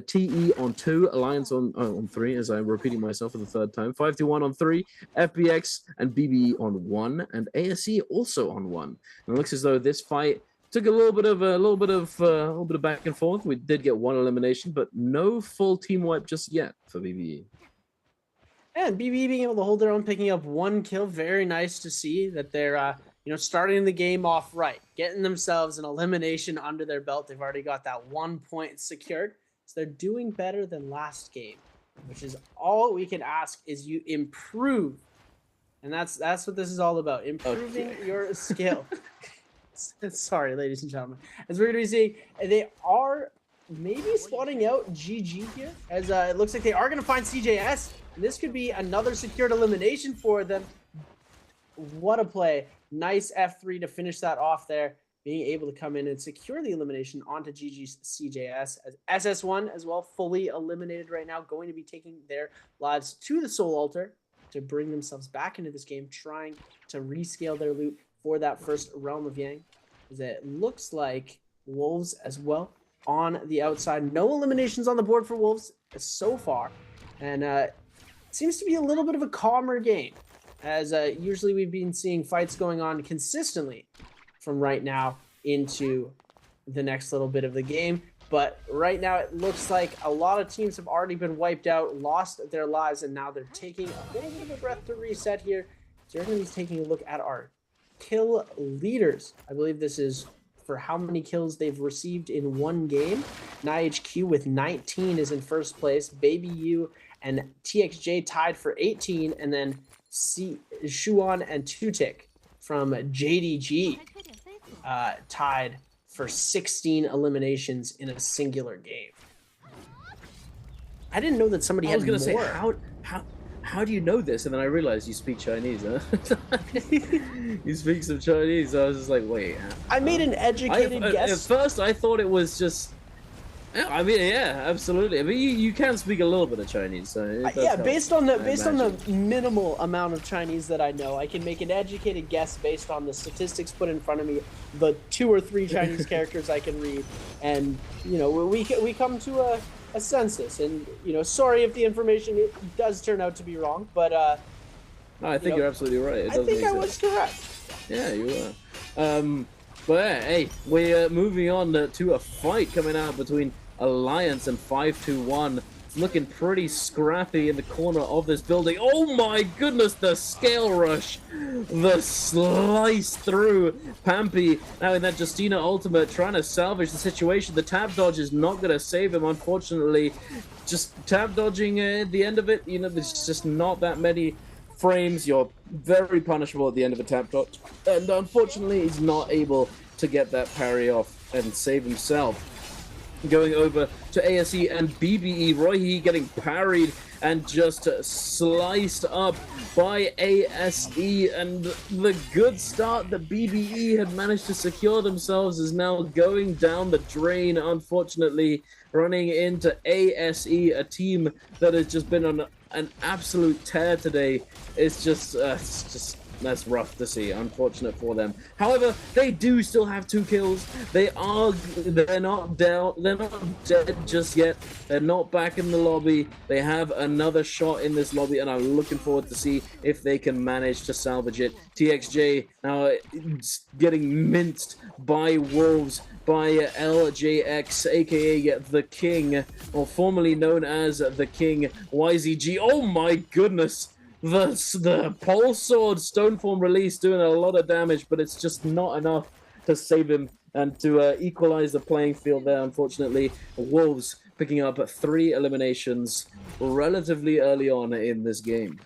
D: TE on 2, Alliance on 3, as I'm repeating myself for the 3rd time. 5-1 on 3, FBX and BBE on 1, and ASE also on 1. And it looks as though this fight took a little bit of back and forth. We did get 1 elimination, but no full team wipe just yet for BBE.
E: And BBE being able to hold their own, picking up 1 kill. Very nice to see that they're starting the game off right, getting themselves an elimination under their belt. They've already got that 1 point secured. So they're doing better than last game, which is all we can ask is you improve. And that's what this is all about, improving your skill. Sorry, ladies and gentlemen. As we're going to be seeing, they are maybe spawning out GG here, as it looks like they are going to find CJS. And this could be another secured elimination for them. What a play. Nice F3 to finish that off there, being able to come in and secure the elimination onto GG's CJS. As SS1 as well, fully eliminated right now, going to be taking their lives to the Soul Altar to bring themselves back into this game, trying to rescale their loot for that first Realm of Yang. As it looks like Wolves as well on the outside. No eliminations on the board for Wolves so far. And it seems to be a little bit of a calmer game, as usually we've been seeing fights going on consistently from right now into the next little bit of the game. But right now it looks like a lot of teams have already been wiped out, lost their lives, and now they're taking a little bit of a breath to reset here. So we're going to be taking a look at our kill leaders. I believe this is for how many kills they've received in one game. NiHQ with 19 is in first place. Baby U and TXJ tied for 18, and then Shuan and Tutik from JDG tied for 16 eliminations in a singular game. I didn't know that somebody had more. I was going to say, how do you know this? And then I realized you speak Chinese, huh? You speak some Chinese. I was just like, wait. I made an educated guess.
D: At first, I thought it was just... I mean, yeah, absolutely. I mean, you can speak a little bit of Chinese, so
E: yeah. Based on the minimal amount of Chinese that I know, I can make an educated guess based on the statistics put in front of me, the 2 or 3 Chinese characters I can read, and we come to a census. And sorry if the information does turn out to be wrong, but
D: no, I think you're absolutely right.
E: I think I was correct.
D: Yeah, you were. But hey, we're moving on to a fight coming out between Alliance and 5-1. It's looking pretty scrappy in the corner of this building. Oh my goodness, the scale rush, the slice through. Pampy now in that Justina ultimate, trying to salvage the situation. The tap dodge is not going to save him, unfortunately. Just tap dodging at the end of it, there's just not that many frames. You're very punishable at the end of a tap dodge, and unfortunately he's not able to get that parry off and save himself. Going over to ASE and BBE, Royhe getting parried and just sliced up by ASE, and the good start that BBE had managed to secure themselves is now going down the drain, unfortunately, running into ASE, a team that has just been on an absolute tear today. It's just that's rough to see. Unfortunate for them. However, they do still have 2 kills. They're not down. They're not dead just yet. They're not back in the lobby. They have another shot in this lobby, and I'm looking forward to see if they can manage to salvage it. TXJ now getting minced by Wolves, by LJX, aka The King, or formerly known as The King, YZG. Oh my goodness! The pole sword Stoneform release doing a lot of damage, but it's just not enough to save him and to equalize the playing field there, unfortunately. Wolves picking up 3 eliminations relatively early on in this game.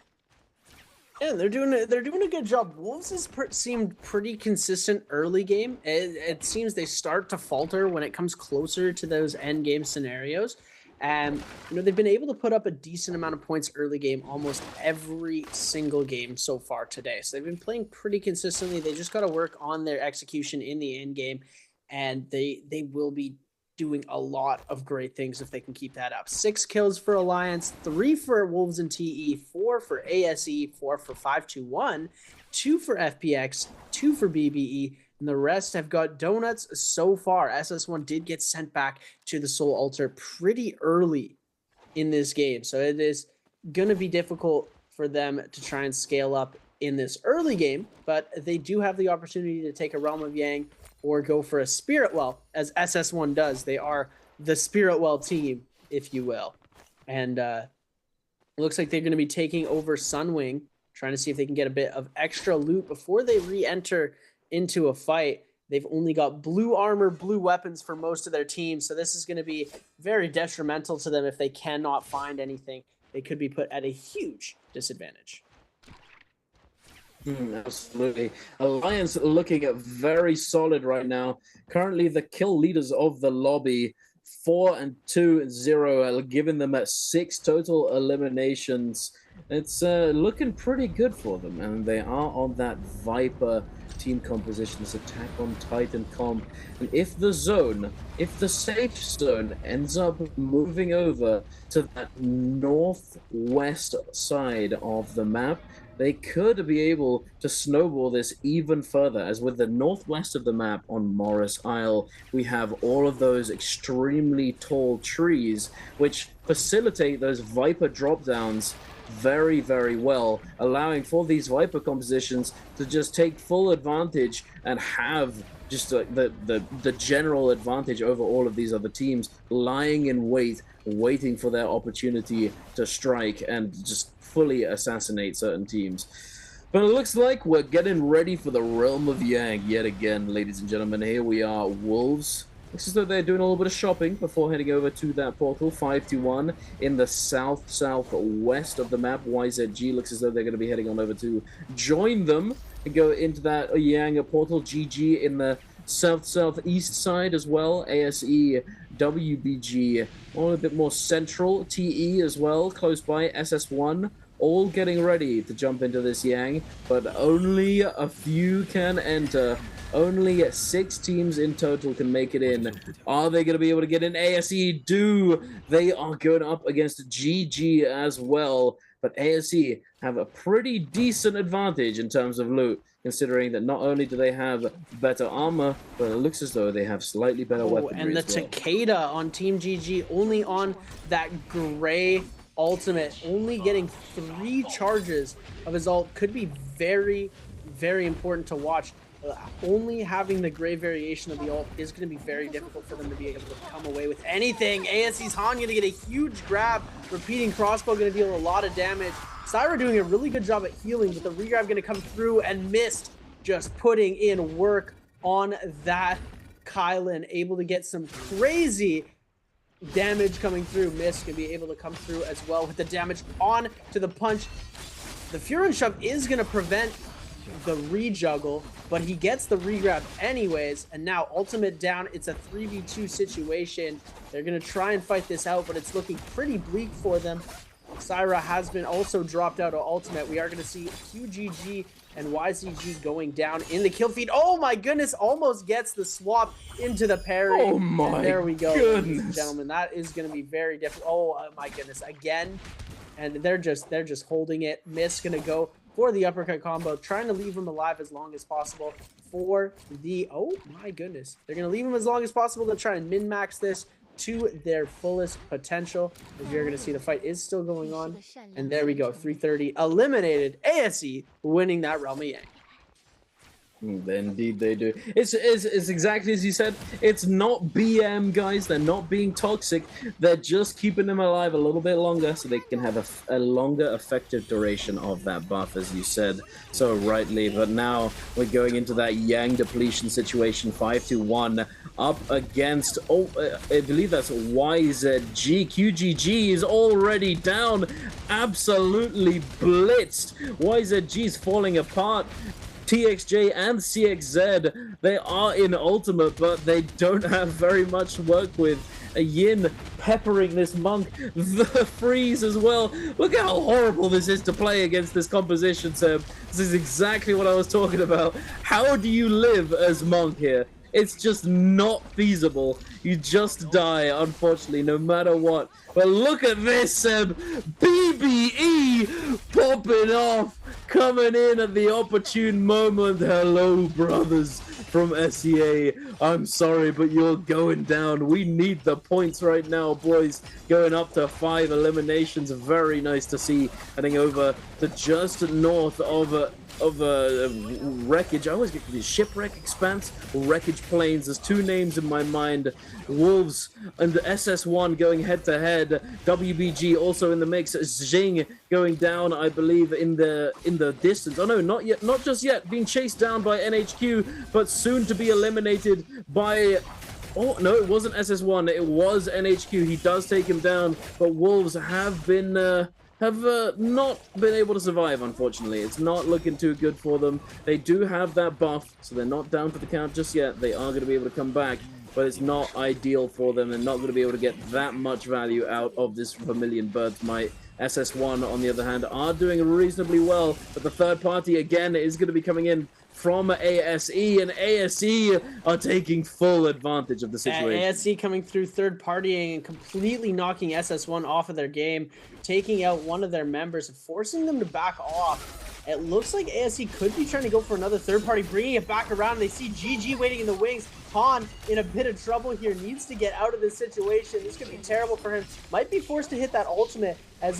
E: Yeah, they're doing a good job. Wolves has seemed pretty consistent early game. It seems they start to falter when it comes closer to those end game scenarios. And they've been able to put up a decent amount of points early game almost every single game so far today. So they've been playing pretty consistently. They just got to work on their execution in the end game, and they will be doing a lot of great things if they can keep that up. 6 kills for Alliance, 3 for Wolves and TE, 4 for ASE, 4 for 521, 2 for FPX, 2 for BBE, and the rest have got donuts so far. SS1 did get sent back to the Soul Altar pretty early in this game, so it is going to be difficult for them to try and scale up in this early game, but they do have the opportunity to take a Realm of Yang or go for a Spirit Well, as SS1 does. They are the Spirit Well team, if you will. And looks like they're going to be taking over Sunwing, trying to see if they can get a bit of extra loot before they re-enter into a fight. They've only got blue armor, blue weapons for most of their team, so this is going to be very detrimental to them if they cannot find anything. They could be put at a huge disadvantage.
D: Absolutely. Alliance looking at very solid right now. Currently, the kill leaders of the lobby, 4-2-0, giving them at 6 total eliminations. It's looking pretty good for them, and they are on that Viper team composition, this attack on Titan comp. And if the safe zone ends up moving over to that northwest side of the map, they could be able to snowball this even further, as with the northwest of the map on Morris Isle, we have all of those extremely tall trees, which facilitate those Viper drop-downs very, very well, allowing for these Viper compositions to just take full advantage and have just the general advantage over all of these other teams, lying in wait, waiting for their opportunity to strike and just fully assassinate certain teams. But it looks like we're getting ready for the Realm of Yang yet again, ladies and gentlemen. Here we are, Wolves. Looks as though they're doing a little bit of shopping before heading over to that portal. 5-1 in the southwest of the map. YZG looks as though they're going to be heading on over to join them and go into that Yang portal. GG in the southeast side as well. ASE, WBG, all a bit more central. TE as well, close by. SS1, all getting ready to jump into this Yang, but only a few can enter. Only 6 teams in total can make it in. Are they going to be able to get in? ASE do. They are going up against GG as well. But ASE have a pretty decent advantage in terms of loot, considering that not only do they have better armor, but it looks as though they have slightly better weaponry.
E: And the Takeda on Team GG only on that gray ultimate, only getting 3 charges of his ult could be very, very important to watch. Only having the gray variation of the ult is going to be very difficult for them to be able to come away with anything. ASE's Han going to get a huge grab. Repeating crossbow going to deal a lot of damage. Syra doing a really good job at healing, but the regrab going to come through, and Mist just putting in work on that Kylan, able to get some crazy damage coming through. Mist going to be able to come through as well with the damage on to the punch. The Furin Shove is going to prevent the rejuggle, but he gets the regrab anyways, and now ultimate down. It's a 3v2 situation. They're going to try and fight this out, but it's looking pretty bleak for them. Syra has been also dropped out of ultimate. We are going to see QGG and YCG going down in the kill feed. Oh my goodness, almost gets the swap into the parry.
D: Oh my
E: and there we go,
D: goodness.
E: ladies and gentlemen. That is going to be very difficult. Oh my goodness, again. And they're just holding it. Mist going to go for the uppercut combo, trying to leave him alive as long as possible for the, oh my goodness. They're going to leave him as long as possible to try and min-max this to their fullest potential. As you're going to see, the fight is still going on. And there we go, 330 eliminated. ASE winning that Realm of Yang.
D: Indeed they do. It's exactly as you said. It's not BM, guys. They're not being toxic. They're just keeping them alive a little bit longer so they can have a longer effective duration of that buff, as you said so rightly. But now we're going into that Yang depletion situation, 5-1 up against, I believe that's YZG. QGG is already down, absolutely blitzed. YZG is falling apart. TXJ and CXZ, they are in ultimate, but they don't have very much to work with. A Yin peppering this monk, the freeze as well. Look how horrible this is to play against this composition, Seb. This is exactly what I was talking about. How do you live as monk here? It's just not feasible. You just die, unfortunately, no matter what. But look at this, Seb. BBE popping off, coming in at the opportune moment. Hello, brothers from SEA. I'm sorry, but you're going down. We need the points right now, boys. Going up to 5 eliminations. Very nice to see. Heading over to just north of wreckage. I always get these shipwreck expanse or wreckage plains. There's two names in my mind. Wolves and SS1 going head to head. WBG also in the mix. Xing going down, I believe, in the distance. Oh no, not yet, not just yet. Being chased down by NHQ, but soon to be eliminated by. Oh no, it wasn't SS1. It was NHQ. He does take him down, but Wolves have been. Not been able to survive, unfortunately. It's not looking too good for them. They do have that buff, so they're not down for the count just yet. They are going to be able to come back, but it's not ideal for them. They're not going to be able to get that much value out of this Vermilion Bird's Might. SS1, on the other hand, are doing reasonably well, but the third party, again, is going to be coming in from ASE, and ASE are taking full advantage of the situation.
E: ASE coming through third partying and completely knocking SS1 off of their game, taking out one of their members and forcing them to back off. It looks like ASE could be trying to go for another third party, bringing it back around. They see GG waiting in the wings. Han in a bit of trouble here, needs to get out of this situation. This could be terrible for him. Might be forced to hit that ultimate as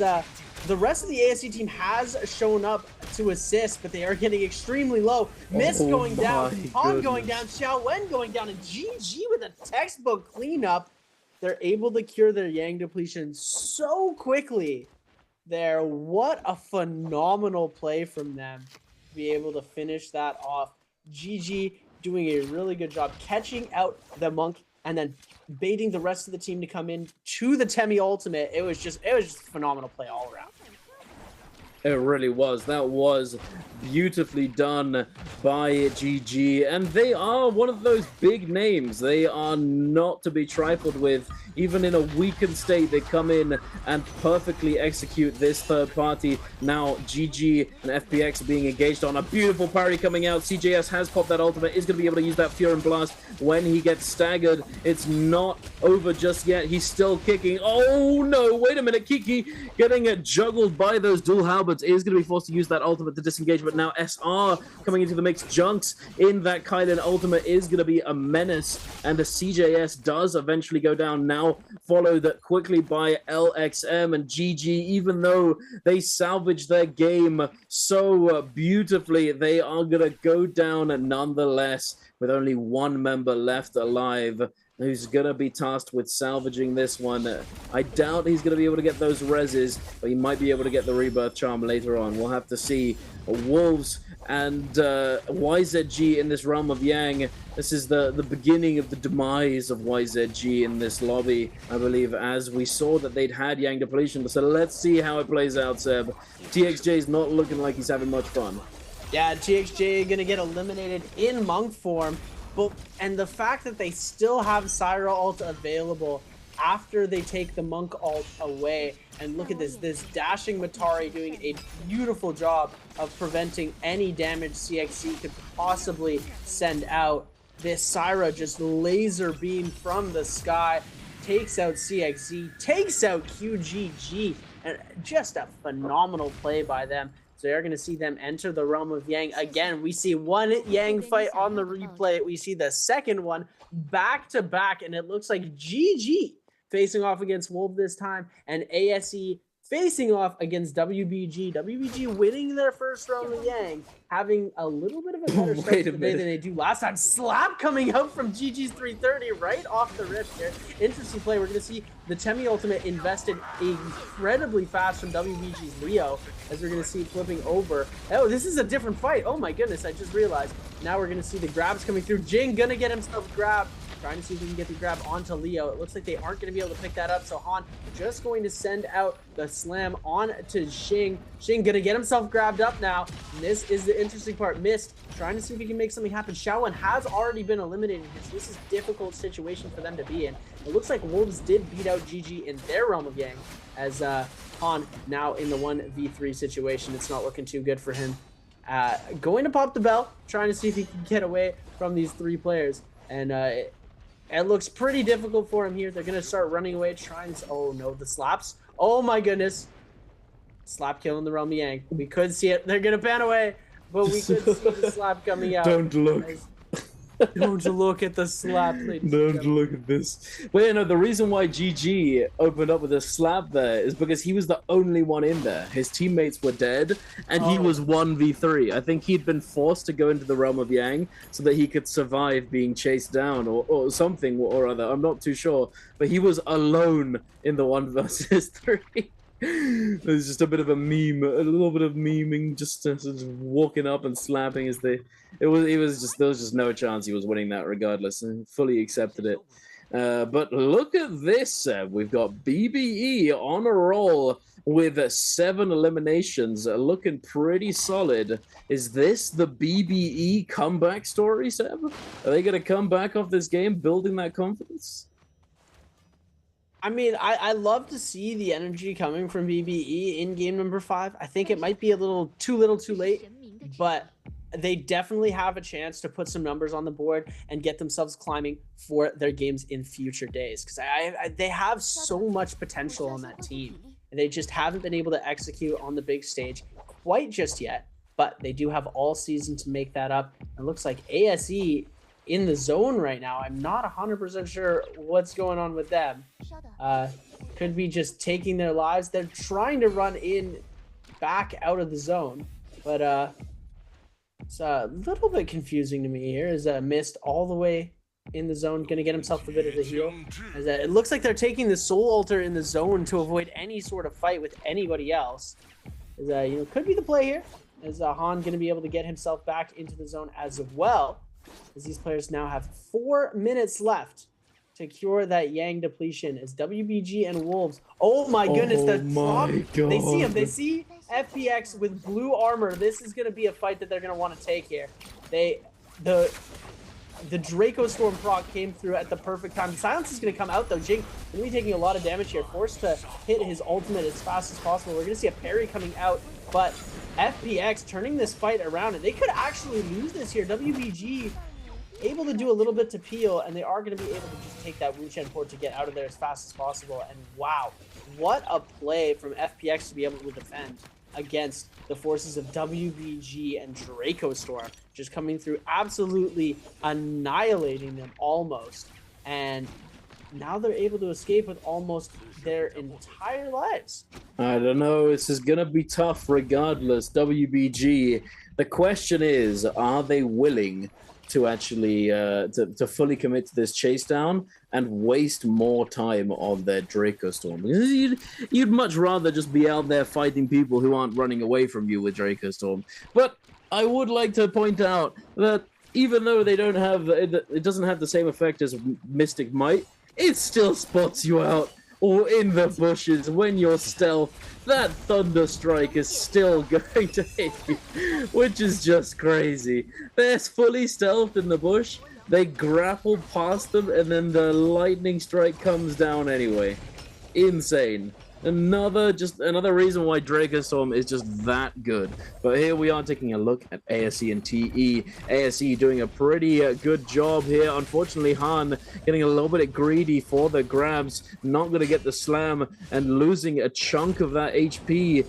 E: the rest of the ASE team has shown up to assist, but they are getting extremely low. Mist going down, Han going down, Xiao Wen going down, and GG with a textbook cleanup. They're able to cure their Yang depletion so quickly there. What a phenomenal play from them to be able to finish that off. GG doing a really good job catching out the monk and then baiting the rest of the team to come in to the Temi ultimate. It was just a phenomenal play all around.
D: It really was. That was beautifully done by GG. And they are one of those big names. They are not to be trifled with. Even in a weakened state, they come in and perfectly execute this third party. Now, GG and FPX are being engaged on a beautiful parry coming out. CJS has popped that ultimate, is going to be able to use that Furin Blast when he gets staggered. It's not over just yet. He's still kicking. Oh no, wait a minute. Kiki getting juggled by those dual halberds is going to be forced to use that ultimate to disengage, but now SR coming into the mix. Junks in that Kylan ultimate is going to be a menace, and the CJS does eventually go down, now followed quickly by LXM and GG. Even though they salvaged their game so beautifully, they are going to go down nonetheless with only one member left alive, who's going to be tasked with salvaging this one. I doubt he's going to be able to get those reses, but he might be able to get the Rebirth Charm later on. We'll have to see. Wolves and YZG in this realm of Yang. This is the beginning of the demise of YZG in this lobby, I believe, as we saw that they'd had Yang depletion. So let's see how it plays out, Seb. TXJ is not looking like he's having much fun.
E: Yeah, TXJ going to get eliminated in monk form. And the fact that they still have Syra ult available after they take the monk ult away, and look at this dashing Matari doing a beautiful job of preventing any damage CXC could possibly send out. This Syra just laser beam from the sky, takes out CXC, takes out QGG, and just a phenomenal play by them. So you're going to see them enter the realm of Yang. Again, we see one Yang fight on the replay. We see the second one back to back, and it looks like GG facing off against Wolf this time, and ASE facing off against WBG. WBG winning their first round of Yang, having a little bit of a better start to the day than they do last time. Slap coming out from GG's 330 right off the rip here. Interesting play. We're going to see the Temi ultimate invested incredibly fast from WBG's Leo, as we're going to see flipping over. Oh, this is a different fight. Oh my goodness, I just realized. Now we're going to see the grabs coming through. Jing going to get himself grabbed. Trying to see if we can get the grab onto Leo. It looks like they aren't going to be able to pick that up, so Han just going to send out the slam on to Xing. Xing going to get himself grabbed up now. And this is the interesting part. Missed. Trying to see if he can make something happen. Xiaowen has already been eliminated. This is a difficult situation for them to be in. It looks like Wolves did beat out GG in their realm of Yang, as Han now in the 1v3 situation. It's not looking too good for him. Going to pop the bell, trying to see if he can get away from these three players. And it looks pretty difficult for him here. They're going to start running away, trying to... Oh, no, the slaps. Oh, my goodness. Slap kill in the realm of Yang. We could see it. They're going to ban away, but we could see the slap coming out.
D: Don't look.
E: Don't look at the slap.
D: Don't look at this. But you know, the reason why GG opened up with a slap there is because he was the only one in there. His teammates were dead, and he was 1v3. I think he'd been forced to go into the realm of Yang so that he could survive being chased down or something or other. I'm not too sure. But he was alone in the 1 versus 3. There's just a bit of a meme, a little bit of memeing, just walking up and slapping as they. There was just no chance he was winning that regardless, and fully accepted it. But look at this, we've got BBE on a roll with 7 eliminations, looking pretty solid. Is this the BBE comeback story, Seb? Are they going to come back off this game, building that confidence?
E: I mean, I love to see the energy coming from BBE in game number 5. I think it might be a little too late, but they definitely have a chance to put some numbers on the board and get themselves climbing for their games in future days. Because they have so much potential on that team. And they just haven't been able to execute on the big stage quite just yet. But they do have all season to make that up. It looks like ASE in the zone right now. I'm not 100% sure what's going on with them. Could be just taking their lives. They're trying to run in back out of the zone, but it's a little bit confusing to me here. Is Mist all the way in the zone, gonna get himself a bit of the heal. As it looks like they're taking the Soul Altar in the zone to avoid any sort of fight with anybody else. Is you know, could be the play here. Is Han gonna be able to get himself back into the zone as well? As these players now have 4 minutes left to cure that Yang depletion, as WBG and Wolves. Oh my goodness, they're they see him. They see FPX with blue armor. This is going to be a fight that they're going to want to take here. The Draco Storm proc came through at the perfect time. Silence is going to come out though. Jing going to be taking a lot of damage here, forced to hit his ultimate as fast as possible. We're going to see a parry coming out, but FPX turning this fight around, and they could actually lose this here. WBG able to do a little bit to peel, and they are going to be able to just take that Wuchen port to get out of there as fast as possible. And wow, what a play from FPX to be able to defend against the forces of WBG and Draco Storm, just coming through, absolutely annihilating them almost. And now they're able to escape with almost their entire lives.
D: I don't know, this is gonna be tough regardless. WBG, the question is, are they willing to actually to fully commit to this chase down and waste more time on their Draco Storm? Because you'd much rather just be out there fighting people who aren't running away from you with Draco Storm. But I would like to point out that even though they don't have it doesn't have the same effect as Mystic Might, it still spots you out or in the bushes when you're stealth. That Thunder Strike is still going to hit you, which is just crazy. They're fully stealthed in the bush, they grapple past them, and then the Lightning Strike comes down anyway. Insane. Another reason why Draco Storm is just that good. But here we are taking a look at ASE and TE. ASE doing a pretty good job here. Unfortunately, Han getting a little bit greedy for the grabs, not going to get the slam, and losing a chunk of that HP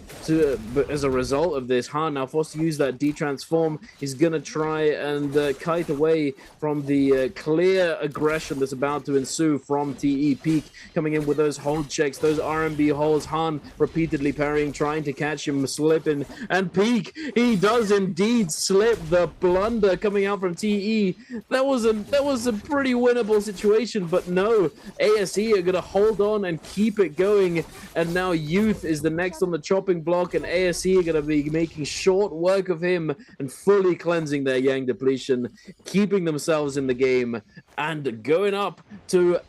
D: as a result of this. Han now forced to use that D-transform. He's going to try and kite away from the clear aggression that's about to ensue from TE. Peak coming in with those hold checks, those RMB holes. Han repeatedly parrying, trying to catch him slipping. And Peak, he does indeed slip. The blunder coming out from TE. That was a pretty winnable situation, but no. ASE are going to hold on and keep it going. And now Youth is the next on the chopping block, and ASE are going to be making short work of him and fully cleansing their Yang depletion, keeping themselves in the game, and going up to,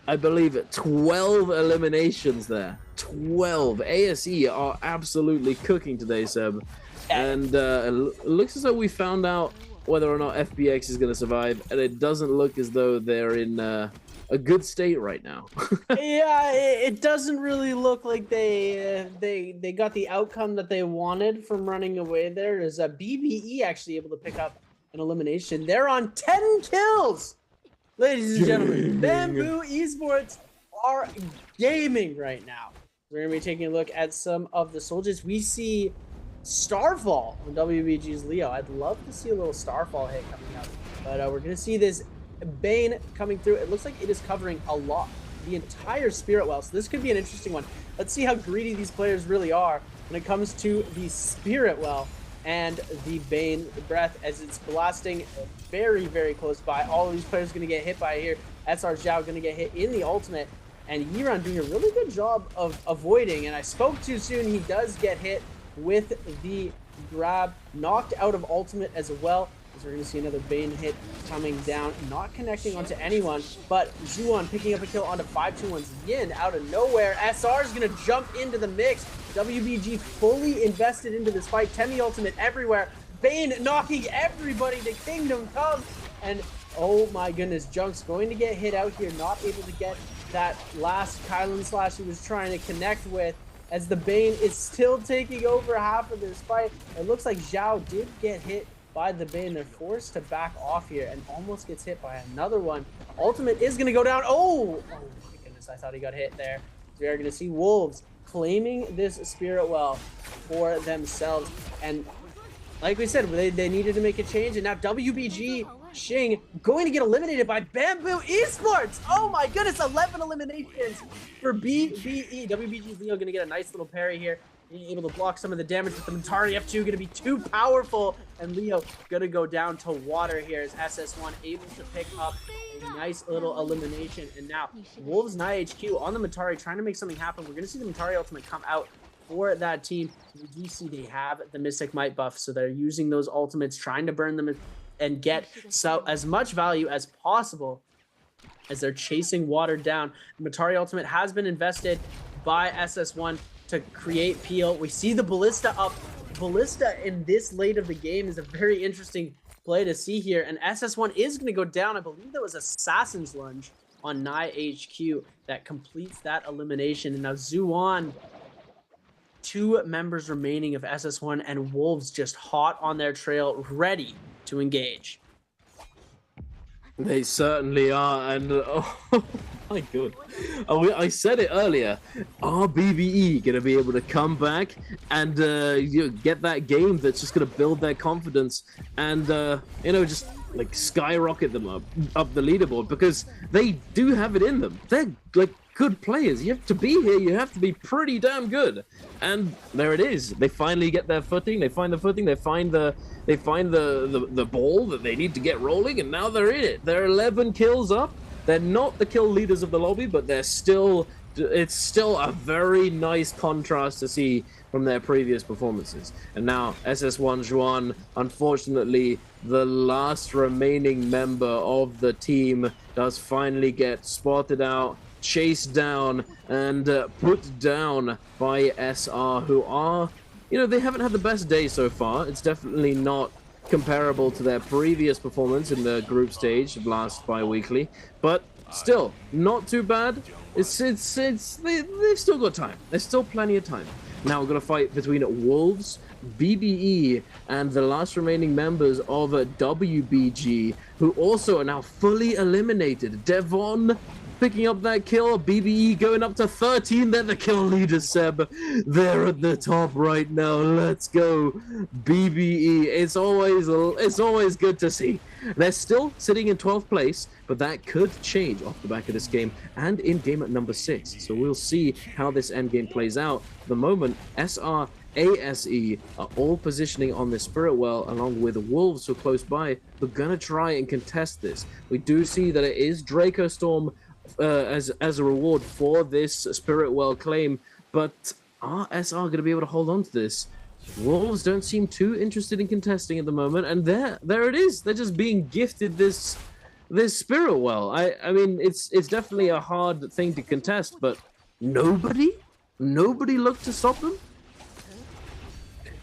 D: I believe, 12 eliminations there. 12. ASE are absolutely cooking today, Seb. And it looks as though we found out whether or not FBX is going to survive, and it doesn't look as though they're in a good state right now.
E: Yeah, it doesn't really look like they got the outcome that they wanted from running away there. Is BBE actually able to pick up an elimination? They're on 10 kills, ladies and gentlemen. Bamboo Esports are gaming right now. We're gonna be taking a look at some of the soldiers. We see Starfall on WBG's Leo. I'd love to see a little Starfall hit coming up, but we're gonna see this Bane coming through. It looks like it is covering a lot, the entire Spirit Well, so this could be an interesting one. Let's see how greedy these players really are when it comes to the Spirit Well and the Bane Breath, as it's blasting very, very close by. All of these players going to get hit by here. SR Zhao going to get hit in the ultimate, and Yiran doing a really good job of avoiding, and I spoke too soon. He does get hit with the grab, knocked out of ultimate as well. We're going to see another Bane hit coming down, not connecting onto anyone, but Zuan picking up a kill onto 521's Yin out of nowhere. SR is going to jump into the mix. WBG fully invested into this fight. Temi ultimate everywhere. Bane knocking everybody to Kingdom Come. And oh my goodness, Junk's going to get hit out here, not able to get that last Kylan slash he was trying to connect with, as the Bane is still taking over half of this fight. It looks like Zhao did get hit by the Bane. They're forced to back off here and almost gets hit by another one. Ultimate is going to go down. Oh my goodness, I thought he got hit there. We are going to see Wolves claiming this Spirit Well for themselves. And like we said, they needed to make a change, and now WBG Xing going to get eliminated by Bamboo Esports. Oh my goodness, 11 eliminations for BBE. WBG's Leo going to get a nice little parry here, being able to block some of the damage, but the Mentari F2 going to be too powerful, and Leo going to go down to water here as SS1 able to pick up a nice little elimination. And now Wolves and IHQ on the Mentari trying to make something happen. We're going to see the Mentari ultimate come out for that team. We do see they have the Mystic Might buff, so they're using those ultimates, trying to burn them and get as much value as possible as they're chasing water down. The Mentari ultimate has been invested by SS1 to create peel. We see the Ballista up. Ballista in this late of the game is a very interesting play to see here, and SS1 is going to go down. I believe that was Assassin's Lunge on Nai HQ that completes that elimination. And now Zuan, 2 members remaining of SS1, and Wolves just hot on their trail, ready to engage.
D: They certainly are, and oh my god, I said it earlier. Are BBE gonna be able to come back and get that game that's just gonna build their confidence and just like skyrocket them up the leaderboard, because they do have it in them. They're like good players. You have to be here. You have to be pretty damn good. And there it is. They finally get their footing. They find the footing. They find the ball that they need to get rolling, and now they're in it. They're 11 kills up. They're not the kill leaders of the lobby, but it's still a very nice contrast to see from their previous performances. And now SS1 Juan, unfortunately, the last remaining member of the team, does finally get spotted out, chased down, and put down by SR, who are, they haven't had the best day so far. It's definitely not comparable to their previous performance in the group stage of last bi-weekly, but still not too bad. They've still got time. There's still plenty of time. Now we're gonna fight between Wolves, BBE, and the last remaining members of WBG, who also are now fully eliminated. Devon, picking up that kill. BBE going up to 13. They're the kill leaders, Seb. They're at the top right now. Let's go, BBE. It's always good to see. They're still sitting in 12th place, but that could change off the back of this game and in game at number 6. So we'll see how this end game plays out. At the moment, SR, ASE are all positioning on this Spirit Well, along with Wolves who are close by. We're gonna try and contest this. We do see that it is Draco Storm as a reward for this Spirit Well claim, but are SR going to be able to hold on to this? Wolves don't seem too interested in contesting at the moment, and there it is. They're just being gifted this Spirit Well. I mean, it's definitely a hard thing to contest, but nobody looked to stop them.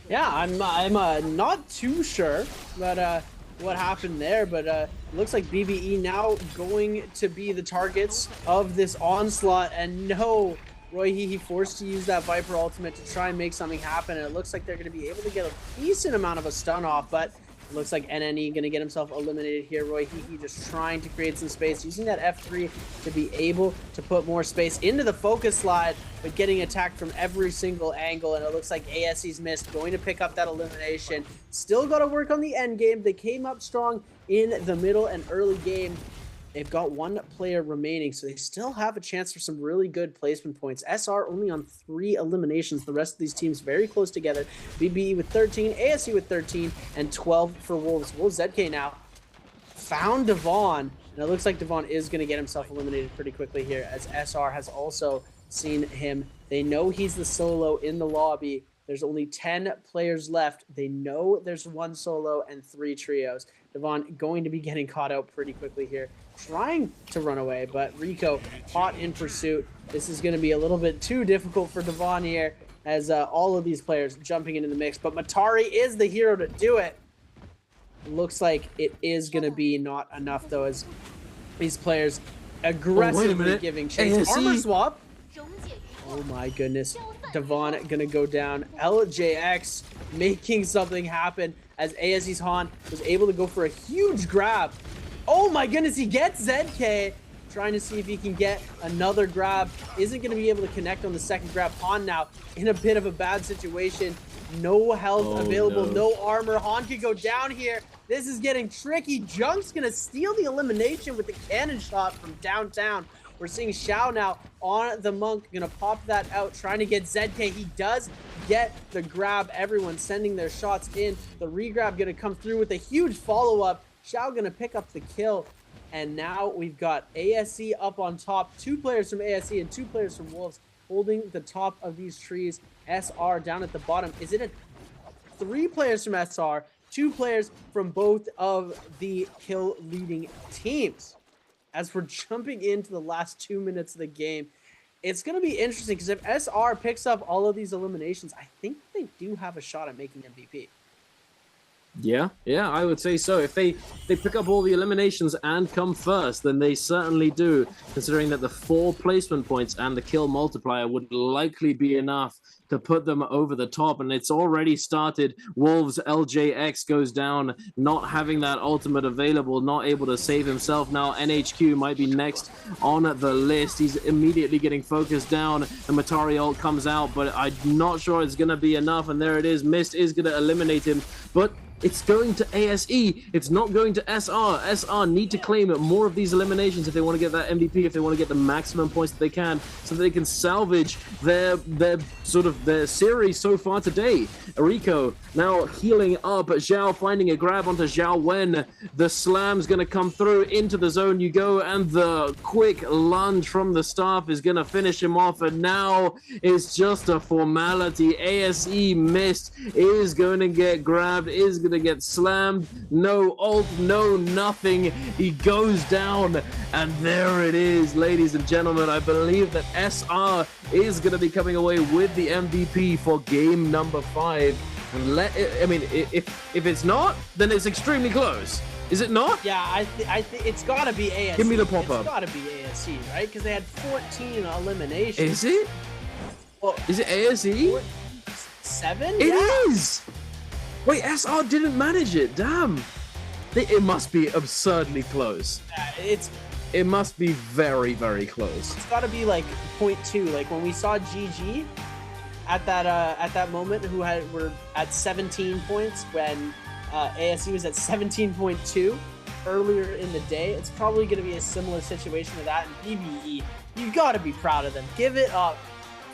E: Yeah, I'm not too sure, but what happened there, but it looks like BBE now going to be the targets of this onslaught, and no, Roy he forced to use that Viper ultimate to try and make something happen, and it looks like they're going to be able to get a decent amount of a stun off, but it looks like NNE going to get himself eliminated here. Roy he just trying to create some space, using that F3 to be able to put more space into the focus slide, but getting attacked from every single angle, and it looks like ASE's missed, going to pick up that elimination. Still got to work on the end game. They came up strong in the middle and early game. They've got one player remaining, so they still have a chance for some really good placement points. SR only on 3 eliminations. The rest of these teams very close together. BBE with 13, ASE with 13, and 12 for Wolves. Wolves ZK now found Devon, and it looks like Devon is going to get himself eliminated pretty quickly here, as SR has also seen him. They know he's the solo in the lobby. There's only 10 players left. They know there's 1 solo and 3 trios. Devon going to be getting caught out pretty quickly here, trying to run away, but Rico hot in pursuit. This is going to be a little bit too difficult for Devon here, as all of these players jumping into the mix, but Matari is the hero to do it. Looks like it is going to be not enough, though, as these players aggressively giving chase. Armor swap. Oh my goodness. Devon gonna go down. LJX making something happen, as ASE's Han was able to go for a huge grab. Oh my goodness, he gets ZK. Trying to see if he can get another grab. Isn't going to be able to connect on the second grab. Han now in a bit of a bad situation. No health available, no armor. Han could go down here. This is getting tricky. Junk's going to steal the elimination with the cannon shot from downtown. We're seeing Xiao now on the Monk, gonna pop that out, trying to get ZK. He does get the grab. Everyone sending their shots in. The regrab gonna come through with a huge follow-up. Xiao gonna pick up the kill. And now we've got ASE up on top. 2 players from ASE and 2 players from Wolves holding the top of these trees. SR down at the bottom. Is it 3 players from SR, 2 players from both of the kill leading teams? As we're jumping into the last 2 minutes of the game, it's going to be interesting, because if SR picks up all of these eliminations, I think they do have a shot at making MVP.
D: Yeah, I would say so. If they pick up all the eliminations and come first, then they certainly do, considering that the 4 placement points and the kill multiplier would likely be enough to put them over the top, and it's already started. Wolves LJX goes down, not having that ultimate available, not able to save himself. Now NHQ might be next on the list. He's immediately getting focused down, and Matari ult comes out, but I'm not sure it's going to be enough, and there it is. Mist is going to eliminate him, but it's going to ASE. It's not going to SR. SR need to claim more of these eliminations if they want to get that MVP, if they want to get the maximum points that they can, so that they can salvage their series so far today. Rico now healing up. Zhao finding a grab onto Zhao Wen. The slam's going to come through. Into the zone you go, and the quick lunge from the staff is going to finish him off, and now it's just a formality. ASE missed, is going to get grabbed, is going to get slammed. No ult, no nothing. He goes down, and there it is, ladies and gentlemen. I believe that SR is going to be coming away with the MVP for game number 5. And if it's not, then it's extremely close. Is it not?
E: Yeah, I think it's got to be ASE.
D: Give me the pop-up.
E: It's got to be ASE, right? Because they had 14 eliminations.
D: Is it?
E: Well,
D: is it ASE?
E: 7?
D: It is! Wait, SR didn't manage it. Damn. It must be absurdly close.
E: It's
D: it must be very, very close.
E: It's got to be like 0.2. Like when we saw GG at that moment, who were at 17 points when ASE was at 17.2 earlier in the day. It's probably going to be a similar situation to that. And BBE, you got to be proud of them. Give it up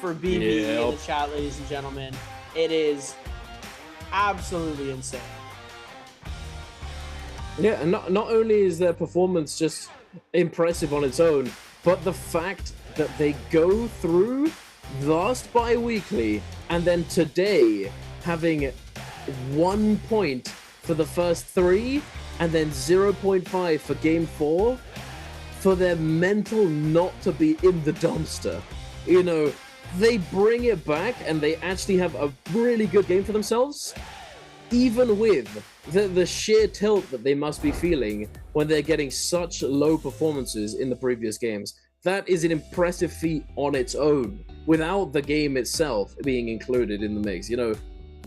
E: for BBE in the chat, ladies and gentlemen. It is absolutely insane.
D: Yeah, and not only is their performance just impressive on its own, but the fact that they go through last bi-weekly and then today having 1 point for the first 3 and then 0.5 for game 4, for their mental not to be in the dumpster. You know, they bring it back and they actually have a really good game for themselves, even with the sheer tilt that they must be feeling when they're getting such low performances in the previous games. That is an impressive feat on its own, without the game itself being included in the mix. You know,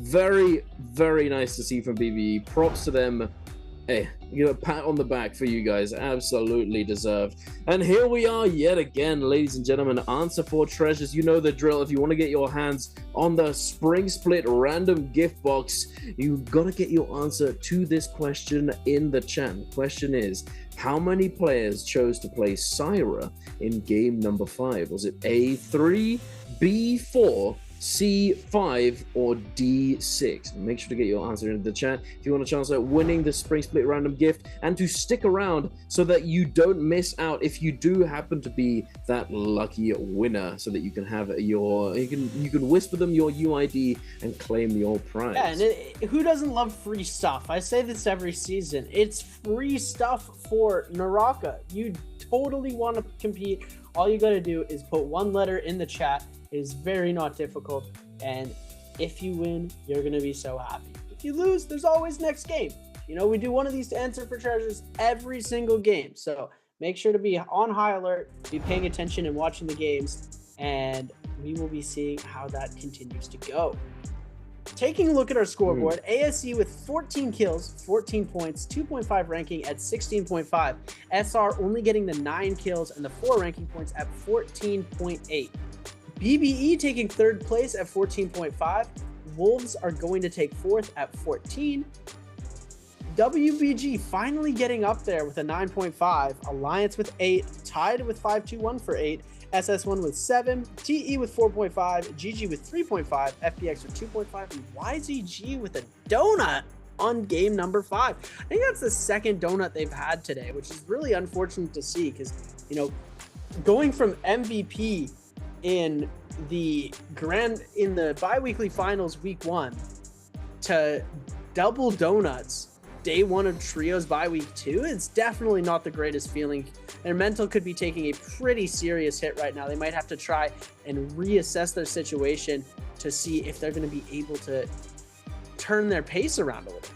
D: very, very nice to see from BBE. Props to them. Hey, you know, pat on the back for you guys. Absolutely deserved. And here we are yet again, ladies and gentlemen. Answer 4 treasures. You know the drill. If you want to get your hands on the Spring Split random gift box, you've got to get your answer to this question in the chat. The question is, how many players chose to play Syra in game number 5? Was it A3, B4, C5, or D6? Make sure to get your answer into the chat if you want a chance at winning the Spring Split random gift, and to stick around so that you don't miss out if you do happen to be that lucky winner, so that you can have your you can whisper them your UID and claim your prize.
E: Yeah, and who doesn't love free stuff? I say this every season. It's free stuff for NARAKA. You totally want to compete. All you got to do is put one letter in the chat. It is very not difficult, and if you win, you're gonna be so happy. If you lose, there's always next game. You know, we do one of these to answer for treasures every single game, so make sure to be on high alert, be paying attention and watching the games, and we will be seeing how that continues to go. Taking a look at our scoreboard, ASE with 14 kills, 14 points, 2.5 ranking at 16.5. SR only getting the 9 kills and the 4 ranking points at 14.8. BBE taking 3rd place at 14.5. Wolves are going to take 4th at 14. WBG finally getting up there with a 9.5. Alliance with 8. Tied with 521 for 8. SS1 with 7. TE with 4.5. GG with 3.5. FPX with 2.5. And YZG with a donut on game number 5. I think that's the 2nd donut they've had today, which is really unfortunate to see because, you know, going from MVP in the bi-weekly finals week 1 to double donuts day 1 of trios by week 2, it's definitely not the greatest feeling. Their mental could be taking a pretty serious hit right now. They might have to try and reassess their situation to see if they're going to be able to turn their pace around a little bit.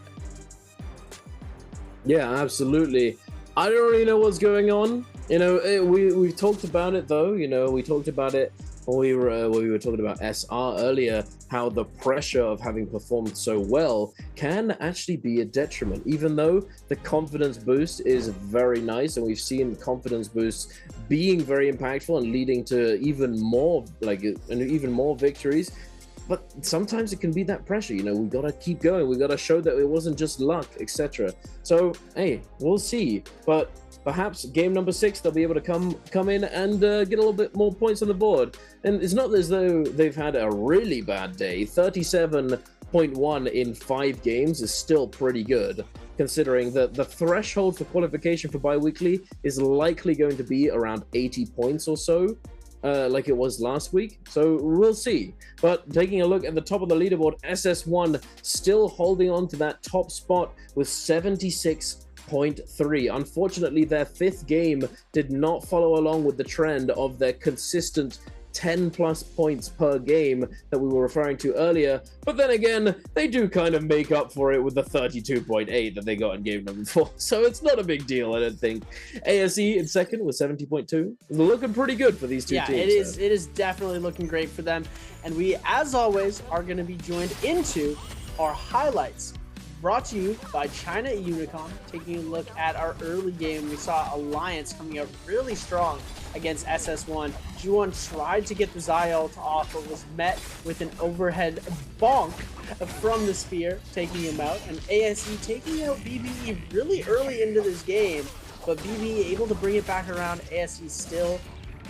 D: Yeah, absolutely. I don't really know what's going on. You know, we've talked about it though. You know, we talked about it when we were talking about SR earlier, how the pressure of having performed so well can actually be a detriment, even though the confidence boost is very nice, and we've seen confidence boosts being very impactful and leading to even more victories. But sometimes it can be that pressure, you know, we got to keep going. We got to show that it wasn't just luck, etc. So, hey, we'll see. But perhaps game number 6, they'll be able to come in and get a little bit more points on the board. And it's not as though they've had a really bad day. 37.1 in 5 games is still pretty good, considering that the threshold for qualification for bi-weekly is likely going to be around 80 points or so. Like it was last week, so we'll see. But taking a look at the top of the leaderboard, SS1 still holding on to that top spot with 76.3. Unfortunately, their 5th game did not follow along with the trend of their consistent 10 plus points per game that we were referring to earlier. But then again, they do kind of make up for it with the 32.8 that they got in game number 4. So it's not a big deal, I don't think. ASE in 2nd with 70.2. Looking pretty good for these two teams.
E: Yeah, it is definitely looking great for them. And we, as always, are going to be joined into our highlights brought to you by China Unicom. Taking a look at our early game, we saw Alliance coming out really strong against SS1. G1 tried to get the Zai ult off, but was met with an overhead bonk from the spear, taking him out. And ASE taking out BBE really early into this game, but BBE able to bring it back around. ASE still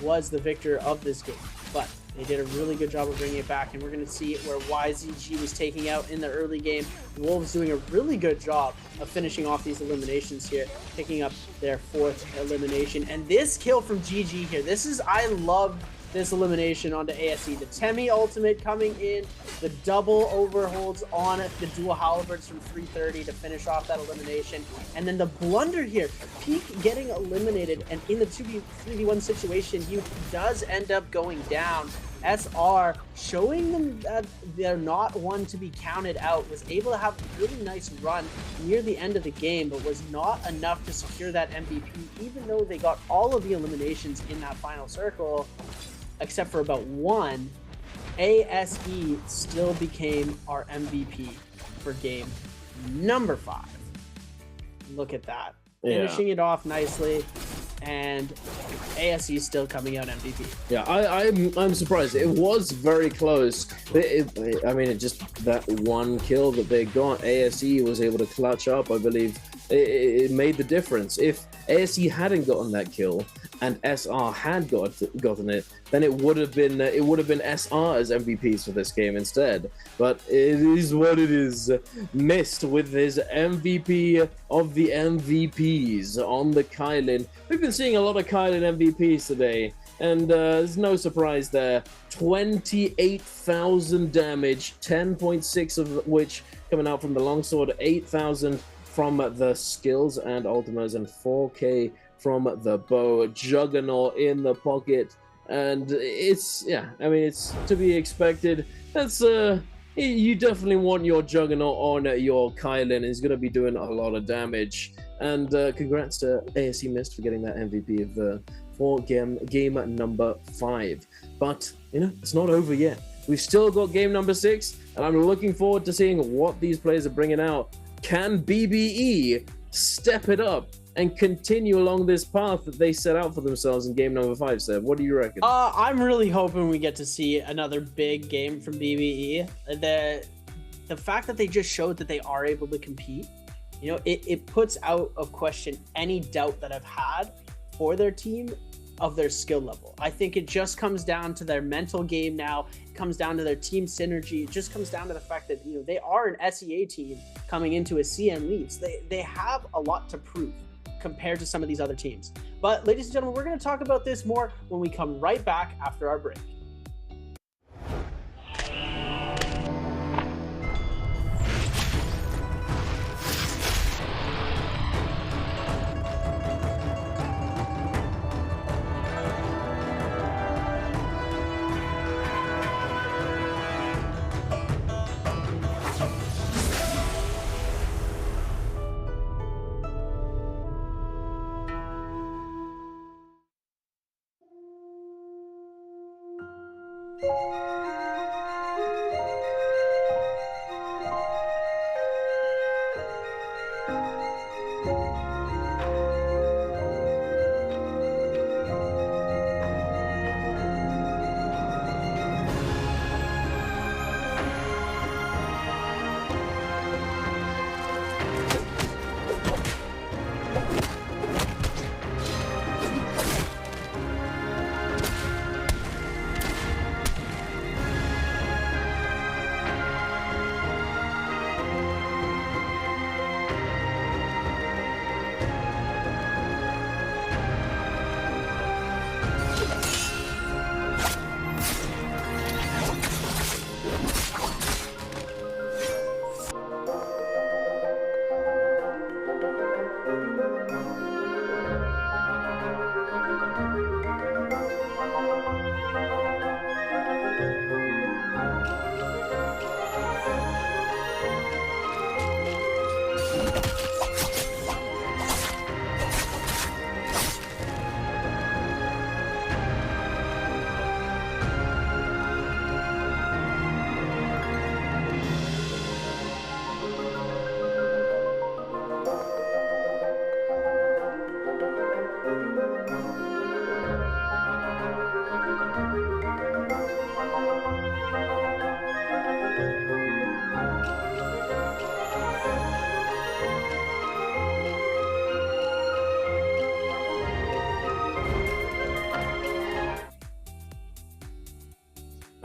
E: was the victor of this game, but they did a really good job of bringing it back, and we're going to see where YZG was taking out in the early game. Wolves doing a really good job of finishing off these eliminations here, picking up their 4th elimination. And this kill from GG here, I love this elimination onto ASE. The Temi ultimate coming in, the double overholds on the dual halberds from 330 to finish off that elimination. And then the blunder here, Peak getting eliminated, and in the 3v1 situation, he does end up going down. SR showing them that they're not one to be counted out, was able to have a really nice run near the end of the game, but was not enough to secure that MVP, even though they got all of the eliminations in that final circle, except for about one. ASE still became our MVP for game number 5. Look at that. Finishing it off nicely, and ASE still coming out MVP.
D: Yeah, I'm surprised. It was very close. I mean, it just that one kill that they got, ASE was able to clutch up. I believe it made the difference. If ASE hadn't gotten that kill and SR had gotten it, then it would have been SR as MVPs for this game instead. But it is what it is. Missed with his MVP of the MVPs on the Kylin. We've been seeing a lot of Kylin MVPs today, and there's no surprise there. 28,000 damage, 10.6 of which coming out from the longsword, 8,000 from the skills and ultimas, and 4K from the bow. Juggernaut in the pocket, and it's to be expected. That's you definitely want your Juggernaut on your Kylin. He's going to be doing a lot of damage, and congrats to ASE Mist for getting that MVP of the game number 5. But it's not over yet. We've still got game number 6, and I'm looking forward to seeing what these players are bringing out. Can BBE step it up and continue along this path that they set out for themselves in game number 5, Seb? What do you reckon?
E: I'm really hoping we get to see another big game from BBE. The fact that they just showed that they are able to compete, it puts out of question any doubt that I've had for their team of their skill level. I think it just comes down to their mental game now. It comes down to their team synergy. It just comes down to the fact that they are an SEA team coming into a CN Leafs. They have a lot to prove compared to some of these other teams. But ladies and gentlemen, we're going to talk about this more when we come right back after our break.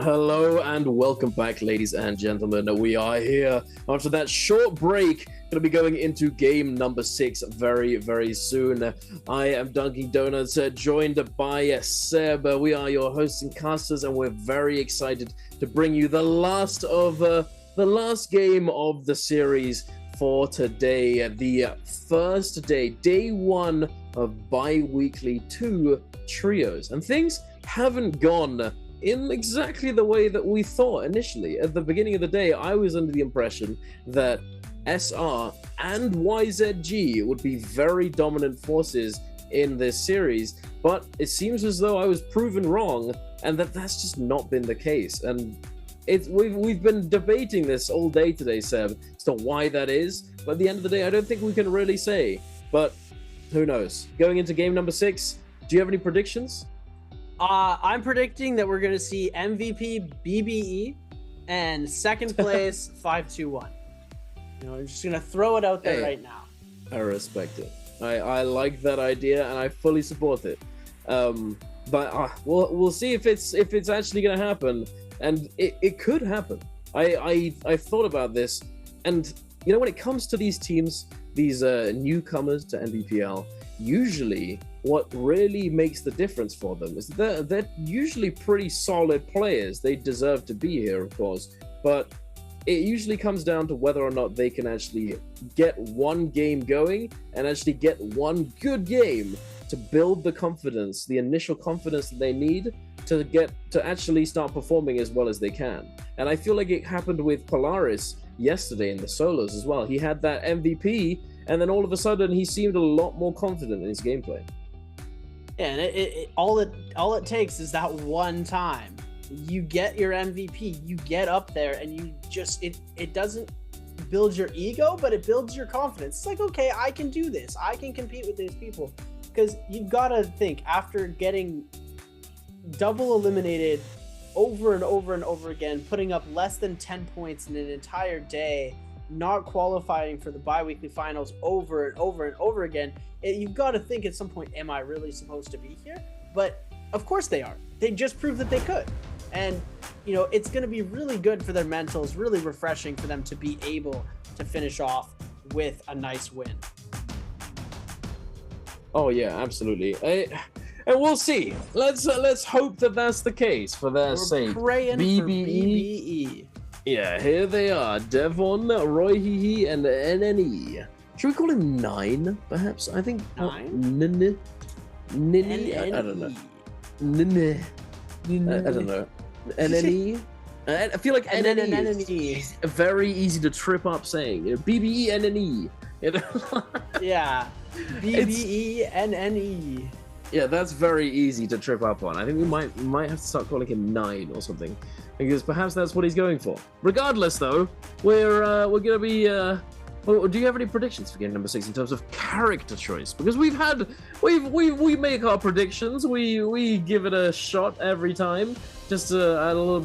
D: Hello and welcome back, ladies and gentlemen. We are here after that short break. Going to be going into game number 6 very, very soon. I am Dunkin' Donuts, joined by Seb. We are your hosts and casters, and we're very excited to bring you the last game of the series for today. The first day 1 of bi-weekly 2 trios, and things haven't gone in exactly the way that we thought initially. At the beginning of the day, I was under the impression that SR and YZG would be very dominant forces in this series, but it seems as though I was proven wrong, and that's just not been the case. And we've been debating this all day today, Seb, as to why that is, but at the end of the day, I don't think we can really say, but who knows? Going into game number 6, do you have any predictions?
E: I'm predicting that we're going to see MVP BBE and second place 5-2-1. I'm just going to throw it out there right now.
D: I respect it. I like that idea and I fully support it. But we'll see if it's actually going to happen, and it could happen. I thought about this, and when it comes to these teams, these newcomers to Nbpl, usually what really makes the difference for them is that they're usually pretty solid players. They deserve to be here, of course, but it usually comes down to whether or not they can actually get one game going and actually get one good game to build the confidence, the initial confidence that they need to actually start performing as well as they can. And I feel like it happened with Polaris yesterday in the solos as well. He had that MVP, and then all of a sudden he seemed a lot more confident in his gameplay.
E: Yeah, and all it takes is that one time you get your MVP, you get up there, and you just it doesn't build your ego, but it builds your confidence. It's like, okay, I can do this. I can compete with these people, because you've got to think, after getting double eliminated over and over and over again, putting up less than 10 points in an entire day, not qualifying for the bi-weekly finals over and over and over again, you've got to think at some point, am I really supposed to be here? But of course they are. They just proved that they could. And, it's going to be really good for their mentals, really refreshing for them to be able to finish off with a nice win.
D: Oh yeah, absolutely. And we'll see. Let's hope that that's the case for their sake.
E: Praying for BBE.
D: Yeah, here they are, Devon, Royhihi, and NNE. Should we call him 9, perhaps? I think
E: 9?
D: Nini? I don't know. Nini. I don't know. NNE? I feel like NNE is very easy to trip up saying. BBE, NNE.
E: Yeah. BBE, NNE.
D: Yeah, that's very easy to trip up on. I think we might have to start calling him 9 or something, because perhaps that's what he's going for. Regardless, though, we're gonna be. Do you have any predictions for game number 6 in terms of character choice? Because we make our predictions. We give it a shot every time, just to add a little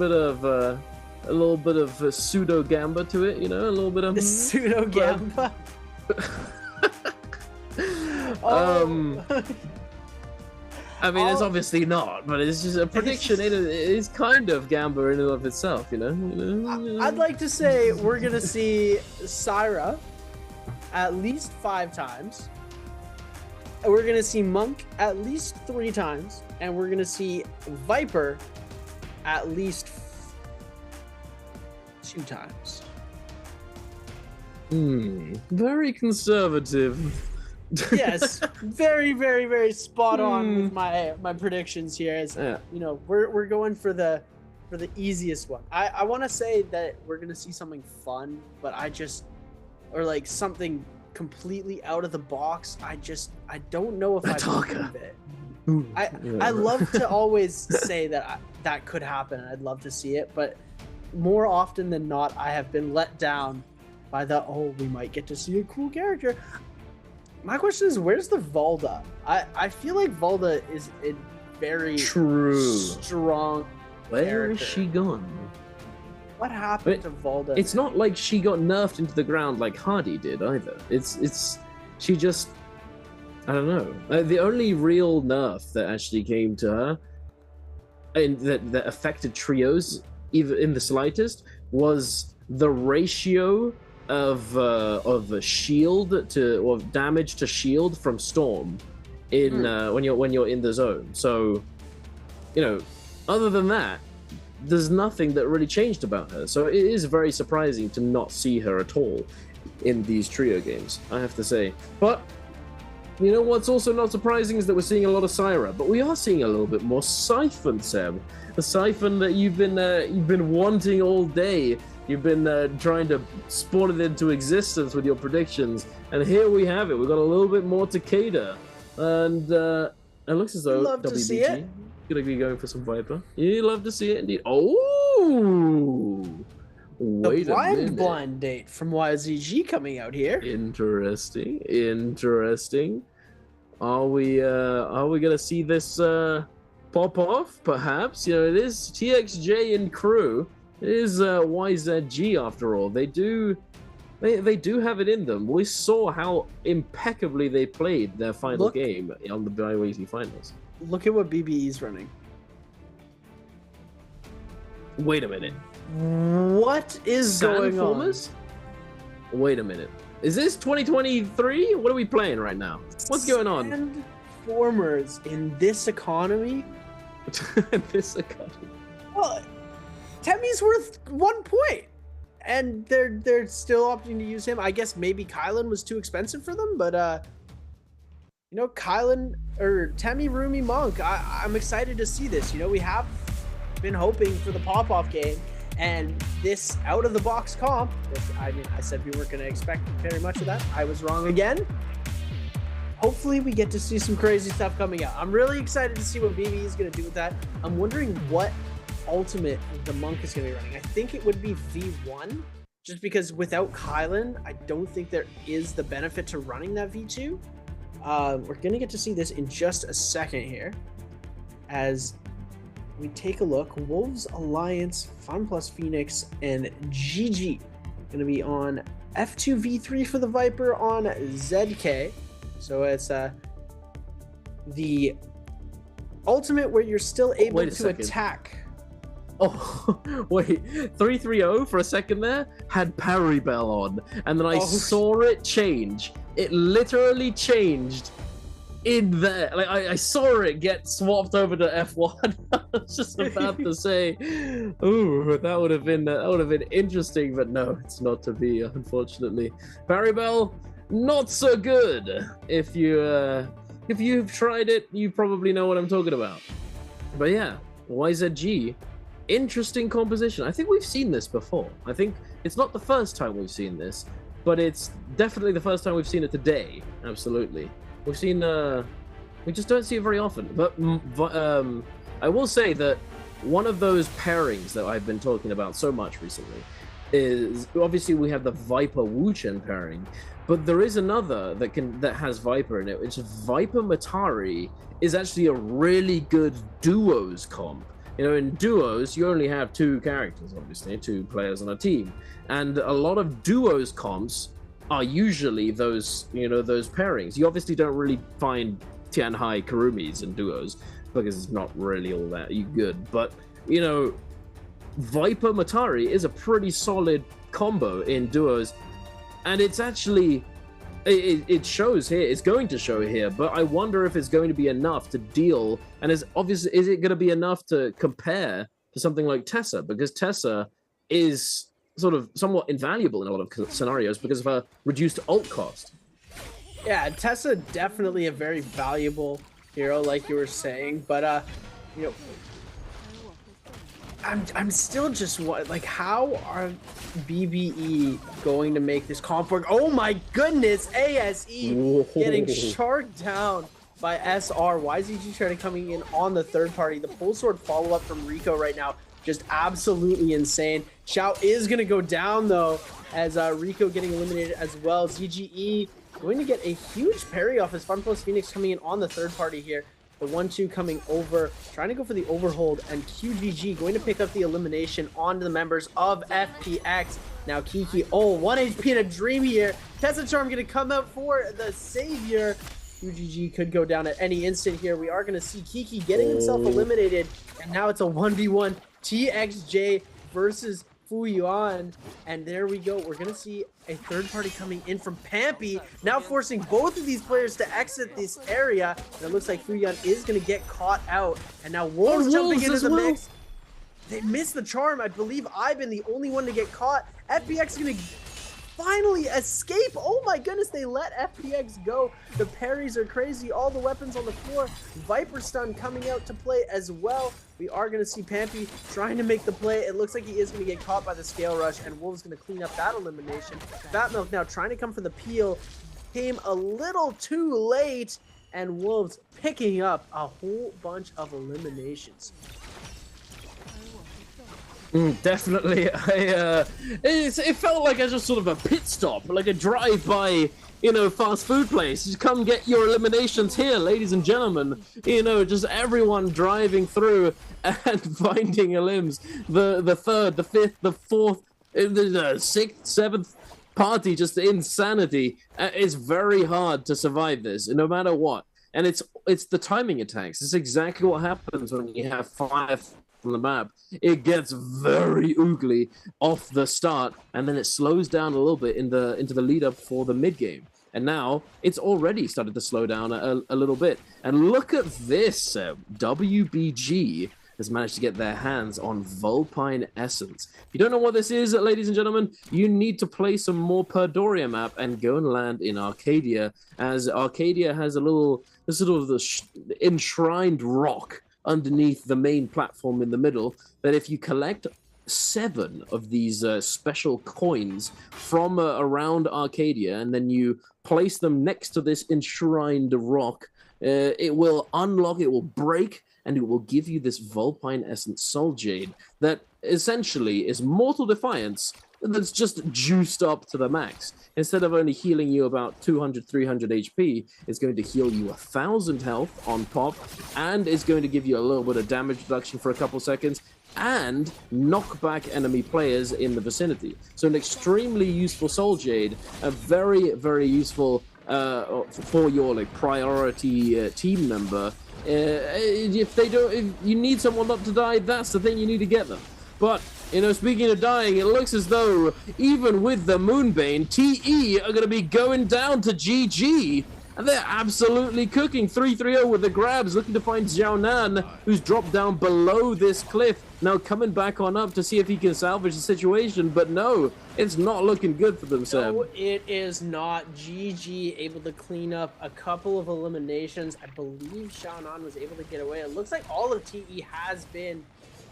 D: bit of pseudo gamba to it. A little bit of
E: the pseudo gamba.
D: I mean, it's obviously not, but it's just a prediction. It is kind of gamba in and of itself,
E: I'd like to say we're gonna see Syra at least 5 times. We're gonna see Monk at least 3 times, and we're gonna see Viper at least 2 times.
D: Very conservative.
E: Yes, very, very, very spot on with my predictions here. We're going for the easiest one. I want to say that we're gonna see something fun, but or like something completely out of the box. I don't know if I believe it. I love to always say that that could happen. I'd love to see it, but more often than not, I have been let down by we might get to see a cool character. My question is, where's the Valda? I feel like Valda is a very strong
D: Where is she gone?
E: What happened to Valda?
D: It's not like she got nerfed into the ground like Hardy did either. She just, I don't know. The only real nerf that actually came to her, that affected trios even in the slightest was the ratio of shield to or damage to shield from Storm in when you're in the zone. So, you know, other than that, there's nothing that really changed about her. So it is very surprising to not see her at all in these trio games, I have to say. But you know what's also not surprising is that we're seeing a lot of Syra, but we are seeing a little bit more Siphon, Seb. The Siphon that you've been wanting all day. You've been trying to spawn it into existence with your predictions, and here we have it. We've got a little bit more Takeda, and it looks as though
E: love to see it.
D: Gonna be going for some Viper. You love to see it indeed. Oh, wait a minute.
E: Blind date from YZG coming out here.
D: Interesting. Are we gonna see this pop off? Perhaps. You know, it is TXJ and crew. It is YZG after all. They do have it in them. We saw how impeccably they played their final game on the Biweek finals.
E: Look at what BBE's running.
D: Wait a minute.
E: What is going on?
D: Wait a minute. Is this 2023? What are we playing right now? What's going on?
E: Sandformers in this economy?
D: This economy.
E: Well, Temmie's worth 1 point, and they're still opting to use him. I guess maybe Kylan was too expensive for them, but you know, Kylan or Temmie, Rumi, Monk. I'm excited to see this. You know, we have been hoping for the pop-off game, and this out-of-the-box comp. I mean, I said we weren't going to expect very much of that. I was wrong again. Hopefully, we get to see some crazy stuff coming out. I'm really excited to see what BB is going to do with that. I'm wondering what ultimate the Monk is going to be running. I think it would be V1, just because without Kylan, I don't think there is the benefit to running that V2. We're going to get to see this in just a second here as we take a look. Wolves Alliance, Fun Plus Phoenix, and GG going to be on F2 V3 for the Viper on ZK. So it's the ultimate where you're still able to attack.
D: Oh, wait, 330 for a second there had Parry Bell on, and then I saw it change. It literally changed in there. Like I saw it get swapped over to F1. I was just about to say, ooh, that would have been interesting, but no, it's not to be, unfortunately. Parry Bell, not so good. If you've tried it, you probably know what I'm talking about. But yeah, YZG. Interesting composition. I think we've seen this before. I think it's not the first time we've seen this, but it's definitely the first time we've seen it today. Absolutely. We've seen, we just don't see it very often. But I will say that one of those pairings that I've been talking about so much recently is, obviously we have the Viper Wu-Chen pairing, but there is another that has Viper in it, which is Viper Matari is actually a really good duos comp. You know, in duos, you only have two characters, obviously, two players on a team. And a lot of duos comps are usually those, you know, those pairings. You obviously don't really find Tianhai Kurumis in duos because it's not really all that good. But, you know, Viper Matari is a pretty solid combo in duos. And it's actually... It shows here, it's going to show here, but I wonder if it's going to be enough to deal, and is it going to be enough to compare to something like Tessa, because Tessa is sort of somewhat invaluable in a lot of scenarios because of her reduced ult cost.
E: Yeah, Tessa definitely a very valuable hero, like you were saying, but you know, I'm still just like, how are BBE going to make this comp work? Oh my goodness, ASE getting sharked down by SR. YZG trying to coming in on the third party. The pull sword follow up from Rico right now, just absolutely insane. Xiao is gonna go down though, as Rico getting eliminated as well. ZGE going to get a huge parry off as Fun Plus Phoenix coming in on the third party here. The 1-2 coming over, trying to go for the overhold, and QGG going to pick up the elimination onto the members of FPX. Now Kiki, 1 HP and a dream here. Tessa Charm going to come out for the savior. UGG could go down at any instant here. We are going to see Kiki getting himself eliminated, and now it's a 1v1 TXJ versus Fuyuan, and there we go. We're going to see a third party coming in from Pampy, now forcing both of these players to exit this area, and it looks like Fuyuan is going to get caught out, and now Wolves jumping into the mix. They missed the charm. I believe I've been the only one to get caught. FPX is going to finally escape. Oh my goodness, they let FPX go. The parries are crazy. All the weapons on the floor. Viper stun coming out to play as well. We are going to see Pampy trying to make the play. It looks like he is going to get caught by the scale rush, and Wolves going to clean up that elimination. Fat Milk now trying to come for the peel. Came a little too late, and Wolves picking up a whole bunch of eliminations.
D: Definitely. It felt like just sort of a pit stop, like a drive-by, fast food place. Just come get your eliminations here, ladies and gentlemen. Just everyone driving through and finding elims. The third, the fifth, the fourth, the sixth, seventh party, just insanity. It's very hard to survive this, no matter what. And it's the timing attacks. It's exactly what happens when you have 5 on the map. It gets very oogly off the start, and then it slows down a little bit into the lead up for the mid game. And now it's already started to slow down a little bit. And look at this, WBG has managed to get their hands on Vulpine Essence. If you don't know what this is, ladies and gentlemen, you need to play some more Perdoria map and go and land in Arcadia, as Arcadia has this sort of enshrined rock underneath the main platform in the middle, that if you collect 7 of these special coins from around Arcadia, and then you place them next to this enshrined rock, it will unlock, it will break, and it will give you this Vulpine Essence Soul Jade that essentially is Mortal Defiance that's just juiced up to the max. Instead of only healing you about 200, 300 HP, it's going to heal you 1,000 health on pop, and it's going to give you a little bit of damage reduction for a couple seconds, and knock back enemy players in the vicinity. So an extremely useful Soul Jade, a very, very useful for your priority team member. If you need someone not to die, that's the thing, you need to get them. But, speaking of dying, it looks as though, even with the Moonbane, TE are going to be going down to GG. And they're absolutely cooking. 3-3-0 with the grabs, looking to find Xiaonan, who's dropped down below this cliff. Now coming back on up to see if he can salvage the situation. But no, it's not looking good for them, Sam.
E: No, it is not. GG able to clean up a couple of eliminations. I believe Xiaonan was able to get away. It looks like all of TE has been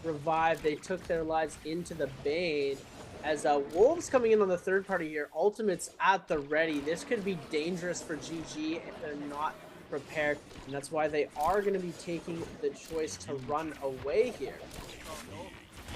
E: revived. They took their lives into the Bane. As Wolves coming in on the third party here, ultimates at the ready. This could be dangerous for GG if they're not prepared, and that's why they are going to be taking the choice to run away here.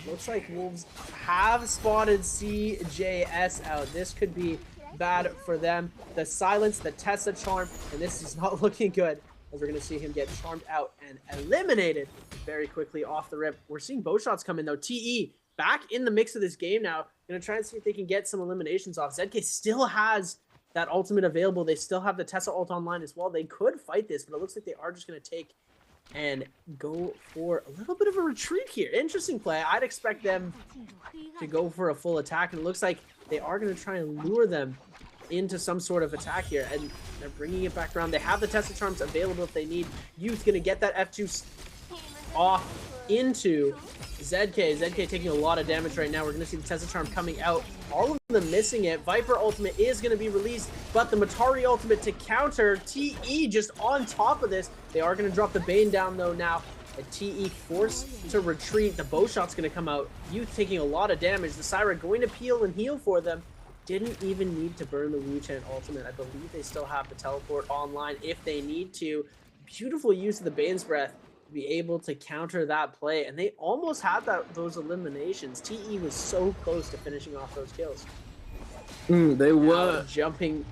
E: Looks like Wolves have spotted CJS out. This could be bad for them. The silence, the Tessa charm, and this is not looking good, as we're going to see him get charmed out and eliminated very quickly off the rip. We're seeing bow shots come in, though. TE back in the mix of this game now. Going to try and see if they can get some eliminations off. ZK still has that ultimate available. They still have the Tessa ult online as well. They could fight this, but it looks like they are just going to take and go for a little bit of a retreat here. Interesting play. I'd expect them to go for a full attack, and it looks like they are going to try and lure them into some sort of attack here, and they're bringing it back around. They have the Tessa charms available if they need. Youth going to get that F2 off into ZK. ZK taking a lot of damage right now. We're going to see the Tessa charm coming out. All of them missing it. Viper ultimate is going to be released, but the Matari ultimate to counter. TE just on top of this. They are going to drop the Bane down though now. A TE forced to retreat. The bow shot's going to come out. Youth taking a lot of damage. The Syra going to peel and heal for them. Didn't even need to burn the Wu Chen ultimate. I believe they still have the teleport online if they need to. Beautiful use of the Bane's Breath to be able to counter that play, and they almost had those eliminations. TE was so close to finishing off those kills.
D: They were
E: jumping.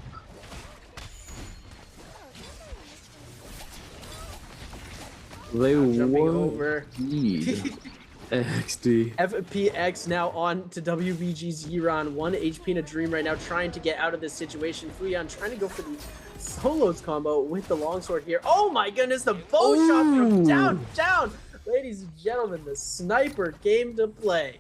D: They
E: jumping
D: were
E: over.
D: XD.
E: FPX now on to WBG Zeron. 1 HP in a dream right now, trying to get out of this situation. Fuyuan trying to go for the solos combo with the longsword here. Oh my goodness, the bow shot from down. Ladies and gentlemen, the sniper came to play.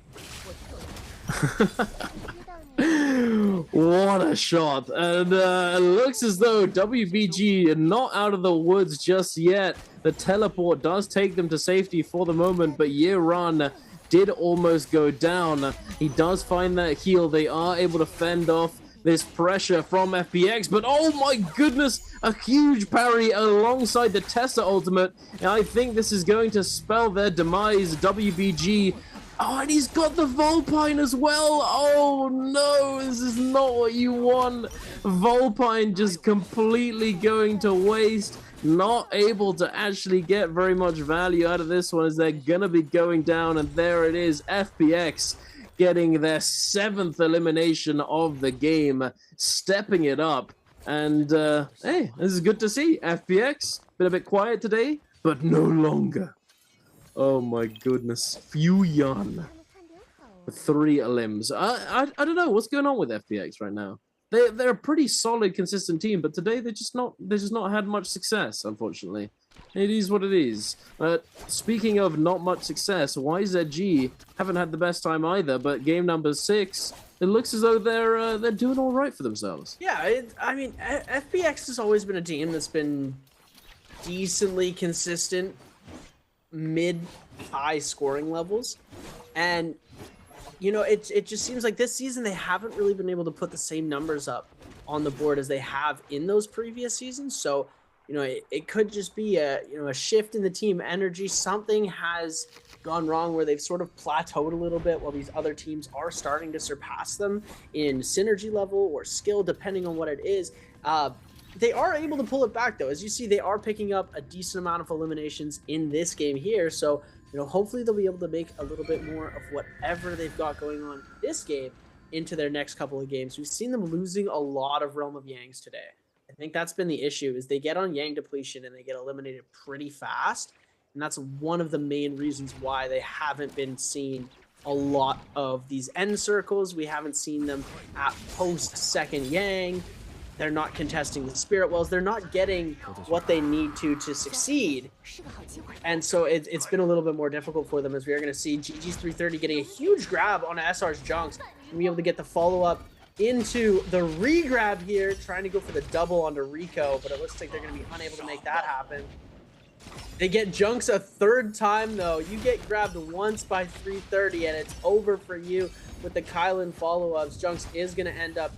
D: What a shot. And it looks as though WBG are not out of the woods just yet. The teleport does take them to safety for the moment, but Yeran did almost go down. He does find that heal. They are able to fend off this pressure from FPX, but oh my goodness, a huge parry alongside the Tessa ultimate. And I think this is going to spell their demise. WBG. Oh, and he's got the Vulpine as well. Oh no, this is not what you want. Vulpine just completely going to waste. Not able to actually get very much value out of this one, as they're gonna be going down. And there it is, FPX getting their 7th elimination of the game, stepping it up. And hey, this is good to see. FPX been a bit quiet today, but no longer. Oh my goodness. Fuyan. 3 elims. I don't know what's going on with FPX right now. They're a pretty solid, consistent team, but today they're just not had much success, unfortunately. It is what it is. Speaking of not much success, YZG haven't had the best time either, but game number 6, it looks as though they're doing all right for themselves.
E: Yeah, I mean, FPX has always been a team that's been decently consistent, mid-high scoring levels, and you know, it just seems like this season they haven't really been able to put the same numbers up on the board as they have in those previous seasons. So, you know, it could just be a shift in the team energy. Something has gone wrong where they've sort of plateaued a little bit while these other teams are starting to surpass them in synergy level or skill, depending on what it is. They are able to pull it back, though. As you see, they are picking up a decent amount of eliminations in this game here. So, you know, hopefully they'll be able to make a little bit more of whatever they've got going on this game into their next couple of games. We've seen them losing a lot of Realm of Yangs today. I think that's been the issue, is they get on Yang depletion and they get eliminated pretty fast. And that's one of the main reasons why they haven't been seeing a lot of these end circles. We haven't seen them at post second Yang. They're not contesting the Spirit Wells. They're not getting what they need to succeed. And so it's been a little bit more difficult for them, as we are going to see GG's 330 getting a huge grab on SR's Junks and be able to get the follow-up into the re-grab here, trying to go for the double onto Rico, but it looks like they're going to be unable to make that happen. They get Junks a 3rd time, though. You get grabbed once by 330, and it's over for you with the Kylan follow-ups. Junks is going to end up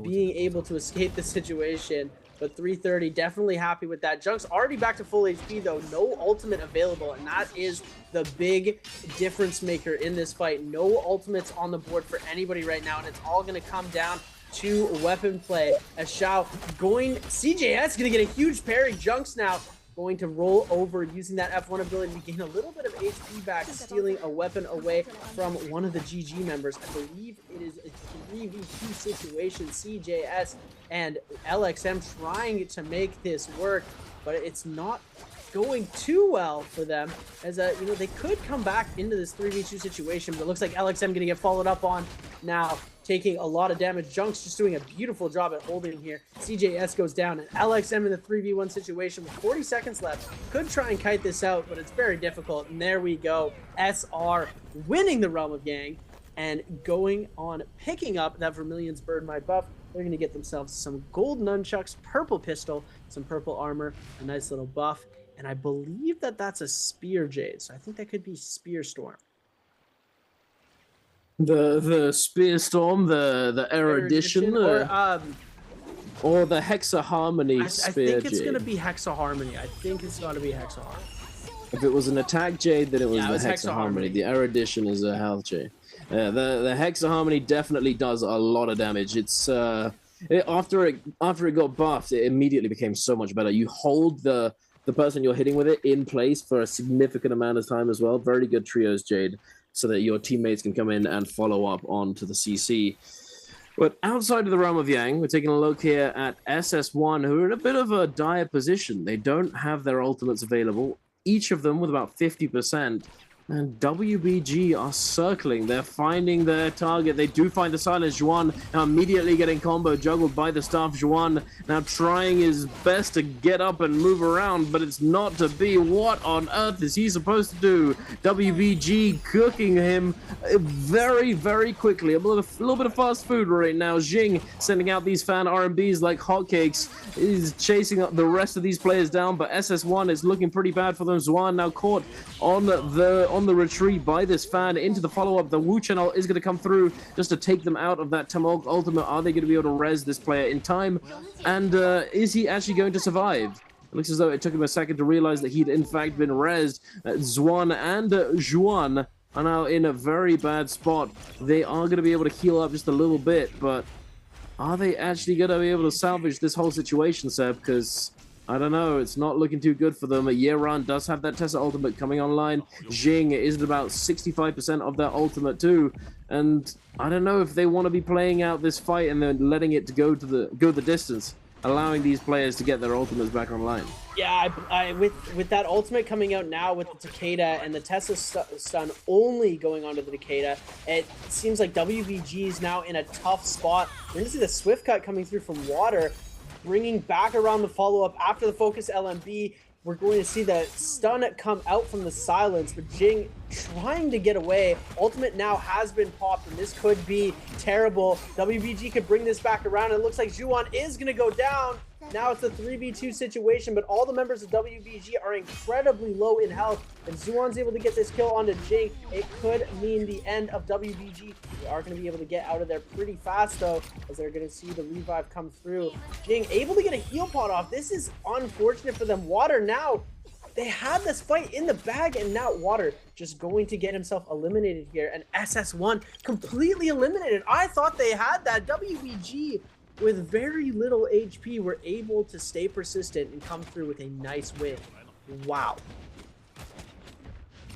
E: being able to escape the situation, but 330 definitely happy with that. Junks already back to full HP, though. No ultimate available, and that is the big difference maker in this fight. No ultimates on the board for anybody right now, and it's all going to come down to weapon play. As Shao CJS going to get a huge parry. Junks now going to roll over using that F1 ability to gain a little bit of HP back, stealing a weapon away from one of the GG members. I believe it is a 3v2 situation. CJS and LXM trying to make this work, but it's not going too well for them, as you know, they could come back into this 3v2 situation, but it looks like LXM gonna get followed up on now, taking a lot of damage. Junks just doing a beautiful job at holding here. CJS goes down, and LXM in the 3v1 situation with 40 seconds left could try and kite this out, but it's very difficult. And there we go, SR winning the Realm of Yang and going on, picking up that Vermilion's Bird My Buff. They're going to get themselves some gold nunchucks, purple pistol, some purple armor, a nice little buff. And I believe that that's a Spear Jade, so I think that could be Spear Storm.
D: The Spear Storm, the Erudition, or the Hexa Harmony Spear Jade.
E: I think it's gonna be Hexa Harmony. I think it's gonna be Hexa Harmony.
D: If it was an attack Jade, then it was the Hexa Harmony. The Erudition is a health Jade. The Hexa Harmony definitely does a lot of damage. It's after it got buffed, it immediately became so much better. You hold the person you're hitting with it in place for a significant amount of time as well. Very good trios Jade, so that your teammates can come in and follow up onto the CC. But outside of the Realm of Yang, we're taking a look here at SS1, who are in a bit of a dire position. They don't have their ultimates available, each of them with about 50%. And WBG are circling. They're finding their target. They do find the silence. Juan now immediately getting combo juggled by the staff. Juan now trying his best to get up and move around, but it's not to be. What on earth is he supposed to do? WBG cooking him very, very quickly. A little bit of fast food right now. Jing sending out these fan R&Bs like hotcakes. Is chasing up the rest of these players down, but SS1 is looking pretty bad for them. Zuan now caught on the retreat by this fan into the follow-up. The Wu channel is going to come through just to take them out of that Tamok ultimate. Are they going to be able to res this player in time? And is he actually going to survive? It looks as though it took him a second to realize that he'd in fact been rezzed. Zuan and Juan are now in a very bad spot. They are going to be able to heal up just a little bit, but are they actually going to be able to salvage this whole situation, Seb? Because I don't know, it's not looking too good for them. Yeran does have that Tessa ultimate coming online. Jing is at about 65% of their ultimate too. And I don't know if they want to be playing out this fight and then letting it to go the distance, allowing these players to get their ultimates back online.
E: Yeah, with that ultimate coming out now with the Takeda and the Tessa stun only going onto the Takeda, it seems like WBG is now in a tough spot. We're going to see the Swift Cut coming through from Water, bringing back around the follow-up after the focus LMB. We're going to see the stun come out from the silence, but Jing trying to get away. Ultimate now has been popped, and this could be terrible. WBG could bring this back around. It looks like Juan is going to go down. Now it's a 3v2 situation, but all the members of WBG are incredibly low in health, and Zuan's able to get this kill onto Jing. It could mean the end of WBG. They are going to be able to get out of there pretty fast, though, as they're going to see the revive come through. Jing able to get a heal pot off. This is unfortunate for them. Water now, they had this fight in the bag, and now Water just going to get himself eliminated here, and SS1 completely eliminated. I thought they had that. WBG, with very little HP, were able to stay persistent and come through with a nice win. Wow.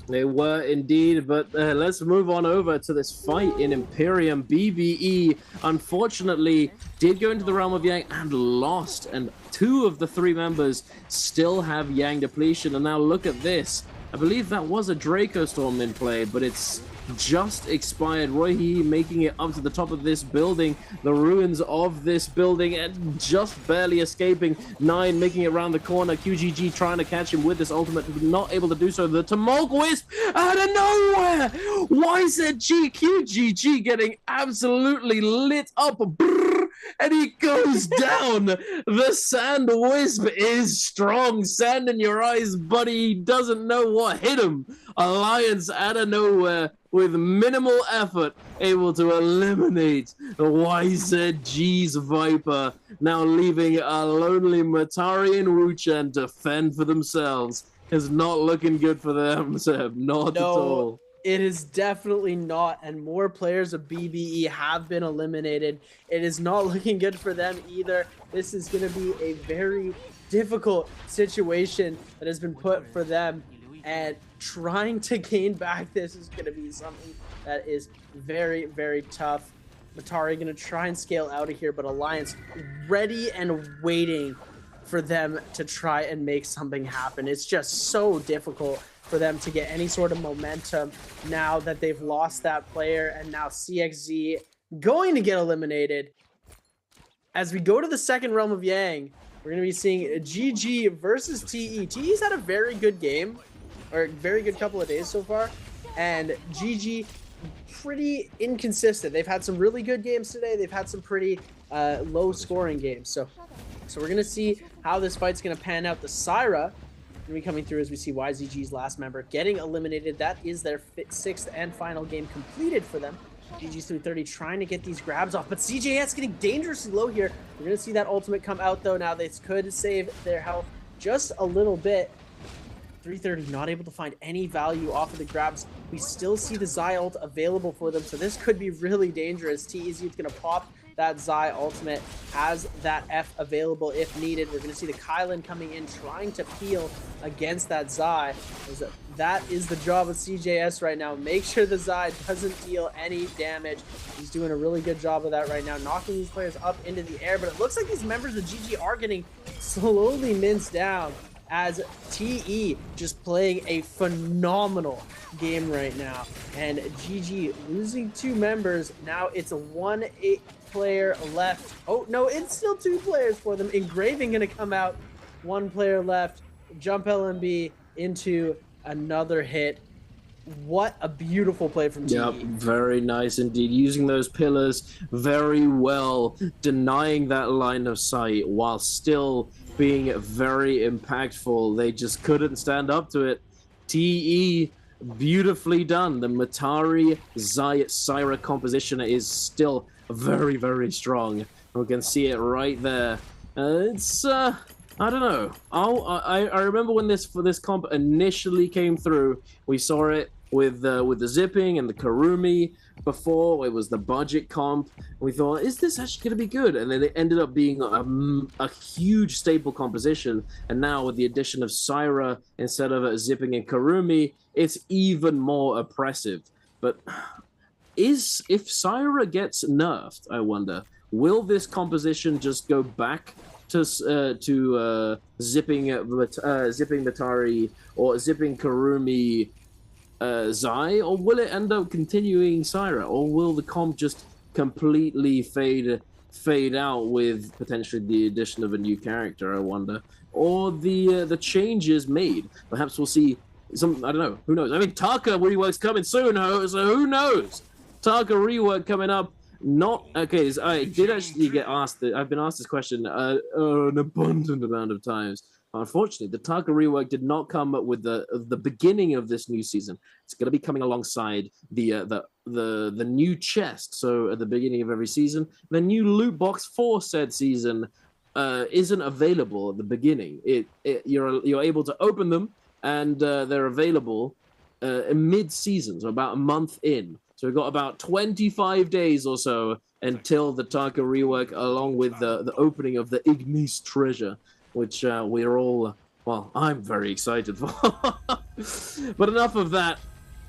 D: They were indeed, but let's move on over to this fight in Imperium. BBE, unfortunately, did go into the realm of Yang and lost, and 2 of the 3 members still have Yang depletion. And now look at this. I believe that was a Draco Storm in play, but it's just expired. Roy making it up to the top of this building, the ruins of this building, and just barely escaping. 9 making it around the corner. QGG trying to catch him with this ultimate, not able to do so. The Tamok Wisp out of nowhere. YZG QGG getting absolutely lit up. Brrr, and he goes down. The Sand Wisp is strong. Sand in your eyes, buddy. He doesn't know what hit him. Alliance out of nowhere with minimal effort able to eliminate the YZG's Viper, now leaving a lonely Matari and Wuchen to fend for themselves. Is not looking good for them, Seb. Not at all.
E: It is definitely not, and more players of BBE have been eliminated. It is not looking good for them either. This is going to be a very difficult situation that has been put for them, and trying to gain back this is going to be something that is very, very tough. Matari going to try and scale out of here, but Alliance ready and waiting for them to try and make something happen. It's just so difficult for them to get any sort of momentum now that they've lost that player, and now CXZ going to get eliminated. As we go to the second realm of Yang, we're going to be seeing GG versus TE. TE's had a very good game, or a very good couple of days so far, and GG pretty inconsistent. They've had some really good games today. They've had some pretty low scoring games. So we're going to see how this fight's going to pan out. The Syra going to be coming through as we see YZG's last member getting eliminated. That is their 6th and final game completed for them. GG's 330 trying to get these grabs off, but CJS getting dangerously low here. We're going to see that ultimate come out, though. Now this could save their health just a little bit. 330 not able to find any value off of the grabs. We still see the Zai ult available for them, so this could be really dangerous. TEZ is going to pop that Zai ultimate, has that F available if needed. We're going to see the Kylan coming in, trying to peel against that Zai. That is the job of CJS right now. Make sure the Zai doesn't deal any damage. He's doing a really good job of that right now, knocking these players up into the air, but it looks like these members of GG are getting slowly minced down as TE just playing a phenomenal game right now. And GG losing 2 members. Now it's a 1-8 player left. Oh, no, it's still 2 players for them. Engraving gonna come out. 1 player left. Jump LMB into another hit. What a beautiful play from TE.
D: Yep, very nice indeed. Using those pillars very well, denying that line of sight while still being very impactful. They just couldn't stand up to it. TE, beautifully done. The Matari Syra composition is still very, very strong. We can see it right there. It's I don't know. I remember when this comp initially came through, we saw it with the zipping and the Karumi. Before it was the budget comp. We thought, is this actually going to be good? And then it ended up being a huge staple composition. And now with the addition of Syra instead of zipping and Karumi, it's even more oppressive. But if Syra gets nerfed, I wonder, will this composition just go back to zipping Matari or zipping Karumi Zai, or will it end up continuing Syra, or will the comp just completely fade out with potentially the addition of a new character, I wonder, or the changes made? Perhaps we'll see some, I don't know, who knows? I mean, Taka rework's coming soon, so who knows? Taka rework coming up. Not okay. I did actually get asked. I've been asked this question an abundant amount of times. Unfortunately, the Taka rework did not come up with the beginning of this new season. It's going to be coming alongside the new chest. So at the beginning of every season, the new loot box for said season isn't available at the beginning. You're able to open them, and they're available mid-season, so about a month in. So we've got about 25 days or so until the Taka rework, along with the opening of the Ignis treasure, which we're all, well, I'm very excited for. But enough of that.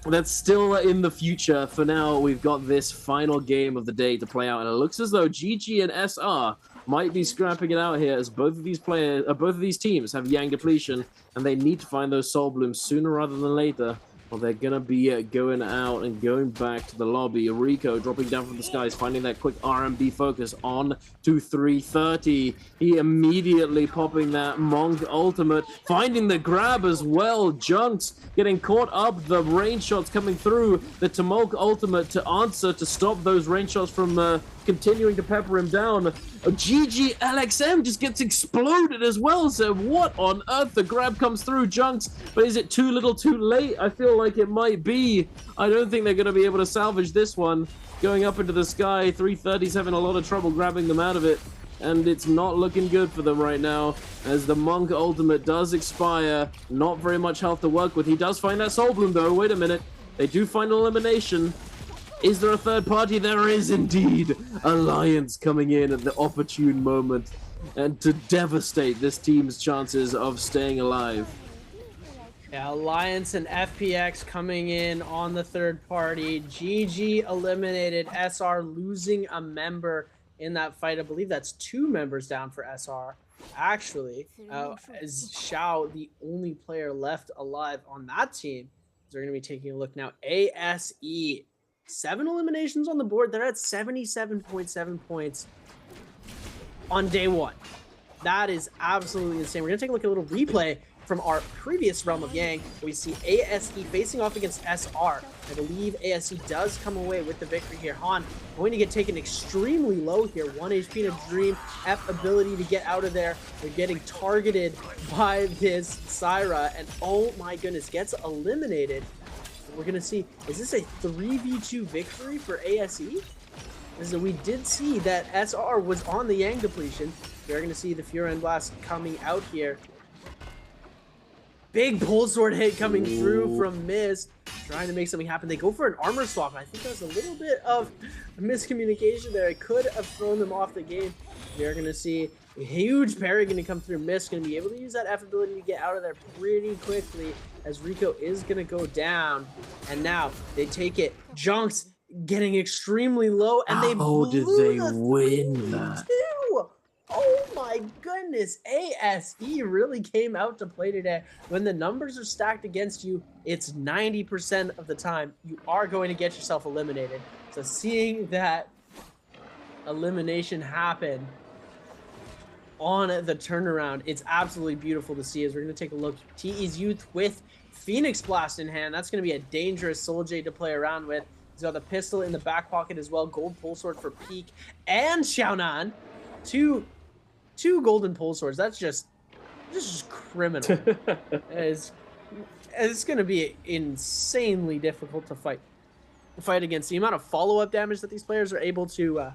D: That's still in the future. For now, we've got this final game of the day to play out, and it looks as though GG and SR might be scrapping it out here, as both of these teams have Yang depletion, and they need to find those soul blooms sooner rather than later. Well, they're going to be going out and going back to the lobby. Rico dropping down from the skies, finding that quick RMB focus on to 330. He immediately popping that Monk ultimate, finding the grab as well. Junks getting caught up, the range shots coming through. The Tomok ultimate to answer, to stop those range shots from continuing to pepper him down. GG LXM just gets exploded as well. So what on earth? The grab comes through, Junks, but is it too little too late? I feel like it might be. I don't think they're going to be able to salvage this one. Going up into the sky, 330's having a lot of trouble grabbing them out of it, and it's not looking good for them right now, as the Monk ultimate does expire. Not very much health to work with. He does find that soul bloom though. Wait a minute. They do find elimination. Is there a third party? There is indeed. Alliance coming in at the opportune moment and to devastate this team's chances of staying alive.
E: Yeah, Alliance and FPX coming in on the third party. GG eliminated. SR losing a member in that fight. I believe that's 2 members down for SR. Actually, is Xiao the only player left alive on that team? So we're going to be taking a look now. ASE. 7 eliminations on the board. They're at 77.7 points on day 1. That is absolutely insane. We're going to take a look at a little replay from our previous Realm of Yang. We see ASE facing off against SR. I believe ASE does come away with the victory here. Han going to get taken extremely low here. 1 HP and a Dream. F ability to get out of there. They're getting targeted by this Syra. And oh my goodness, gets eliminated. We're going to see, is this a 3v2 victory for ASE? So we did see that SR was on the Yang depletion. We're going to see the Fury and Blast coming out here. Big pull sword hit coming through from Mist, trying to make something happen. They go for an armor swap, and I think there's a little bit of miscommunication there. It could have thrown them off the game. They're going to see a huge parry going to come through. Mist going to be able to use that F ability to get out of there pretty quickly, as Rico is going to go down. And now they take it. Junks getting extremely low, and they blew
D: did they win that?
E: Oh my my goodness, ASE really came out to play today. When the numbers are stacked against you, it's 90% of the time you are going to get yourself eliminated. So seeing that elimination happen on the turnaround, it's absolutely beautiful to see. As we're going to take a look, TE's Youth with Phoenix Blast in hand. That's going to be a dangerous Soul Jade to play around with. He's got the pistol in the back pocket as well. Gold pole sword for Peak and Xiaonan. Two golden pole swords. That's just criminal. It's going to be insanely difficult to fight against. The amount of follow-up damage that these players are able to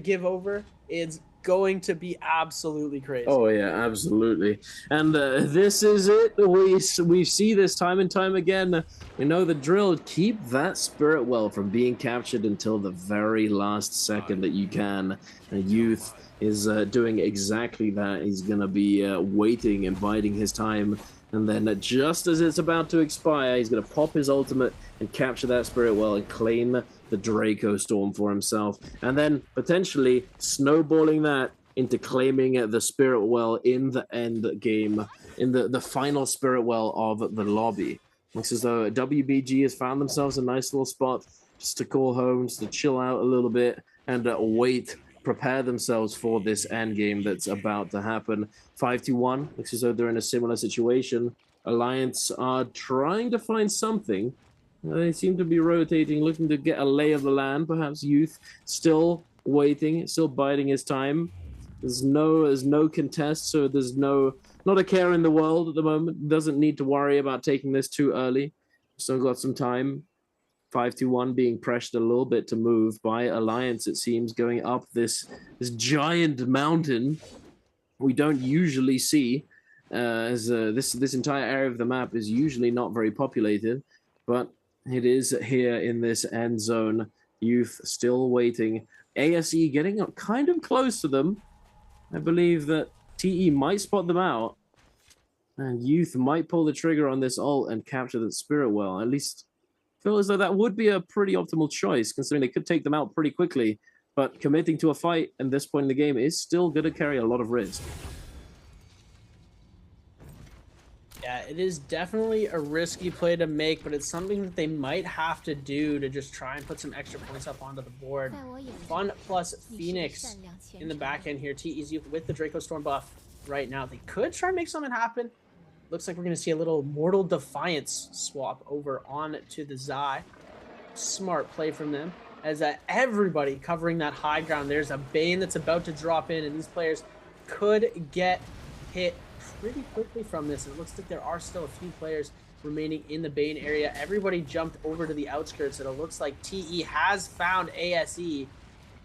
E: give over is going to be absolutely crazy.
D: Oh yeah, absolutely. And this is it. We see this time and time again. We know the drill. Keep that spirit well from being captured until the very last second that you can. And Youth is doing exactly that. He's gonna be waiting and biding his time. And then just as it's about to expire, he's going to pop his ultimate and capture that spirit well and claim the Draco Storm for himself. And then potentially snowballing that into claiming the spirit well in the end game, in the final spirit well of the lobby. Looks as though WBG has found themselves a nice little spot just to call home, just to chill out a little bit and wait, prepare themselves for this end game that's about to happen. 5-1, looks as though they're in a similar situation. Alliance are trying to find something. They seem to be rotating, looking to get a lay of the land. Perhaps Youth still waiting, still biding his time. There's no contest, so there's not a care in the world at the moment. Doesn't need to worry about taking this too early. Still got some time. 5-1 being pressured a little bit to move by Alliance, it seems, going up this giant mountain we don't usually see, as this entire area of the map is usually not very populated, but it is here in this end zone. Youth still waiting. ASE getting up kind of close to them. I believe that TE might spot them out, and Youth might pull the trigger on this ult and capture the spirit well. At least feel as though that would be a pretty optimal choice, considering they could take them out pretty quickly. But committing to a fight at this point in the game is still going to carry a lot of risk.
E: Yeah, it is definitely a risky play to make, but it's something that they might have to do to just try and put some extra points up onto the board. Fun plus Phoenix in the back end here. TE's Youth with the Draco Storm buff right now. They could try and make something happen. Looks like we're going to see a little Mortal Defiance swap over on to the Zai. Smart play from them. As everybody covering that high ground. There's a Bane that's about to drop in, and these players could get hit pretty quickly from this. It looks like there are still a few players remaining in the Bane area. Everybody jumped over to the outskirts, and it looks like TE has found ASE.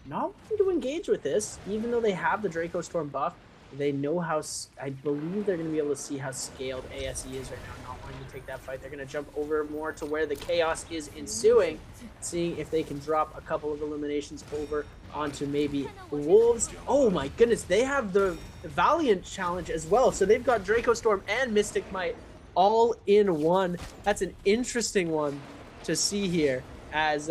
E: Not wanting to engage with this, even though they have the Draco Storm buff. They know how, I believe they're going to be able to see how scaled ASE is right now, not wanting to take that fight. They're going to jump over more to where the chaos is ensuing, seeing if they can drop a couple of eliminations over onto maybe Wolves. Oh my goodness, they have the Valiant challenge as well. So they've got Draco Storm and Mystic Might all in one. That's an interesting one to see here, as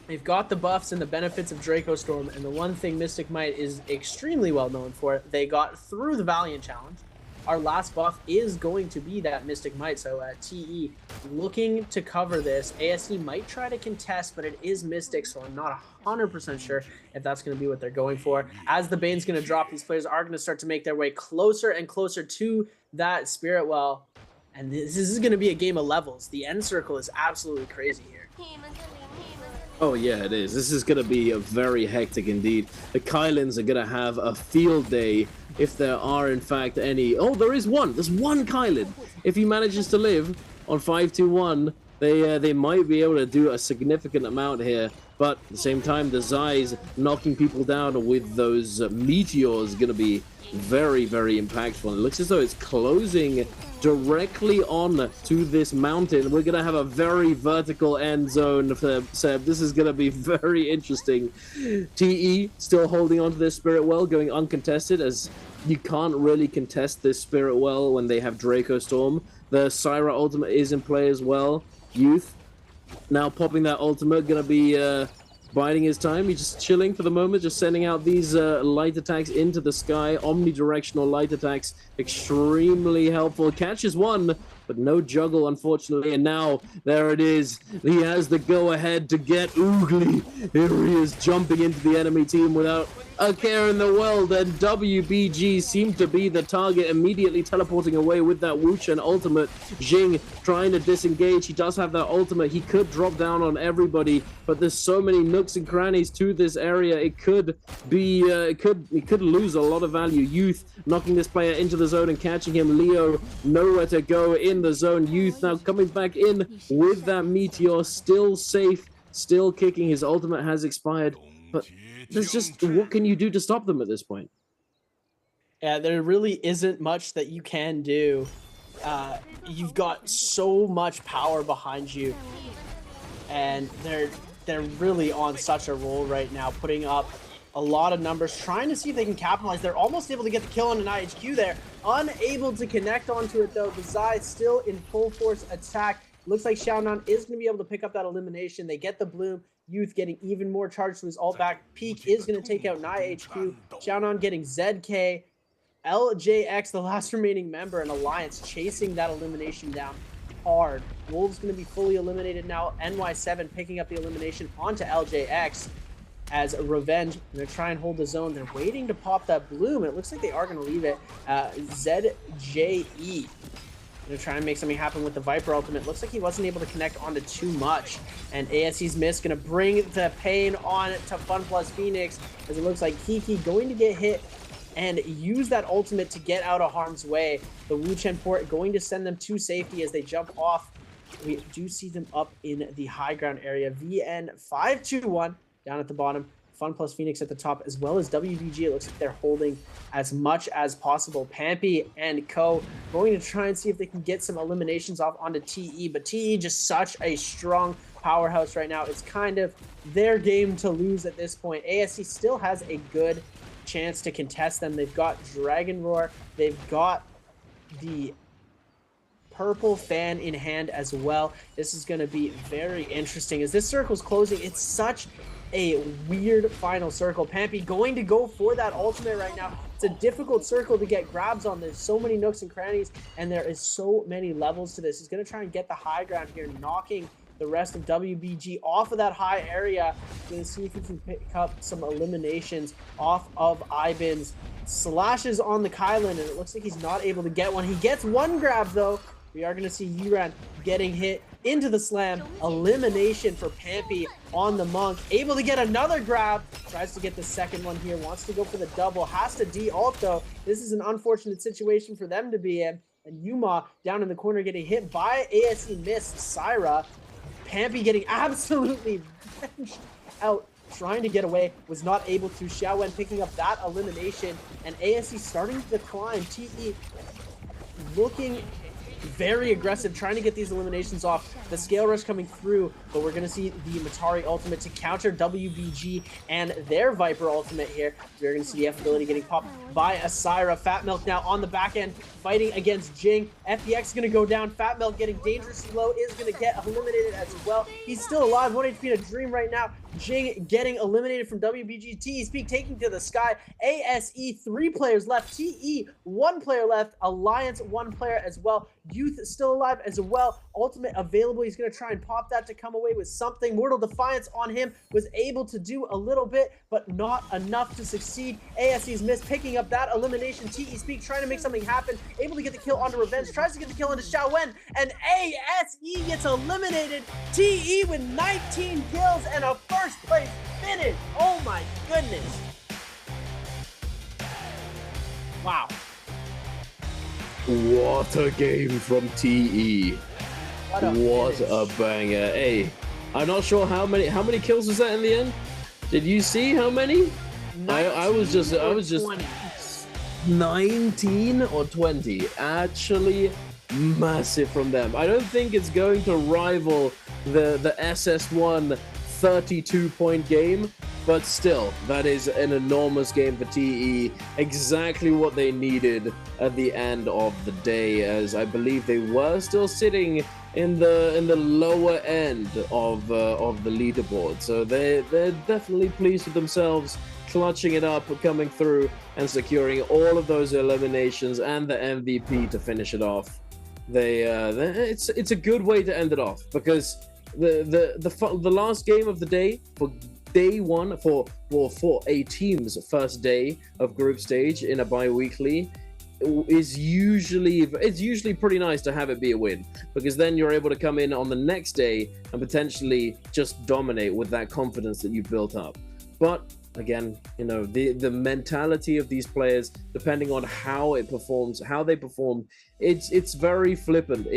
E: they've got the buffs and the benefits of Draco Storm, and the one thing Mystic Might is extremely well known for, they got through the Valiant challenge. Our last buff is going to be that Mystic Might, so TE looking to cover this. ASE might try to contest, but it is Mystic, so I'm not 100% sure if that's going to be what they're going for. As the Bane's going to drop, these players are going to start to make their way closer and closer to that Spirit Well, and this is going to be a game of levels. The end circle is absolutely crazy here.
D: Oh yeah, it is. This is going to be a very hectic indeed. The Kylins are going to have a field day, if there are in fact any. Oh, there is one. There's one Kylin. If he manages to live on 5-1, they might be able to do a significant amount here. But at the same time, the Zai's knocking people down with those meteors going to be very, very impactful. It looks as though it's closing directly on to this mountain. We're going to have a very vertical end zone for Seb. This is going to be very interesting. TE still holding on to this Spirit Well, going uncontested, as you can't really contest this Spirit Well when they have Draco Storm. The Syra ultimate is in play as well. Youth now popping that ultimate, going to be biding his time. He's just chilling for the moment, just sending out these light attacks into the sky. Omnidirectional light attacks, extremely helpful. Catches one, but no juggle, unfortunately. And now, there it is. He has the go-ahead to get Oogly. Here he is, jumping into the enemy team without a care in the world. And WBG seemed to be the target, immediately teleporting away with that Wuchen ultimate. Jing trying to disengage. He does have that ultimate. He could drop down on everybody, but there's so many nooks and crannies to this area. It could be, it could lose a lot of value. Youth knocking this player into the zone and catching him. Leo nowhere to go in the zone. Youth now coming back in with that meteor, still safe, still kicking. His ultimate has expired, but there's just, what can you do to stop them at this point?
E: Yeah, there really isn't much that you can do. You've got so much power behind you, and they're really on such a roll right now, putting up a lot of numbers, trying to see if they can capitalize. They're almost able to get the kill on an IHQ there, unable to connect onto it though. The Zai still in full force attack. Looks like Showdown is going to be able to pick up that elimination. They get the bloom. Youth getting even more charged to his ult back. Peak is going to take out NiHQ. Showdown getting ZK. LJX, the last remaining member, and Alliance chasing that elimination down hard. Wolves going to be fully eliminated now. NY7 picking up the elimination onto LJX as Revenge. They're trying to hold the zone. They're waiting to pop that bloom. It looks like they are going to leave it. ZJE. They're trying to make something happen with the Viper ultimate. Looks like he wasn't able to connect onto too much. And ASE's miss going to bring the pain on to Fun Plus Phoenix, as it looks like Kiki going to get hit and use that ultimate to get out of harm's way. The Wuchen port going to send them to safety as they jump off. We do see them up in the high ground area. VN 521 down at the bottom. Fun Plus Phoenix at the top, as well as WBG. It looks like they're holding as much as possible. Pampy and Co going to try and see if they can get some eliminations off onto TE, but TE just such a strong powerhouse right now. It's kind of their game to lose at this point. ASC still has a good chance to contest them. They've got Dragon Roar. They've got the purple fan in hand as well. This is going to be very interesting as this circle's closing. It's such a weird final circle. Pampy going to go for that ultimate right now. It's a difficult circle to get grabs on. There's so many nooks and crannies, and there is so many levels to this. He's going to try and get the high ground here, knocking the rest of WBG off of that high area. Going to see if he can pick up some eliminations off of Ibins. Slashes on the Kylan, and it looks like he's not able to get one. He gets one grab, though. We are going to see Yuran getting hit into the slam. Elimination for Pampy on the Monk. Able to get another grab. Tries to get the second one here. Wants to go for the double. Has to de-ult, though. This is an unfortunate situation for them to be in. And Yuma down in the corner getting hit by ASE missed Syra. Pampy getting absolutely benched out, trying to get away, was not able to. Xiaowen picking up that elimination, and ASE starting to climb. TE looking very aggressive, trying to get these eliminations off. The scale rush coming through, but we're going to see the Matari ultimate to counter WBG and their Viper ultimate here. We're going to see the F ability getting popped by Asira. Fat Milk now on the back end, fighting against Jing. FPX is going to go down. Fat Milk getting dangerously low, is going to get eliminated as well. He's still alive, 1 HP in a dream right now. Jing getting eliminated from WBG. TE Speak taking to the sky. ASE 3 players left. TE 1 player left. Alliance 1 player as well. Youth still alive as well. Ultimate available. He's going to try and pop that to come away with something. Mortal Defiance on him. Was able to do a little bit, but not enough to succeed. ASE's missed, picking up that elimination. TE Speak trying to make something happen. Able to get the kill onto Revenge. Tries to get the kill onto Xiaowen. And ASE gets eliminated. TE with 19 kills and a first place finish. Oh my goodness. Wow.
D: What a game from TE. What a banger. Hey, I'm not sure how many kills was that in the end? Did you see how many? I was just 19 or 20. Actually massive from them. I don't think it's going to rival the SS1 32-point game, but still, that is an enormous game for TE. Exactly what they needed at the end of the day, as I believe they were still sitting in the lower end of the leaderboard. So they're definitely pleased with themselves, clutching it up, coming through and securing all of those eliminations and the MVP to finish it off. It's a good way to end it off, because the last game of the day for day one for a team's first day of group stage in a bi-weekly is usually pretty nice to have it be a win, because then you're able to come in on the next day and potentially just dominate with that confidence that you've built up. But again, you know, the mentality of these players, depending on how they perform, it's very flippant.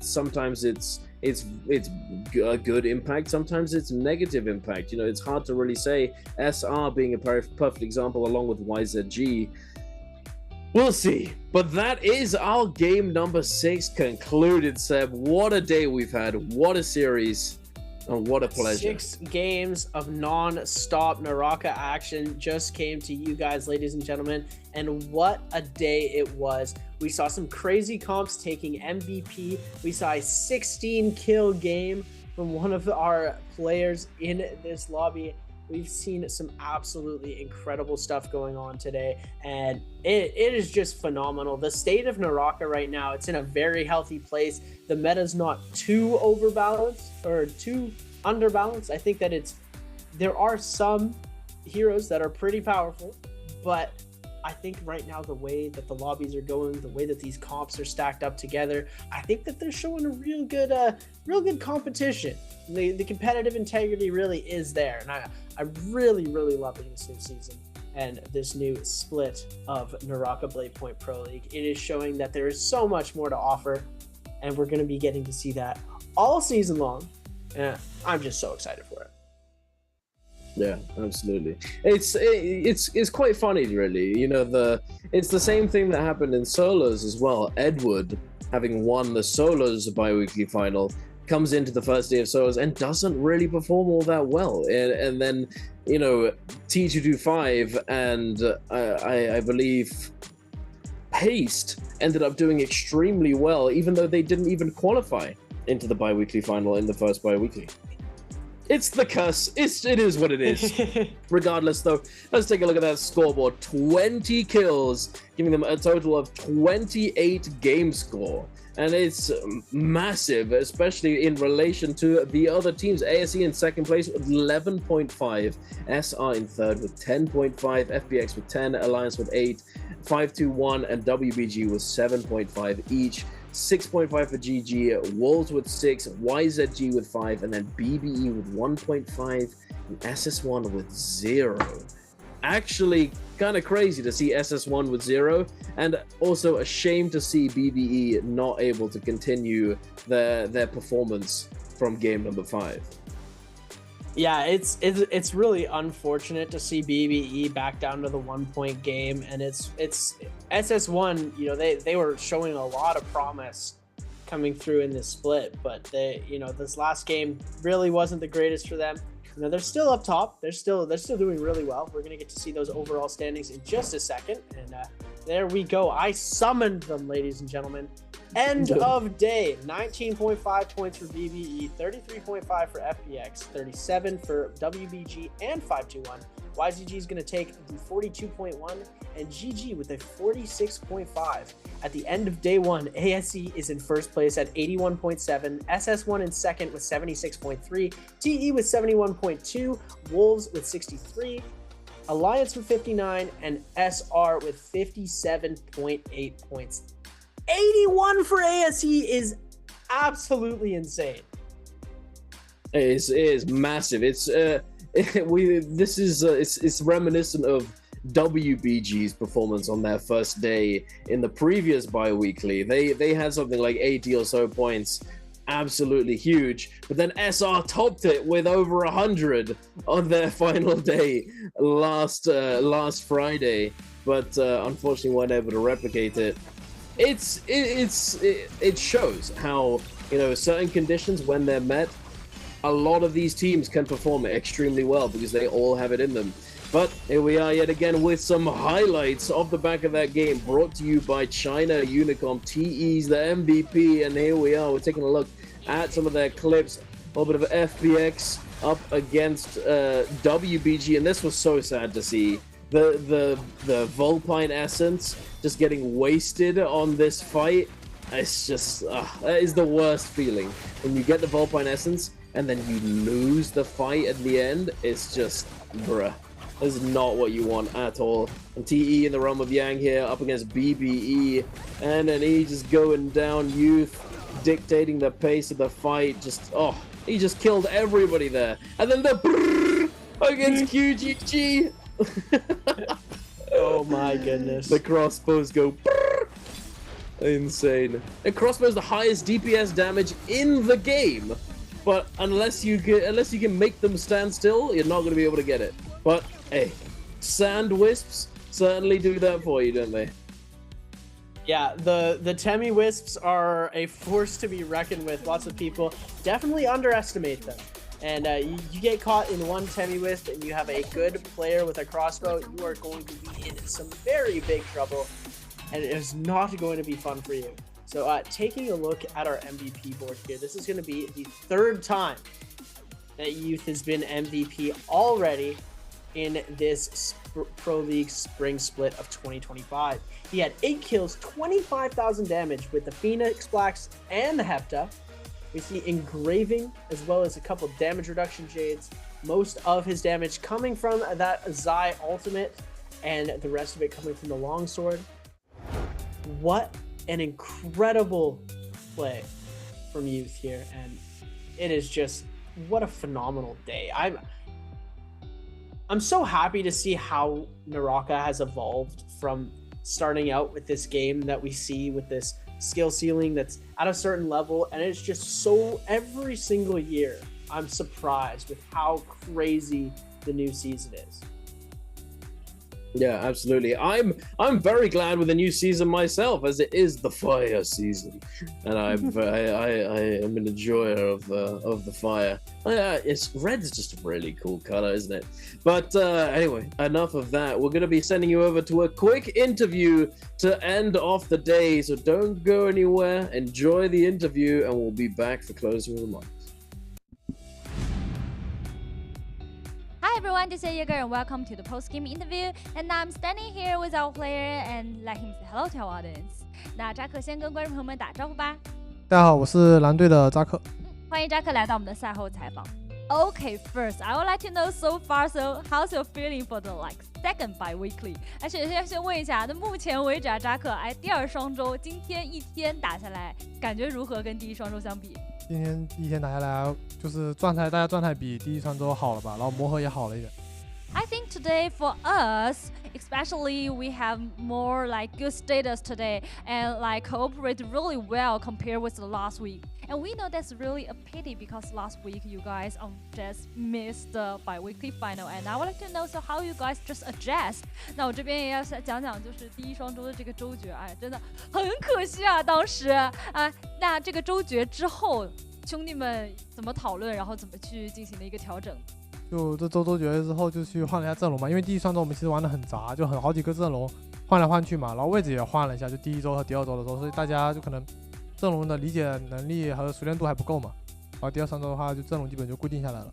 D: Sometimes it's a good impact, sometimes it's negative impact. You know, it's hard to really say. SR being a perfect example, along with YZG. We'll see. But that is our game number 6 concluded, Seb. What a day we've had. What a series. And what a pleasure.
E: 6 games of non-stop NARAKA action just came to you guys, ladies and gentlemen. And what a day it was. We saw some crazy comps taking MVP. We saw a 16-kill game from one of our players in this lobby. We've seen some absolutely incredible stuff going on today, and it is just phenomenal. The state of NARAKA right now, it's in a very healthy place. The meta's not too overbalanced or too underbalanced. I think that there are some heroes that are pretty powerful, but I think right now the way that the lobbies are going, the way that these comps are stacked up together, I think that they're showing a real good competition. The competitive integrity really is there, and I'm really loving this new season and this new split of NARAKA BLADEPOINT Pro League. It is showing that there is so much more to offer, and we're going to be getting to see that all season long, and I'm just so excited for it.
D: Yeah, absolutely. It's quite funny, really. You know, it's the same thing that happened in solos as well. Edward, having won the solos bi-weekly final, comes into the first day of solos and doesn't really perform all that well. And then, you know, T225 and I believe Haste ended up doing extremely well, even though they didn't even qualify into the bi-weekly final in the first bi-weekly. It's the curse. It is what it is. Regardless, though, let's take a look at that scoreboard. 20 kills, giving them a total of 28 game score. And it's massive, especially in relation to the other teams. ASE in second place with 11.5, SR in third with 10.5, FBX with 10, Alliance with 8, 521 and WBG with 7.5 each. 6.5 for GG, Wolves with 6, YZG with 5, and then BBE with 1.5, and SS1 with 0. Actually, kind of crazy to see SS1 with 0, and also a shame to see BBE not able to continue their performance from game number 5.
E: Yeah, it's really unfortunate to see BBE back down to the 1-point game, and it's SS1. You know, they were showing a lot of promise coming through in this split, but this last game really wasn't the greatest for them. You know, they're still up top. They're still doing really well. We're gonna get to see those overall standings in just a second, and there we go. I summoned them, ladies and gentlemen. End of day, 19.5 points for BBE, 33.5 for FPX, 37 for WBG and 521. YZG is going to take the 42.1 and GG with a 46.5. At the end of day 1, ASE is in first place at 81.7, SS1 in second with 76.3, TE with 71.2, Wolves with 63, Alliance with 59, and SR with 57.8 points. 81 for ASE is absolutely insane.
D: It is massive. It's reminiscent of WBG's performance on their first day in the previous bi-weekly. They had something like 80 or so points, absolutely huge. But then SR topped it with over 100 on their final day last Friday, but unfortunately weren't able to replicate it. It shows how, you know, certain conditions, when they're met, a lot of these teams can perform extremely well because they all have it in them. But here we are yet again with some highlights off the back of that game, brought to you by China Unicom. TE's the MVP, and here we are. We're taking a look at some of their clips. A little bit of FBX up against WBG, and this was so sad to see. The Vulpine Essence just getting wasted on this fight. It's just, that is the worst feeling. When you get the Vulpine Essence and then you lose the fight at the end, it's just, bruh. This is not what you want at all. And TE in the realm of Yang here up against BBE. And then he just going down, Youth dictating the pace of the fight. Just, he just killed everybody there. And then the brrr against QGG.
E: Oh my goodness.
D: The crossbows go brrr. Insane. The crossbow's the highest DPS damage in the game. But unless you can make them stand still, you're not going to be able to get it. But hey, sand wisps certainly do that for you, don't they?
E: Yeah, the Temi wisps are a force to be reckoned with. Lots of people definitely underestimate them. And you get caught in one Temi wisp and you have a good player with a crossbow, you are going to be in some very big trouble. And it is not going to be fun for you. So taking a look at our MVP board here, this is going to be the third time that Youth has been MVP already in this Pro League Spring Split of 2025. He had 8 kills, 25,000 damage with the Phoenix Blacks and the Hepta. We see engraving as well as a couple damage reduction jades. Most of his damage coming from that Zai ultimate and the rest of it coming from the longsword. What an incredible play from Youth here, and it is just, what a phenomenal day. I'm so happy to see how NARAKA has evolved from starting out with this game that we see with this skill ceiling that's at a certain level, and it's just so, every single year I'm surprised with how crazy the new season is.
D: Yeah, absolutely. I'm very glad with the new season myself, as it is the fire season, and I am an enjoyer of the fire. Red's just a really cool color, isn't it? But anyway, enough of that. We're going to be sending you over to a quick interview to end off the day, so don't go anywhere. Enjoy the interview, and we'll be back for closing remarks.
F: Hi everyone, this is Yeager and welcome to the post-game interview. And I'm standing here with our player and let him say hello to our audience. 那扎克先跟观众朋友们打招呼吧。
H: 大家好，我是蓝队的扎克。
F: 欢迎扎克来到我们的赛后采访。Okay, first, I would like to know so far, so how's your feeling for the second bi-weekly? 首先问一下，那目前为止扎克，第二双周，今天一天打下来，感觉如何？跟第一双周相比？
H: 今天第一天打下来，就是大家状态比第一双周好了吧，然后磨合也好了一点。
F: I think today for us, especially we have more good status today and cooperate really well compared with the last week. And we know that's really a pity because last week you guys just missed the bi-weekly final. And I would like to know so how you guys just adjust. 那我这边也要讲讲，就是第一双周的这个周决，真的很可惜啊，当时那这个周决之后，兄弟们怎么讨论，然后怎么去进行的一个调整？
H: 就这周决之后就去换了一下阵容嘛，因为第一双周我们其实玩得很杂，就好几个阵容换来换去嘛，然后位置也换了一下，就第一周和第二周的时候，所以大家就可能阵容的理解能力和熟练度还不够嘛，然后第二双周的话就阵容基本就固定下来了。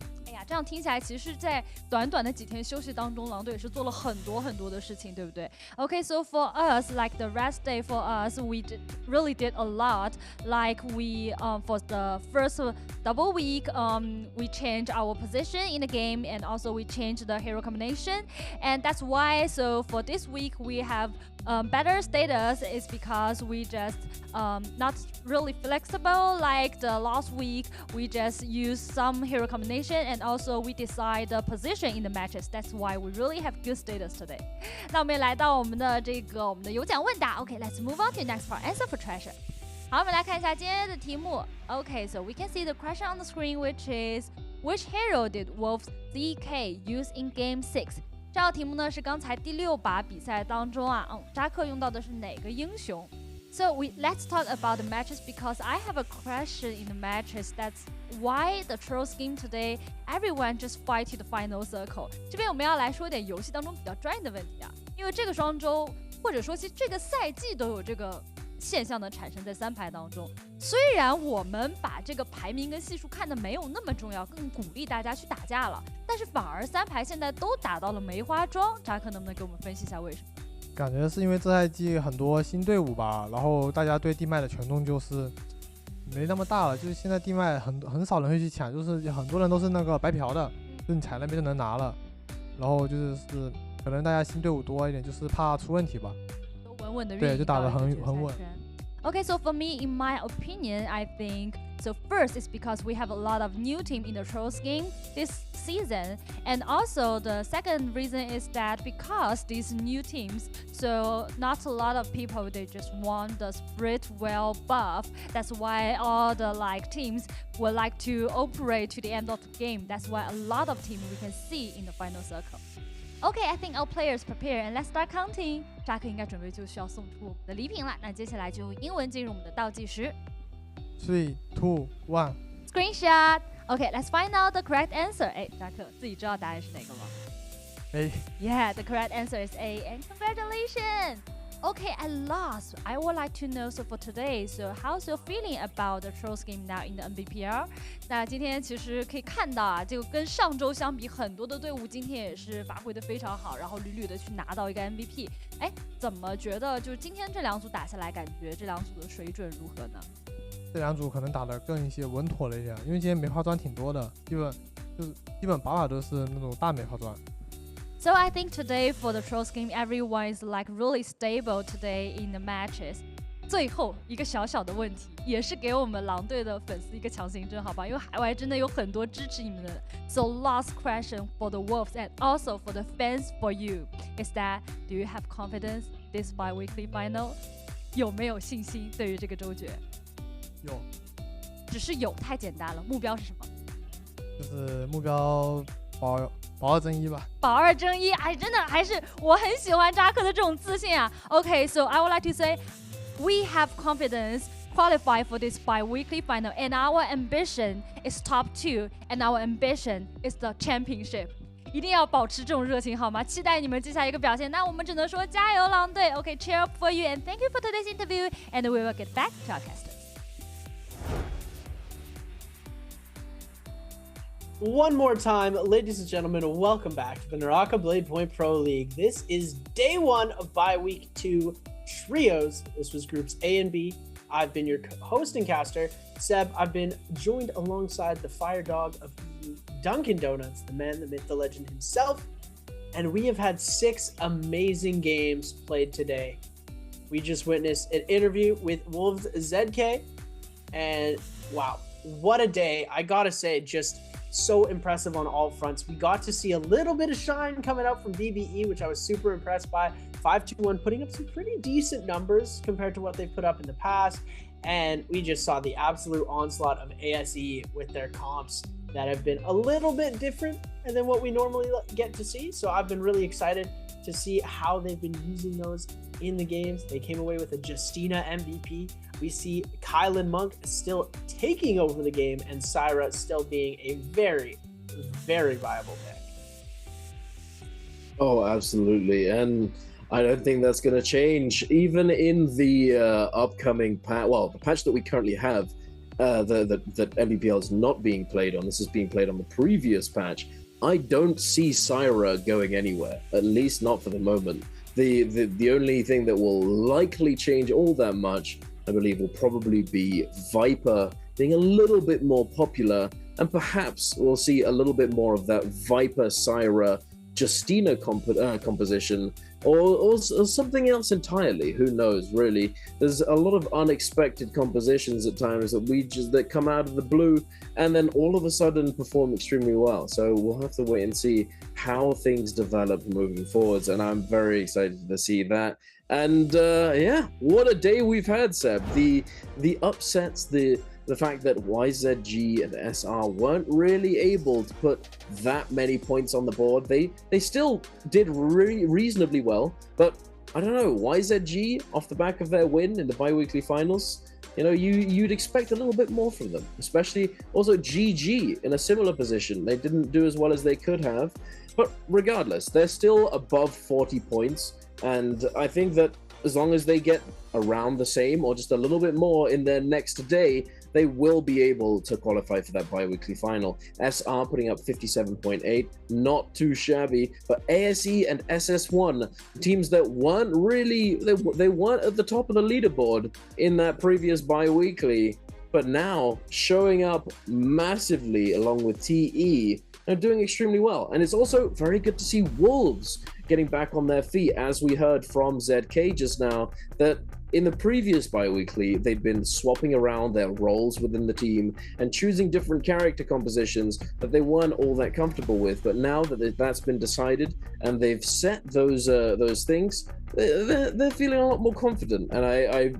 F: 这样听起来，其实是在短短的几天休息当中，狼队也是做了很多的事情，对不对 ？Okay, so for us, like the rest day for us, we really did a lot. Like we, for the first double week, we changed our position in the game, and also we changed the hero combination, and that's why. So for this week, we have better status is because we just not really flexible like the last week. We just use some hero combination and also we decide the position in the matches. That's why we really have good status today. 那我们也来到我们的有奖问答。Okay, let's move on to next part. Answer for treasure. 好，我们来看一下今天的题目。Okay, so we can see the question on the screen, which is which hero did Wolf ZK use in Game 6? 这道题目呢是刚才第6把比赛当中扎克用到的是哪个英雄？ So let's talk about the matches because I have a question in the matches that's why the Trolls game today everyone just fight to the final circle。这边我们要来说一点游戏当中比较专业的问题啊，因为这个双周或者说其实这个赛季都有这个现象的产生在3排当中。虽然我们把这个排名跟系数看得没有那么重要，更鼓励大家去打架了，但是反而3排现在都打到了梅花桩。扎克能不能给我们分析一下为什么？
H: 感觉是因为这赛季很多新队伍吧，然后大家对地脉的权重就是没那么大了，就是现在地脉很少人会去抢，就是很多人都是那个白嫖的，就你踩那边就能拿了，然后就是可能大家新队伍多一点，就是怕出问题吧，
F: 都稳稳的运
H: 对，就打得很稳。
F: Okay, so for me, in my opinion, I think so. First, it's because we have a lot of new team in the Trolls game this season, and also the second reason is that because these new teams, so not a lot of people they just want the split well buff. That's why all the teams would like to operate to the end of the game. That's why a lot of teams we can see in the final circle. Okay, I think our players prepare and let's start counting. 扎克应该准备就需要送出我们的礼品了。那接下来就用英文进入我们的倒计时。
H: 3, 2, 1.
F: Screenshot. Okay, let's find out the correct answer. 哎，扎克自己知道答案是哪个吗
H: A.
F: Yeah, the correct answer is A. And congratulations. Okay, at last, I would like to know, so for today, so how's your feeling about the Trolls game now in the Nbpl? 那今天其实可以看到啊，就跟上周相比，很多的队伍今天也是发挥的非常好，然后屡屡的去拿到一个 MVP。哎，怎么觉得就是今天这两组打下来，感觉这两组的水准如何呢？
H: 这两组可能打得更一些稳妥了一点，因为今天梅花桩挺多的，基本把都是那种大梅花桩。
F: So I think today for the Trolls game, everyone is really stable today in the matches. 最后一个小小的问题，也是给我们狼队的粉丝一个强行针，好吧？因为海外真的有很多支持你们的。So last question for the Wolves and also for the fans for you is that do you have confidence this bi-weekly final? 有没有信心对于这个周决？
H: 有，
F: 只是有太简单了。目标是什么？
H: 就是目标保2争1吧。
F: 保2争1，哎，真的还是我很喜欢扎克的这种自信啊。Okay, so I would like to say we have confidence qualify for this bi-weekly final, and our ambition is top 2, and our ambition is the championship. 一定要保持这种热情好吗？期待你们接下来一个表现。那我们只能说加油，狼队。Okay, cheer up for you, and thank you for today's interview, and we will get back to our casters.
E: One more time, ladies and gentlemen, welcome back to the NARAKA BLADEPOINT Pro League. This is day 1 of Week 2 Trios. This was groups A and B. I've been your host and caster, Seb. I've been joined alongside the fire dog of Dunkin' Donuts, the man, the myth, the legend himself. And we have had 6 amazing games played today. We just witnessed an interview with Wolves ZK. And wow, what a day. I gotta say, just so impressive on all fronts. We got to see a little bit of shine coming out from BBE, which I was super impressed by. 5-2-1 putting up some pretty decent numbers compared to what they've put up in the past. And we just saw the absolute onslaught of ASE with their comps that have been a little bit different than what we normally get to see. So I've been really excited to see how they've been using those in the games. They came away with a Justina MVP. We see Kylan Monk still taking over the game and Syra still being a very, very viable pick.
D: Oh, absolutely. And I don't think that's going to change. Even in the upcoming patch, well, the patch that we currently have, that Nbpl is not being played on, this is being played on the previous patch, I don't see Syra going anywhere, at least not for the moment. The only thing that will likely change all that much, I believe, will probably be Viper being a little bit more popular, and perhaps we'll see a little bit more of that Viper Syra Justina composition, or something else entirely. Who knows, really? There's a lot of unexpected compositions at times that come out of the blue and then all of a sudden perform extremely well. So we'll have to wait and see how things develop moving forwards, and I'm very excited to see that. And yeah, what a day we've had, Seb. The upsets, the fact that YZG and SR weren't really able to put that many points on the board. They still did reasonably well, but I don't know, YZG off the back of their win in the bi-weekly finals, you know, you'd expect a little bit more from them, especially also GG in a similar position. They didn't do as well as they could have, but regardless, they're still above 40 points, and I think that as long as they get around the same or just a little bit more in their next day, they will be able to qualify for that bi-weekly final. SR putting up 57.8, not too shabby, but ASE and SS1, teams that weren't really, they weren't at the top of the leaderboard in that previous bi-weekly, but now showing up massively along with TE and doing extremely well. And it's also very good to see Wolves getting back on their feet, as we heard from ZK just now, that in the previous bi-weekly, they'd been swapping around their roles within the team and choosing different character compositions that they weren't all that comfortable with. But now that that's been decided and they've set those things, they're feeling a lot more confident. And I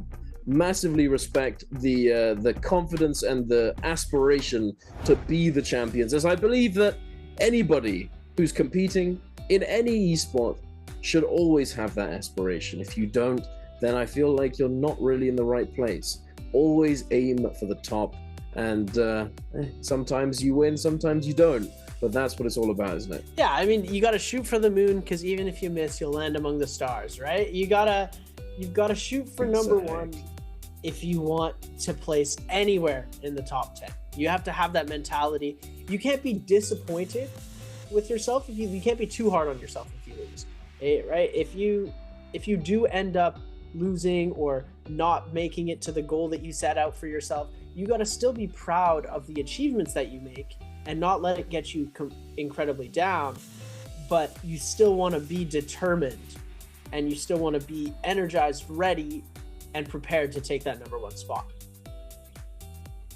D: massively respect the confidence and the aspiration to be the champions, as I believe that anybody who's competing in any esport should always have that aspiration. If you don't, then I feel like you're not really in the right place. Always aim for the top, and sometimes you win, sometimes you don't, but that's what it's all about, isn't it?
E: Yeah, I mean, you got to shoot for the moon, because even if you miss, you'll land among the stars, right? You've got to shoot for number one if you want to place anywhere in the top 10. You have to have that mentality. You can't be disappointed with yourself. You can't be too hard on yourself if you lose, right? If you do end up losing or not making it to the goal that you set out for yourself, you got to still be proud of the achievements that you make and not let it get you incredibly down. But you still want to be determined, and you still want to be energized, ready, and prepared to take that number one spot.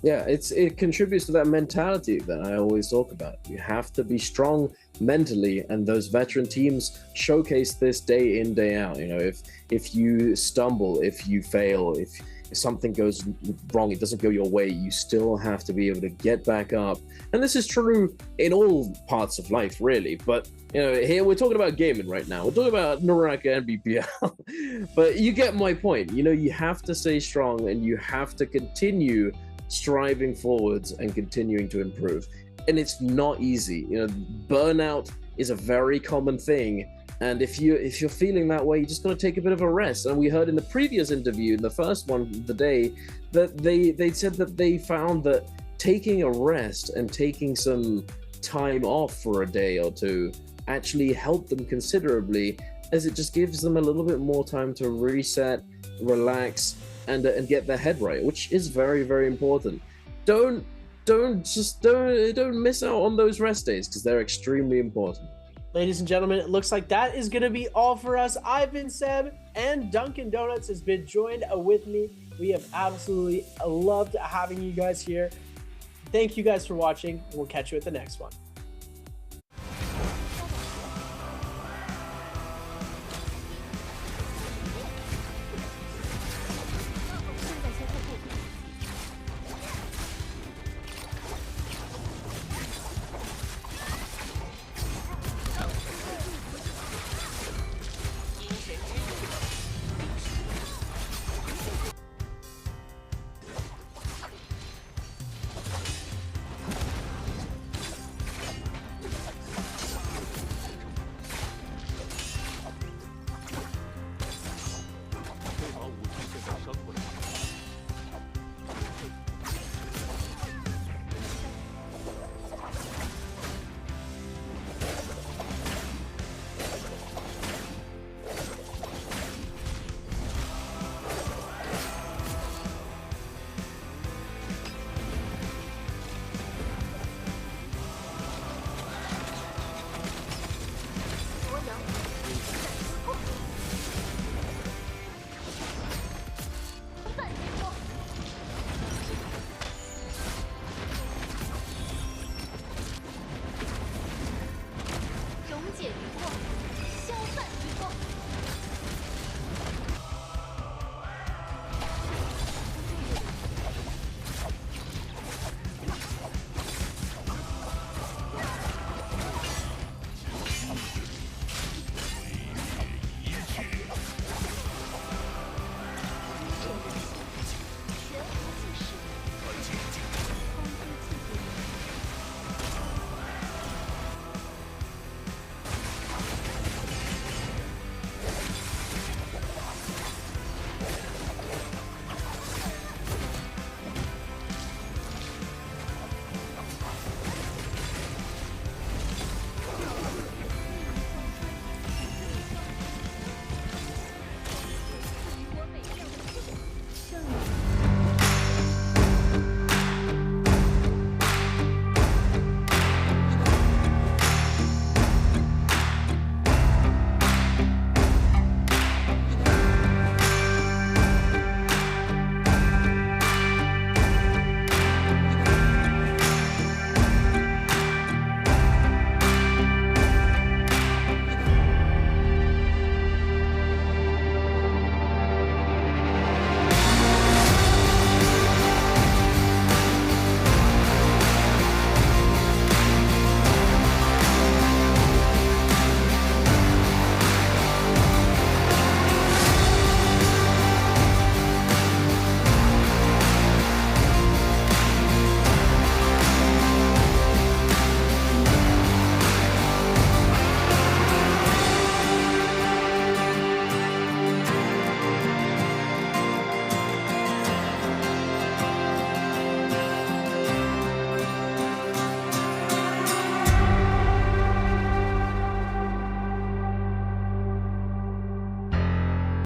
D: Yeah, it contributes to that mentality that I always talk about. You have to be strong mentally, and those veteran teams showcase this day in, day out. You know, if you stumble, if you fail, if something goes wrong, it doesn't go your way, you still have to be able to get back up. And this is true in all parts of life, really. But you know, here we're talking about gaming right now. We're talking about NARAKA Nbpl. But you get my point. You know, you have to stay strong, and you have to continue striving forwards and continuing to improve. And it's not easy. You know, burnout is a very common thing, and if you're feeling that way, you just got to take a bit of a rest. And we heard in the previous interview, in the first one of the day, that they said that they found that taking a rest and taking some time off for a day or two actually helped them considerably, as it just gives them a little bit more time to reset, relax, and get their head right, which is very, very important. Don't miss out on those rest days, because they're extremely important.
E: Ladies and gentlemen, it looks like that is going to be all for us. I've been Seb, and Dunkin' Donuts has been joined with me. We have absolutely loved having you guys here. Thank you guys for watching, and we'll catch you at the next one.
B: showdown.